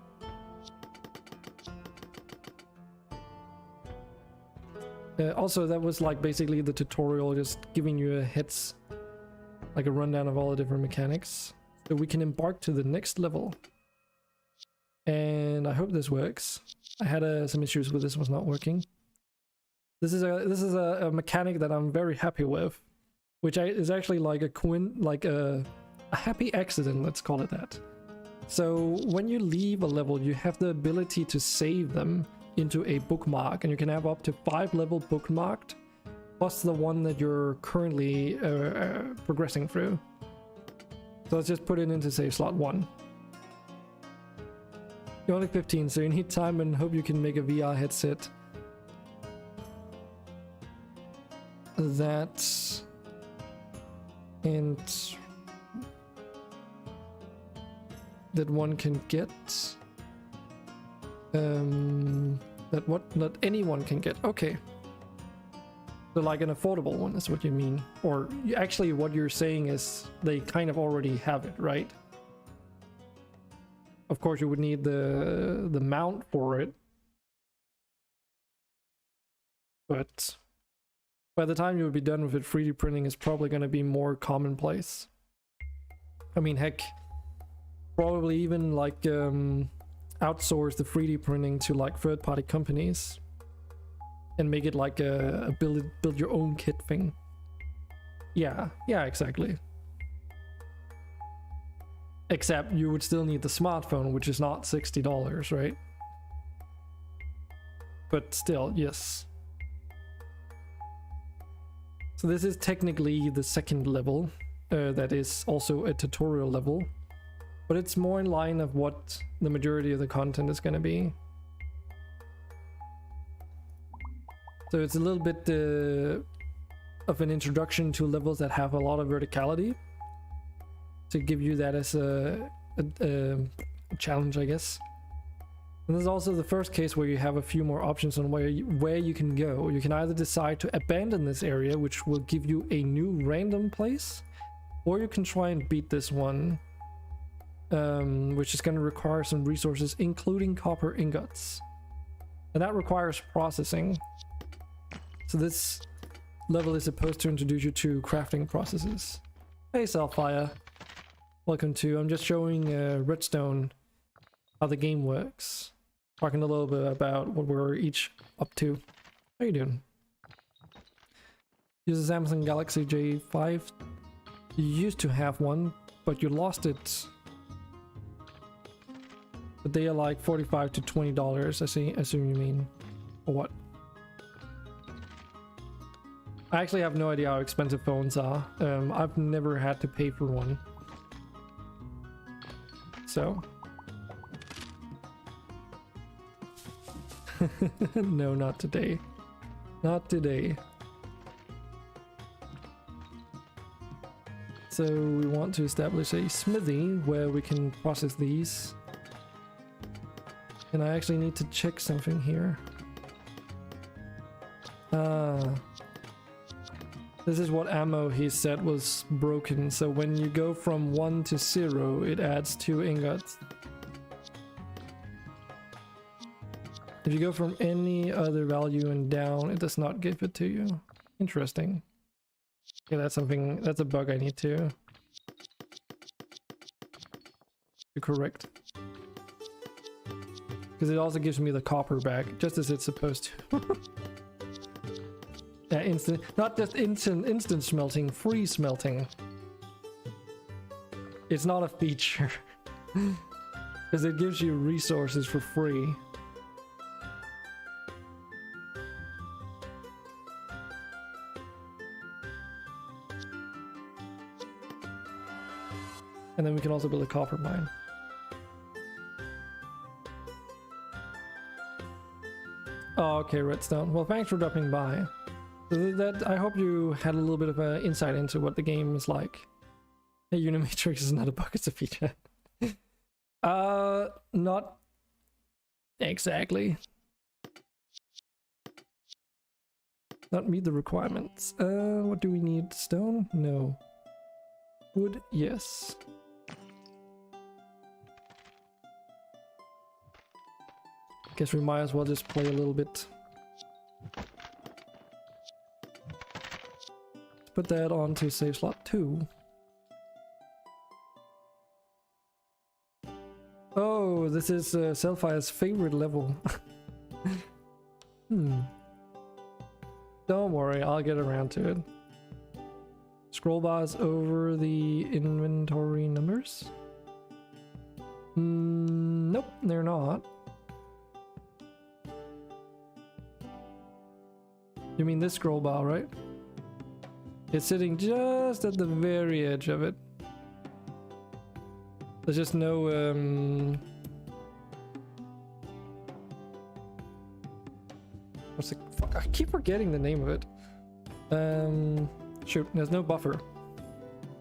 Also, that was like basically the tutorial, just giving you a like a rundown of all the different mechanics. So we can embark to the next level. And I hope this works. I had some issues with this was not working. This is a mechanic that I'm very happy with, which is actually like a happy accident, let's call it that. So when you leave a level, you have the ability to save them into a bookmark, and you can have up to 5 level bookmarked, plus the one that you're currently progressing through. So let's just put it into save slot 1. You're only 15, so you need time, and hope you can make a VR headset that one can get. That anyone can get. Okay. So like an affordable one is what you mean. Or actually what you're saying is they kind of already have it, right? Of course you would need the mount for it. But by the time you would be done with it, 3D printing is probably going to be more commonplace. I mean, heck, probably even like outsource the 3D printing to like third-party companies and make it like a build your own kit thing. Yeah, exactly. Except you would still need the smartphone, which is not $60, right? But still, yes. So this is technically the second level, that is also a tutorial level. But it's more in line of what the majority of the content is going to be. So it's a little bit of an introduction to levels that have a lot of verticality, to give you that as a challenge, I guess. And this is also the first case where you have a few more options on where you can go. You can either decide to abandon this area, which will give you a new random place, or you can try and beat this one, which is going to require some resources, including copper ingots. And that requires processing. So this level is supposed to introduce you to crafting processes. Hey Selfire, welcome to. I'm just showing Redstone how the game works. Talking a little bit about what we're each up to. How you doing? Use a Samsung Galaxy J5. You used to have one, but you lost it. But they are like $45 to $20, I assume you mean. Or what? I actually have no idea how expensive phones are. I've never had to pay for one. So. No, not today. Not today. So we want to establish a smithy where we can process these. And I actually need to check something here. This is what ammo he said was broken. So when you go from 1 to 0, it adds 2 ingots. If you go from any other value and down, it does not give it to you. Interesting. Yeah, that's a bug I need to correct. Because it also gives me the copper back, just as it's supposed to. Yeah, instant, not just instant smelting, free smelting. It's not a feature. Because it gives you resources for free. And then we can also build a copper mine. Oh, okay, redstone. Well, thanks for dropping by. So that I hope you had a little bit of an insight into what the game is like. Hey, Unimatrix is not a bug, it's a feature. Not exactly. Not meet the requirements. What do we need? Stone? No. Wood? Yes. Guess we might as well just play a little bit. Let's put that on to save slot 2. Oh, this is Selfire's favorite level. Don't worry, I'll get around to it. Scroll bars over the inventory numbers? Nope, they're not. You mean this scroll bar, right? It's sitting just at the very edge of it. There's just no what's the fuck? I keep forgetting the name of it. Shoot, there's no buffer.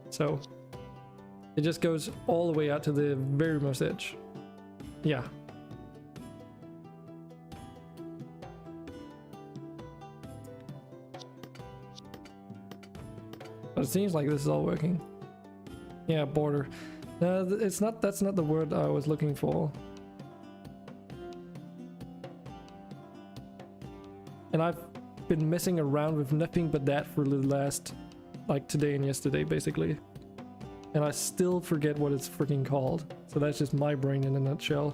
So it just goes all the way out to the very most edge. Yeah. But it seems like this is all working. Yeah, border. No, it's not. That's not the word I was looking for. And I've been messing around with nothing but that for the last, like, today and yesterday, basically. And I still forget what it's freaking called. So that's just my brain in a nutshell.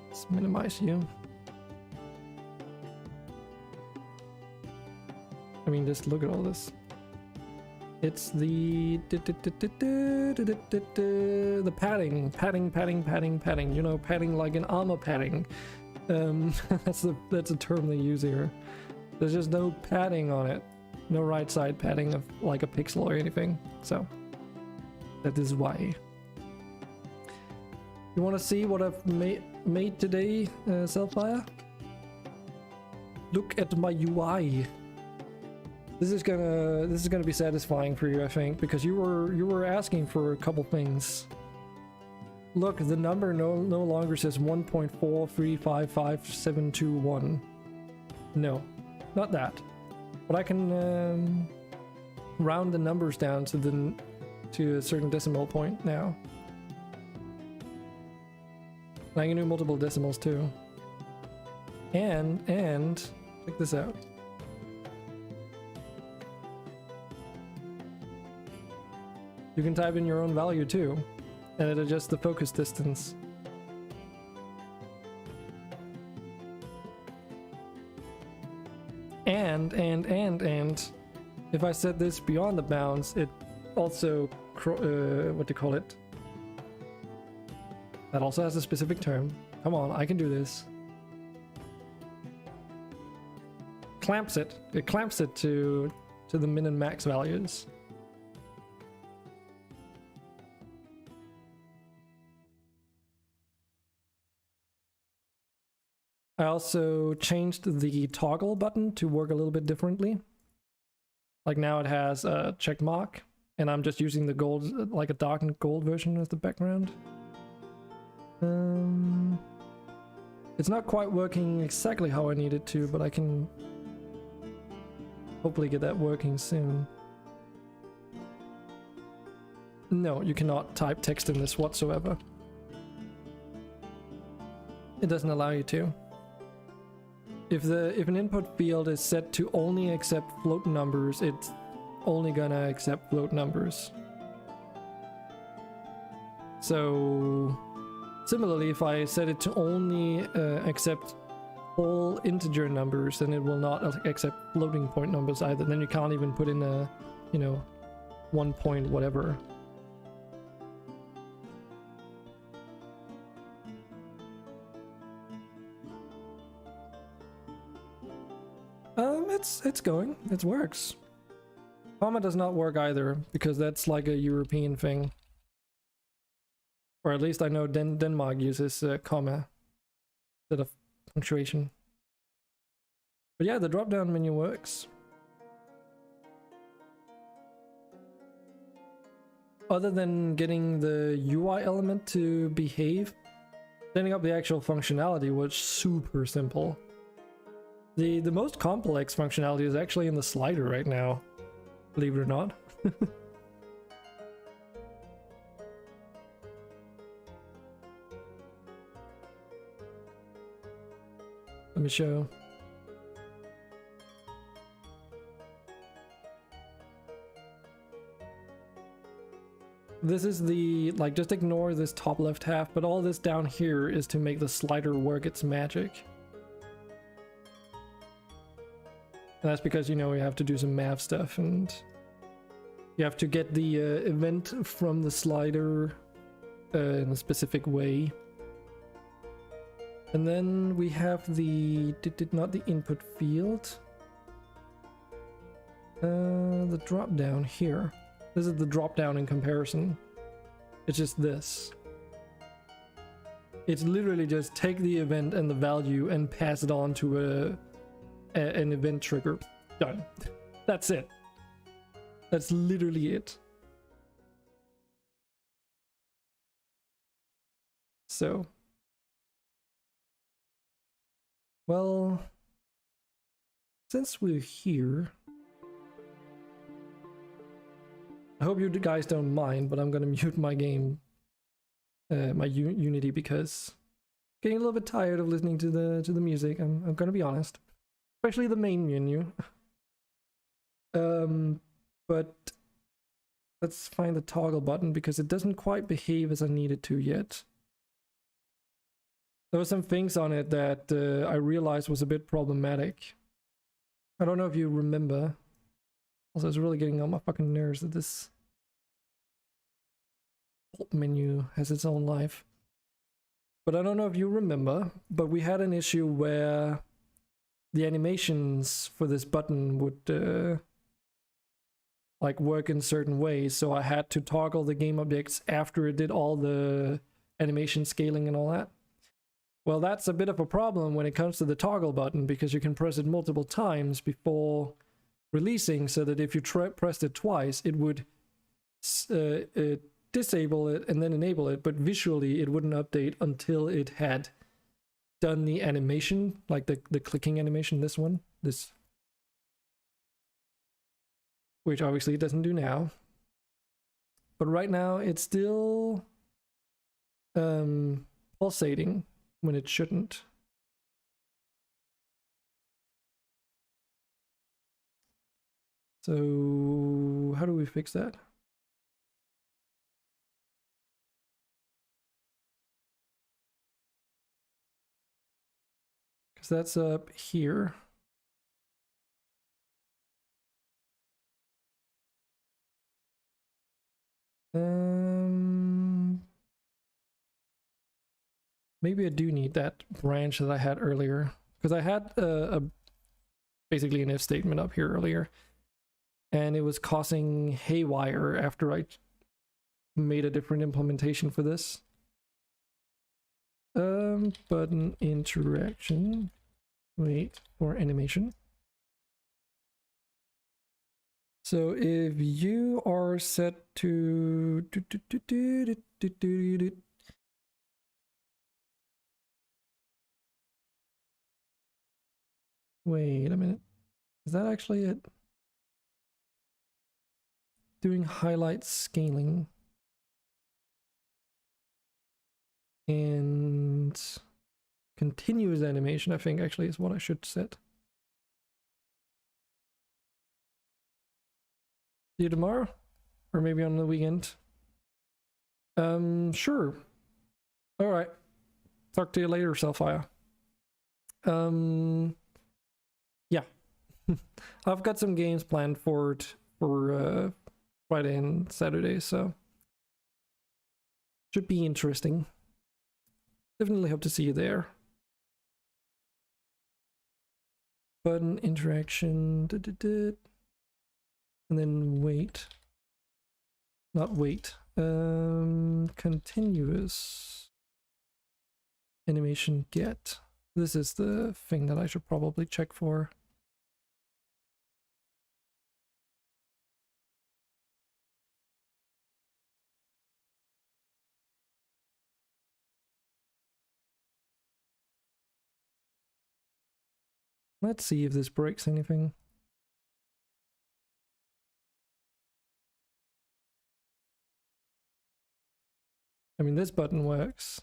Let's minimize you. I mean, just look at all this. It's the padding. You know, padding like an armor padding. That's a term they use here. There's just no padding on it. No right side padding of like a pixel or anything. So that is why. You want to see what I've made today, Selfire? Look at my UI. This is gonna be satisfying for you, I think, because you were asking for a couple things. Look, the number no longer says 1.4355721. No, not that. But I can round the numbers down to a certain decimal point now. And I can do multiple decimals too. And check this out. You can type in your own value too, and it adjusts the focus distance. And if I set this beyond the bounds, it also what do you call it? That also has a specific term. Come on, I can do this. Clamps it. It clamps it to the min and max values. I also changed the toggle button to work a little bit differently. Like now it has a check mark, and I'm just using the gold, like a darkened gold version as the background. It's not quite working exactly how I need it to, but I can hopefully get that working soon. No, you cannot type text in this whatsoever. It doesn't allow you to. If an input field is set to only accept float numbers, it's only gonna accept float numbers. So similarly, if I set it to only accept all integer numbers, then it will not accept floating point numbers either. Then you can't even put in a, you know, 1 point whatever. It's going. It works. Comma does not work either, because that's like a European thing. Or at least I know Denmark uses comma instead of punctuation. But yeah, the drop-down menu works. Other than getting the UI element to behave, setting up the actual functionality was super simple. The most complex functionality is actually in the slider right now, believe it or not. Let me show. This is the, like, just ignore this top left half, but all this down here is to make the slider work its magic. And that's because, you know, you have to do some math stuff, and you have to get the event from the slider in a specific way. And then we have the, not the input field, the drop down here. This is the drop down in comparison. It's just this. It's literally just take the event and the value and pass it on to an event trigger. Done. That's it. That's literally it. So, well, since we're here, I hope you guys don't mind, but I'm gonna mute my game, my Unity, because I'm getting a little bit tired of listening to the music. I'm gonna be honest, especially the main menu. But let's find the toggle button, because it doesn't quite behave as I need it to yet. There were some things on it that I realized was a bit problematic. I don't know if you remember. Also, it's really getting on my fucking nerves that this menu has its own life. But I don't know if you remember, but we had an issue where the animations for this button would like work in certain ways, so I had to toggle the game objects after it did all the animation scaling and all that. Well, that's a bit of a problem when it comes to the toggle button, because you can press it multiple times before releasing, so that if you pressed it twice, it would disable it and then enable it, but visually it wouldn't update until it had done the animation, like the clicking animation, this one, which obviously it doesn't do now. But right now it's still pulsating when it shouldn't. So how do we fix that? Because that's up here. Maybe I do need that branch that I had earlier, because I had basically an if statement up here earlier, and it was causing haywire after I made a different implementation for this. Button interaction. Wait for animation. So if you are set to wait a minute, is that actually it? Doing highlight scaling and continuous animation, I think actually is what I should set. See you tomorrow, or maybe on the weekend. Sure. All right. Talk to you later, Selfire. Yeah. I've got some games planned for Friday and Saturday, so should be interesting. Definitely hope to see you there. button interaction, and then wait. Not wait. Continuous animation get. This is the thing that I should probably check for. Let's see if this breaks anything. I mean, this button works.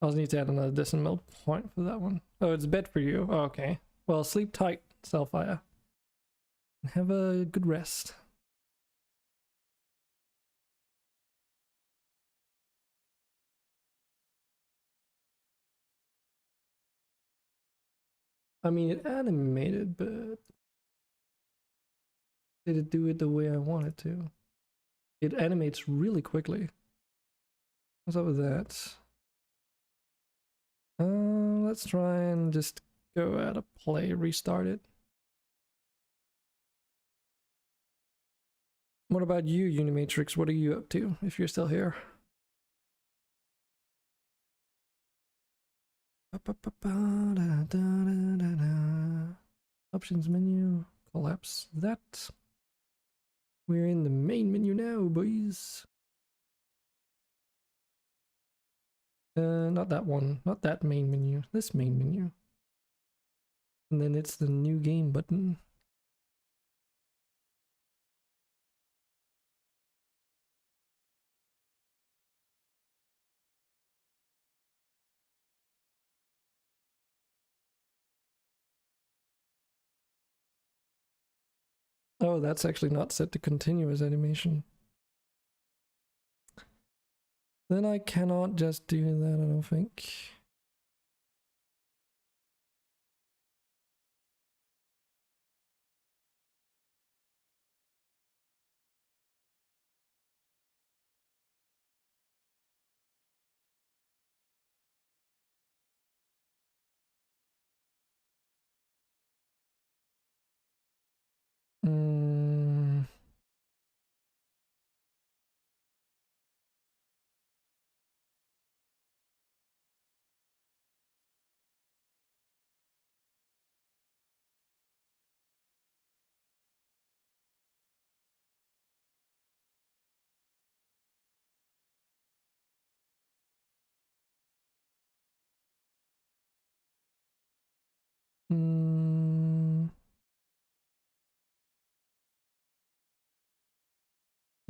I'll need to add another decimal point for that one. Oh, it's bed for you. Oh, okay. Well, sleep tight, Cellfire. Have a good rest. I mean, it animated, but did it do it the way I wanted to? It animates really quickly. What's up with that? Let's try and just go out of play, restart it. What about you, Unimatrix? What are you up to, if you're still here? Options menu, collapse that. We're in the main menu now, boys. Not that one, not that main menu, this main menu. And then it's the new game button. Oh, that's actually not set to continuous animation. Then I cannot just do that, I don't think.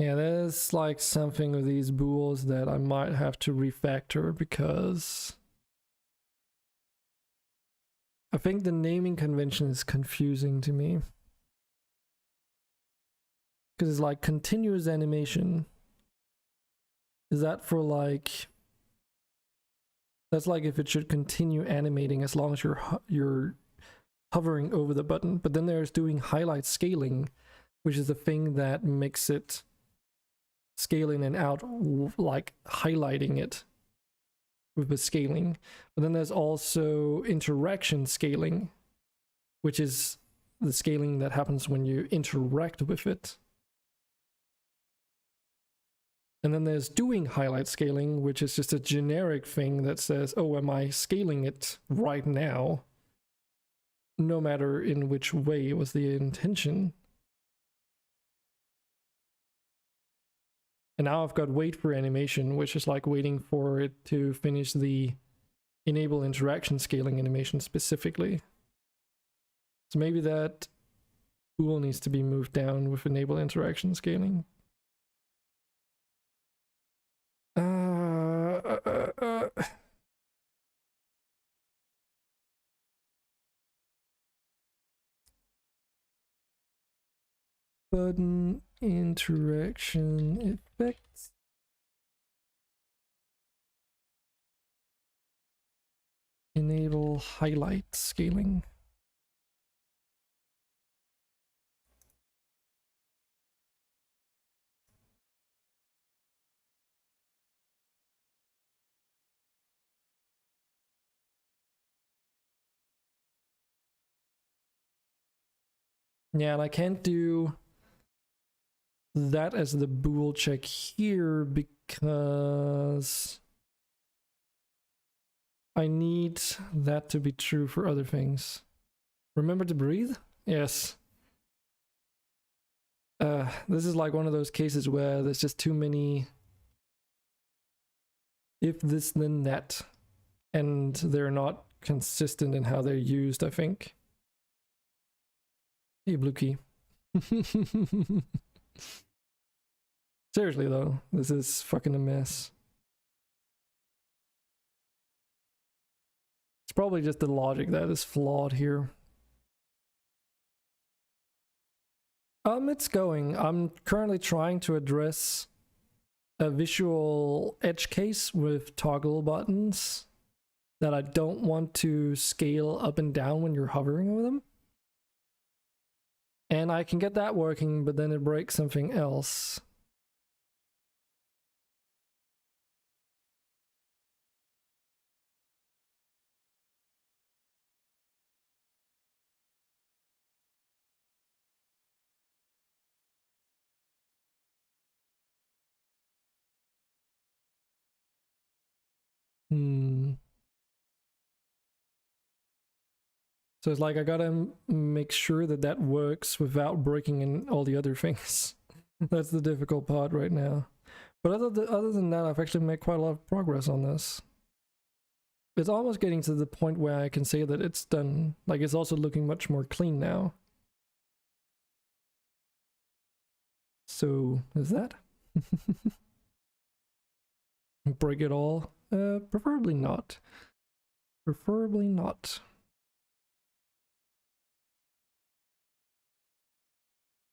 Yeah, there's like something with these bools that I might have to refactor because I think the naming convention is confusing to me. Because it's like continuous animation. Is that for like... That's like if it should continue animating as long as you're hovering over the button. But then there's doing highlight scaling, which is the thing that makes it scale in and out, like highlighting it with the scaling. But then there's also interaction scaling, which is the scaling that happens when you interact with it. And then there's doing highlight scaling, which is just a generic thing that says, oh, am I scaling it right now? No matter in which way was the intention. And now I've got wait for animation, which is like waiting for it to finish the enable interaction scaling animation specifically. So maybe that tool needs to be moved down with enable interaction scaling. Button interaction effects. Enable highlight scaling. Yeah, and I can't do that as the bool check here because I need that to be true for other things. Remember to breathe? Yes. This is like one of those cases where there's just too many if this then that, and they're not consistent in how they're used, I think. Hey, blue key. Seriously though, this is fucking a mess. It's probably just the logic that is flawed here. It's going. I'm currently trying to address a visual edge case with toggle buttons that I don't want to scale up and down when you're hovering over them. And I can get that working, but then it breaks something else. So it's like I gotta make sure that that works without breaking in all the other things. That's the difficult part right now. But other than that, I've actually made quite a lot of progress on this. It's almost getting to the point where I can say that it's done. Like, it's also looking much more clean now. So, is that? Break it all? Preferably not. Preferably not.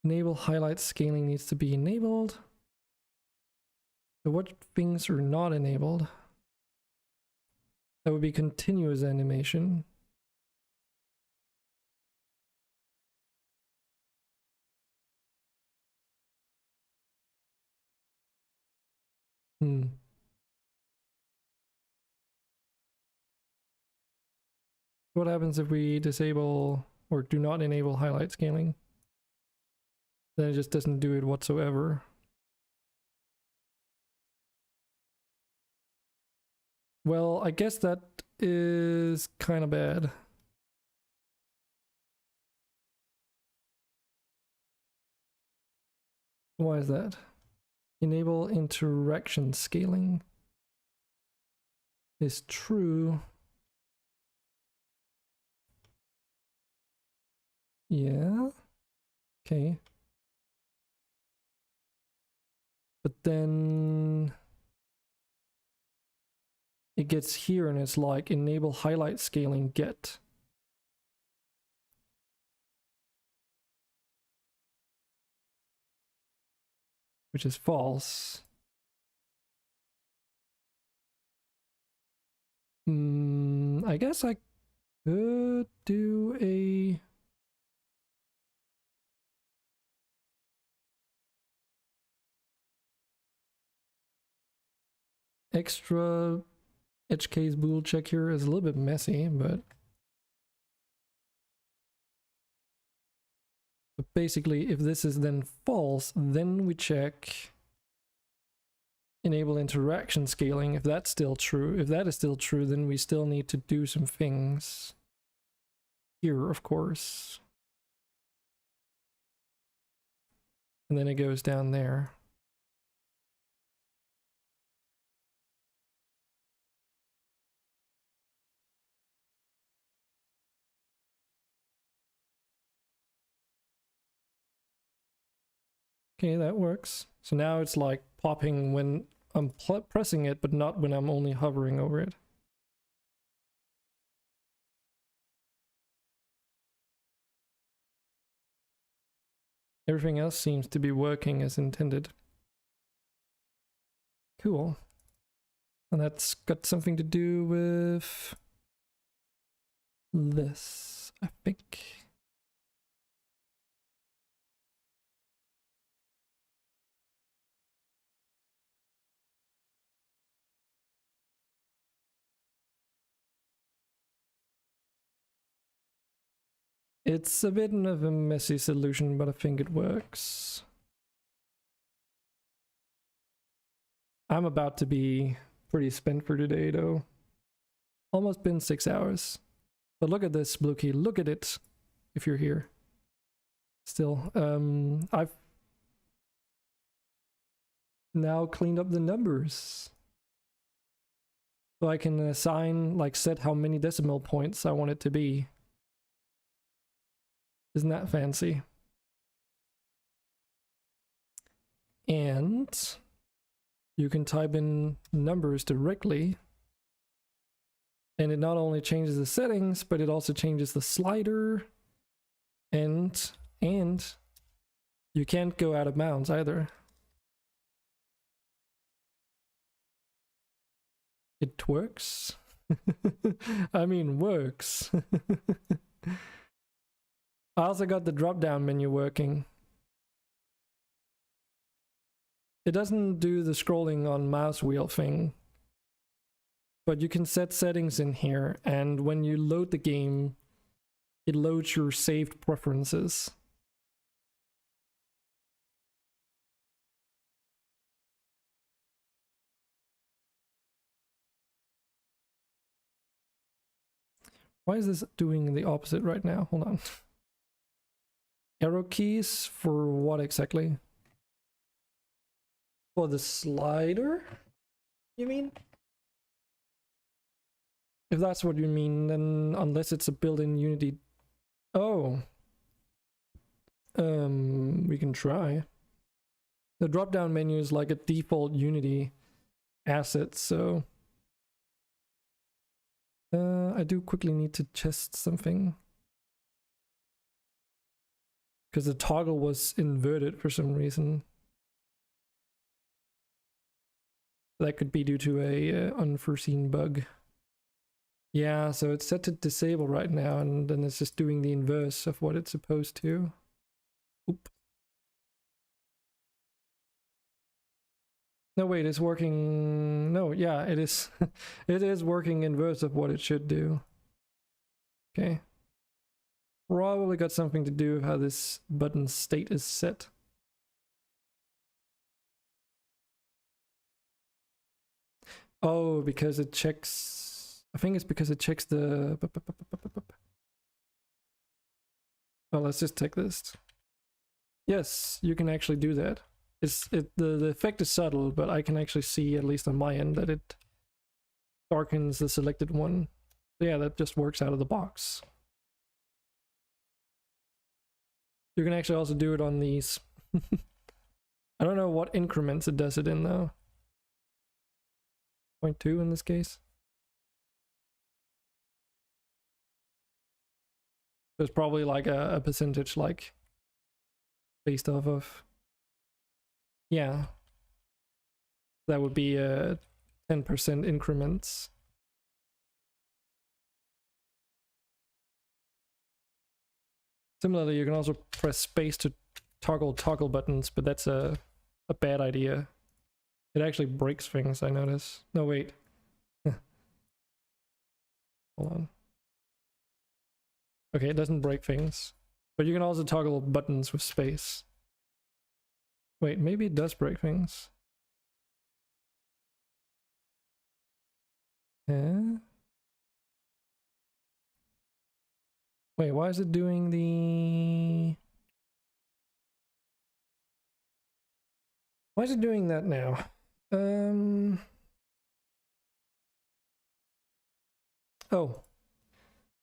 Enable highlight scaling needs to be enabled. So what things are not enabled? That would be continuous animation. What happens if we disable or do not enable highlight scaling? Then it just doesn't do it whatsoever. Well, I guess that is kind of bad. Why is that? Enable interaction scaling is true. Yeah. Okay. But then it gets here and it's like enable highlight scaling get. Which is false. I guess I could do a extra edge case bool check here. Is a little bit messy, but basically if this is then false, then we check enable interaction scaling if that's still true. If that is still true, then we still need to do some things here, of course. And then it goes down there. Okay, that works. So now it's like popping when I'm pressing it, but not when I'm only hovering over it. Everything else seems to be working as intended. Cool. And that's got something to do with this, I think. It's a bit of a messy solution, but I think it works. I'm about to be pretty spent for today, though. Almost been 6 hours. But look at this, Blue Key. Look at it, if you're here. Still, I've now cleaned up the numbers. So I can assign, like, set how many decimal points I want it to be. Isn't that fancy? And you can type in numbers directly, and it not only changes the settings, but it also changes the slider, and you can't go out of bounds either. It works. I mean, works. I also got the drop-down menu working. It doesn't do the scrolling on mouse wheel thing, but you can set settings in here, and when you load the game, it loads your saved preferences. Why is this doing the opposite right now? Hold on. Arrow keys for what exactly? For the slider, you mean? If that's what you mean, then unless it's a built-in Unity... Oh. We can try. The drop-down menu is like a default Unity asset, so... I do quickly need to test something. Because the toggle was inverted for some reason. That could be due to a unforeseen bug. Yeah, so it's set to disable right now, and then it's just doing the inverse of what it's supposed to. Oop. No, wait, it's working... No, yeah, it is. It is working inverse of what it should do. Okay. Probably got something to do with how this button state is set. Oh, because it checks... I think it's because it checks the... Well, let's just take this. Yes, you can actually do that. The effect is subtle, but I can actually see, at least on my end, that it darkens the selected one. So yeah, that just works out of the box. You can actually also do it on these. I don't know what increments it does it in, though. 0.2 in this case. There's probably like a percentage, like, based off of... Yeah. That would be 10% increments. Similarly, you can also press space to toggle buttons, but that's a bad idea. It actually breaks things, I notice. No, wait. Hold on. Okay, it doesn't break things. But you can also toggle buttons with space. Wait, maybe it does break things. Yeah. Wait, why is it doing the... Why is it doing that now? Oh.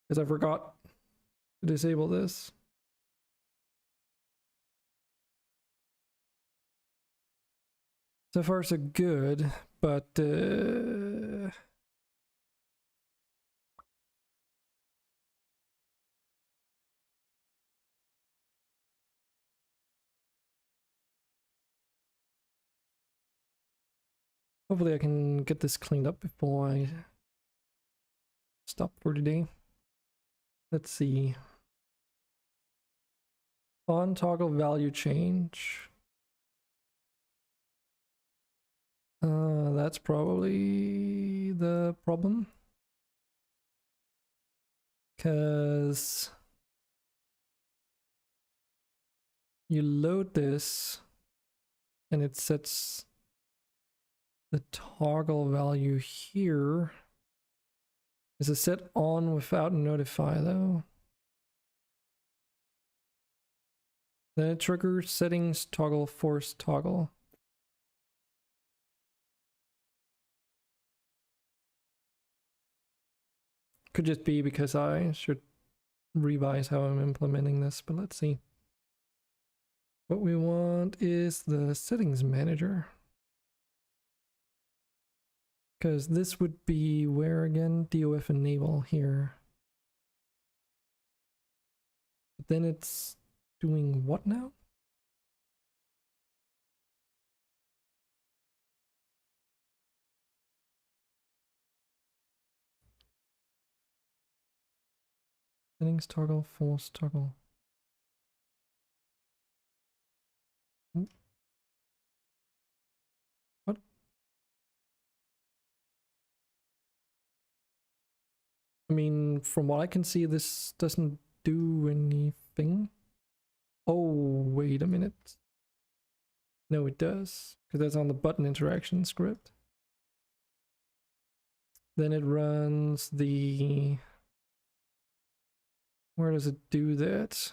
Because I forgot to disable this. So far so good, but hopefully I can get this cleaned up before I stop for today. Let's see. On toggle value change. That's probably the problem. Because you load this and it sets the toggle value here. Is it set on without notify though? Then it triggers settings toggle force toggle. Could just be because I should revise how I'm implementing this, but let's see. What we want is the settings manager. Because this would be where again? DOF enable here. But then it's doing what now? Settings toggle, force toggle. What? I mean, from what I can see, this doesn't do anything. Oh, wait a minute. No, it does, because that's on the button interaction script. Then it runs the... Where does it do that?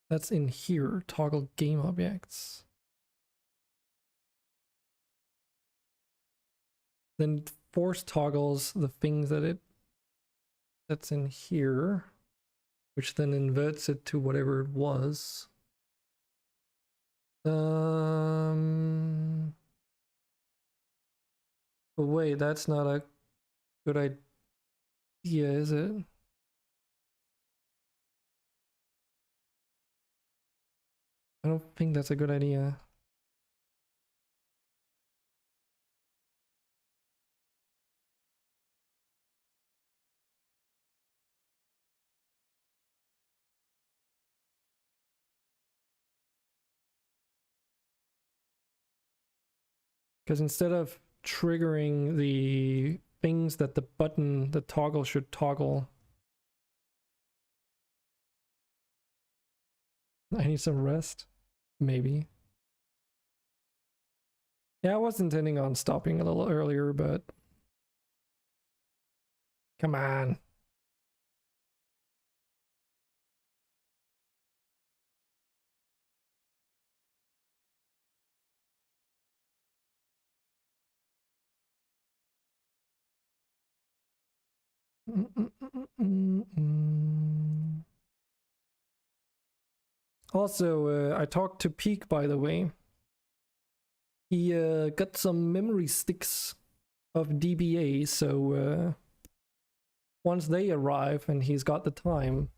That's in here, toggle game objects. Then force toggles the things that's in here, which then inverts it to whatever it was. But wait, that's not a good idea, is it? I don't think that's a good idea. Because instead of triggering the things that the toggle should toggle. I need some rest. Maybe. Yeah, I was intending on stopping a little earlier, but... Come on. Also, I talked to Peak, by the way. He got some memory sticks of DBA, so once they arrive and he's got the time,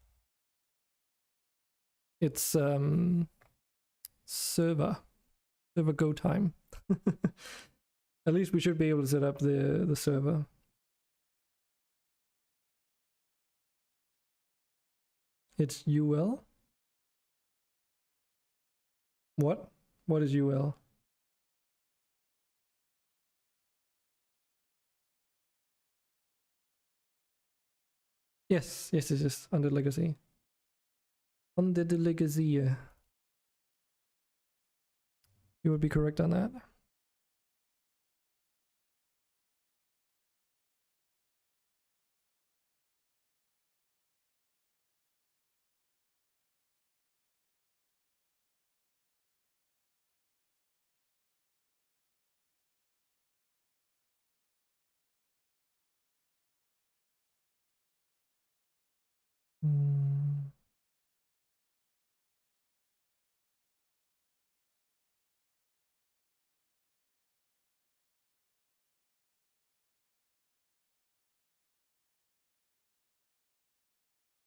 it's server go time. At least we should be able to set up the server. It's UL? What? What is UL? Yes, yes, it's just under legacy. Under the legacy. You would be correct on that.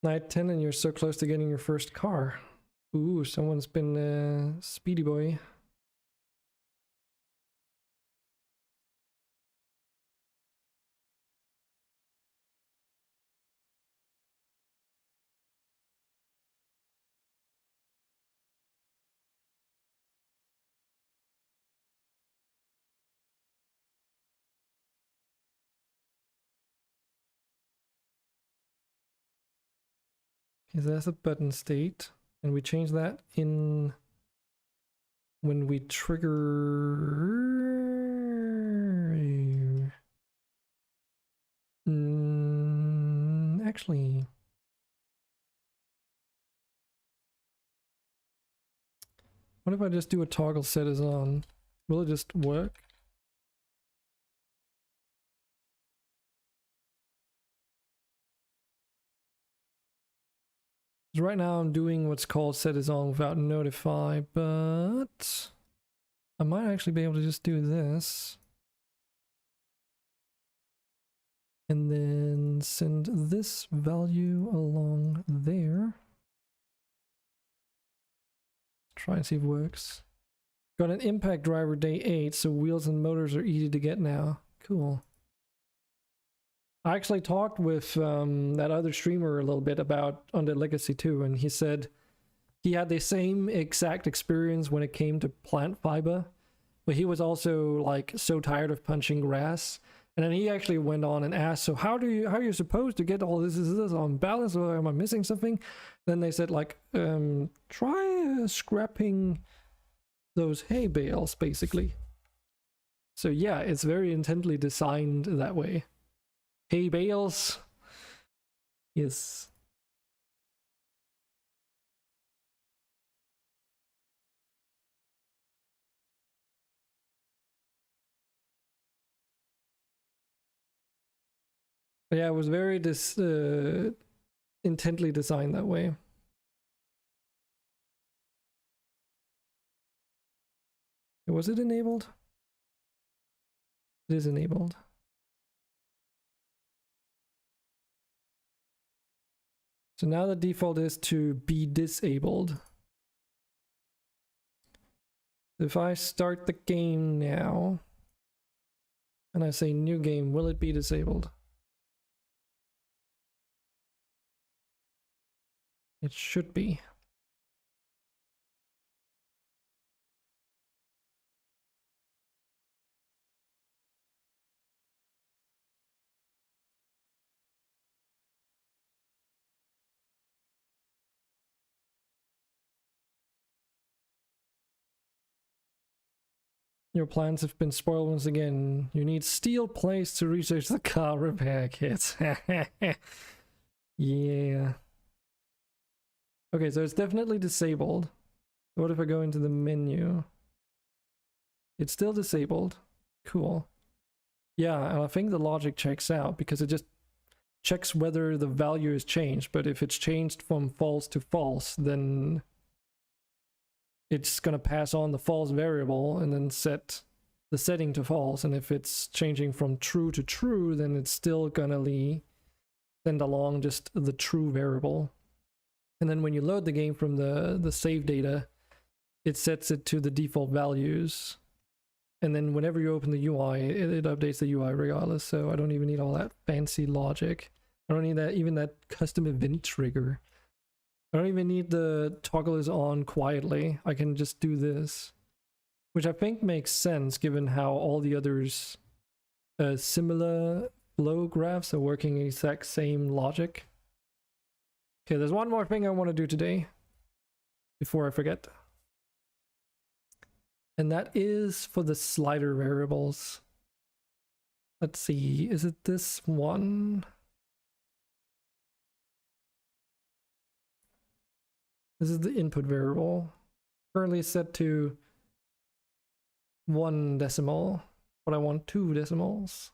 Night 10 and you're so close to getting your first car. Ooh, someone's been speedy boy. is as a button state, and we change that in when we trigger. Actually, what if I just do a toggle set as on? Will it just work? Right now I'm doing what's called set is on without notify, but I might actually be able to just do this. And then send this value along there. Try and see if it works. Got an impact driver day 8, so wheels and motors are easy to get now. Cool. I actually talked with that other streamer a little bit about Undead Legacy 2, and he said he had the same exact experience when it came to plant fiber, but he was also like so tired of punching grass. And then he actually went on and asked, so how are you supposed to get all this? Is this on balance, or am I missing something? Then they said, like, try scrapping those hay bales, basically. So yeah, it's very intently designed that way. Hay bales. Yes. But yeah, it was very intently designed that way. Was it enabled? It is enabled. So now the default is to be disabled. If I start the game now and I say new game, will it be disabled? It should be. Your plans have been spoiled once again. You need steel plates to research the car repair kits. Yeah. Okay, so it's definitely disabled. What if I go into the menu? It's still disabled. Cool. Yeah, and I think the logic checks out because it just checks whether the value is changed. But if it's changed from false to false, then it's going to pass on the false variable and then set the setting to false. And if it's changing from true to true, then it's still going to send along just the true variable. And then when you load the game from the save data, it sets it to the default values. And then whenever you open the UI, it updates the UI regardless. So I don't even need all that fancy logic. I don't need even that custom event trigger. I don't even need the toggle is on quietly. I can just do this, which I think makes sense given how all the others similar flow graphs are working exact same logic. Okay, there's one more thing I want to do today before I forget. And that is for the slider variables. Let's see, is it this one? This is the input variable. Currently set to 1 decimal, but I want 2 decimals.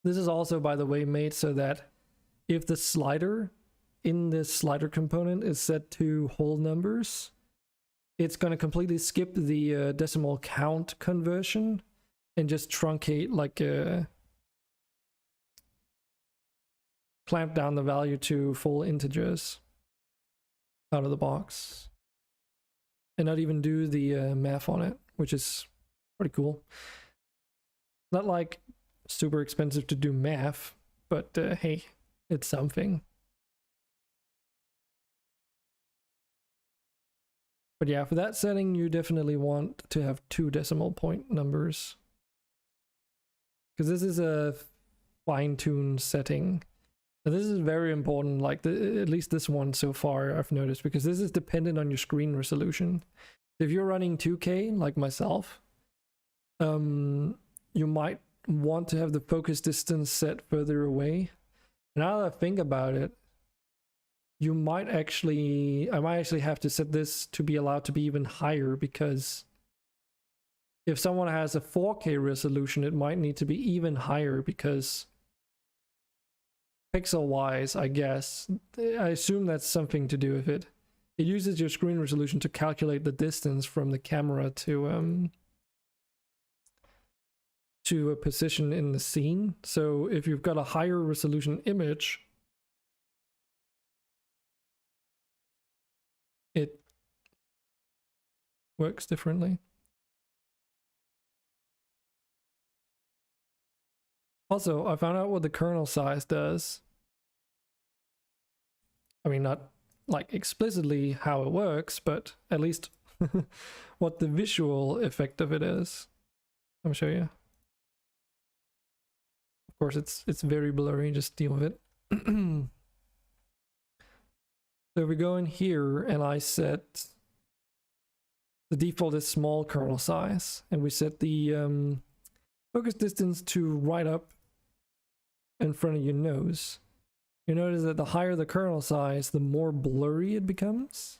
This is also, by the way, made so that if the slider in this slider component is set to whole numbers, it's going to completely skip the decimal count conversion and just truncate, like clamp down the value to full integers out of the box, and not even do the math on it, which is pretty cool. Not like super expensive to do math, but hey, it's something. But yeah, for that setting, you definitely want to have 2 decimal point numbers, because this is a fine-tuned setting. Now, this is very important, like at least this one so far I've noticed, because this is dependent on your screen resolution. If you're running 2K like myself, you might want to have the focus distance set further away. Now that I think about it, I might actually have to set this to be allowed to be even higher, because if someone has a 4K resolution, it might need to be even higher, because pixel wise, I guess, I assume that's something to do with it. It uses your screen resolution to calculate the distance from the camera to a position in the scene. So if you've got a higher resolution image, it works differently. Also, I found out what the kernel size does. I mean, not like explicitly how it works, but at least what the visual effect of it is. Let me show you. Of course, it's very blurry, just deal with it. So we go in here and I set the default is small kernel size, and we set the focus distance to right up in front of your nose. You notice that the higher the kernel size, the more blurry it becomes.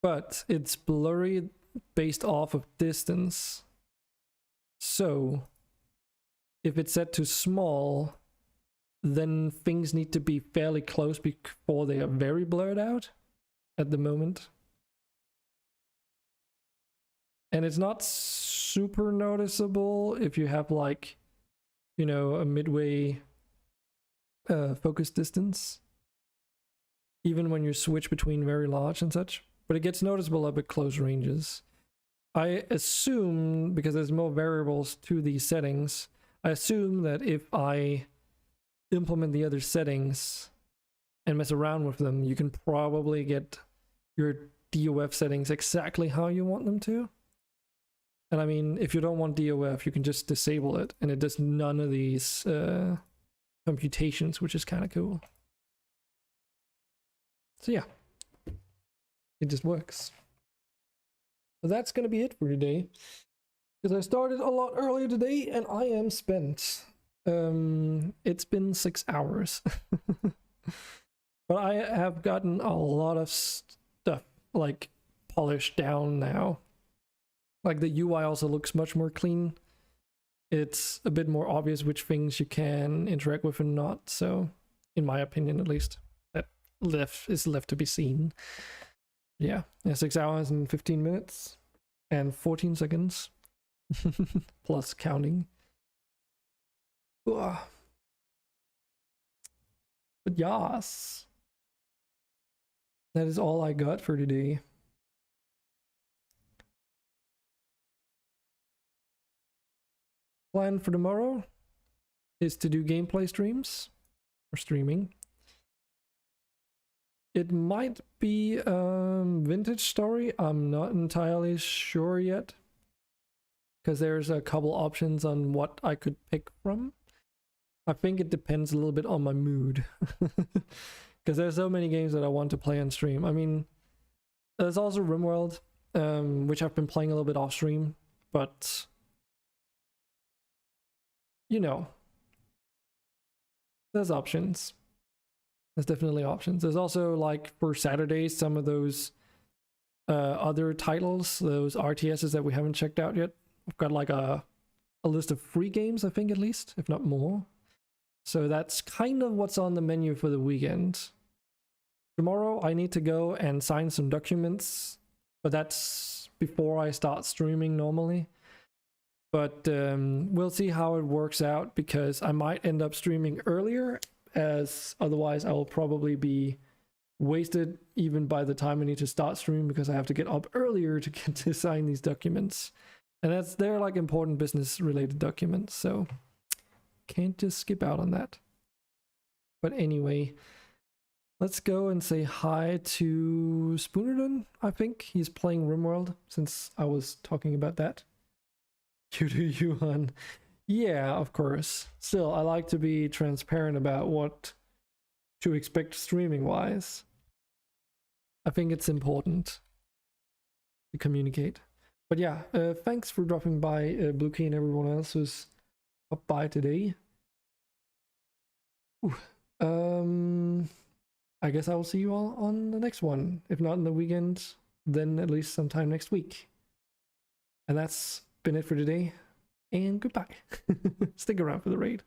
But it's blurry based off of distance. So if it's set to small, then things need to be fairly close before they are very blurred out at the moment. And it's not super noticeable if you have, like, you know, a midway focus distance, even when you switch between very large and such, but it gets noticeable up at close ranges. I assume, because there's more variables to these settings, I assume that if I implement the other settings and mess around with them, you can probably get your DOF settings exactly how you want them to. And I mean, if you don't want DOF, you can just disable it, and it does none of these computations, which is kind of cool. So yeah, it just works. So that's gonna be it for today, because I started a lot earlier today and I am spent. It's been 6 hours. But I have gotten a lot of stuff like polished down now. Like the UI also looks much more clean. It's a bit more obvious which things you can interact with and not. So, in my opinion, at least, that is left to be seen. Yeah, 6 hours and 15 minutes and 14 seconds plus counting. Ugh. But yes, that is all I got for today. Plan for tomorrow is to do gameplay streams or streaming. It might be Vintage Story. I'm not entirely sure yet, because there's a couple options on what I could pick from. I think it depends a little bit on my mood, because there's so many games that I want to play on stream. I mean, there's also RimWorld, which I've been playing a little bit off stream, but you know, there's options. There's definitely options. There's also, like, for Saturdays, some of those other titles, those RTSs that we haven't checked out yet. I've got like a list of free games, I think, at least, if not more. So that's kind of what's on the menu for the weekend. Tomorrow I need to go and sign some documents, but that's before I start streaming normally. But we'll see how it works out, because I might end up streaming earlier, as otherwise I will probably be wasted even by the time I need to start streaming, because I have to get up earlier to get to sign these documents. And they're like important business related documents, so can't just skip out on that. But anyway, let's go and say hi to Spoonerdon. I think he's playing RimWorld, since I was talking about that. You do you, hon. Yeah, of course. Still, I like to be transparent about what to expect streaming wise. I think it's important to communicate. But yeah, thanks for dropping by, Blue Key, and everyone else who's up by today. Ooh. I guess I will see you all on the next one. If not in the weekend, then at least sometime next week. And that's been it for today. And goodbye. Stick around for the raid.